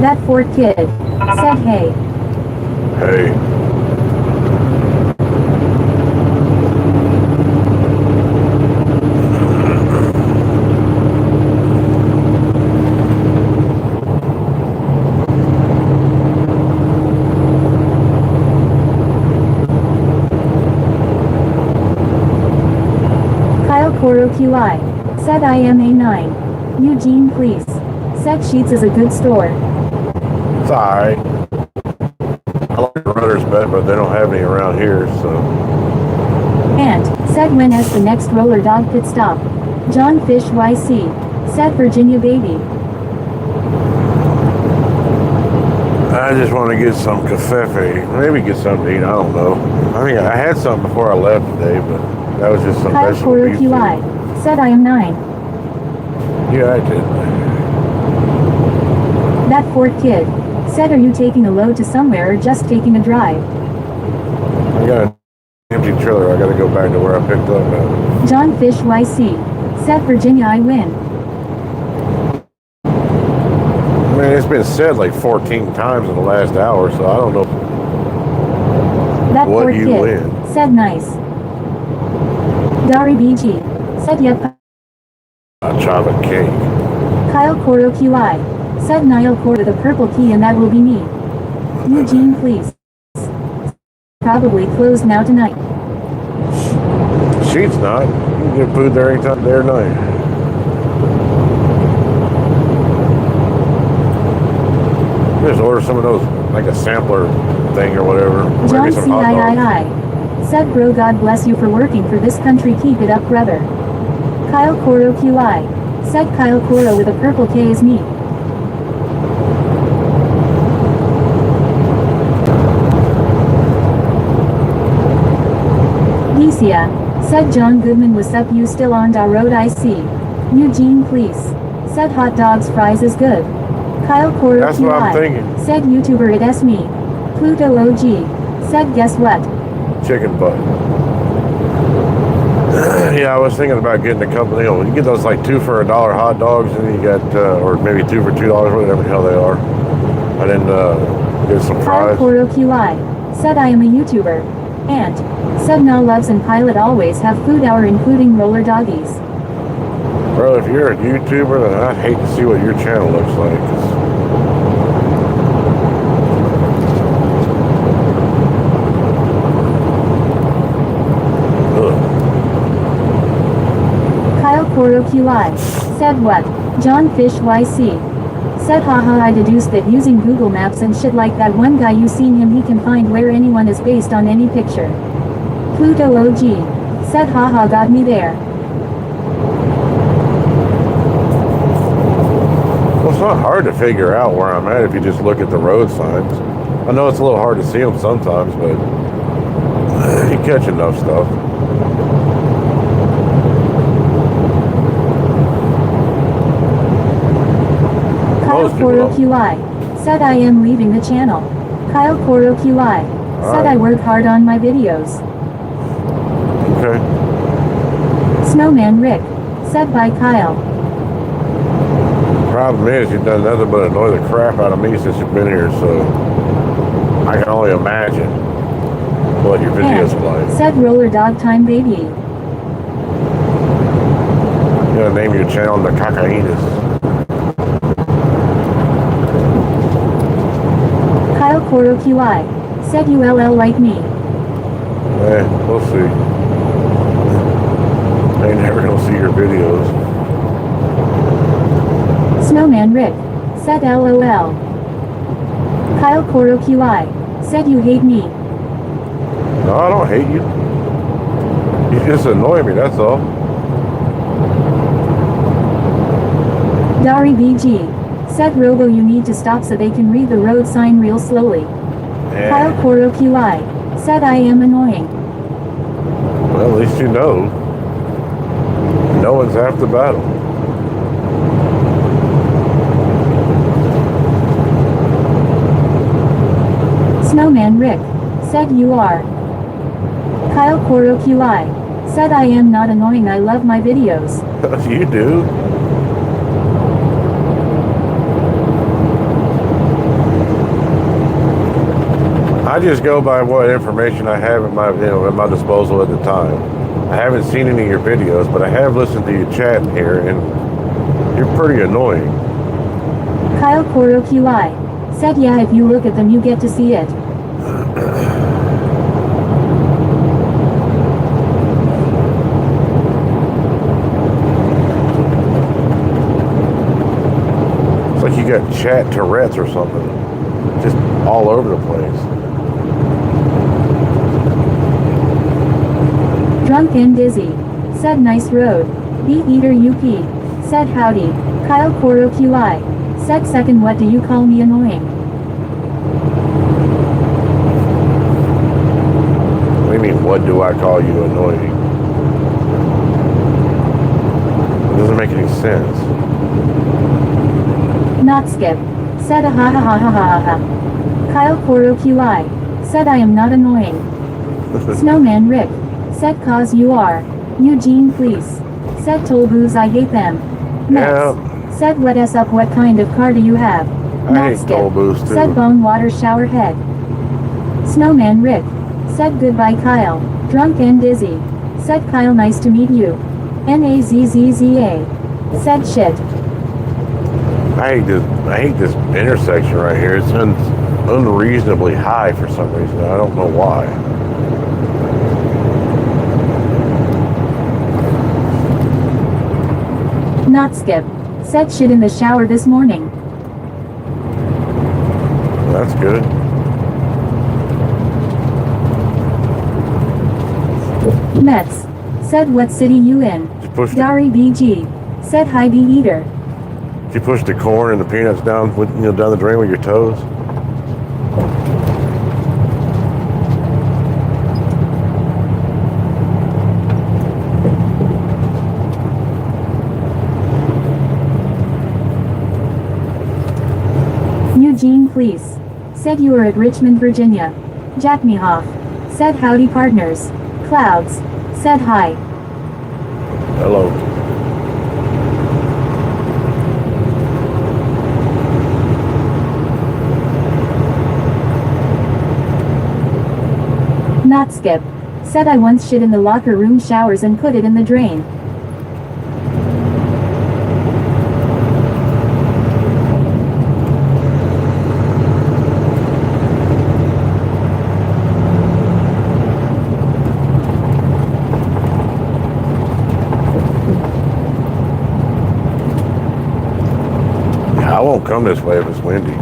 That Ford kid. Said hey. Hey. Kyle Coro QI. Said I am A9. Eugene please. Said Sheets is a good store. It's alright. I like the Rudders better, but they don't have any around here, so. And, said when as the next roller dog pit stop. John Fish YC. Said Virginia baby. I just want to get some cafefe. Maybe get something to eat, I don't know. I mean, I had something before I left today, but that was just some Kyle vegetable Coro beef soup. QI. Said I am 9. Yeah, I did. That Ford kid. Said are you taking a load to somewhere or just taking a drive? I got an empty trailer. I got to go back to where I picked up at. John Fish YC. Said Virginia I win. I mean, it's been said like 14 times in the last hour, so I don't know That what Ford you kid. win. Said nice. Dari BG. Said yep. A chocolate cake. Kyle Coro QI. Said Niall Coro the purple key and that will be me. Eugene please. Probably closed now tonight. Sheets not. You can get food there anytime, day or night. Just order some of those, like a sampler thing or whatever. John Maybe some hot dogs. CIII. Said bro God bless you for working for this country keep it up brother. Kyle Coro QI. Said Kyle Coro with a purple K is me. Decia. Said John Goodman what's up you still on da road I see. Eugene please. Said hot dogs fries is good. Kyle Coro That's what I'm QI. thinking. Said YouTuber it S me. Pluto OG. Said guess what? Chicken butt. Yeah, I was thinking about getting a couple. You get those like 2 for $1 hot dogs, and then you got, or maybe 2 for $2, whatever the hell they are. And then get some Kyle fries. Coro QI. Said I am a YouTuber. And, said no loves and pilot always have food hour including roller doggies. Bro, if you're a YouTuber, then I'd hate to see what your channel looks like. 'Cause Kyle Coro QI. Said what? John Fish YC. Said haha I deduced that using Google Maps and shit like that one guy you seen him he can find where anyone is based on any picture. Pluto OG. Said haha got me there. Well, it's not hard to figure out where I'm at if you just look at the road signs. I know it's a little hard to see them sometimes, but you catch enough stuff. Kyle Most people Coro don't. QI. Said I am leaving the channel. Kyle Coro QI. Said I Alright. work hard on my videos. Okay. Snowman Rick. Said by Kyle. Problem is, you've done nothing but annoy the crap out of me since you've been here, so I can only imagine what your videos are like. Said Roller Dog Time Baby. You gotta name your channel the Cocainus. Kyle Coro QI. Said ULL like me. We'll see. I ain't never gonna see your videos. Snowman Rick. Said LOL. Kyle Coro QI. Said you hate me. No, I don't hate you. You just annoy me, that's all. Dari BG. Said Robo you need to stop so they can read the road sign real slowly. Kyle Coro QI. Said I am annoying. Well, at least you know. No one's half the battle. Snowman Rick. Said you are. Kyle Coro QI. Said I am not annoying, I love my videos. You do. I just go by what information I have at my, at my disposal at the time. I haven't seen any of your videos, but I have listened to you chat here, and you're pretty annoying. Kyle Coro QI. Said yeah, if you look at them you get to see it. It's like you got chat Tourette's or something. Just all over the place. Drunk and dizzy. Said nice road. Beat Eater UP. Said howdy. Kyle Coro QI. Said second what do you call me annoying? What do you mean, what do I call you annoying? It doesn't make any sense. Not skip. Said a ha ha ha ha ha ha. Kyle Coro QI. Said I am not annoying. Snowman Rick. Said cause you are. Eugene please. Said Tolboos I hate them. Mets. Yeah. Said what s up what kind of car do you have? I hate Tolboos too. Said bone water shower head. Snowman Rick. Said goodbye Kyle. Drunk and dizzy. Said Kyle nice to meet you. NAZZZA. Said shit. I hate this intersection right here. It's unreasonably high for some reason. I don't know why. Not skip. Said shit in the shower this morning. That's good. Mets. Said what city you in? Did you push the, Dari BG. Said hi bee eater. did you push the corn and the peanuts down with down the drain with your toes? Eugene please. Said you were at Richmond, Virginia. Jack me off. Said howdy partners. Clouds. Said hi. Hello. Not skip. Said I once shit in the locker room showers and put it in the drain. I won't come this way if it's windy.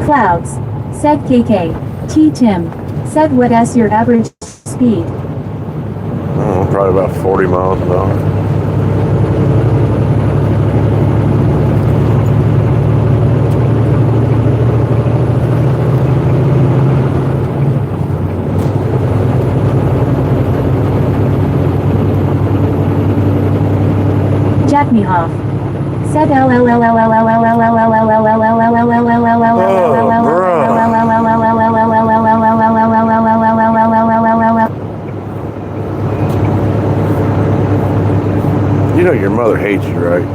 Clouds. Said KK. T Tim. Said what s your average speed? I don't know, probably about 40 miles an hour. Jack me off. Said your mother hates you, right?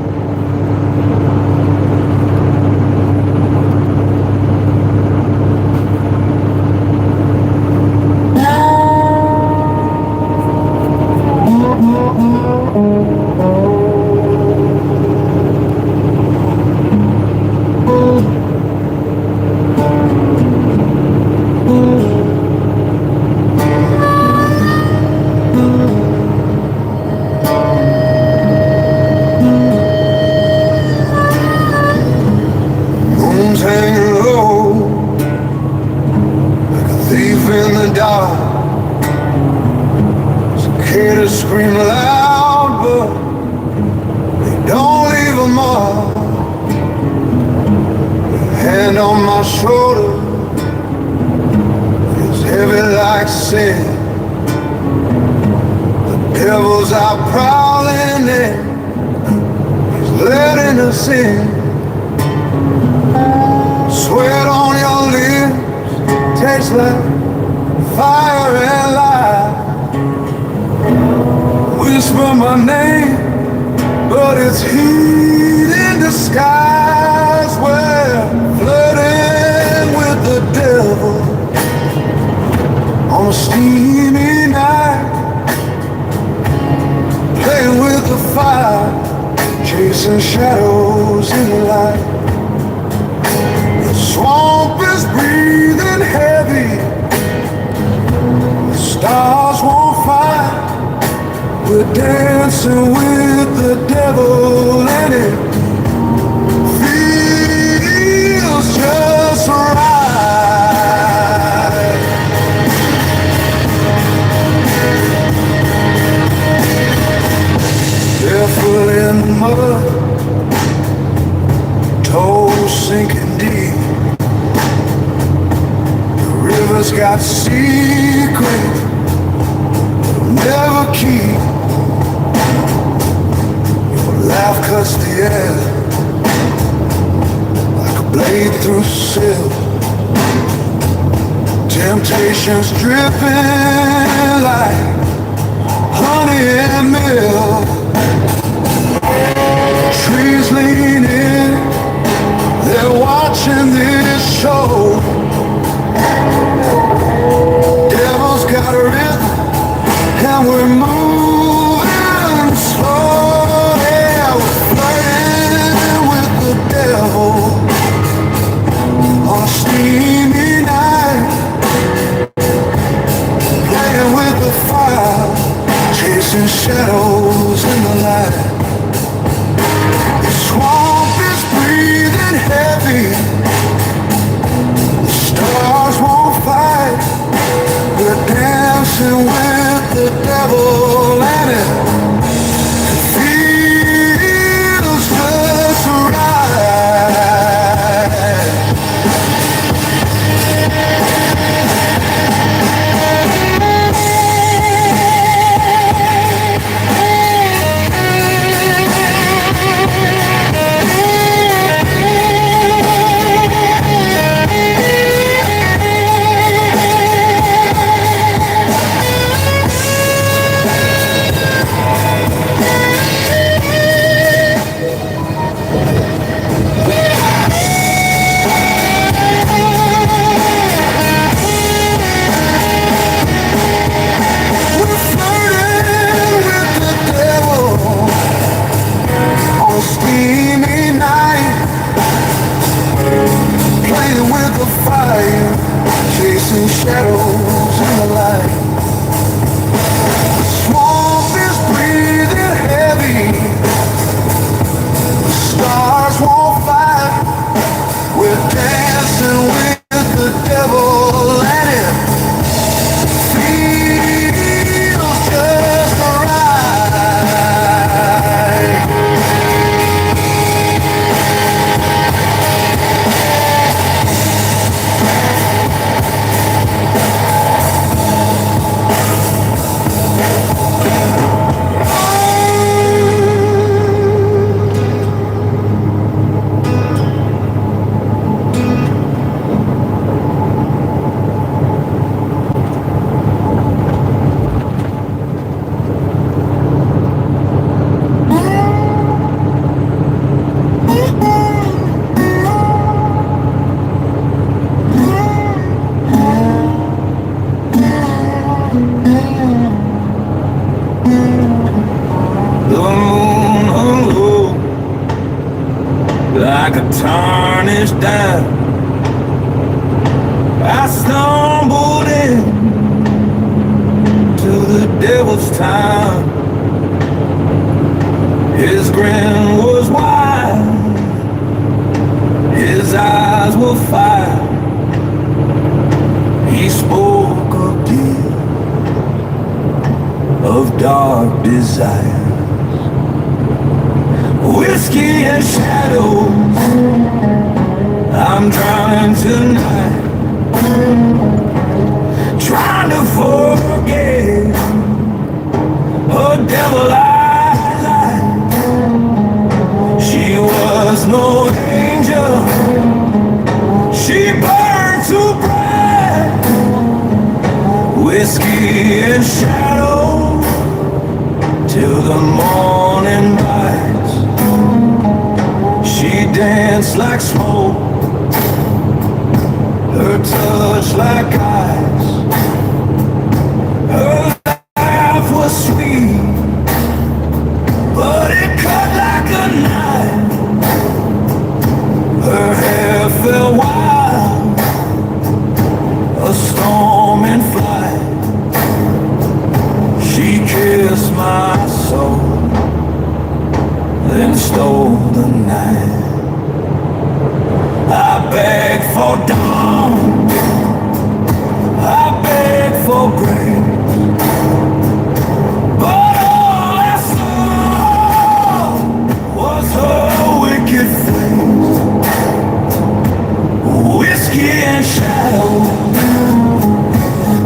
Moon's hanging low like a thief in the dark. Cicadas scream loud, but they don't leave a mark. Your hand on my shoulder feels heavy like sin. The devil's out prowling in, he's letting us in. Sweat on your lips tastes like fire and light. Whisper my name, but it's heat in disguise. We're flirting with the devil on a steamy night, playing with the fire, chasing shadows in the light. Swamp is breathing heavy, the stars won't fight. We're dancing with the devil and it feels just right. Barefoot in the mud, toes sinking deep. River's got secrets that'll never keep. Your laugh cuts the air like a blade through silk. Temptation's dripping like honey and milk. Trees lean in, they're watching this show. Devil's got a rhythm, and we're moving slow. Yeah, we're flirting with the devil on a steamy night, playing with the fire, chasing shadows in the light. The swamp is breathing heavy, the stars won't fight. We're dancing with the devil and it feels just right. Shadows in the light. The swamp is breathing heavy, the stars won't fight. We're dancing with the devil and it feels just right. down. I stumbled in to the devil's town. His grin was wide, his eyes were fire. He spoke of deep, of dark desires. Whiskey and shadows, I'm drowning tonight, trying to forget a devil-eyed light. She was no angel, she burned too bright. Whiskey and shadow till the morning light. She danced like smoke, her touch like ice. Her laugh was sweet, but it cut like a knife. Her hair fell wild, a storm in flight. She kissed my soul, then stole the night. I beg for dawn, I beg for grace, but all I saw was her wicked face. Whiskey and shadow,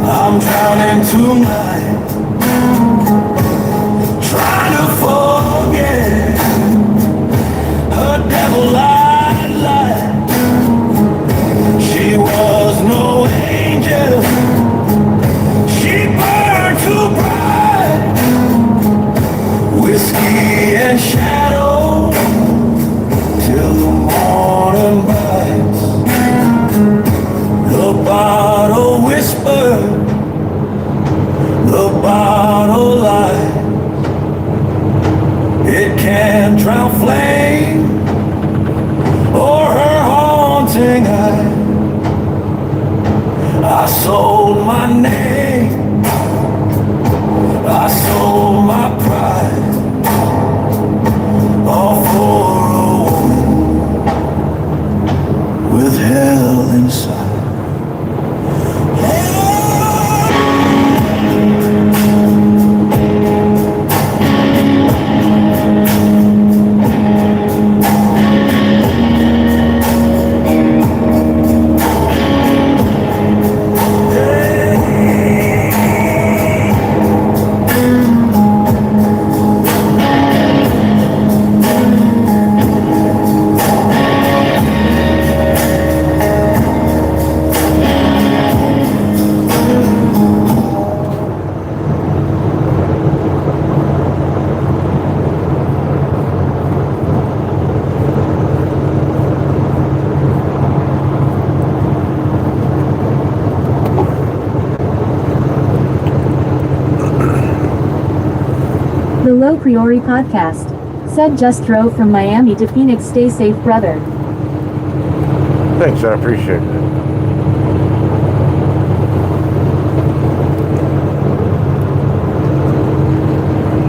I'm drowning tonight, trying to forget her devil-eyed light. She was no angel, she burned too bright. Whiskey and shadow till the morning bites. The bottle whispered, the bottle lies. It can't drown flame or her haunting eye. I sold my name, I sold my pride, all for a woman with hell inside. The Low Priori Podcast. Said just drove from Miami to Phoenix. Stay safe, brother. Thanks, I appreciate it.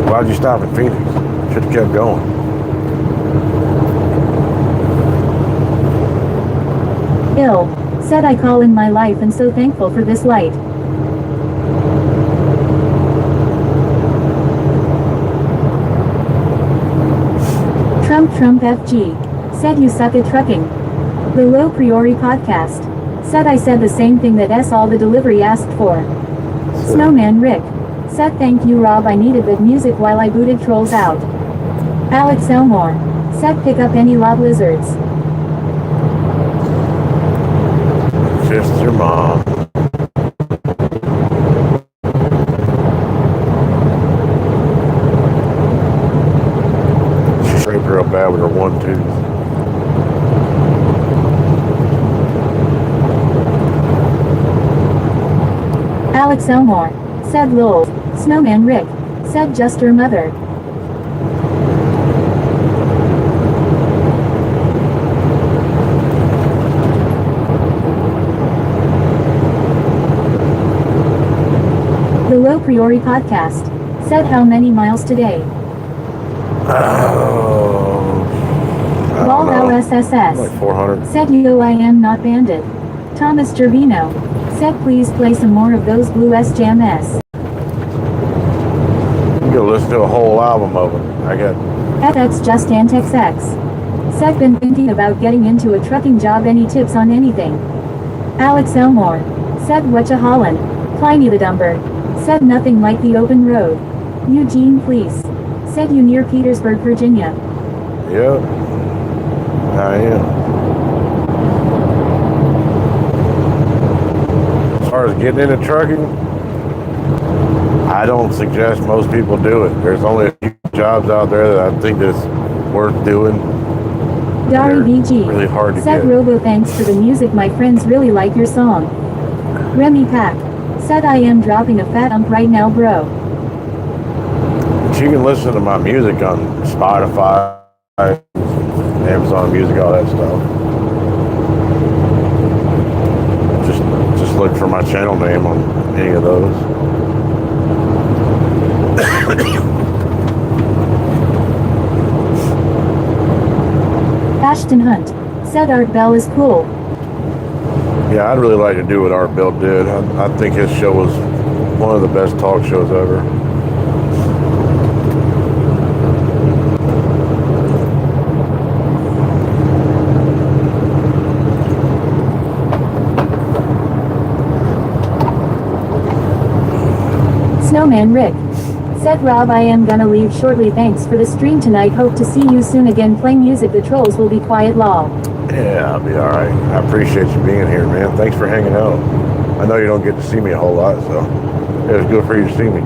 Why'd you stop at Phoenix? Should have kept going. Ill. Said I call in my life and so thankful for this light. Trump FG. Said you suck at trucking. The Low Priori Podcast. Said I said the same thing that all the delivery asked for. Snowman Rick. Said thank you Rob, I needed that music while I booted trolls out. Alex Elmore. Said pick up any lob lizards. Just your mom. She scraped real bad with her one tooth. Alex Elmore. Said lol. Snowman Rick. Said just her mother. No Priori Podcast. Said how many miles today? Oh, I Lol don't know. Like SSS. 400. Said yo I am not banded. Thomas Gervino. Said please play some more of those Blue S Jam S. You can listen to a whole album of them. I got. FX Just Antex X. Said been thinking about getting into a trucking job. Any tips on anything? Alex Elmore. Said whatcha Holland. Pliny the Dumber. Said nothing like the open road. Eugene Fleece. Said you near Petersburg, Virginia. Yep. I am. As far as getting into trucking, I don't suggest most people do it. There's only a few jobs out there that I think that's worth doing. Dari They're BG. really hard to Said get. Robo thanks for the music. My friends really like your song. Remy Pack. Said I am dropping a fat ump right now, bro. But you can listen to my music on Spotify, Amazon Music, all that stuff. Just look for my channel name on any of those. Ashton Hunt. Said Art Bell is cool. Yeah, I'd really like to do what Art Bell did. I think his show was one of the best talk shows ever. Snowman Rick. Said Rob I am gonna leave shortly. Thanks for the stream tonight. Hope to see you soon again. Play music. The trolls will be quiet. Lol. Yeah, I'll be all right. I appreciate you being here, man. Thanks for hanging out. I know you don't get to see me a whole lot, so it was good for you to see me.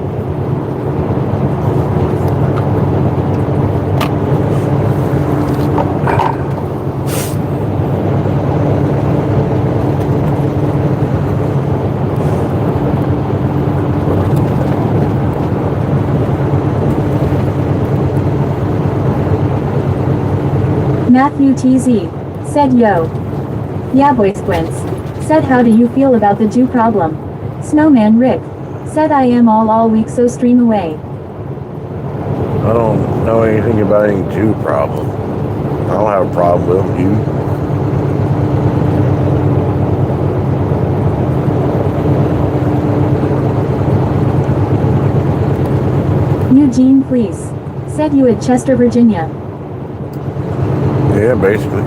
Matthew TZ. Said yo. Yeah boy squints. Said how do you feel about the Jew problem? Snowman Rick. Said I am all week so stream away. I don't know anything about any Jew problem. I don't have a problem with them, you? Eugene Fleece. Said you at Chester, Virginia. Yeah, basically.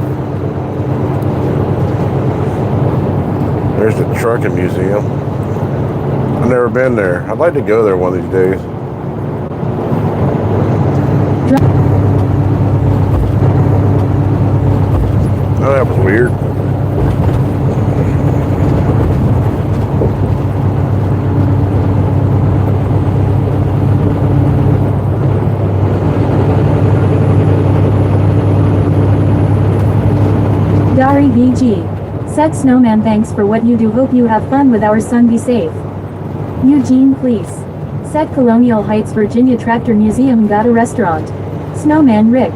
There's the trucking museum. I've never been there. I'd like to go there one of these days. Oh, that was weird. Dari BG. Said Snowman thanks for what you do. Hope you have fun with our son. Be safe. Eugene Fleece. Said Colonial Heights, Virginia Tractor Museum got a restaurant. Snowman Rick.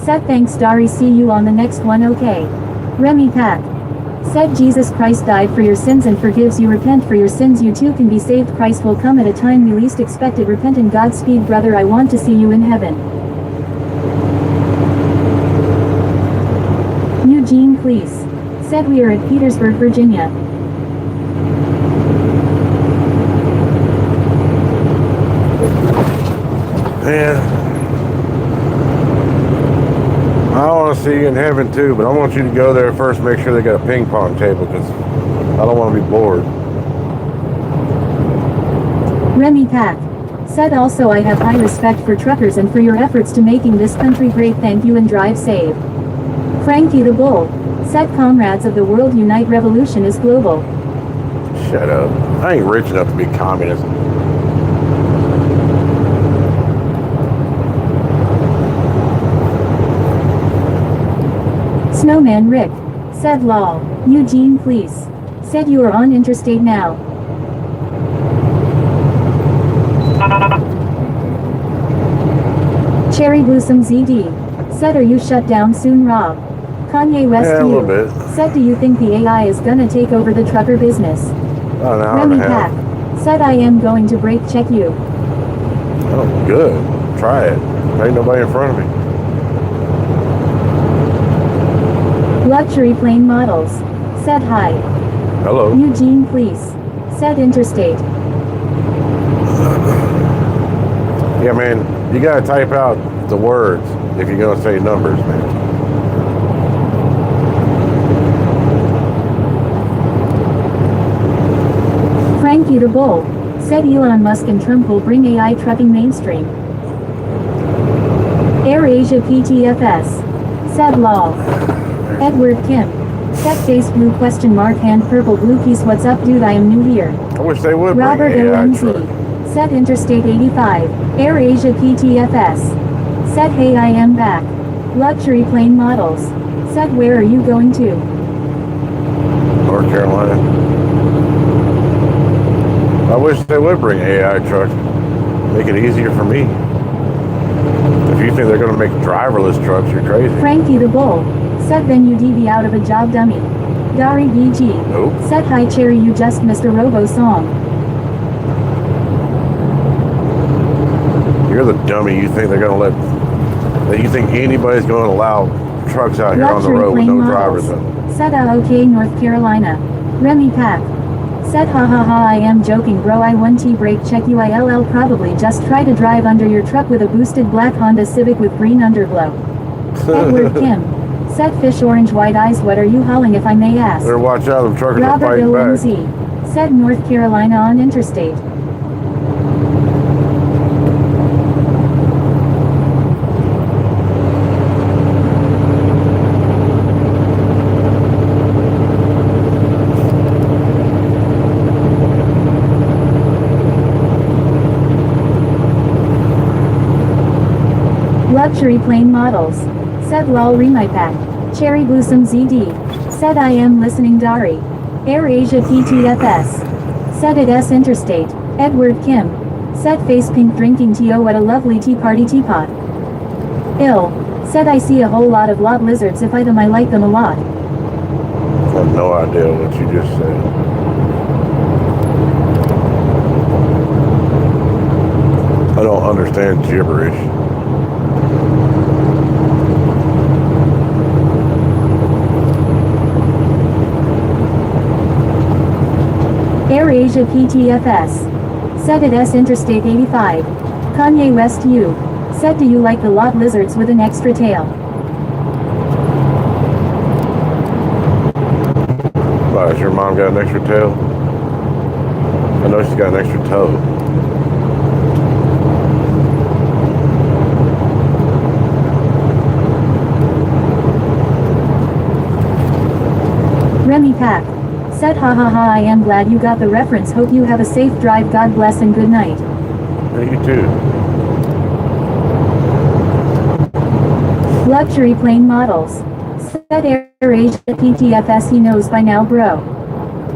Said thanks Dari. See you on the next one. Okay. Remy Pack. Said Jesus Christ died for your sins and forgives you. Repent for your sins. You too can be saved. Christ will come at a time you least expect it. Repent and Godspeed, brother. I want to see you in heaven. Eugene Fleece. Said we are at Petersburg, Virginia. Man, I want to see you in heaven too, but I want you to go there first. Make sure they got a ping pong table because I don't want to be bored. Remy Pack. Said also I have high respect for truckers and for your efforts to making this country great. Thank you and drive safe. Frankie the Bull. Said comrades of the world unite. Revolution is global. Shut up. I ain't rich enough to be communist. Snowman Rick. Said lol. Eugene Fleece. Said you are on interstate now. Cherry Blossom ZD. Said are you shut down soon, Rob? Kanye West Yeah, a little bit. Said do you think the AI is gonna take over the trucker business? About an hour and Remy a half. Pack. Said I am going to brake check you. Oh, good. Try it. Ain't nobody in front of me. Luxury plane models. Said hi. Hello. Eugene, please. Said interstate. Yeah, man, you gotta type out the words if you're gonna say numbers, man. Frankie the Bull. Said Elon Musk and Trump will bring AI trucking mainstream. AirAsia PTFS. Said lol. Edward Kim. Said face blue question mark hand purple blue piece what's up dude I am new here. I wish they would bring Robert AI OMZ. truck. Said Interstate 85. AirAsia PTFS. Said hey I am back. Luxury plane models. Said where are you going to? North Carolina. I wish they would bring AI trucks. Make it easier for me. If you think they're gonna make driverless trucks, you're crazy. Frankie the Bull. Said then you DB out of a job dummy. Dari BG. Nope. Said hi Cherry you just missed a Robo song. You're the dummy. You think they're gonna that you think anybody's gonna allow trucks out here on the Luxury road with plane no models. drivers in them? Said okay North Carolina. Remy Pack. Said ha ha ha I am joking bro I 1T brake check you ILL probably just try to drive under your truck with a boosted black Honda Civic with green underglow. Edward Kim. Said fish orange white eyes what are you hauling if I may ask? Better watch out, them truckers are Robert fighting back. OMZ. Said North Carolina on interstate. Luxury plane models. Said lol my pack. Cherry Blossom ZD. Said I am listening Dari. AirAsia PTFS. Said it S Interstate. Edward Kim. Said face pink drinking TO at a lovely tea party teapot. Ill. Said I see a whole lot of lot lizards if I like them a lot. I have no idea what you just said. I don't understand gibberish. AirAsia PTFS. Said it S Interstate 85. Kanye West U. Said do you like the lot lizards with an extra tail? Why, has your mom got an extra tail? I know she's got an extra toe. Remy Pack. Said ha ha ha I am glad you got the reference hope you have a safe drive God bless and good night. Yeah, you too. Luxury plane models. Said AirAsia PTFS he knows by now bro.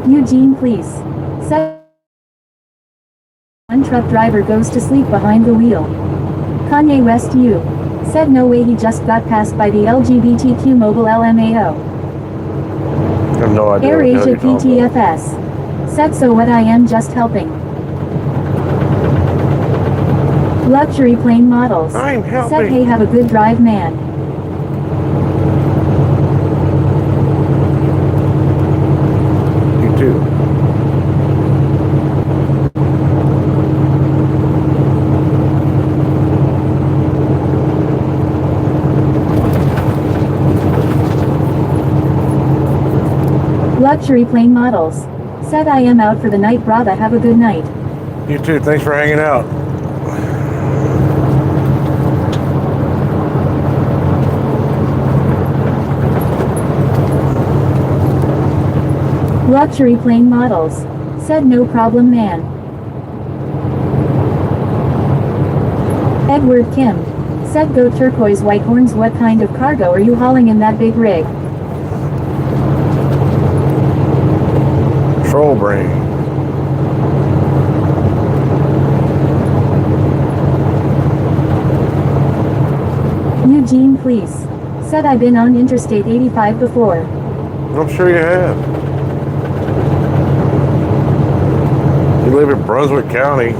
Eugene please. Said one truck driver goes to sleep behind the wheel. Kanye West U. Said no way he just got passed by the LGBTQ mobile LMAO. I have no idea. what the hell AirAsia you're talking about. PTFS. Said so what I am just helping. Luxury plane models. I'm helping. Said hey have a good drive man. You too. Luxury plane models. Said I am out for the night brother have a good night. You too. Thanks for hanging out. Luxury plane models. Said no problem man. Edward Kim. Said go turquoise white horns what kind of cargo are you hauling in that big rig? Troll brain. Eugene please. Said I've been on Interstate 85 before. I'm sure you have. You live in Brunswick County.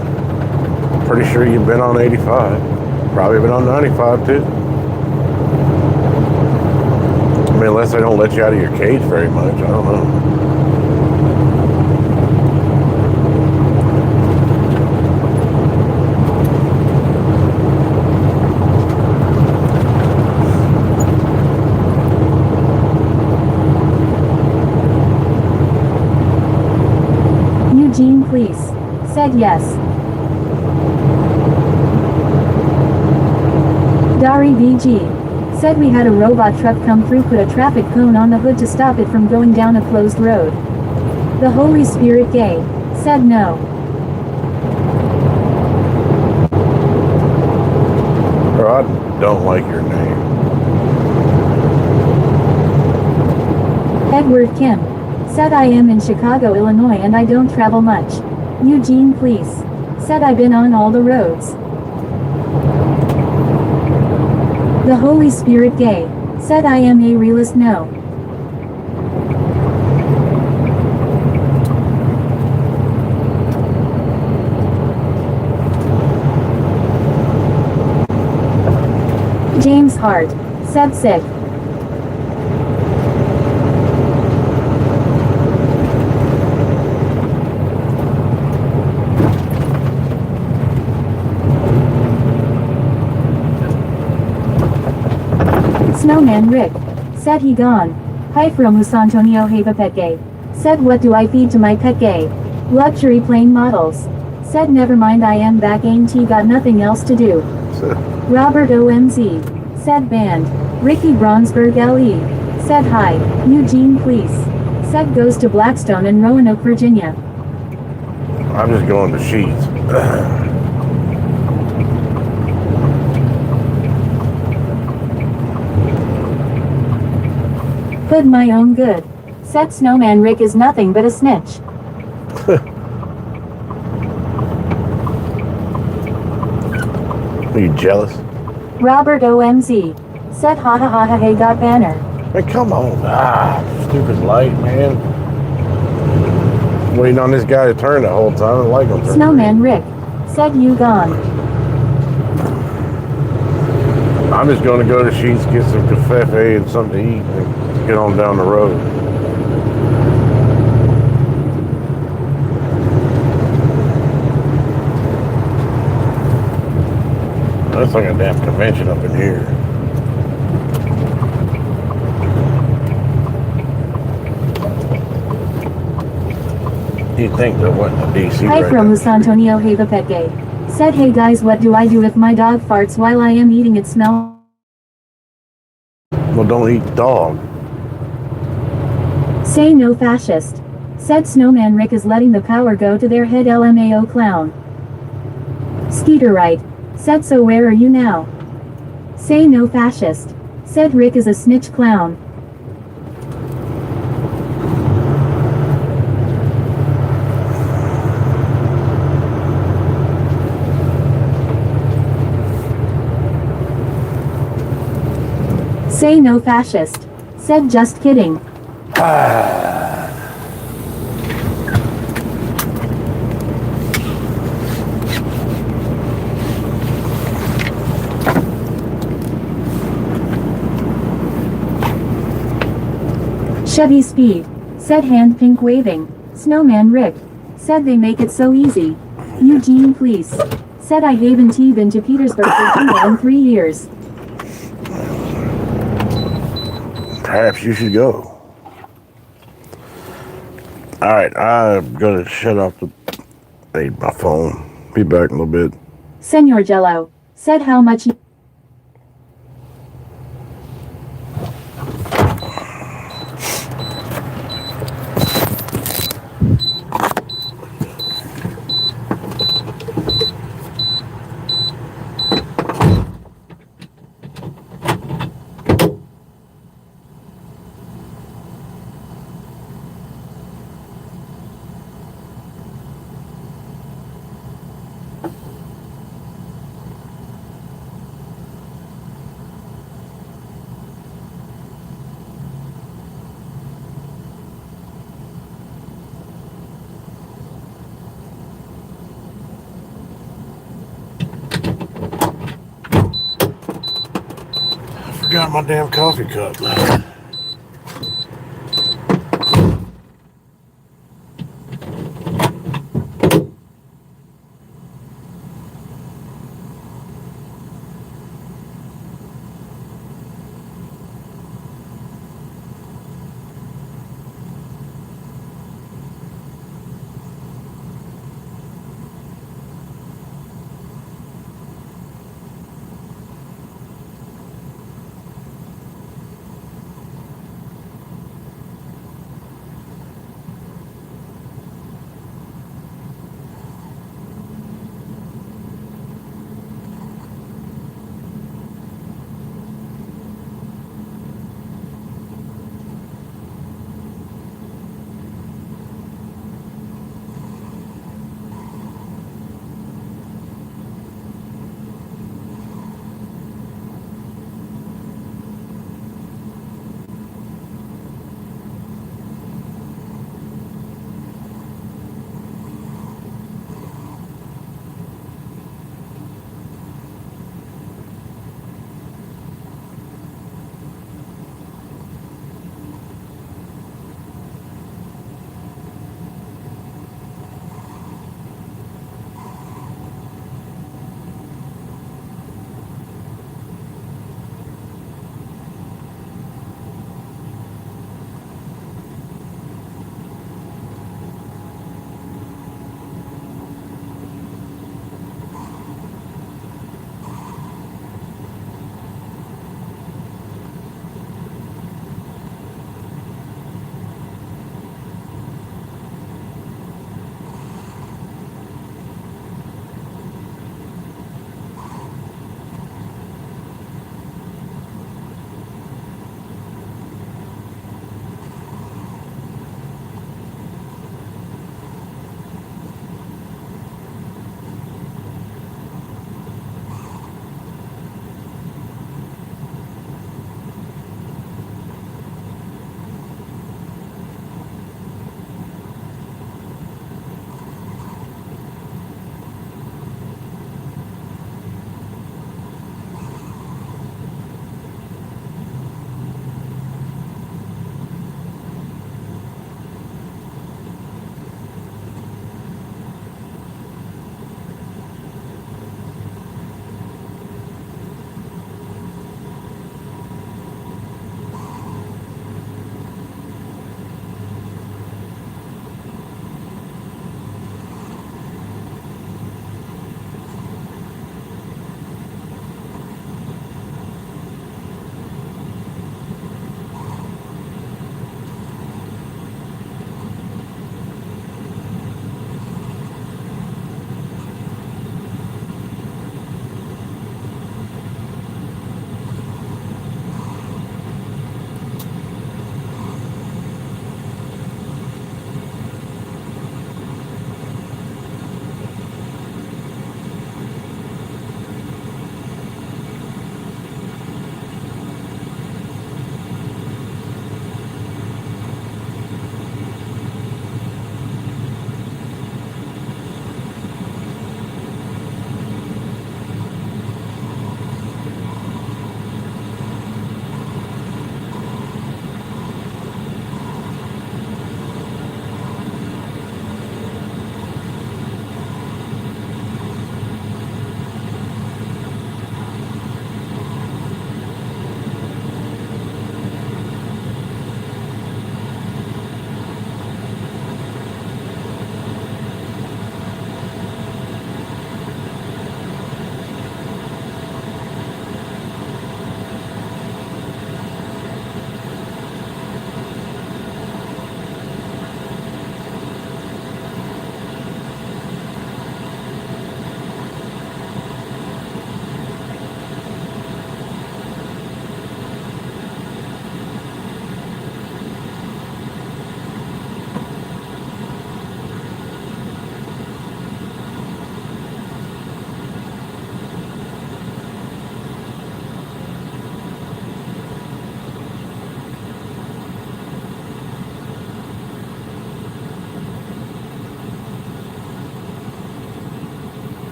Pretty sure you've been on 85. Probably been on 95 too. I mean, unless they don't let you out of your cage very much. I don't know. Eugene Police said yes. Dari VG said we had a robot truck come through, put a traffic cone on the hood to stop it from going down a closed road. The Holy Spirit Gay said no. Bro, I don't like your name. Edward Kim said I am in Chicago, Illinois and I don't travel much. Eugene Police said I've been on all the roads. The Holy Spirit Gay said I am a realist. No. James Hart said sick. Snowman Rick said he gone. Hi from Antonio Hava Pet Gay said what do I feed to my pet gay? Luxury plane models. Said never mind, I am back, ain't got nothing else to do. Robert OMZ said banned. Ricky Bronsberg LE said hi. Eugene Police said goes to Blackstone and Roanoke, Virginia. I'm just going to Sheets. Hood my own good. Said Snowman Rick is nothing but a snitch. Are you jealous? Robert OMZ said ha ha ha ha hey got banner. Hey, come on. Stupid light, man. Waiting on this guy to turn the whole time. The light don't turn. Snowman Rick said you gone. I'm just going to go to Sheets, get some cafe and something to eat, and get on down the road. That's like a damn convention up in here. You'd think there wasn't a DC Hi right from there. Los Antonio Hava Pet Gay said hey guys, what do I do if my dog farts while I am eating it? Smell. Well, don't eat dog. Say no fascist. Said Snowman Rick is letting the power go to their head. LMAO clown. Skeeter Wright said so where are you now? Say no fascist. Said Rick is a snitch clown. Say no fascist. Said just kidding. Chevy Speed said hand pink waving. Snowman Rick said they make it so easy. Eugene Police said I haven't been to Petersburg, Virginia in 3 years. Perhaps you should go. Alright, I'm gonna shut off my phone. Be back in a little bit. Senor Jello said how much you out my damn coffee cup.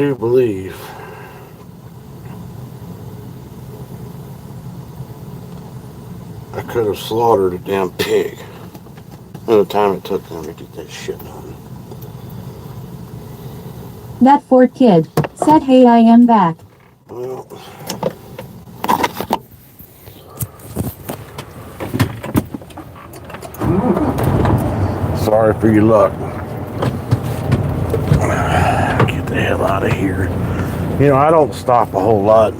do believe I could have slaughtered a damn pig in the time it took them to get that shit done. That Fort kid said, "Hey, I am back." Well, sorry for your luck. Get the hell out of here. You know, I don't stop a whole lot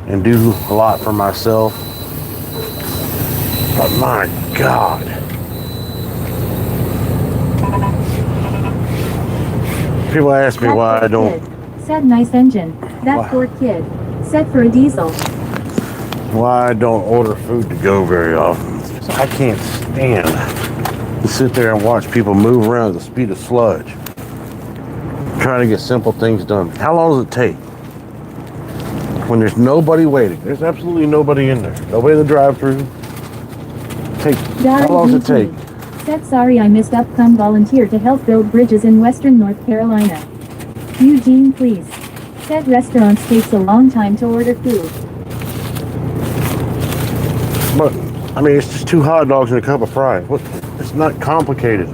and do a lot for myself. But my God. People ask me That why I Ford don't, kid said, "Nice engine." That Wow. Ford kid said, "For a diesel." why I don't order food to go very often. I can't stand to sit there and watch people move around at the speed of sludge, trying to get simple things done. How long does it take? When there's nobody waiting, there's absolutely nobody in there. Nobody in the drive-thru. How long does it take? Said, "Sorry I missed up. Come volunteer to help build bridges in western North Carolina." Eugene, please. Said, "Restaurants takes a long time to order food." But I mean, it's just 2 hot dogs and a cup of fries. What? It's not complicated.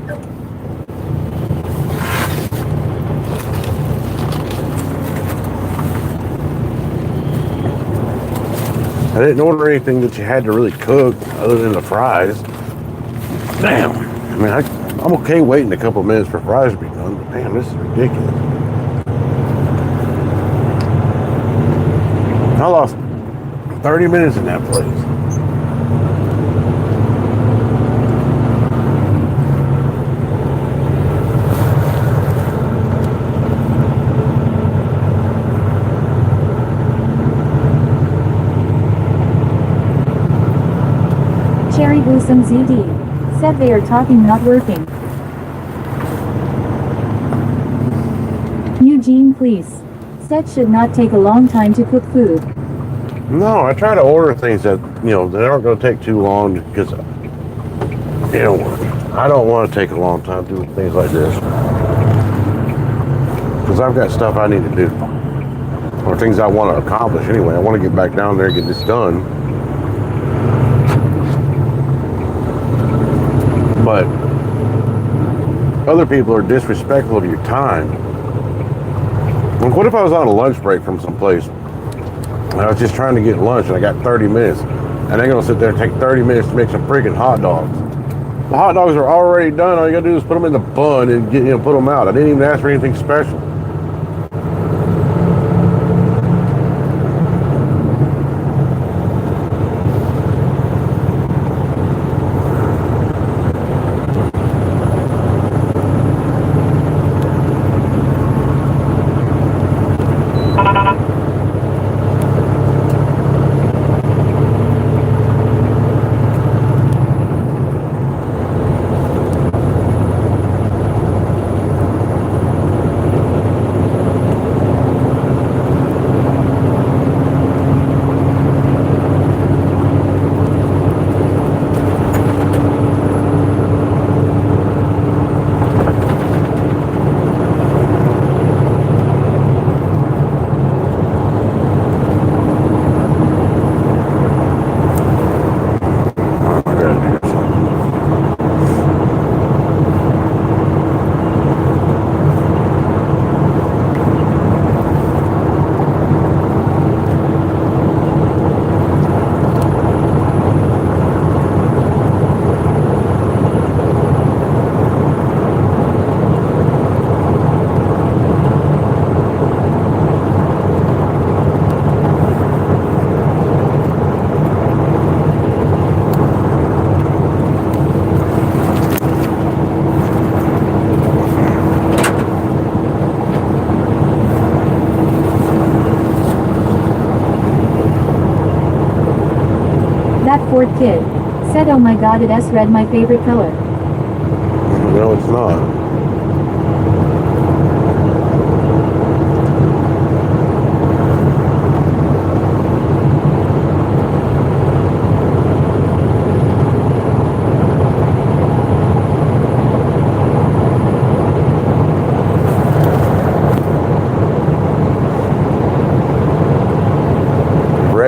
I didn't order anything that you had to really cook other than the fries. Damn. I mean, I'm okay waiting a couple of minutes for fries to be done, but damn, this is ridiculous. I lost 30 minutes in that place. Cherry Blossom ZD said, "They are talking, not working." Eugene, please. Said, "Should not take a long time to cook food." No, I try to order things that, that aren't going to take too long because, I don't want to take a long time doing things like this. Because I've got stuff I need to do. Or things I want to accomplish anyway. I want to get back down there and get this done. But other people are disrespectful of your time. Like, what if I was on a lunch break from someplace and I was just trying to get lunch and I got 30 minutes and they're going to sit there and take 30 minutes to make some freaking hot dogs? The hot dogs are already done. All you got to do is put them in the bun and put them out. I didn't even ask for anything special. That Ford kid said, "Oh my God, it's red, my favorite color." No, it's not.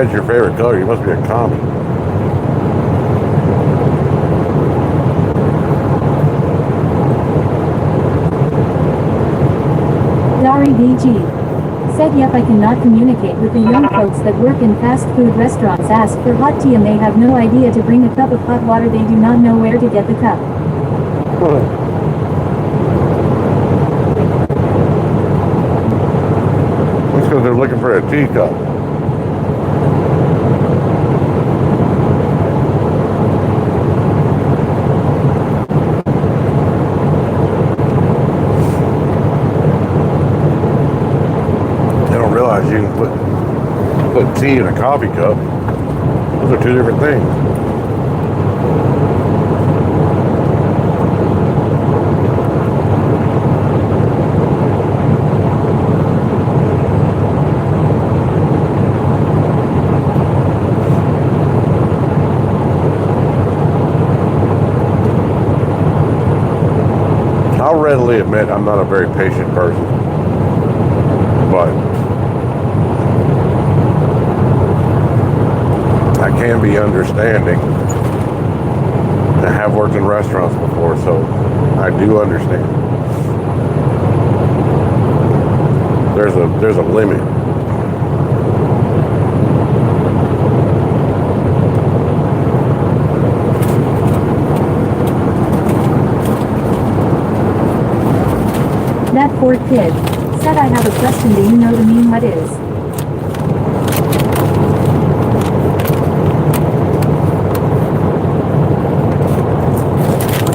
red's your favorite color. You must be a commie. Dari BG. Said yep, I cannot communicate with the young folks that work in fast food restaurants. Ask for hot tea and they have no idea to bring a cup of hot water. They do not know where to get the cup. That's because they're looking for a teacup. They don't realize you can put tea in a coffee cup. Those are two different things. I'll readily admit I'm not a very patient person, but I can be understanding. I have worked in restaurants before, so I do understand. There's a limit. That poor kid. Said I have a question. Do you know the meme what is?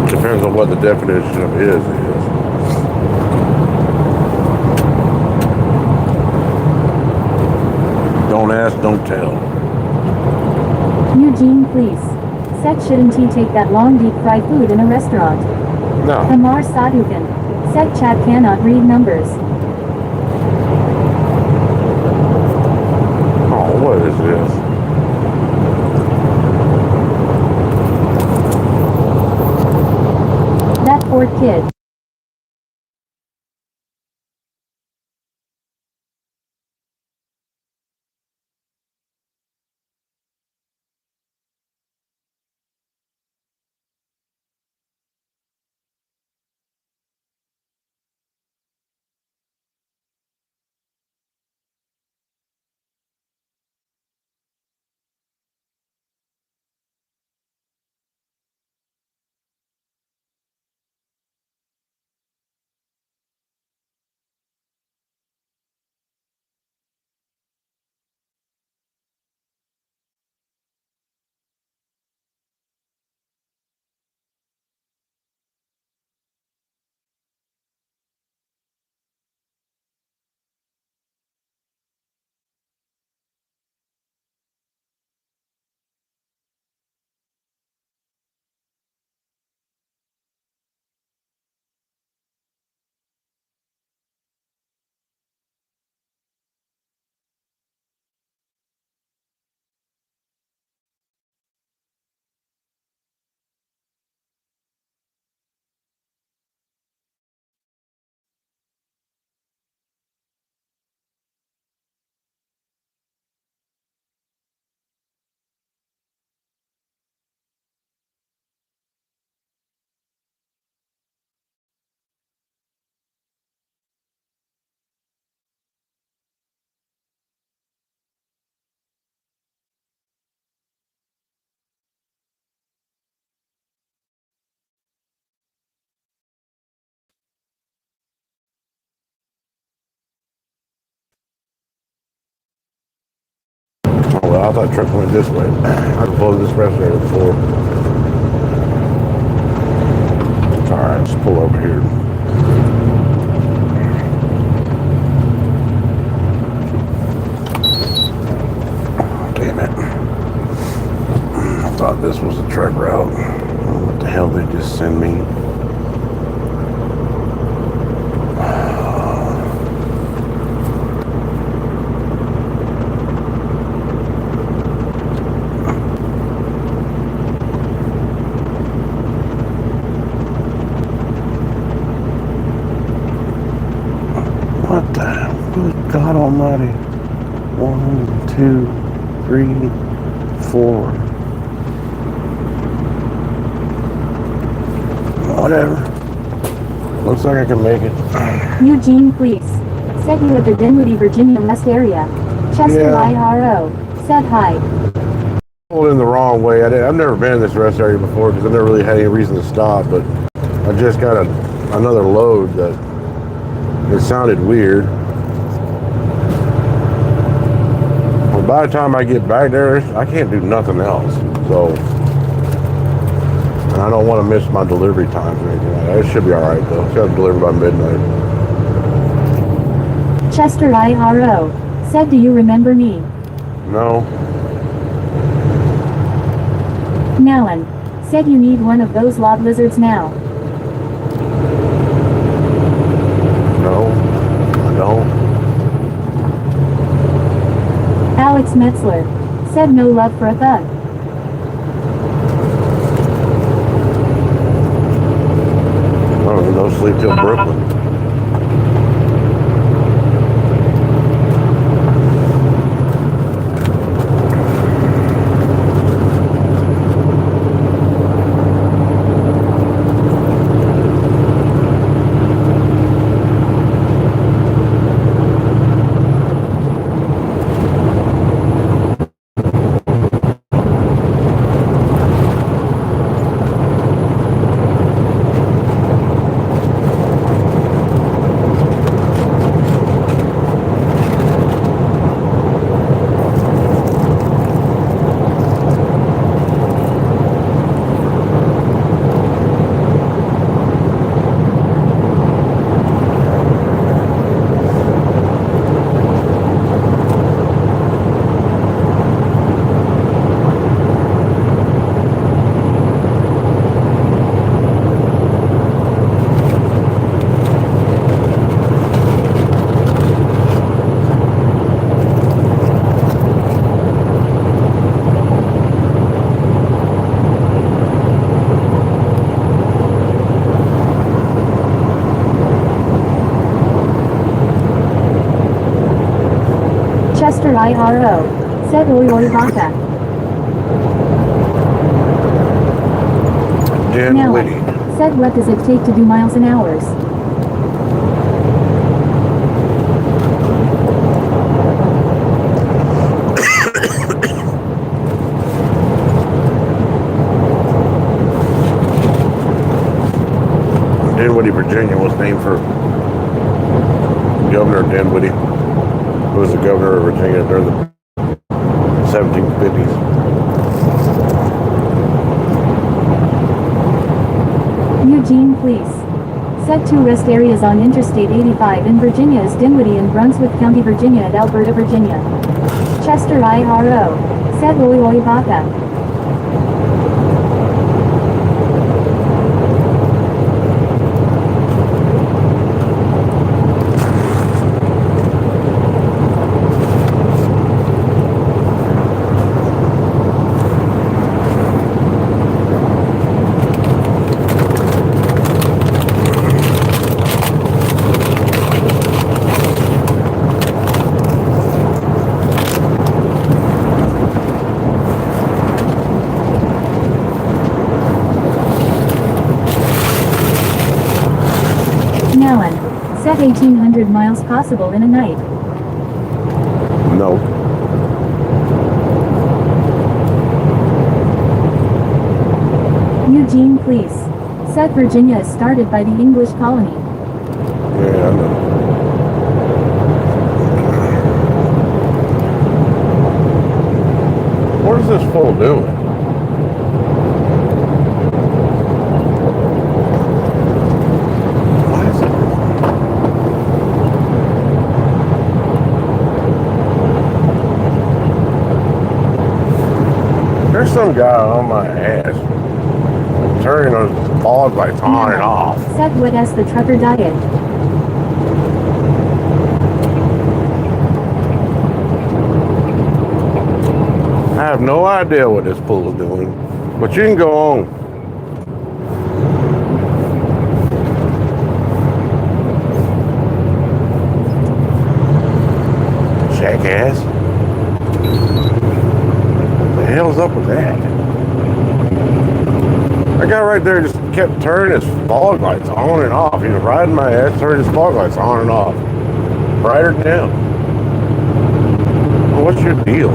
Depends on what the definition of is. Don't ask, don't tell. Eugene, please. Said shouldn't he take that long deep fried food in a restaurant? No. Amar Sadukan. Said Chad cannot read numbers. Oh, what is this? That poor kid. Oh, well, I thought truck went this way. I've pulled this restaurant before. Alright, let's pull over here. Damn it. I thought this was the truck route. What the hell did they just send me? What the? Good God Almighty. 1, 2, 3, 4. Whatever. Looks like I can make it. Eugene Police. Said you at the Dinwiddie, Virginia rest area. Chester Yeah. IRO. Said hi. Pulled in the wrong way. I've never been in this rest area before because I've never really had any reason to stop, but I just got another load that it sounded weird. Well, by the time I get back there, I can't do nothing else. So, and I don't want to miss my delivery times or anything like that. It should be alright though. It's got to deliver by midnight. Chester IRO. Said do you remember me? No. Nallen. Said you need one of those lob lizards now. No. I don't. Alex Metzler. Said no love for a thug. I don't even know. Sleep till Brooklyn. Chester IRO. Said oi oi baka. Dinwiddie. Nallen. Said what does it take to do miles and hours? Dinwiddie, Virginia was named for Governor Dinwiddie, who was the governor of Virginia during the 1750s. Eugene Police. Said two rest areas on Interstate 85 in Virginia is Dinwiddie and Brunswick County, Virginia and Alberta, Virginia. Chester IRO. Said oi oi baka. Nallen. Said 1,800 miles possible in a night. No. Eugene Police. Said Virginia is started by the English colony. Yeah, I know. What is this fool doing? Why is it? There's some guy on my ass turning on his balls by falling it off. Said what has the trucker diet? I have no idea what this fool is doing, but you can go on. Jackass. hell's up with that? That guy right there just kept turning his fog lights on and off. He was riding my ass, turning his fog lights on and off. Brighter down. Well, what's your deal?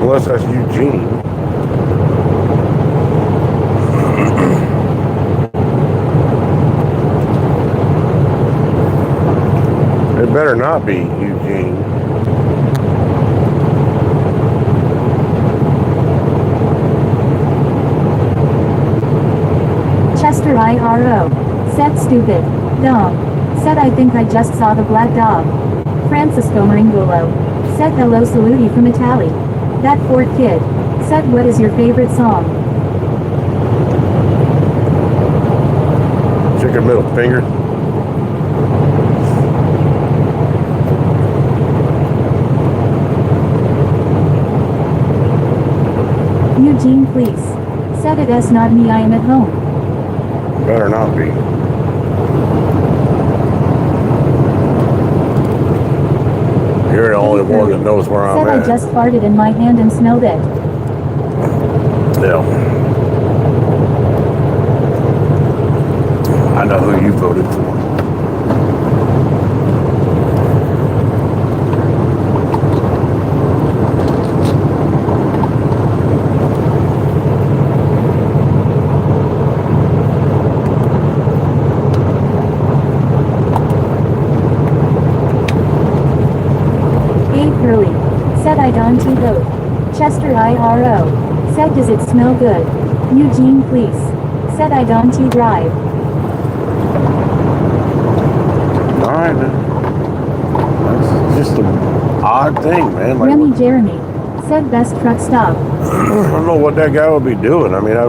Unless that's Eugene. It better not be Eugene. Chester IRO. Said stupid. Dumb. Said I think I just saw the black dog. Francisco Maringolo. Said hello saluti from Italy. That Ford kid. Said what is your favorite song? Chicken middle finger. Eugene please. Said it is not me, I am at home. Better not be. You're the only one that knows where I'm Said at. I just farted in my hand and smelled it. Yeah. I know who you voted for. Curly. Said I don't vote. Chester IRO. Said does it smell good? Eugene please. Said I don't drive. Alright, man. That's just an odd thing, man. Like, Remy Jeremy. Said best truck stop. I don't know what that guy would be doing. I mean, I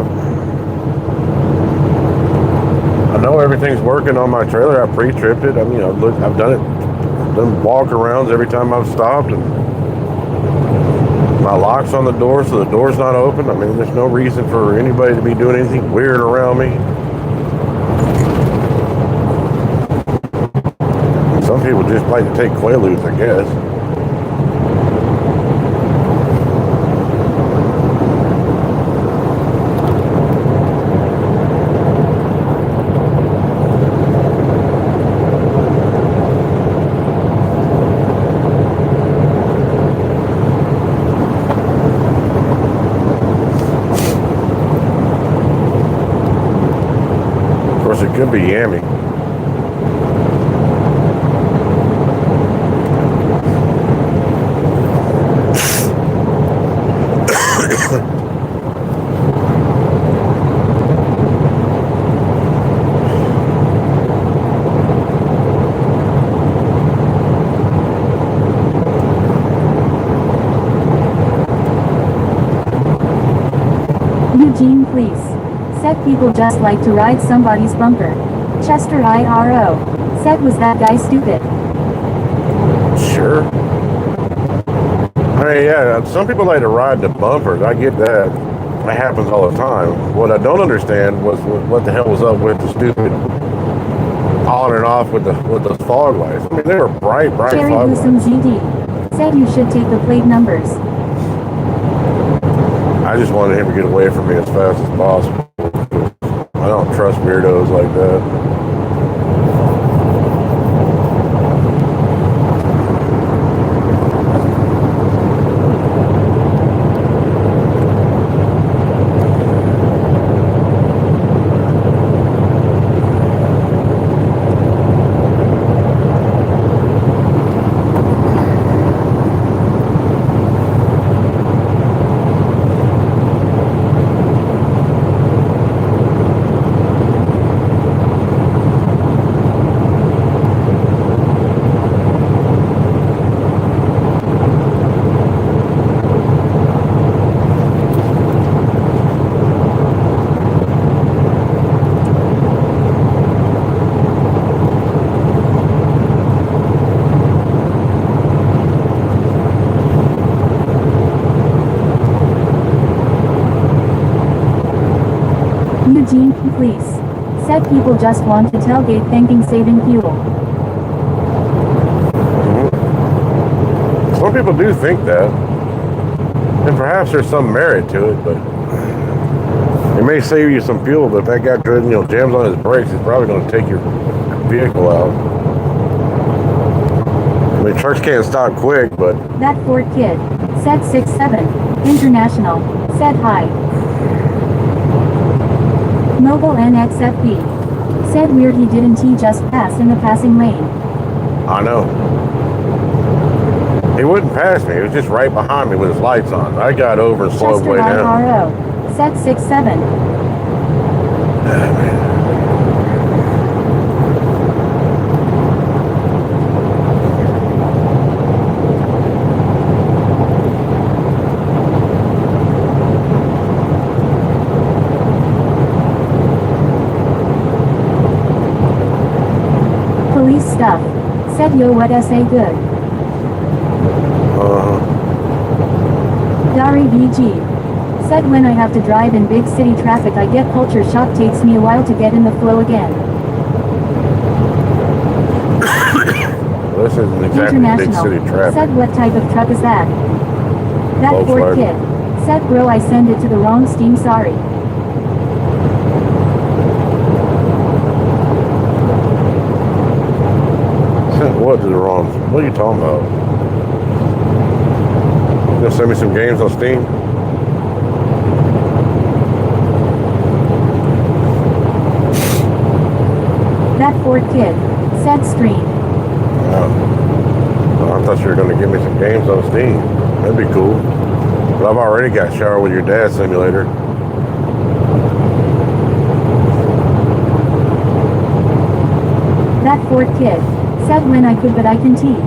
know everything's working on my trailer. I pre-tripped it. I mean, I've done it. Done walk-arounds every time I've stopped, and my lock's on the door, so the door's not open. I mean, there's no reason for anybody to be doing anything weird around me. Some people just like to take Quaaludes, I guess. It could be Yami. Eugene please. Said people just like to ride somebody's bumper. Chester IRO. Said was that guy stupid? Sure. I mean, yeah, some people like to ride the bumpers. I get that. That happens all the time. What I don't understand was what the hell was up with the stupid on and off with the fog lights. I mean, they were bright Jerry fog lights. Boosum GD. Said you should take the plate numbers. I just wanted him to get away from me as fast as possible. I don't trust weirdos like that. Eugene, please. Said people just want to tailgate thanking saving fuel. Some people do think that. And perhaps there's some merit to it, but it may save you some fuel, but if that guy jams on his brakes, he's probably going to take your vehicle out. I mean, trucks can't stop quick, but... That Ford kid. Said 6'7". International. Said hi. Mobile NXFB. Said weird he didn't he just pass in the passing lane. I know. He wouldn't pass me. He was just right behind me with his lights on. I got over and slowed Chester way down. IRO. Said 6'7". Police stuff. Said yo what SA good. Dari VG. Said when I have to drive in big city traffic I get culture shock, takes me a while to get in the flow again. Well, this isn't exactly big city traffic. Said what type of truck is that? That Ford Volkswagen. kid. Said bro I send it to the wrong Steam, sorry. What is wrong? What are you talking about? You gonna send me some games on Steam? That Ford kid. Said stream. Oh. Well, I thought you were gonna give me some games on Steam. That'd be cool. But I've already got Shower with Your Dad simulator. That Ford kid. Said when I could but I can tee.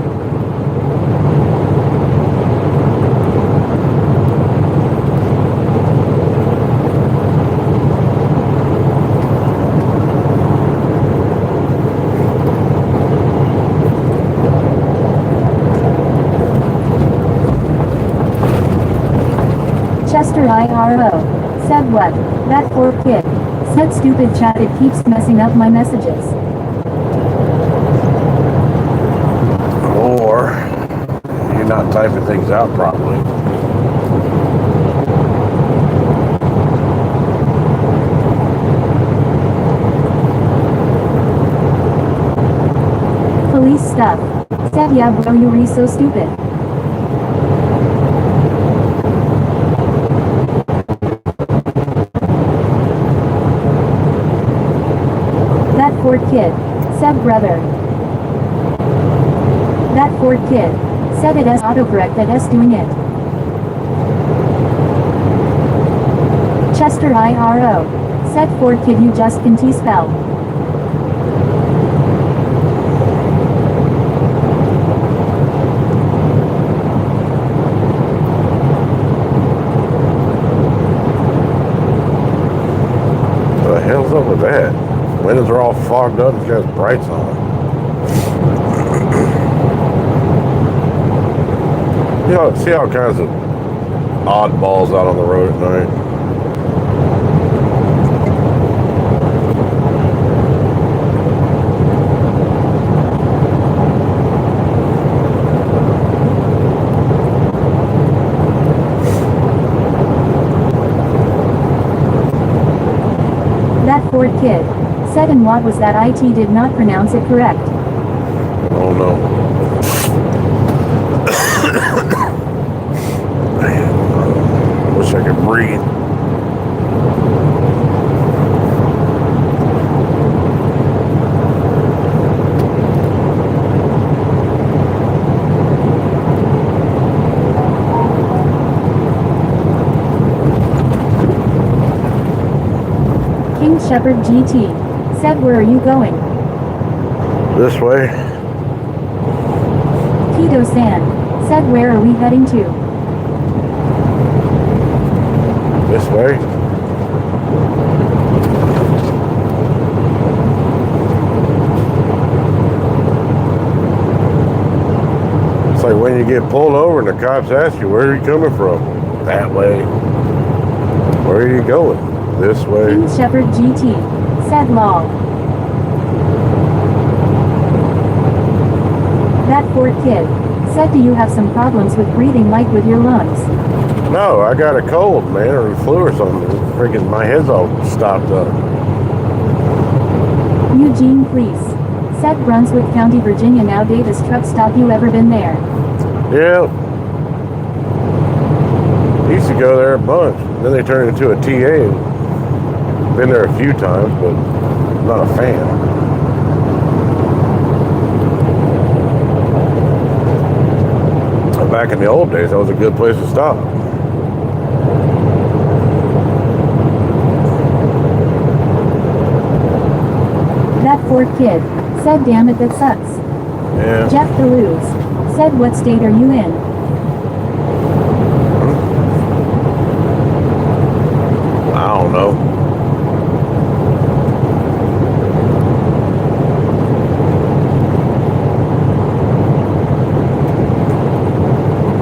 Chester IRO. Said what? That Ford kid. Said stupid chat, it keeps messing up my messages. Or you're not typing things out properly. Police stuff. Said yeah bro you re so stupid. That Ford kid. Said brother. That Ford kid. Said it as autocorrect that S doing it. Chester IRO. Said Ford kid you just can T-spell. What the hell's up with that? Windows are all fogged up, it's got brights on. You know, see all kinds of oddballs out on the road at night. That Ford kid. Said and what was that IT did not pronounce it correct. Oh no. Man, I wish I could breathe. King Shepherd GT. Said where are you going? This way. Keto San. Said where are we heading to? This way. It's like when you get pulled over and the cops ask you, where are you coming from? That way. Where are you going? this way. King Shepherd GT. Said lol. That Fort kid. Said do you have some problems with breathing like with your lungs? No, I got a cold, man, or a flu or something. Freaking my head's all stopped up. Eugene Police. Said Brunswick County, Virginia now Davis truck stop. You ever been there? Yeah. Used to go there a bunch. Then they turned it into a TA. Been there a few times, but not a fan. Back in the old days, that was a good place to stop. That Fort kid. Said damn it, that sucks. Yeah. Jeff Deleuze. Said what state are you in? I don't know.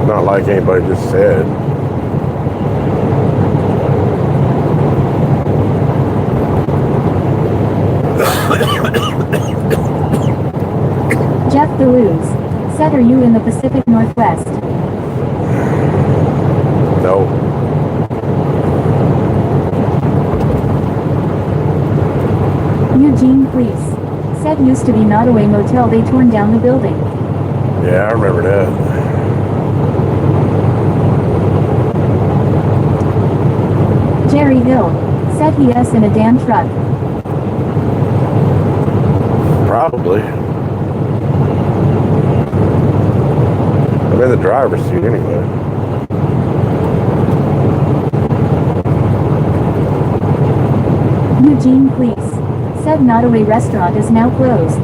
Not like anybody just said. Jeff Deleuze. Said are you in the Pacific Northwest? No. Eugene Police. Said used to be Nottoway Motel, they torn down the building. Yeah, I remember that. Jerry Hill. Said he is in a damn truck. Probably. I'm in the driver's seat anyway. Eugene Police. Said Nottoway restaurant is now closed.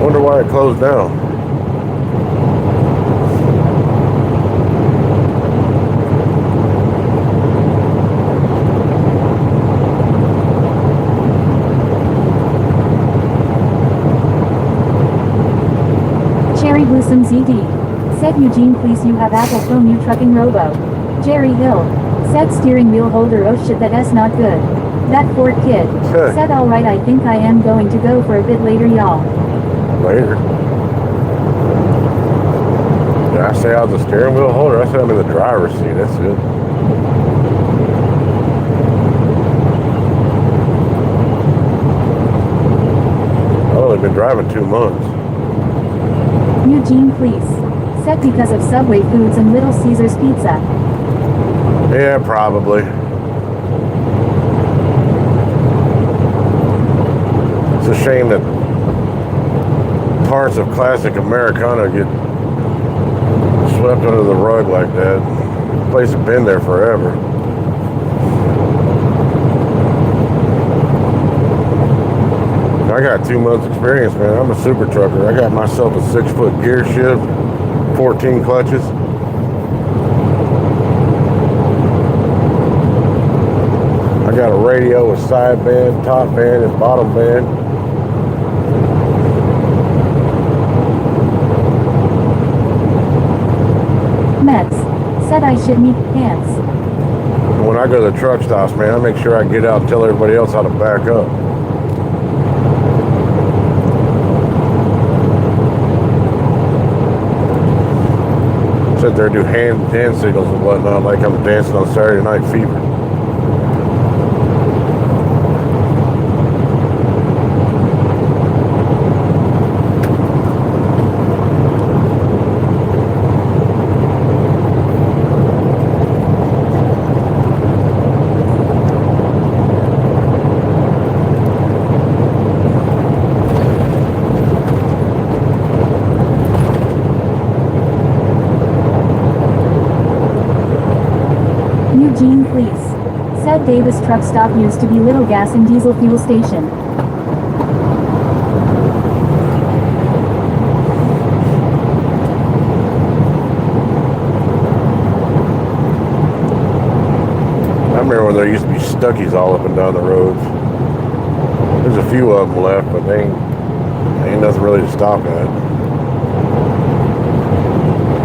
Wonder why it closed down. Cherry Blossom ZD. Said Eugene Police you have Apple phone you trucking Robo. Jerry Hill. Said steering wheel holder oh shit that's not good. That Fort kid. Said alright I think I am going to go for a bit later y'all. Later. Did I say I was the steering wheel holder? I said I'm in the driver's seat. That's it. I've only been driving 2 months. Eugene Police. Said because of Subway foods and Little Caesars pizza. Yeah, probably. It's a shame that parts of classic Americana get swept under the rug like that. The place has been there forever. I got 2 months experience, man. I'm a super trucker. I got myself a 6-foot gear shift, 14 clutches. I got a radio with side band, top band, and bottom band. Mets. Said I should meet pants. When I go to the truck stops, man, I make sure I get out and tell everybody else how to back up. Sit there and do hand signals and whatnot like I'm dancing on Saturday Night Fever. Eugene Police. Said Davis truck stop used to be Little Gas and Diesel fuel station. remember when there used to be Stuckies all up and down the roads. There's a few of them left, but they ain't nothing really to stop at.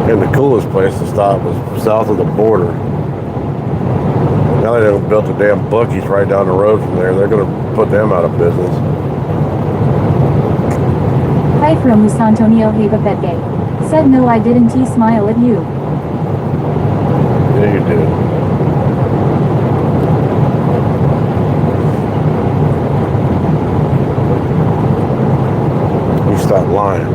And the coolest place to stop was south of the border. Now they done built the damn Buc-ee's right down the road from there. They're going to put them out of business. Hi from Lusantonio Habapetke. Said no I didn't he smile at you. Yeah, you did. You stop lying.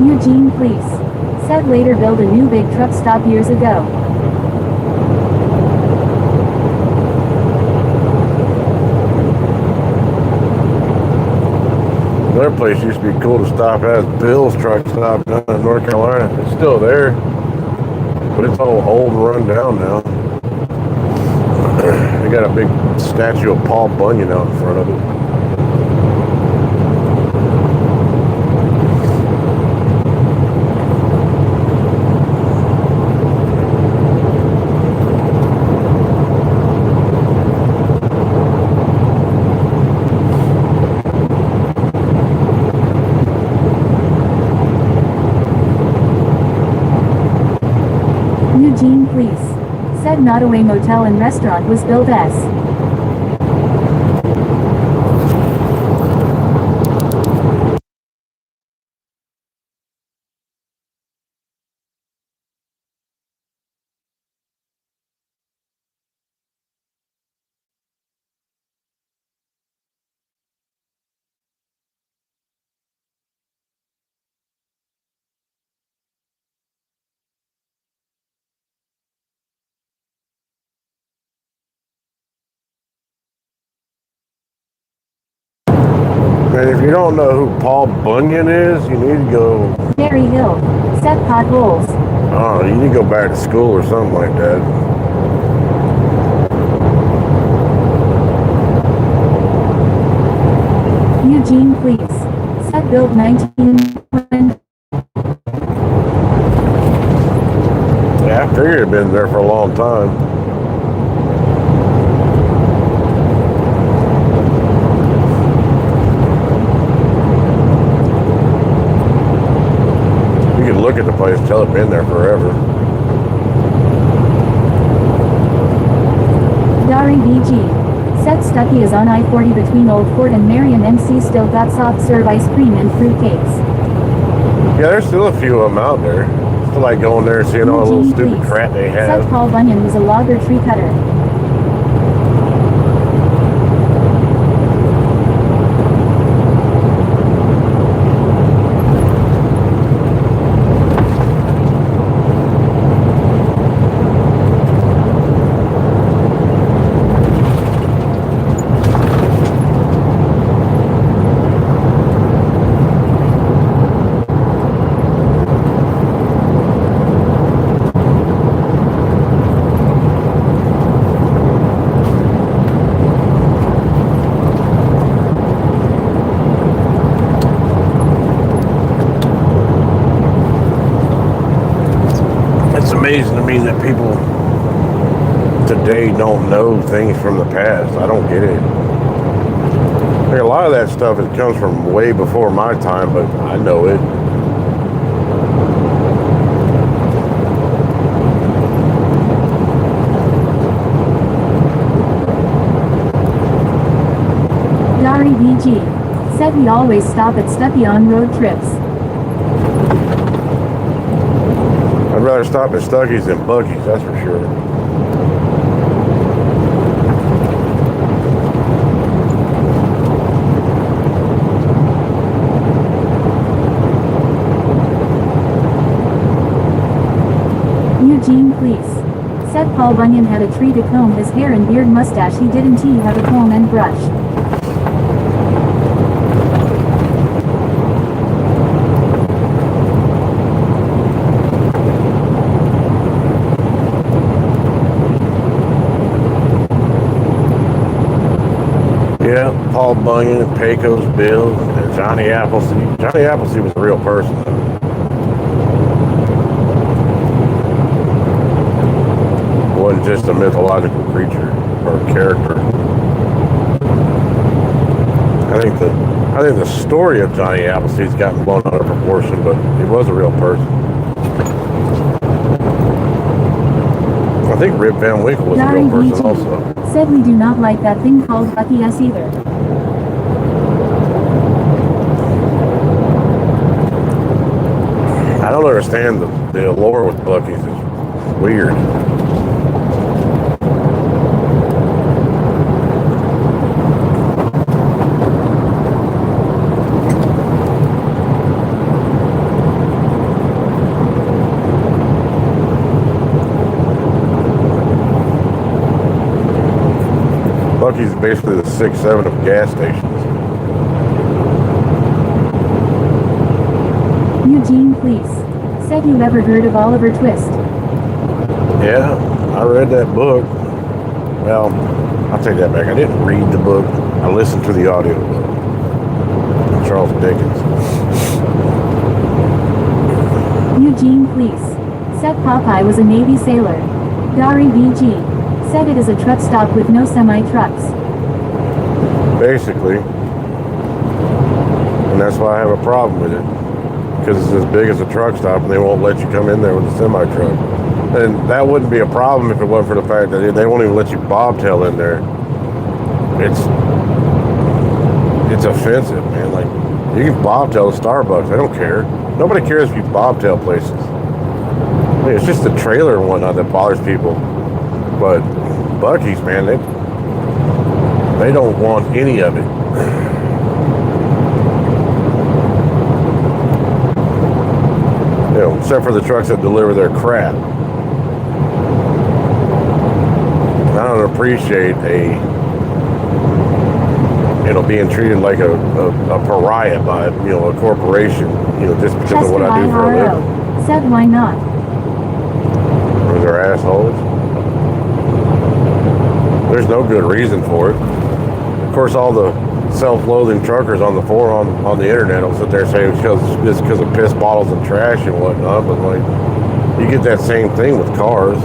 Eugene please. Said later build a new big truck stop years ago. Another place used to be cool to stop at is Bill's Truck Stop down in North Carolina. It's still there, but it's all old and run down now. They got a big statue of Paul Bunyan out in front of it. Eugene please. Said Nottoway Motel and Restaurant was built as. And if you don't know who Paul Bunyan is, you need to go. Berry Hill. Said potholes. Oh, you need to go back to school or something like that. Eugene please. Said built 1920. Yeah, I figured it'd been there for a long time. You can look at the place, tell it's been there forever. Dari BG. Said Stucky is on I-40 between Old Fort and Marion MC still got soft serve ice cream and fruit cakes. Yeah, there's still a few of them out there. Still like going there and seeing all the little stupid crap they have. Said Paul Bunyan was a logger tree cutter. It's amazing to me that people today don't know things from the past. I don't get it. Like a lot of that stuff, it comes from way before my time, but I know it. Dari BG. Said we always stop at Stucky on road trips. I'd rather stop at Stucky's than Buc-ee's, that's for sure. Eugene please. Said Paul Bunyan had a tree to comb his hair and beard mustache he didn't he have a comb and brush. Yeah, Paul Bunyan and Pecos Bill and Johnny Appleseed. Johnny Appleseed was a real person, though. Wasn't just a mythological creature or character. I think the story of Johnny Appleseed's gotten blown out of proportion, but he was a real person. I think Rip Van Winkle was a real person also. Said we do not like that thing called Bucky S either. I don't understand the allure with Bucky's. It's weird. Bucky's basically the 6-7 of gas stations. Eugene, please. Said you ever heard of Oliver Twist? Yeah, I read that book. Well, I'll take that back. I didn't read the book. I listened to the audio book. Charles Dickens. Eugene, please. Said Popeye was a Navy sailor. Dari VG. Said it is a truck stop with no semi-trucks. Basically. And that's why I have a problem with it. Because it's as big as a truck stop and they won't let you come in there with a semi-truck. And that wouldn't be a problem if it wasn't for the fact that they won't even let you bobtail in there. It's offensive, man. Like, you can bobtail to Starbucks. They don't care. Nobody cares if you bobtail places. I mean, it's just the trailer and whatnot that bothers people. But Bucky's, man, they don't want any of it. You know, except for the trucks that deliver their crap. I don't appreciate being treated like a pariah by, a corporation, just because of what I do for a living. Said why not? Because they're assholes. There's no good reason for it. Of course, all the self-loathing truckers on the forum on the internet will sit there saying it's because of piss bottles and trash and whatnot, but like, you get that same thing with cars.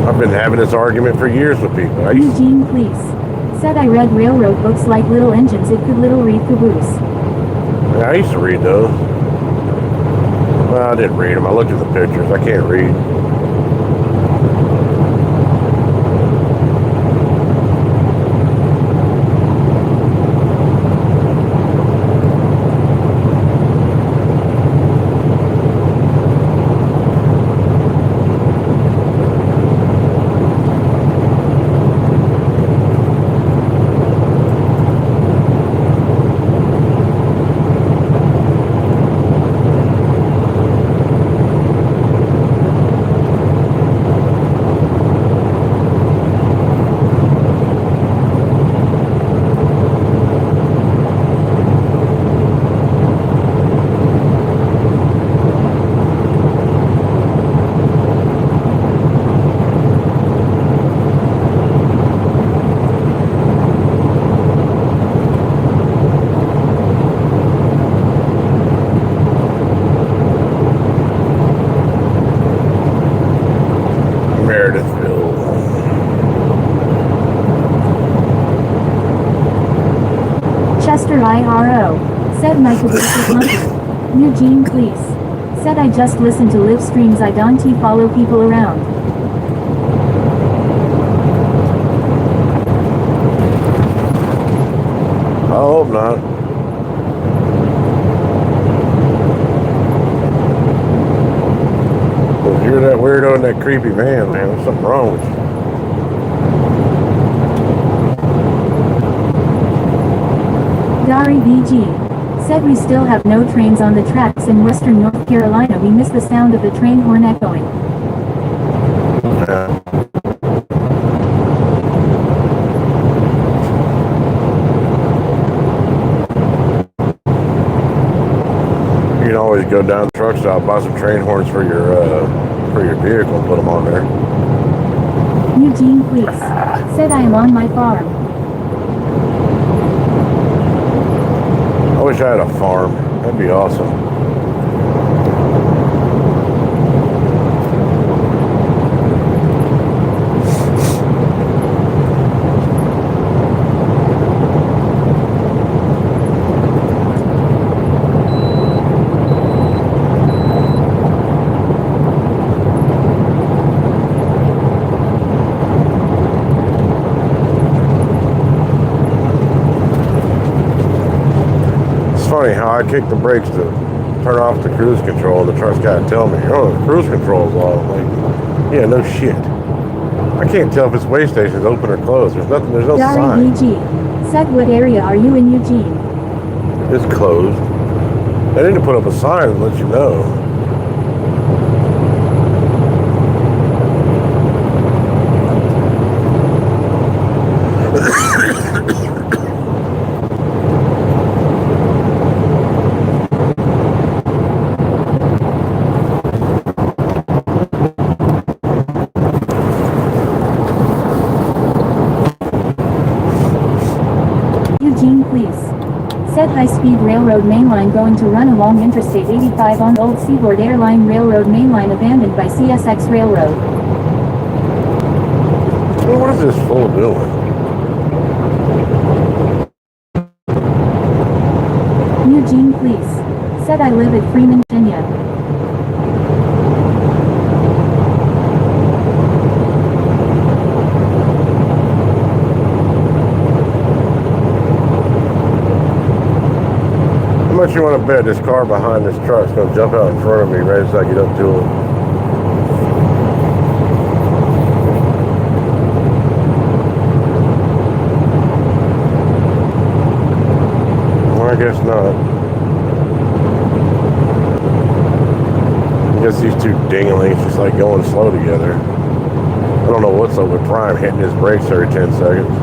I've been having this argument for years with people. Eugene, please. Said I read railroad books like Little Engines It Could Little Read Caboose. Yeah, I used to read those. Well, I didn't read them. I looked at the pictures. I can't read. IRO. Said my caboose is monkey. Eugene, please. Said I just listen to live streams. I don't follow people around. I hope not. If you're that weirdo in that creepy van, man, there's something wrong with you. Dari VG. Said we still have no trains on the tracks in western North Carolina. We miss the sound of the train horn echoing. Yeah. You can always go down to the truck stop, buy some train horns for your vehicle, and put them on there. Eugene, please. Said I am on my farm. wish I had a farm. That'd be awesome. Funny how I kick the brakes to turn off the cruise control, and the truck's got to tell me, oh, the cruise control's off. Like, yeah, no shit. I can't tell if its way station's open or closed. There's no sign. Dari said, what area are you in, Eugene? It's closed. They need to put up a sign and let you know. Eugene, please. Said high-speed railroad mainline going to run along Interstate 85 on Old Seaboard Airline Railroad mainline abandoned by CSX Railroad. Well, what is this fool doing? Eugene, please. Said I live at Freeman, Virginia. How much you want to bet this car behind this truck's going to jump out in front of me right as I get up to him? Well, I guess not. I guess these two dinglings just like going slow together. I don't know what's up with Prime hitting his brakes every 10 seconds.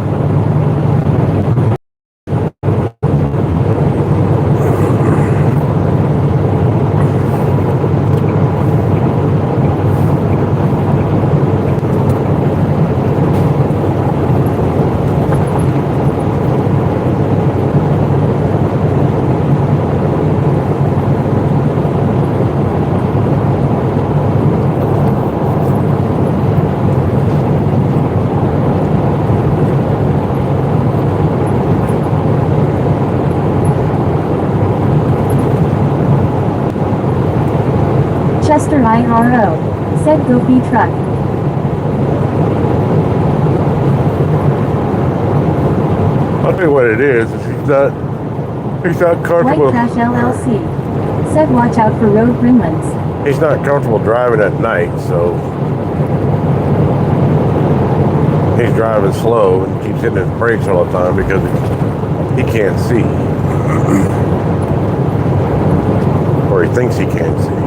Chester IRO. Said go be truck. I'll tell you what it is he's not White comfortable. Trash LLC. Said watch out for road gremlins. He's not comfortable driving at night, so he's driving slow and keeps hitting his brakes all the time because he can't see. Or he thinks he can't see.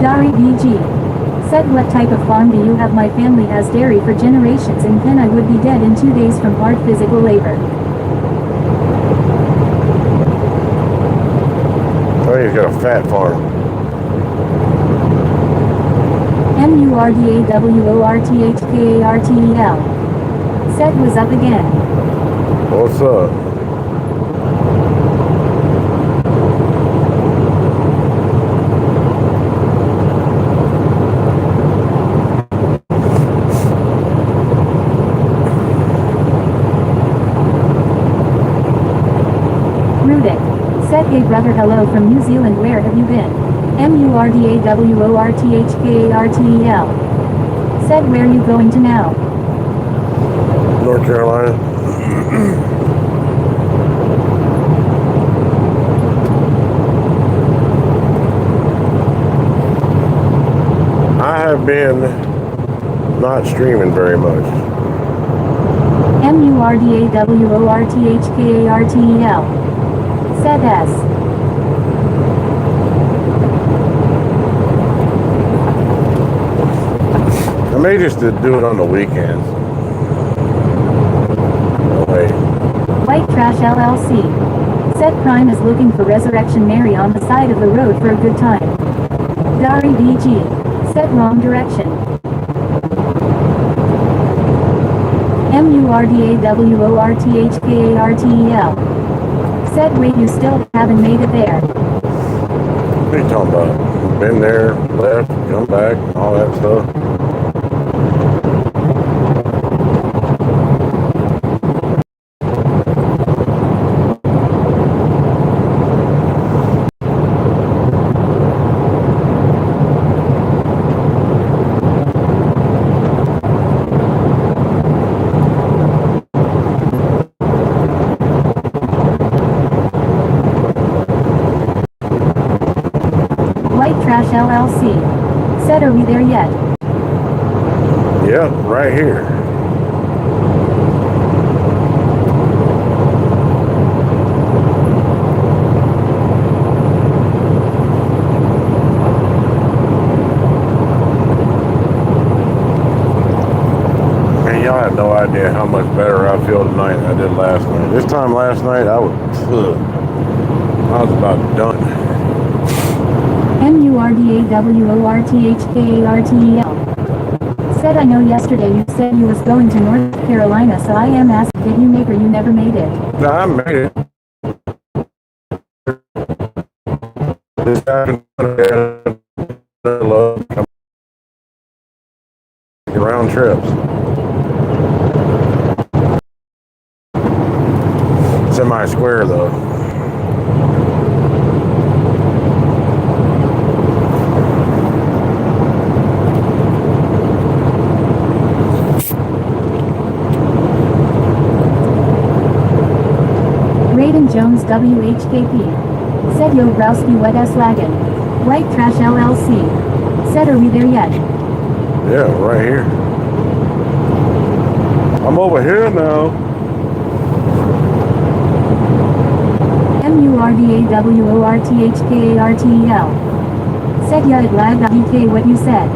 Dari BG. Said what type of farm do you have? My family has dairy for generations and then I would be dead in 2 days from hard physical labor. Oh, he's got a fat farm. MURDAWORTHKARTEL. Said was up again. What's up? Rudick. Said hey brother hello from New Zealand, where have you been? MURDAWORTHKARTEL. Said where you going to now? North Carolina. I have been not streaming very much. MURDAWORTHKARTEL. Said S. I may just do it on the weekends. Oh, wait. White Trash LLC. Said Prime is looking for Resurrection Mary on the side of the road for a good time. Dari VG. Said wrong direction. MURDAWORTHKARTEL. Said wait, you still haven't made it there. What are you talking about? Been there, left, come back, all that stuff. White Trash LLC. Said are we there yet? Yep, right here. Man, y'all have no idea how much better I feel tonight than I did last night. This time last night, I was about done. MURDAWORTHKARTEL. Said I know yesterday you said you was going to North Carolina, so I am asking, did you make or you never made it? No, I made it. This happened round trips. Semi-square though. Raiden Jones WHKP. Said yo Browski wet ass wagon. White Trash LLC. Said are we there yet? Yeah, right here. I'm over here now. MURDAWORTHKARTEL. Said ya it lagged DK what you said.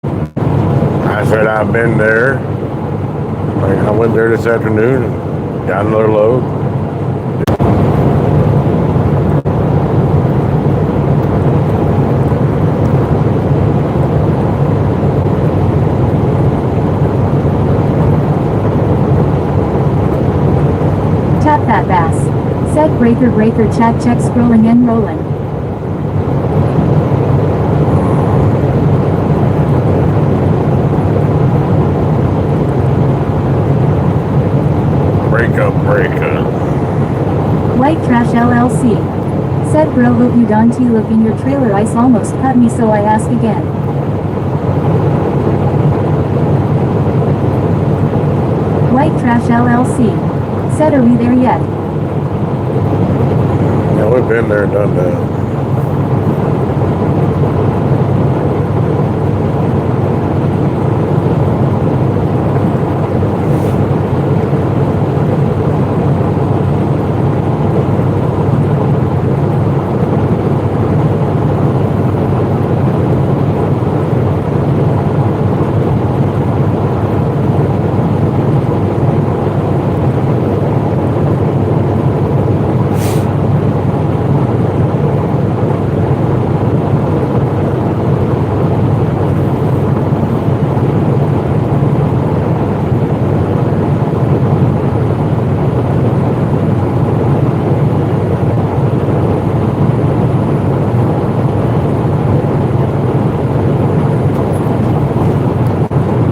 I said I've been there. Like, I went there this afternoon and got another load. Tap that bass. Said breaker check scrolling and rolling. Breaker. White Trash LLC. Said bro hope you don't look in your trailer, ice almost cut me so I ask again. White Trash LLC. Said are we there yet? Yeah, we've been there and done that.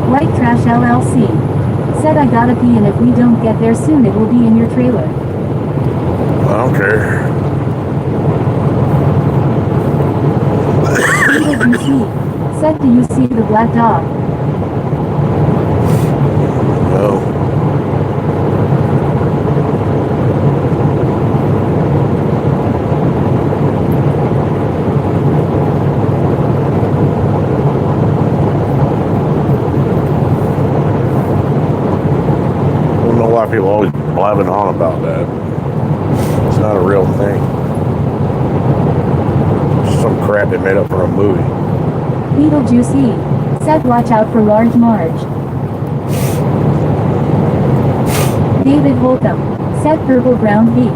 White Trash LLC. Said I gotta pee and if we don't get there soon it will be in your trailer. I don't care. What did you see? Said do you see the black dog? No. I don't know why people always blabbing on about that. It's not a real thing. It's some crap they made up for a movie. Beetlejuice. Said watch out for large Marge. David Holcomb. Said purple ground beef.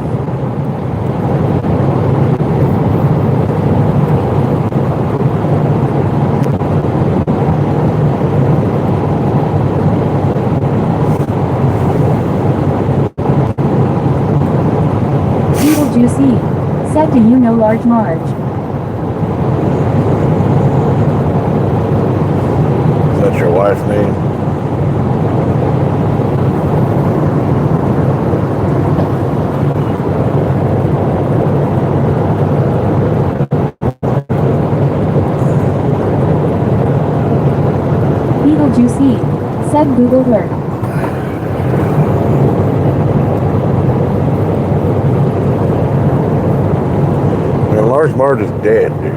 Said, do you know Large Marge? Is that your wife's name? Beetlejuice, said Google her. Man, Large Marge is dead, dude.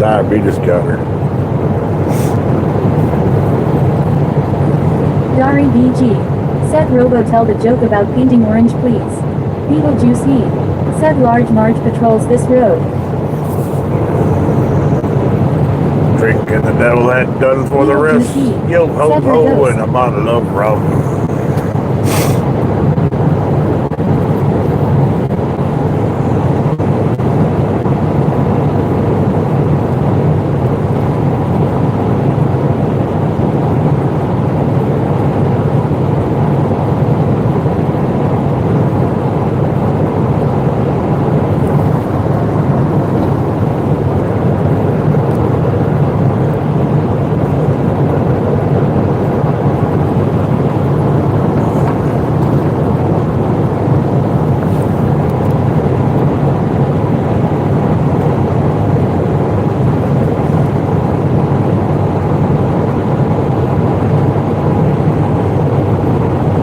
Diabetes got her. Dari BG, said Robo, tell the joke about painting orange please. Beetlejuice, said Large Marge patrols this road. Drinking the devil ain't done for the rest. Yo ho ho, and I'm out of love, bro.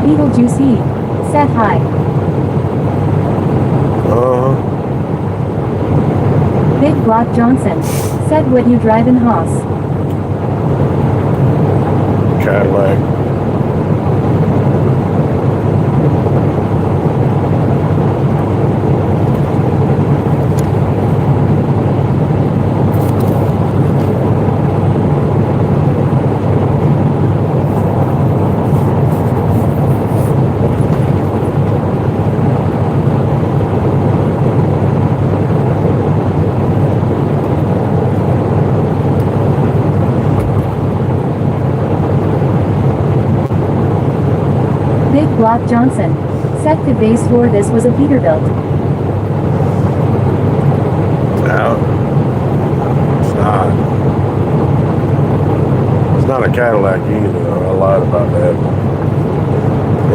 Beetlejuice, said hi. Big Block Johnson, said what you drivin' hoss. Cadillac. Big Block Johnson, said could they swore this was a Peterbilt. No. It's not. It's not a Cadillac either. I lied about that.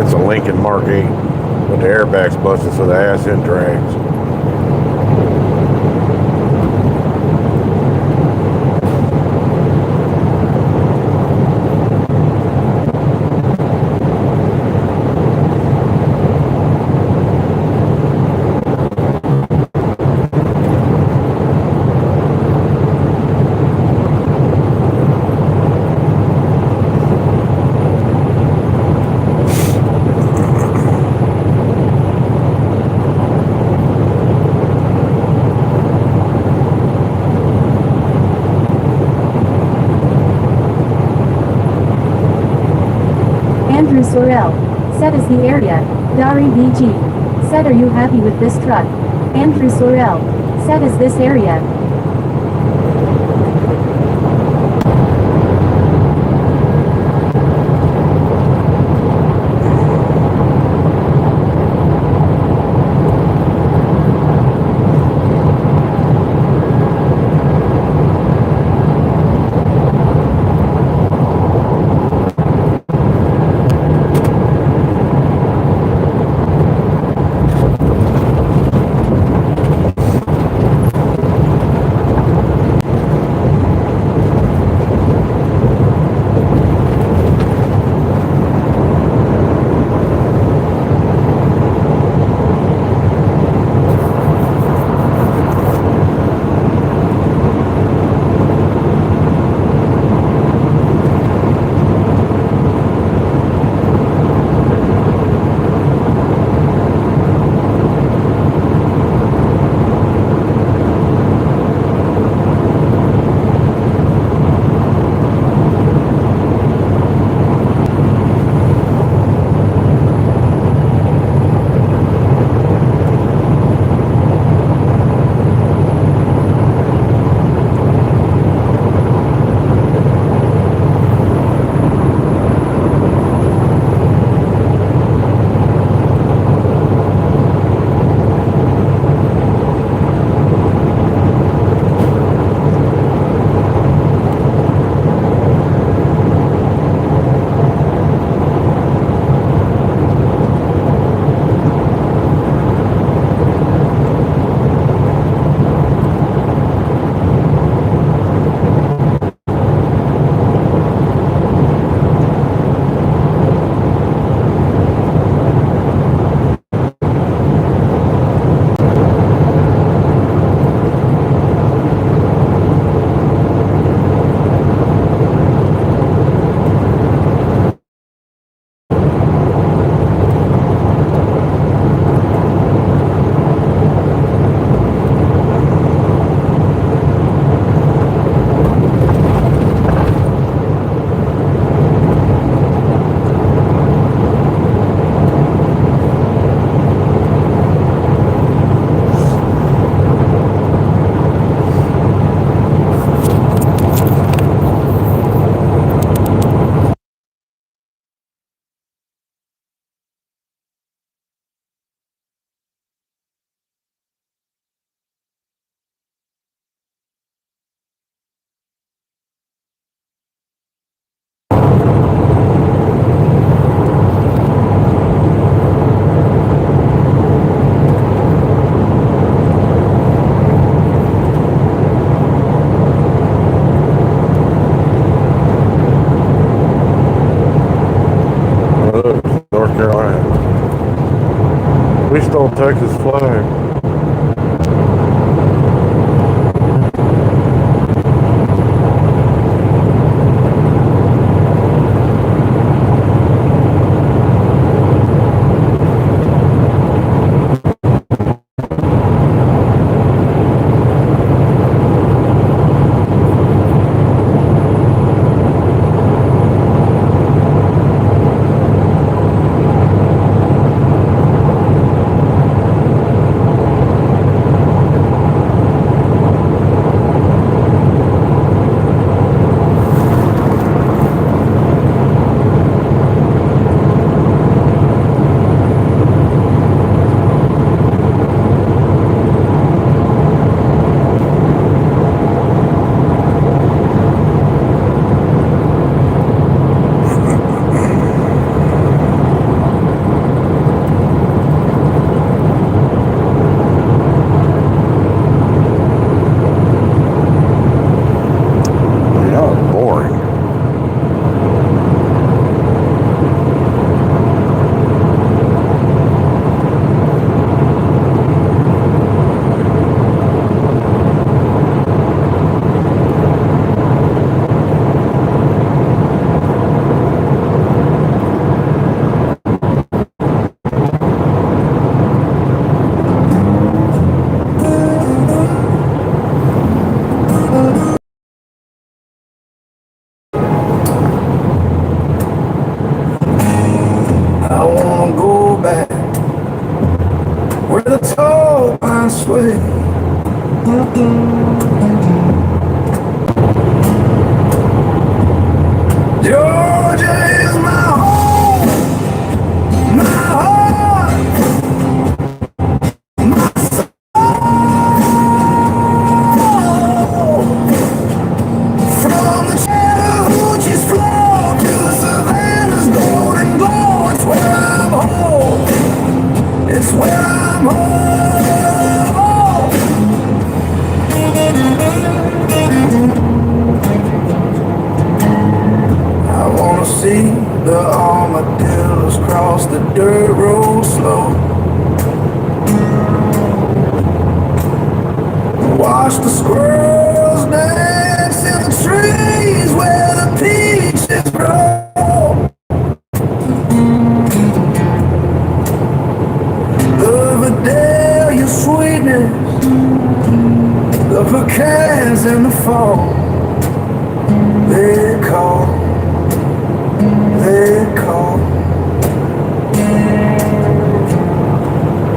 It's a Lincoln Mark 8 with the airbags busted so the ass end drags. Andrew Sorrell, said is the area. Dari BG, said are you happy with this truck? Andrew Sorrell, said is this area. old Texas flag. I wanna go back where the tall pines sway. Georgia is my home, my heart, my soul. From the Chattahoochee's floor to the Savannah's golden glow, it's where I'm home. It's where I'm home. I wanna see the armadillos cross the dirt road slow. Watch the squirrels dance in the trees where the peaches grow. The Vidalia sweetness, the pecans in the fall. They call, they call.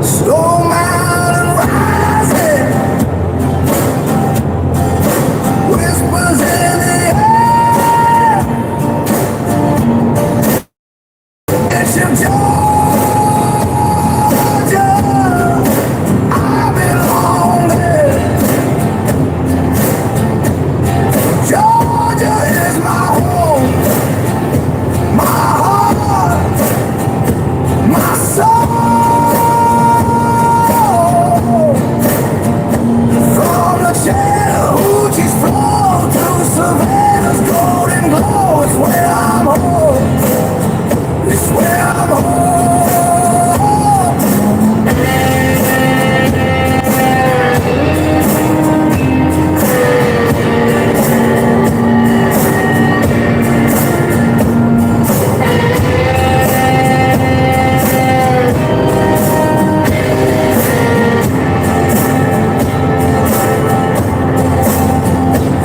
Slow mountain rising, whispers in the air. It's your Georgia, I belong there. Georgia is my home, my heart, my soul. From the Chattahoochee's floor to Savannah's golden glow, it's where I'm home. It's where I'm home.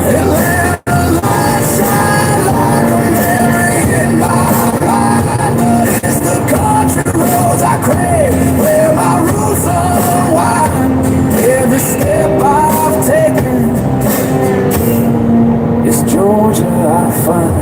Atlanta's lights shine like a memory in my mind, but it's the country roads I crave, where my roots unwind. Every step I've taken is Georgia I find.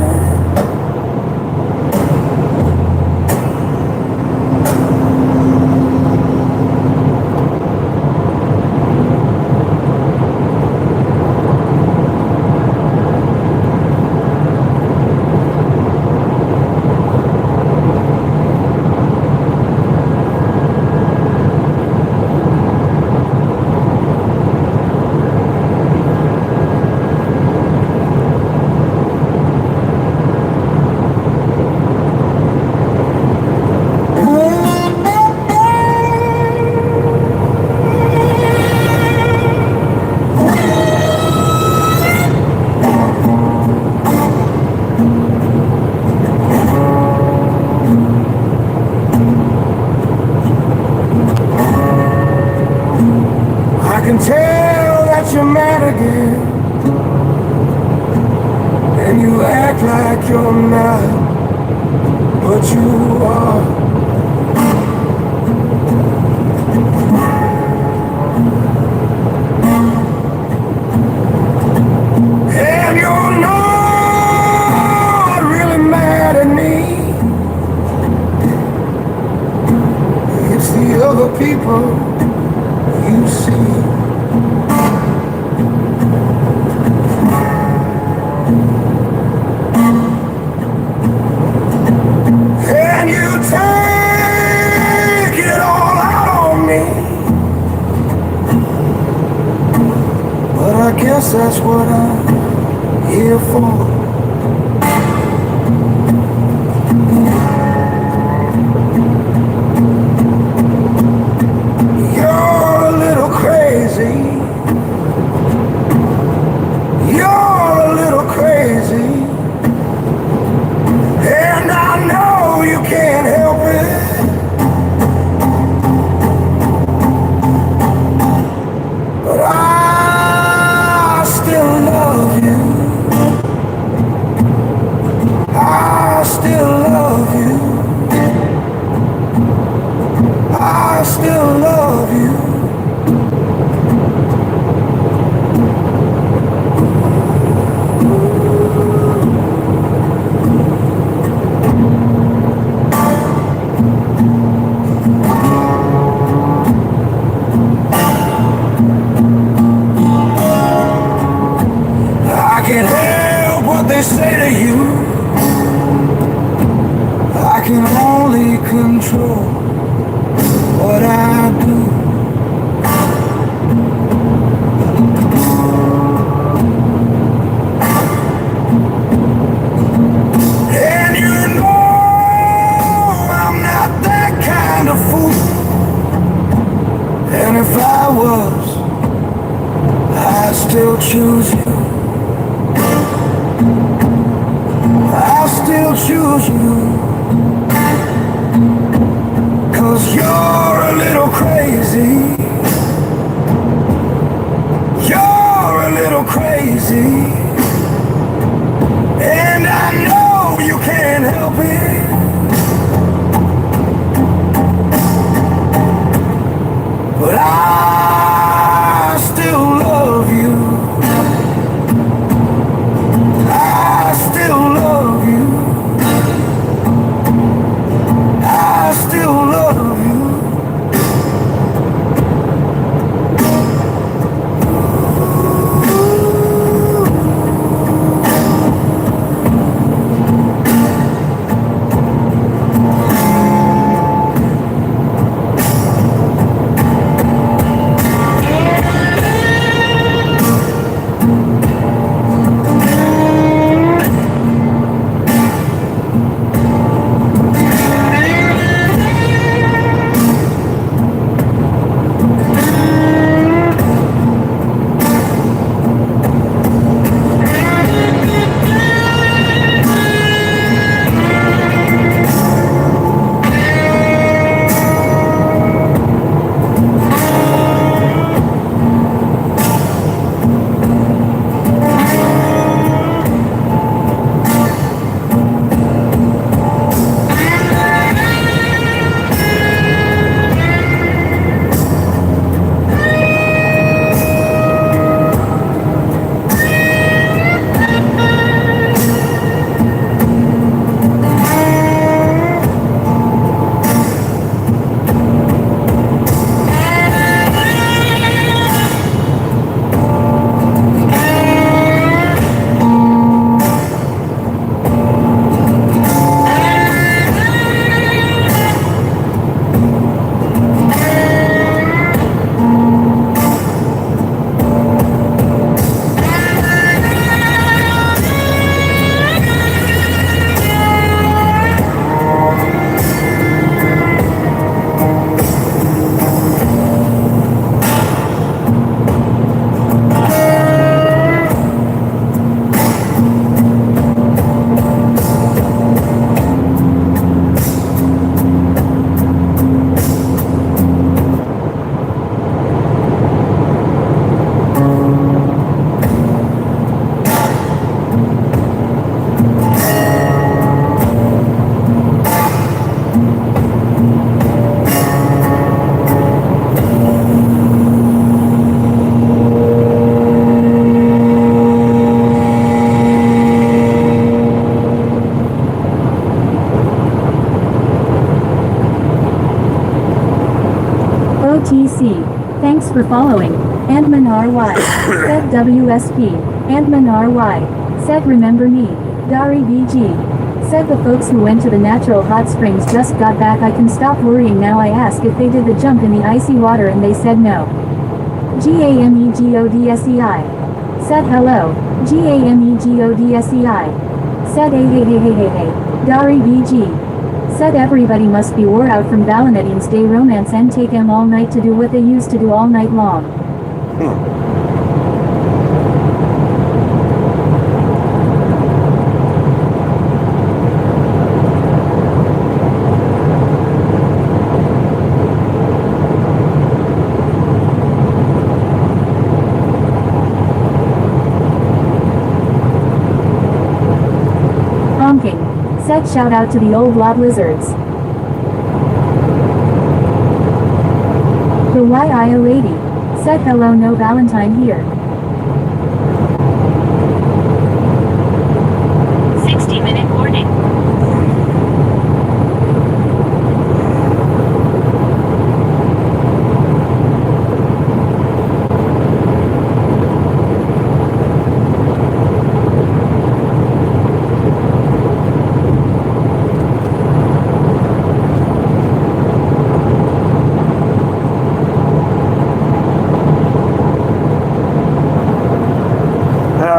act like you're not, but you are. And you're not really mad at me. It's the other people you see. And you take it all out on me. But I guess that's what I'm here for. You're a little crazy. You're a little crazy. And I know you can't help it. But I still love you. I still love you. I still love you. I can't help what they say to you. I can only control what I do. And you know I'm not that kind of fool. And if I was, I'd still choose you. I'll still choose you. 'Cause you're a little crazy. You're a little crazy. And I know you can't help it. But I still love you. I still love you. for following. Andman RY. Said WSP. Andman RY. Said remember me. Dari VG. Said the folks who went to the natural hot springs just got back. I can stop worrying now. I asked if they did the jump in the icy water and they said no. GAMEGODSEI. Said hello. GAMEGODSEI. Said hey. Dari VG. Said everybody must be wore out from Valentine's Day romance and take 'em all night to do what they used to do all night long. Honking. Said shout out to the old blob lizards. The YIA lady. Said hello no Valentine here. 60-minute warning.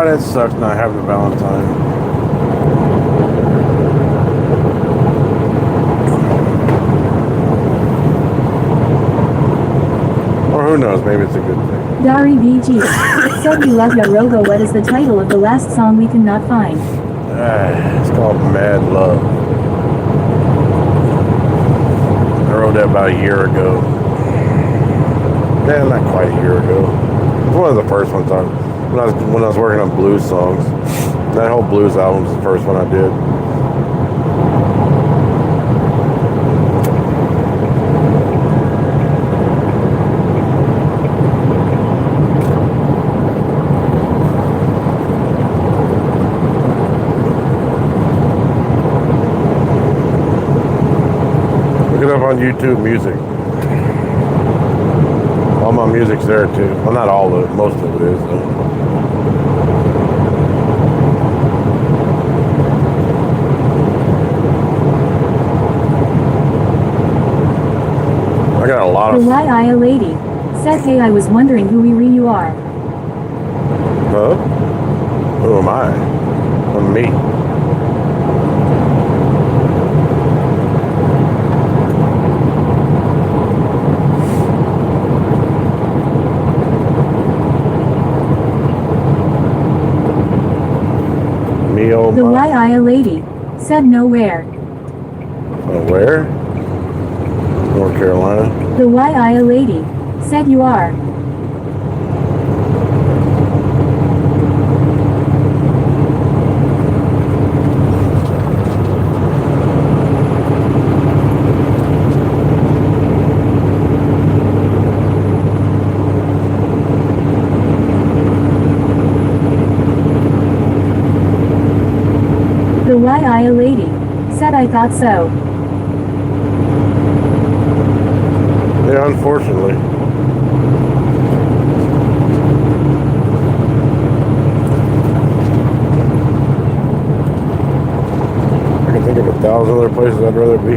That sucks not having a Valentine. Or who knows, maybe it's a good thing. Dari VG. Said you love ya Robo. What is the title of the last song we cannot find? It's called Mad Love. I wrote that about a year ago. Yeah, not quite a year ago. It's one of the first ones on when I was working on blues songs. That whole blues album was the first one I did. Look it up on YouTube Music. All my music's there too. Well, not all of it. Most of it is though. I got a lot The of. YIA lady. Said hey I was wondering who you are. Huh? Who am I? I'm me. Me, oh The my. YIA lady. Said nowhere. Where? North Carolina. The YIA lady. Said you are. The YIA lady. Said I thought so. Yeah, unfortunately. I can think of 1,000 other places I'd rather be.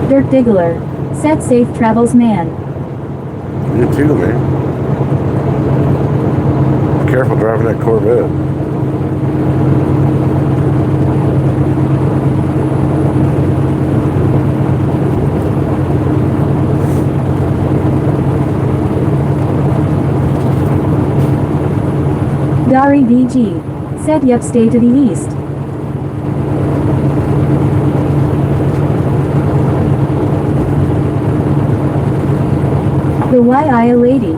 Dirt Diggler. Said safe travels man. You too, man. Be careful driving that Corvette. Dari VG. Said yep stay to the east. The YIA lady.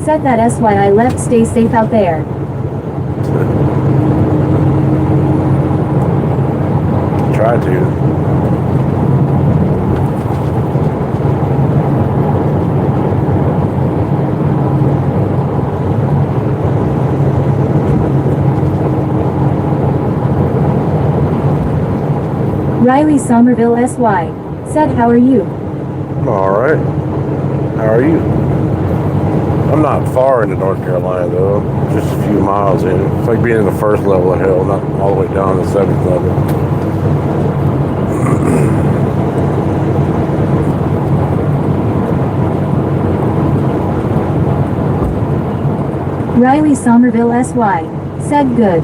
Said that SYI left stay safe out there. Try to. Riley Somerville SY. Said how are you? I'm alright. How are you? I'm not far into North Carolina though. Just a few miles in. It's like being in the first level of hell, not all the way down to the seventh level. Riley Somerville SY. Said good.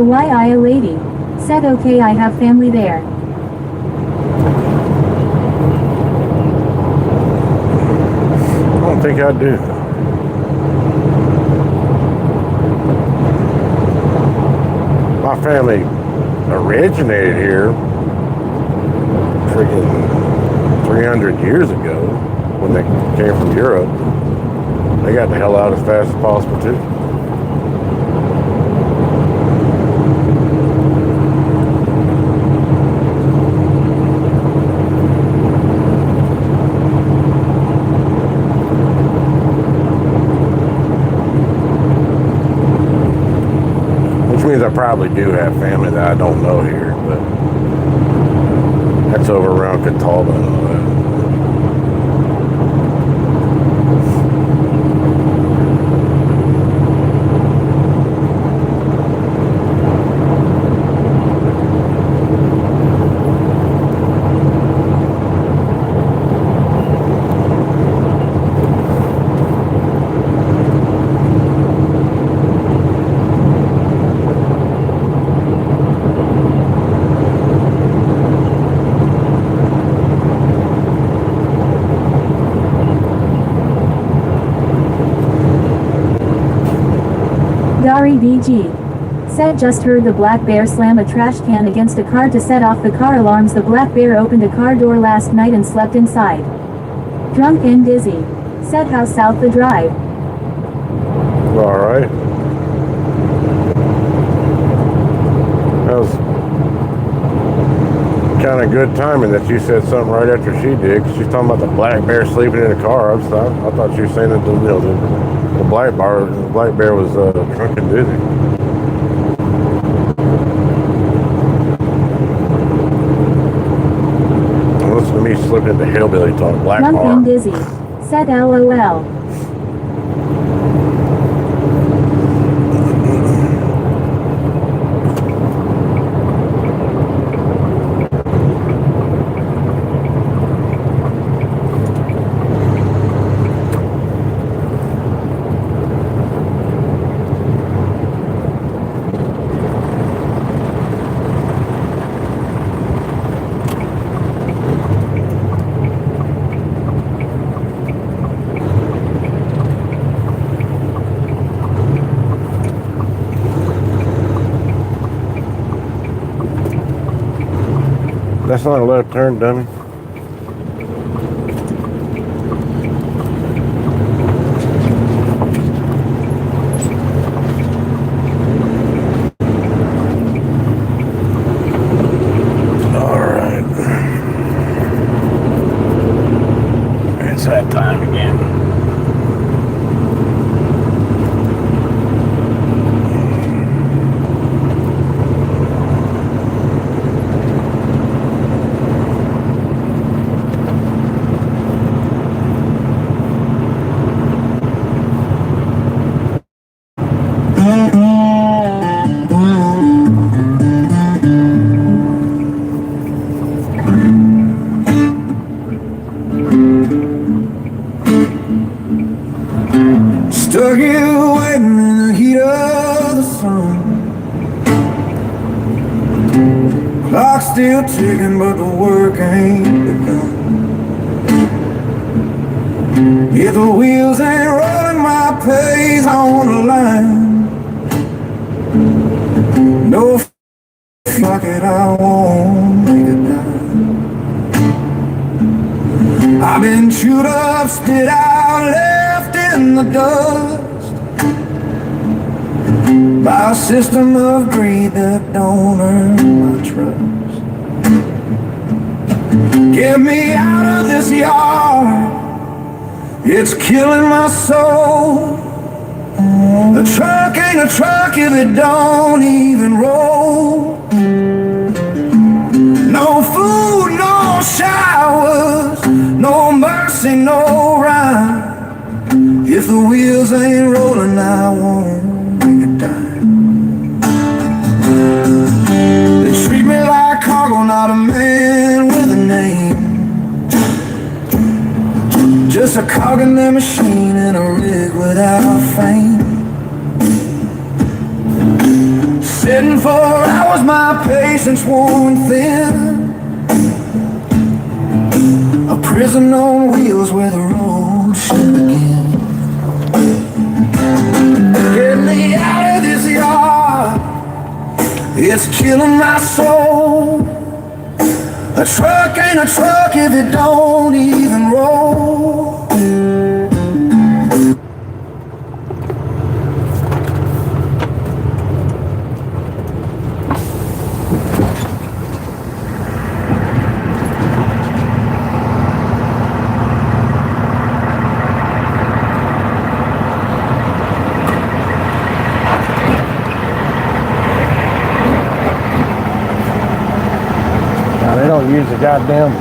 Why I a lady? Said okay, I have family there. I don't think I do. My family originated here freaking 300 years ago when they came from Europe. They got the hell out as fast as possible too. Means I probably do have family that I don't know here, but that's over around Catawba and all that. Dari BG. Said just heard the black bear slam a trash can against a car to set off the car alarms. The black bear opened a car door last night and slept inside. Drunk and dizzy. Said how south the drive. Alright. That was kind of good timing that you said something right after she did, because she's talking about the black bear sleeping in a car. I thought she was saying that the black bear was drunk and dizzy. Listen to me slipping into hillbilly talk. Black Drunk bar. and dizzy. Said LOL. That's not a left turn, dummy. Alright. It's that time again. Stuck here waiting in the heat of the sun. Clock's still ticking, but the work ain't begun. If the wheels ain't rolling my pace on the line, pocket, I won't make a dime. I've been chewed up, spit out, left in the dust by a system of greed that don't earn my trust. Get me out of this yard, it's killing my soul. A truck ain't a truck if it don't even roll. No food, no showers, no mercy, no rhyme. If the wheels ain't rolling, I won't make a dime. They treat me like cargo, not a man with a name. Just a cog in their machine and a rig without fame. Sitting for hours, my patience worn thin. A prison on wheels where the road should begin. Get me out of this yard, it's killing my soul. A truck ain't a truck if it don't even roll. They don't use the goddamn.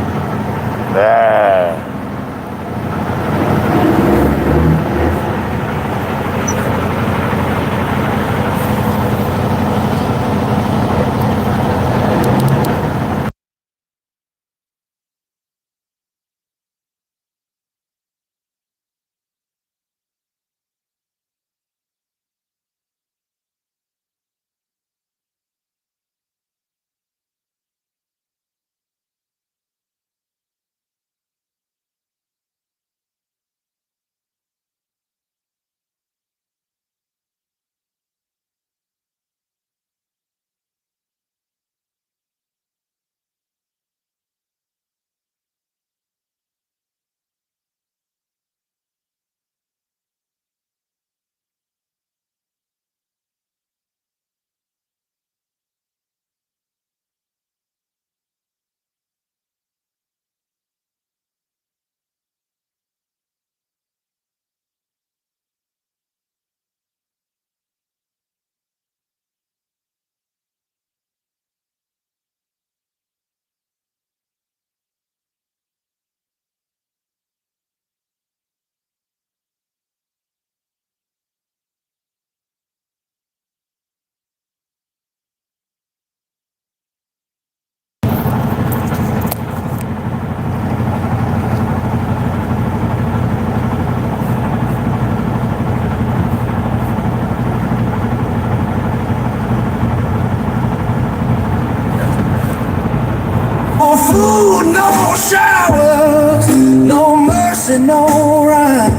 No food, no showers, no mercy, no rhyme.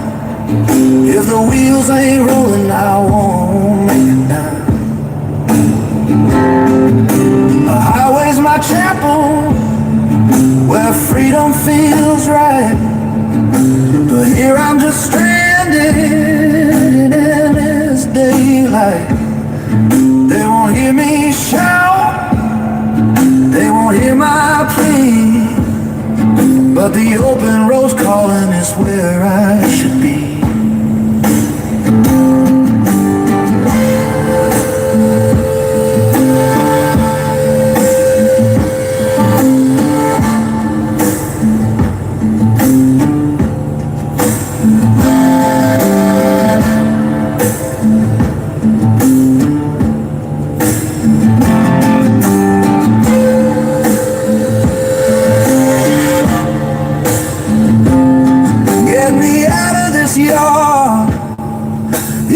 If the wheels ain't rolling, I won't make a dime. A highway's my chapel, where freedom feels right. But here I'm just stranded in this daylight. They won't hear me shout, they won't hear my plea, but the open road's calling is where I should be.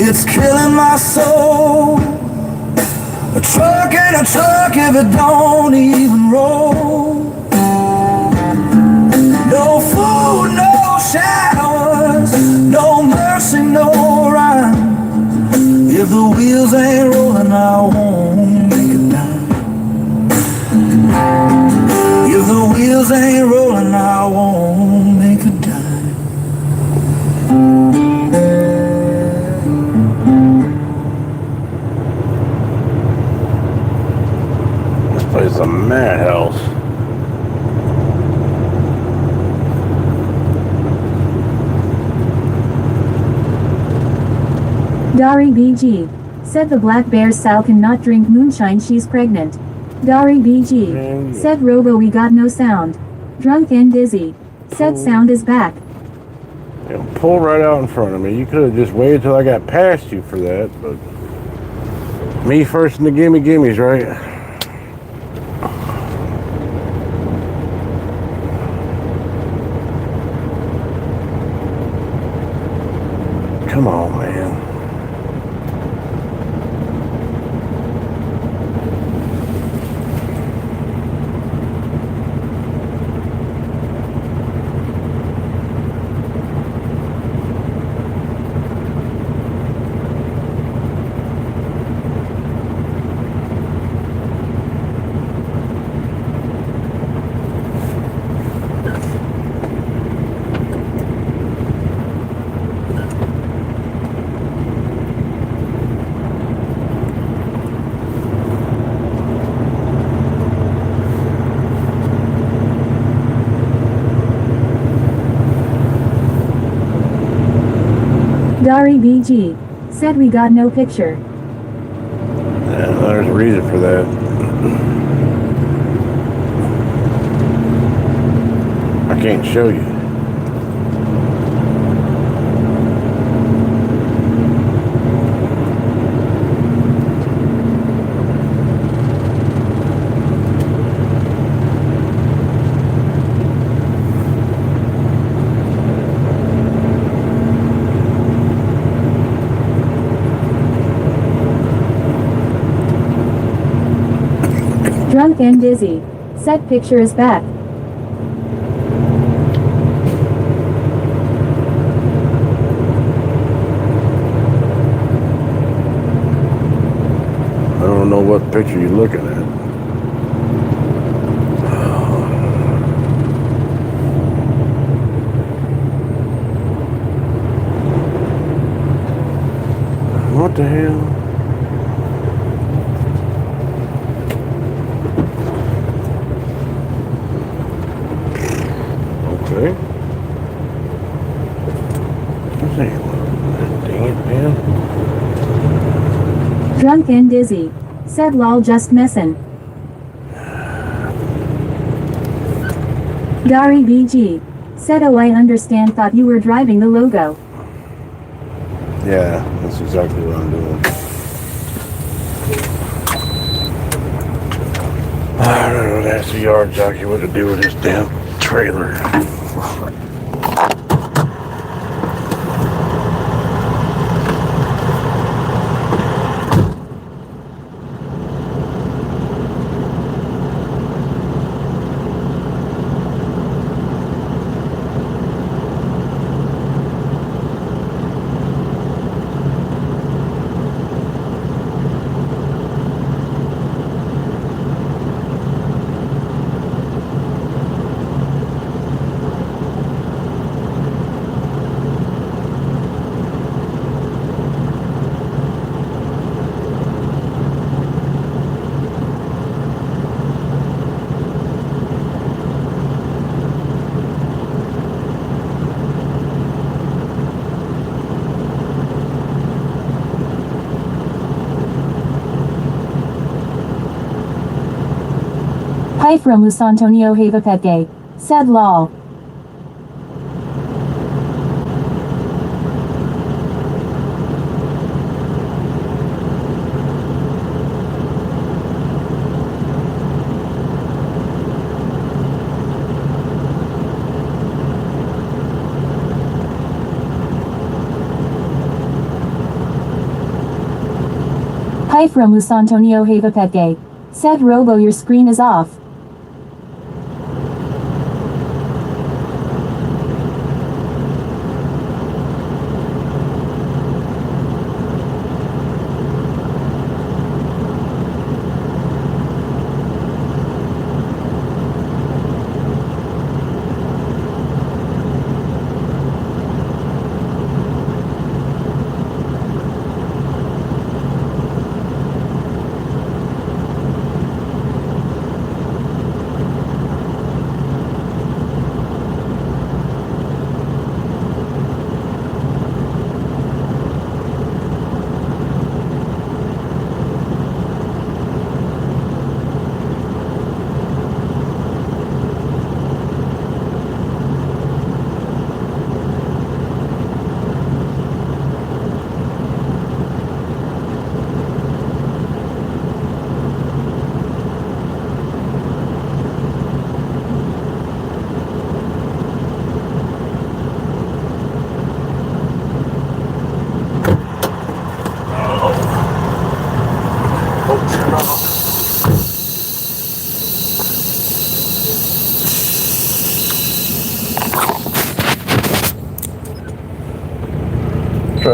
It's killing my soul. A truck ain't a truck if it don't even roll. No food, no showers, no mercy, no rhyme. If the wheels ain't rolling, I won't make a dime. If the wheels ain't rolling, I won't make a dime. This place is a madhouse. Dari BG. Said the black bear Sal cannot drink moonshine, she's pregnant. Dari BG. Said Robo, we got no sound. Drunk and dizzy. Said sound is back. You know, pull right out in front of me. You could have just waited till I got past you for that, but me first in the gimmies, right? Come on, man. Dari BG. Said we got no picture. Yeah, there's a reason for that. I can't show you. Drunk and dizzy. Said picture is back. I don't know what picture you're looking at. What the hell? Okay. This ain't what. Dang it, man. Drunk and dizzy. Said lol, just messin'. Dari BG. Said oh, I understand, thought you were driving the logo. Yeah, that's exactly what I'm doing. I don't know, that's the yard jockey what to do with this damn trailer. Hi from Lusantonio Havapetgay. Said lol. Hi from Lusantonio Havapetgay. Said Robo, your screen is off.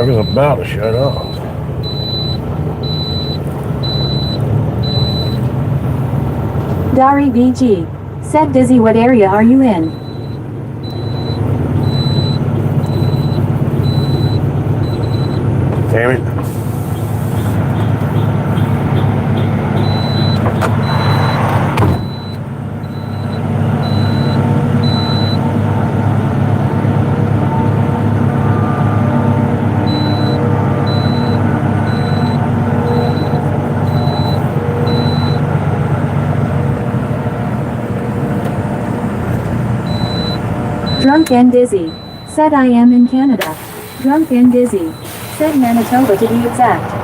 truck is about to shut off. Dari BG. Said Dizzy, what area are you in? Damn it. Drunk and Dizzy. Said I am in Canada. Drunk and Dizzy. Said Manitoba to be exact.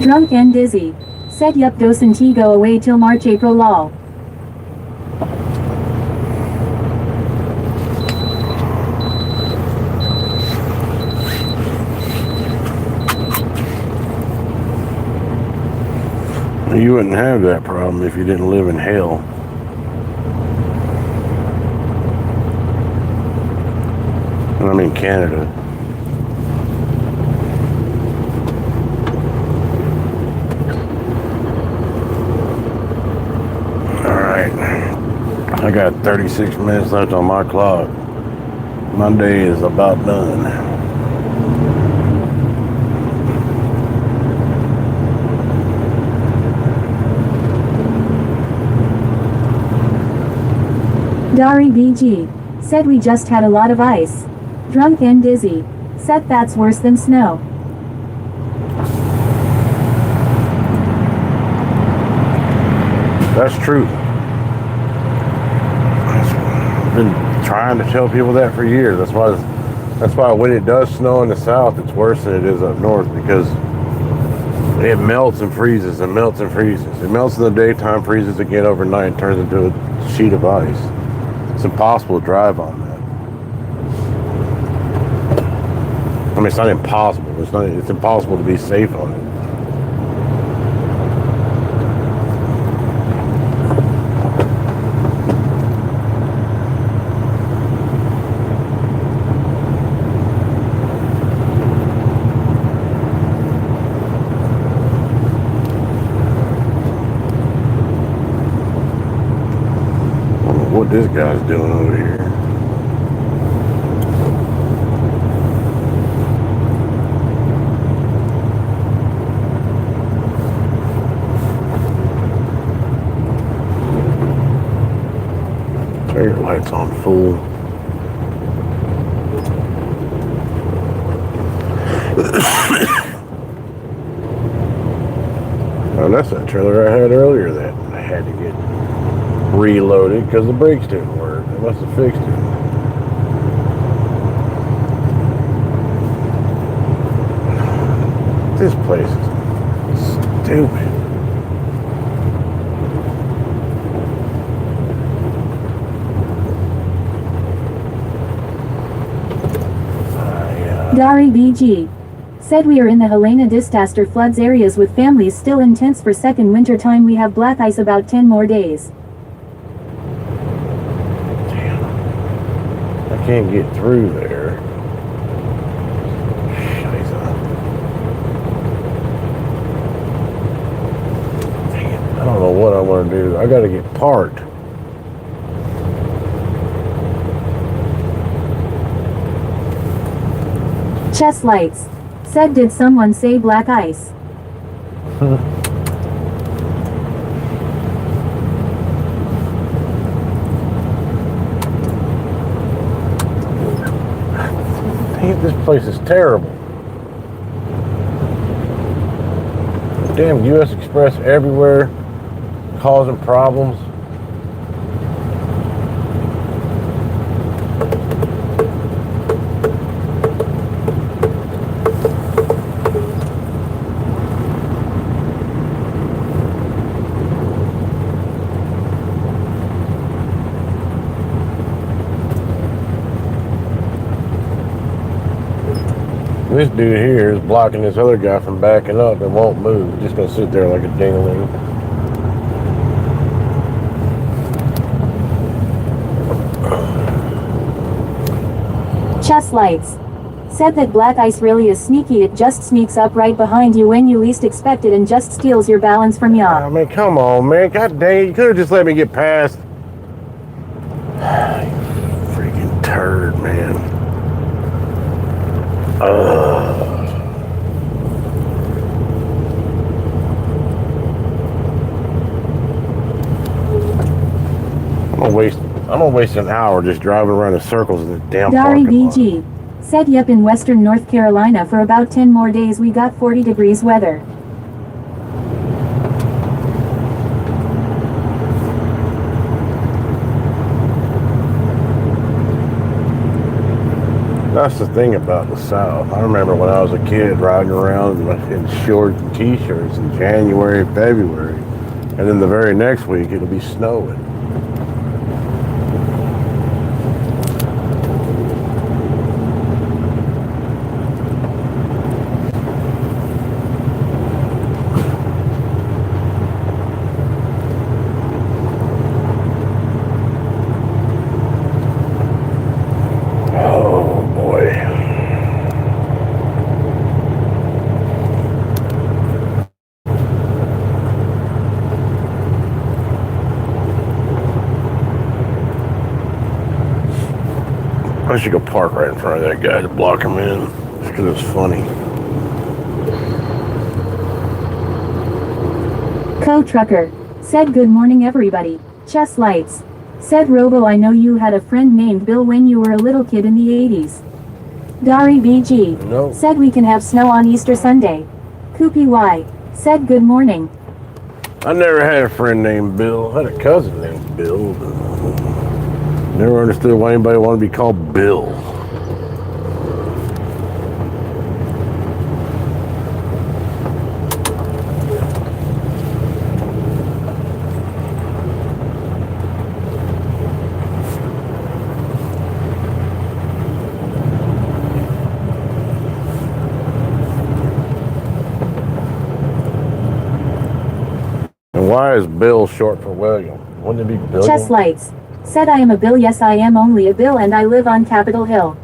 Drunk and Dizzy. Said yup, docent go away till March April lol. You wouldn't have that problem if you didn't live in hell. And I'm in Canada. Alright. I got 36 minutes left on my clock. My day is about done. Dari BG. Said we just had a lot of ice. Drunk and Dizzy. Said that's worse than snow. That's true. I've been trying to tell people that for years. That's why when it does snow in the south, it's worse than it is up north, because it melts and freezes and melts and freezes. It melts in the daytime, freezes again overnight, and turns into a sheet of ice. It's impossible to drive on that. I mean, it's not impossible. It's impossible to be safe on it. What this guy's doing over here. Turn your lights on full. Oh, that's that trailer I had earlier that I had to get reloaded because the brakes didn't work. They must have fixed it. This place is stupid. Dari BG. Said we are in the Helena disaster floods areas with families still intense for second winter time. We have black ice about 10 more days. I can't get through there. Scheiße. Dang it. I don't know what I want to do. I got to get parked. Chest lights. Said did someone say black ice? Dang, this place is terrible. Damn US Express everywhere, causing problems. This dude here is blocking this other guy from backing up and won't move. Just gonna sit there like a ding-a-ling. Chest lights. Said that black ice really is sneaky. It just sneaks up right behind you when you least expect it and just steals your balance from you. I mean, come on, man. God dang it. You could have just let me get past. You freaking turd, man. I'm gonna waste an hour just driving around in circles in the damn Dari parking lot. BG. Said yep, in western North Carolina for about 10 more days we got 40 degrees weather. That's the thing about the South. I remember when I was a kid riding around in shorts and t-shirts in January and February, and then the very next week it'll be snowing. I should go park right in front of that guy to block him in, just because it's funny. Co-trucker. Said good morning everybody. Chest lights. Said Robo, I know you had a friend named Bill when you were a little kid in the 80s. Dari BG. No. Said we can have snow on Easter Sunday. Koopy Y. Said good morning. I never had a friend named Bill. I had a cousin named Bill, but never understood why anybody wanted to be called Bill. And why is Bill short for William? Wouldn't it be Billiam? Chest lights. Said I am a Bill, yes I am only a Bill and I live on Capitol Hill.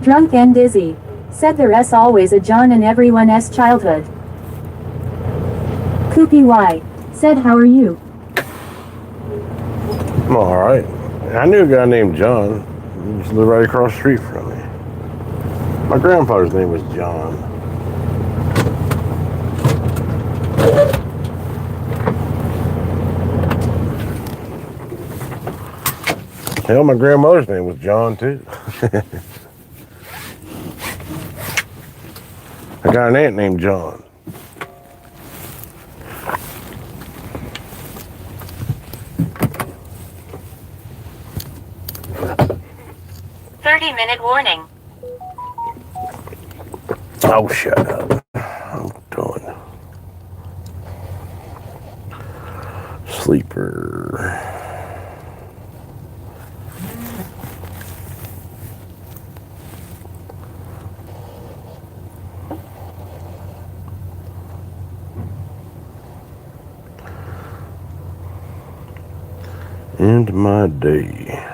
Drunk and dizzy. Said there's always a John in everyone's childhood. Koopy Y. Said how are you? I'm alright. I knew a guy named John. He used to live right across the street from me. My grandfather's name was John. Hell, my grandmother's name was John, too. I got an aunt named John. Thirty-minute warning. Oh, shut up. I'm done. Sleeper. End my day.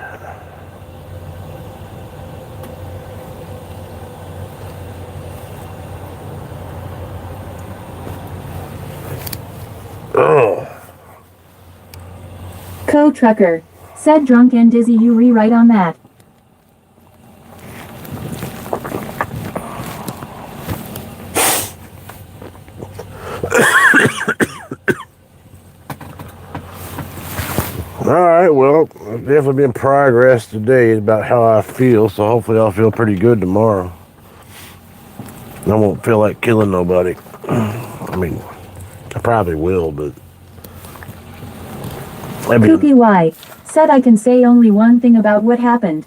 Oh. Co-trucker. Said drunk and dizzy, you rewrite on that. Alright, well, I've definitely been progress today about how I feel, so hopefully I'll feel pretty good tomorrow. I won't feel like killing nobody. I mean, I probably will, but... Koopy Y. Said I can say only one thing about what happened.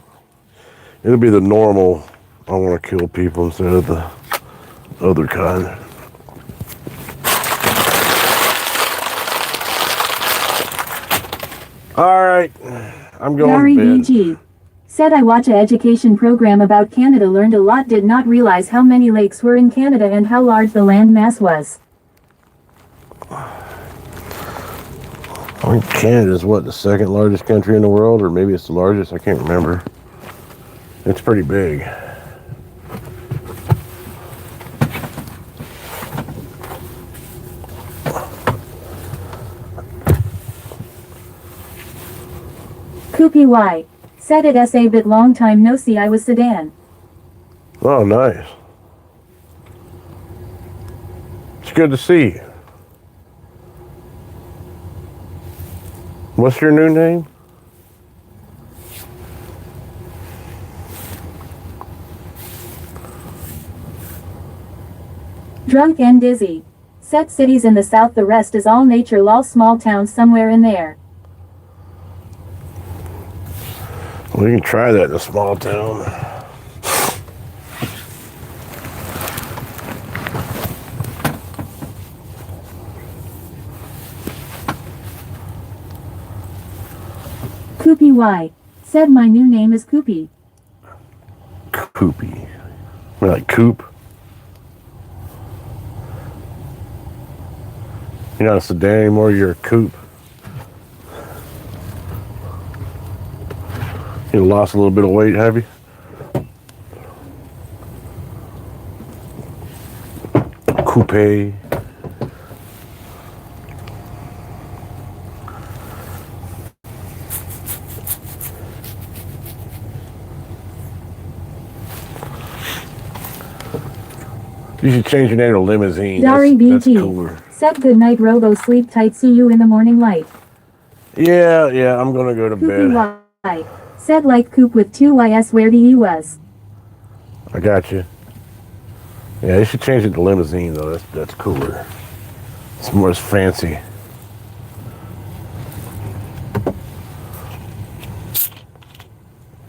It'll be the normal, I want to kill people instead of the other kind. Alright, I'm going Gary to bed. BG. Said I watch a education program about Canada, learned a lot, did not realize how many lakes were in Canada and how large the land mass was. I think Canada's what, the second largest country in the world, or maybe it's the largest, I can't remember. It's pretty big. Koopy Y. Said it a bit long time no see, I was Sudan. Oh, nice. It's good to see you. What's your new name? Drunk and dizzy. Said cities in the south, the rest is all nature, lol, small towns somewhere in there. We can try that in a small town. Koopy Y. Said my new name is Koopy. Koopy. Like Coop. You're not a sedan anymore, you're a coupe. You lost a little bit of weight, have you? Coupe. You should change your name to Limousine. Dari That's BG. cooler. Said good night, Robo, sleep tight, see you in the morning light. Yeah, I'm gonna go to Koopy bed. Y. Said like Coop with two Ys where the E was. I got you. Yeah, you should change it to Limousine though. That's cooler. It's more fancy.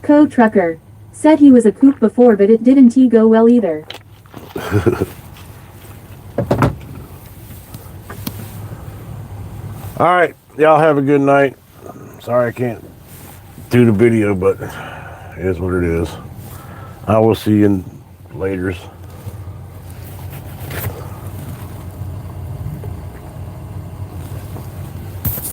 Co-trucker. Said he was a Coop before, but it didn't go well either. Alright, y'all have a good night. Sorry I can't do the video, but it is what it is. I will see you in laters.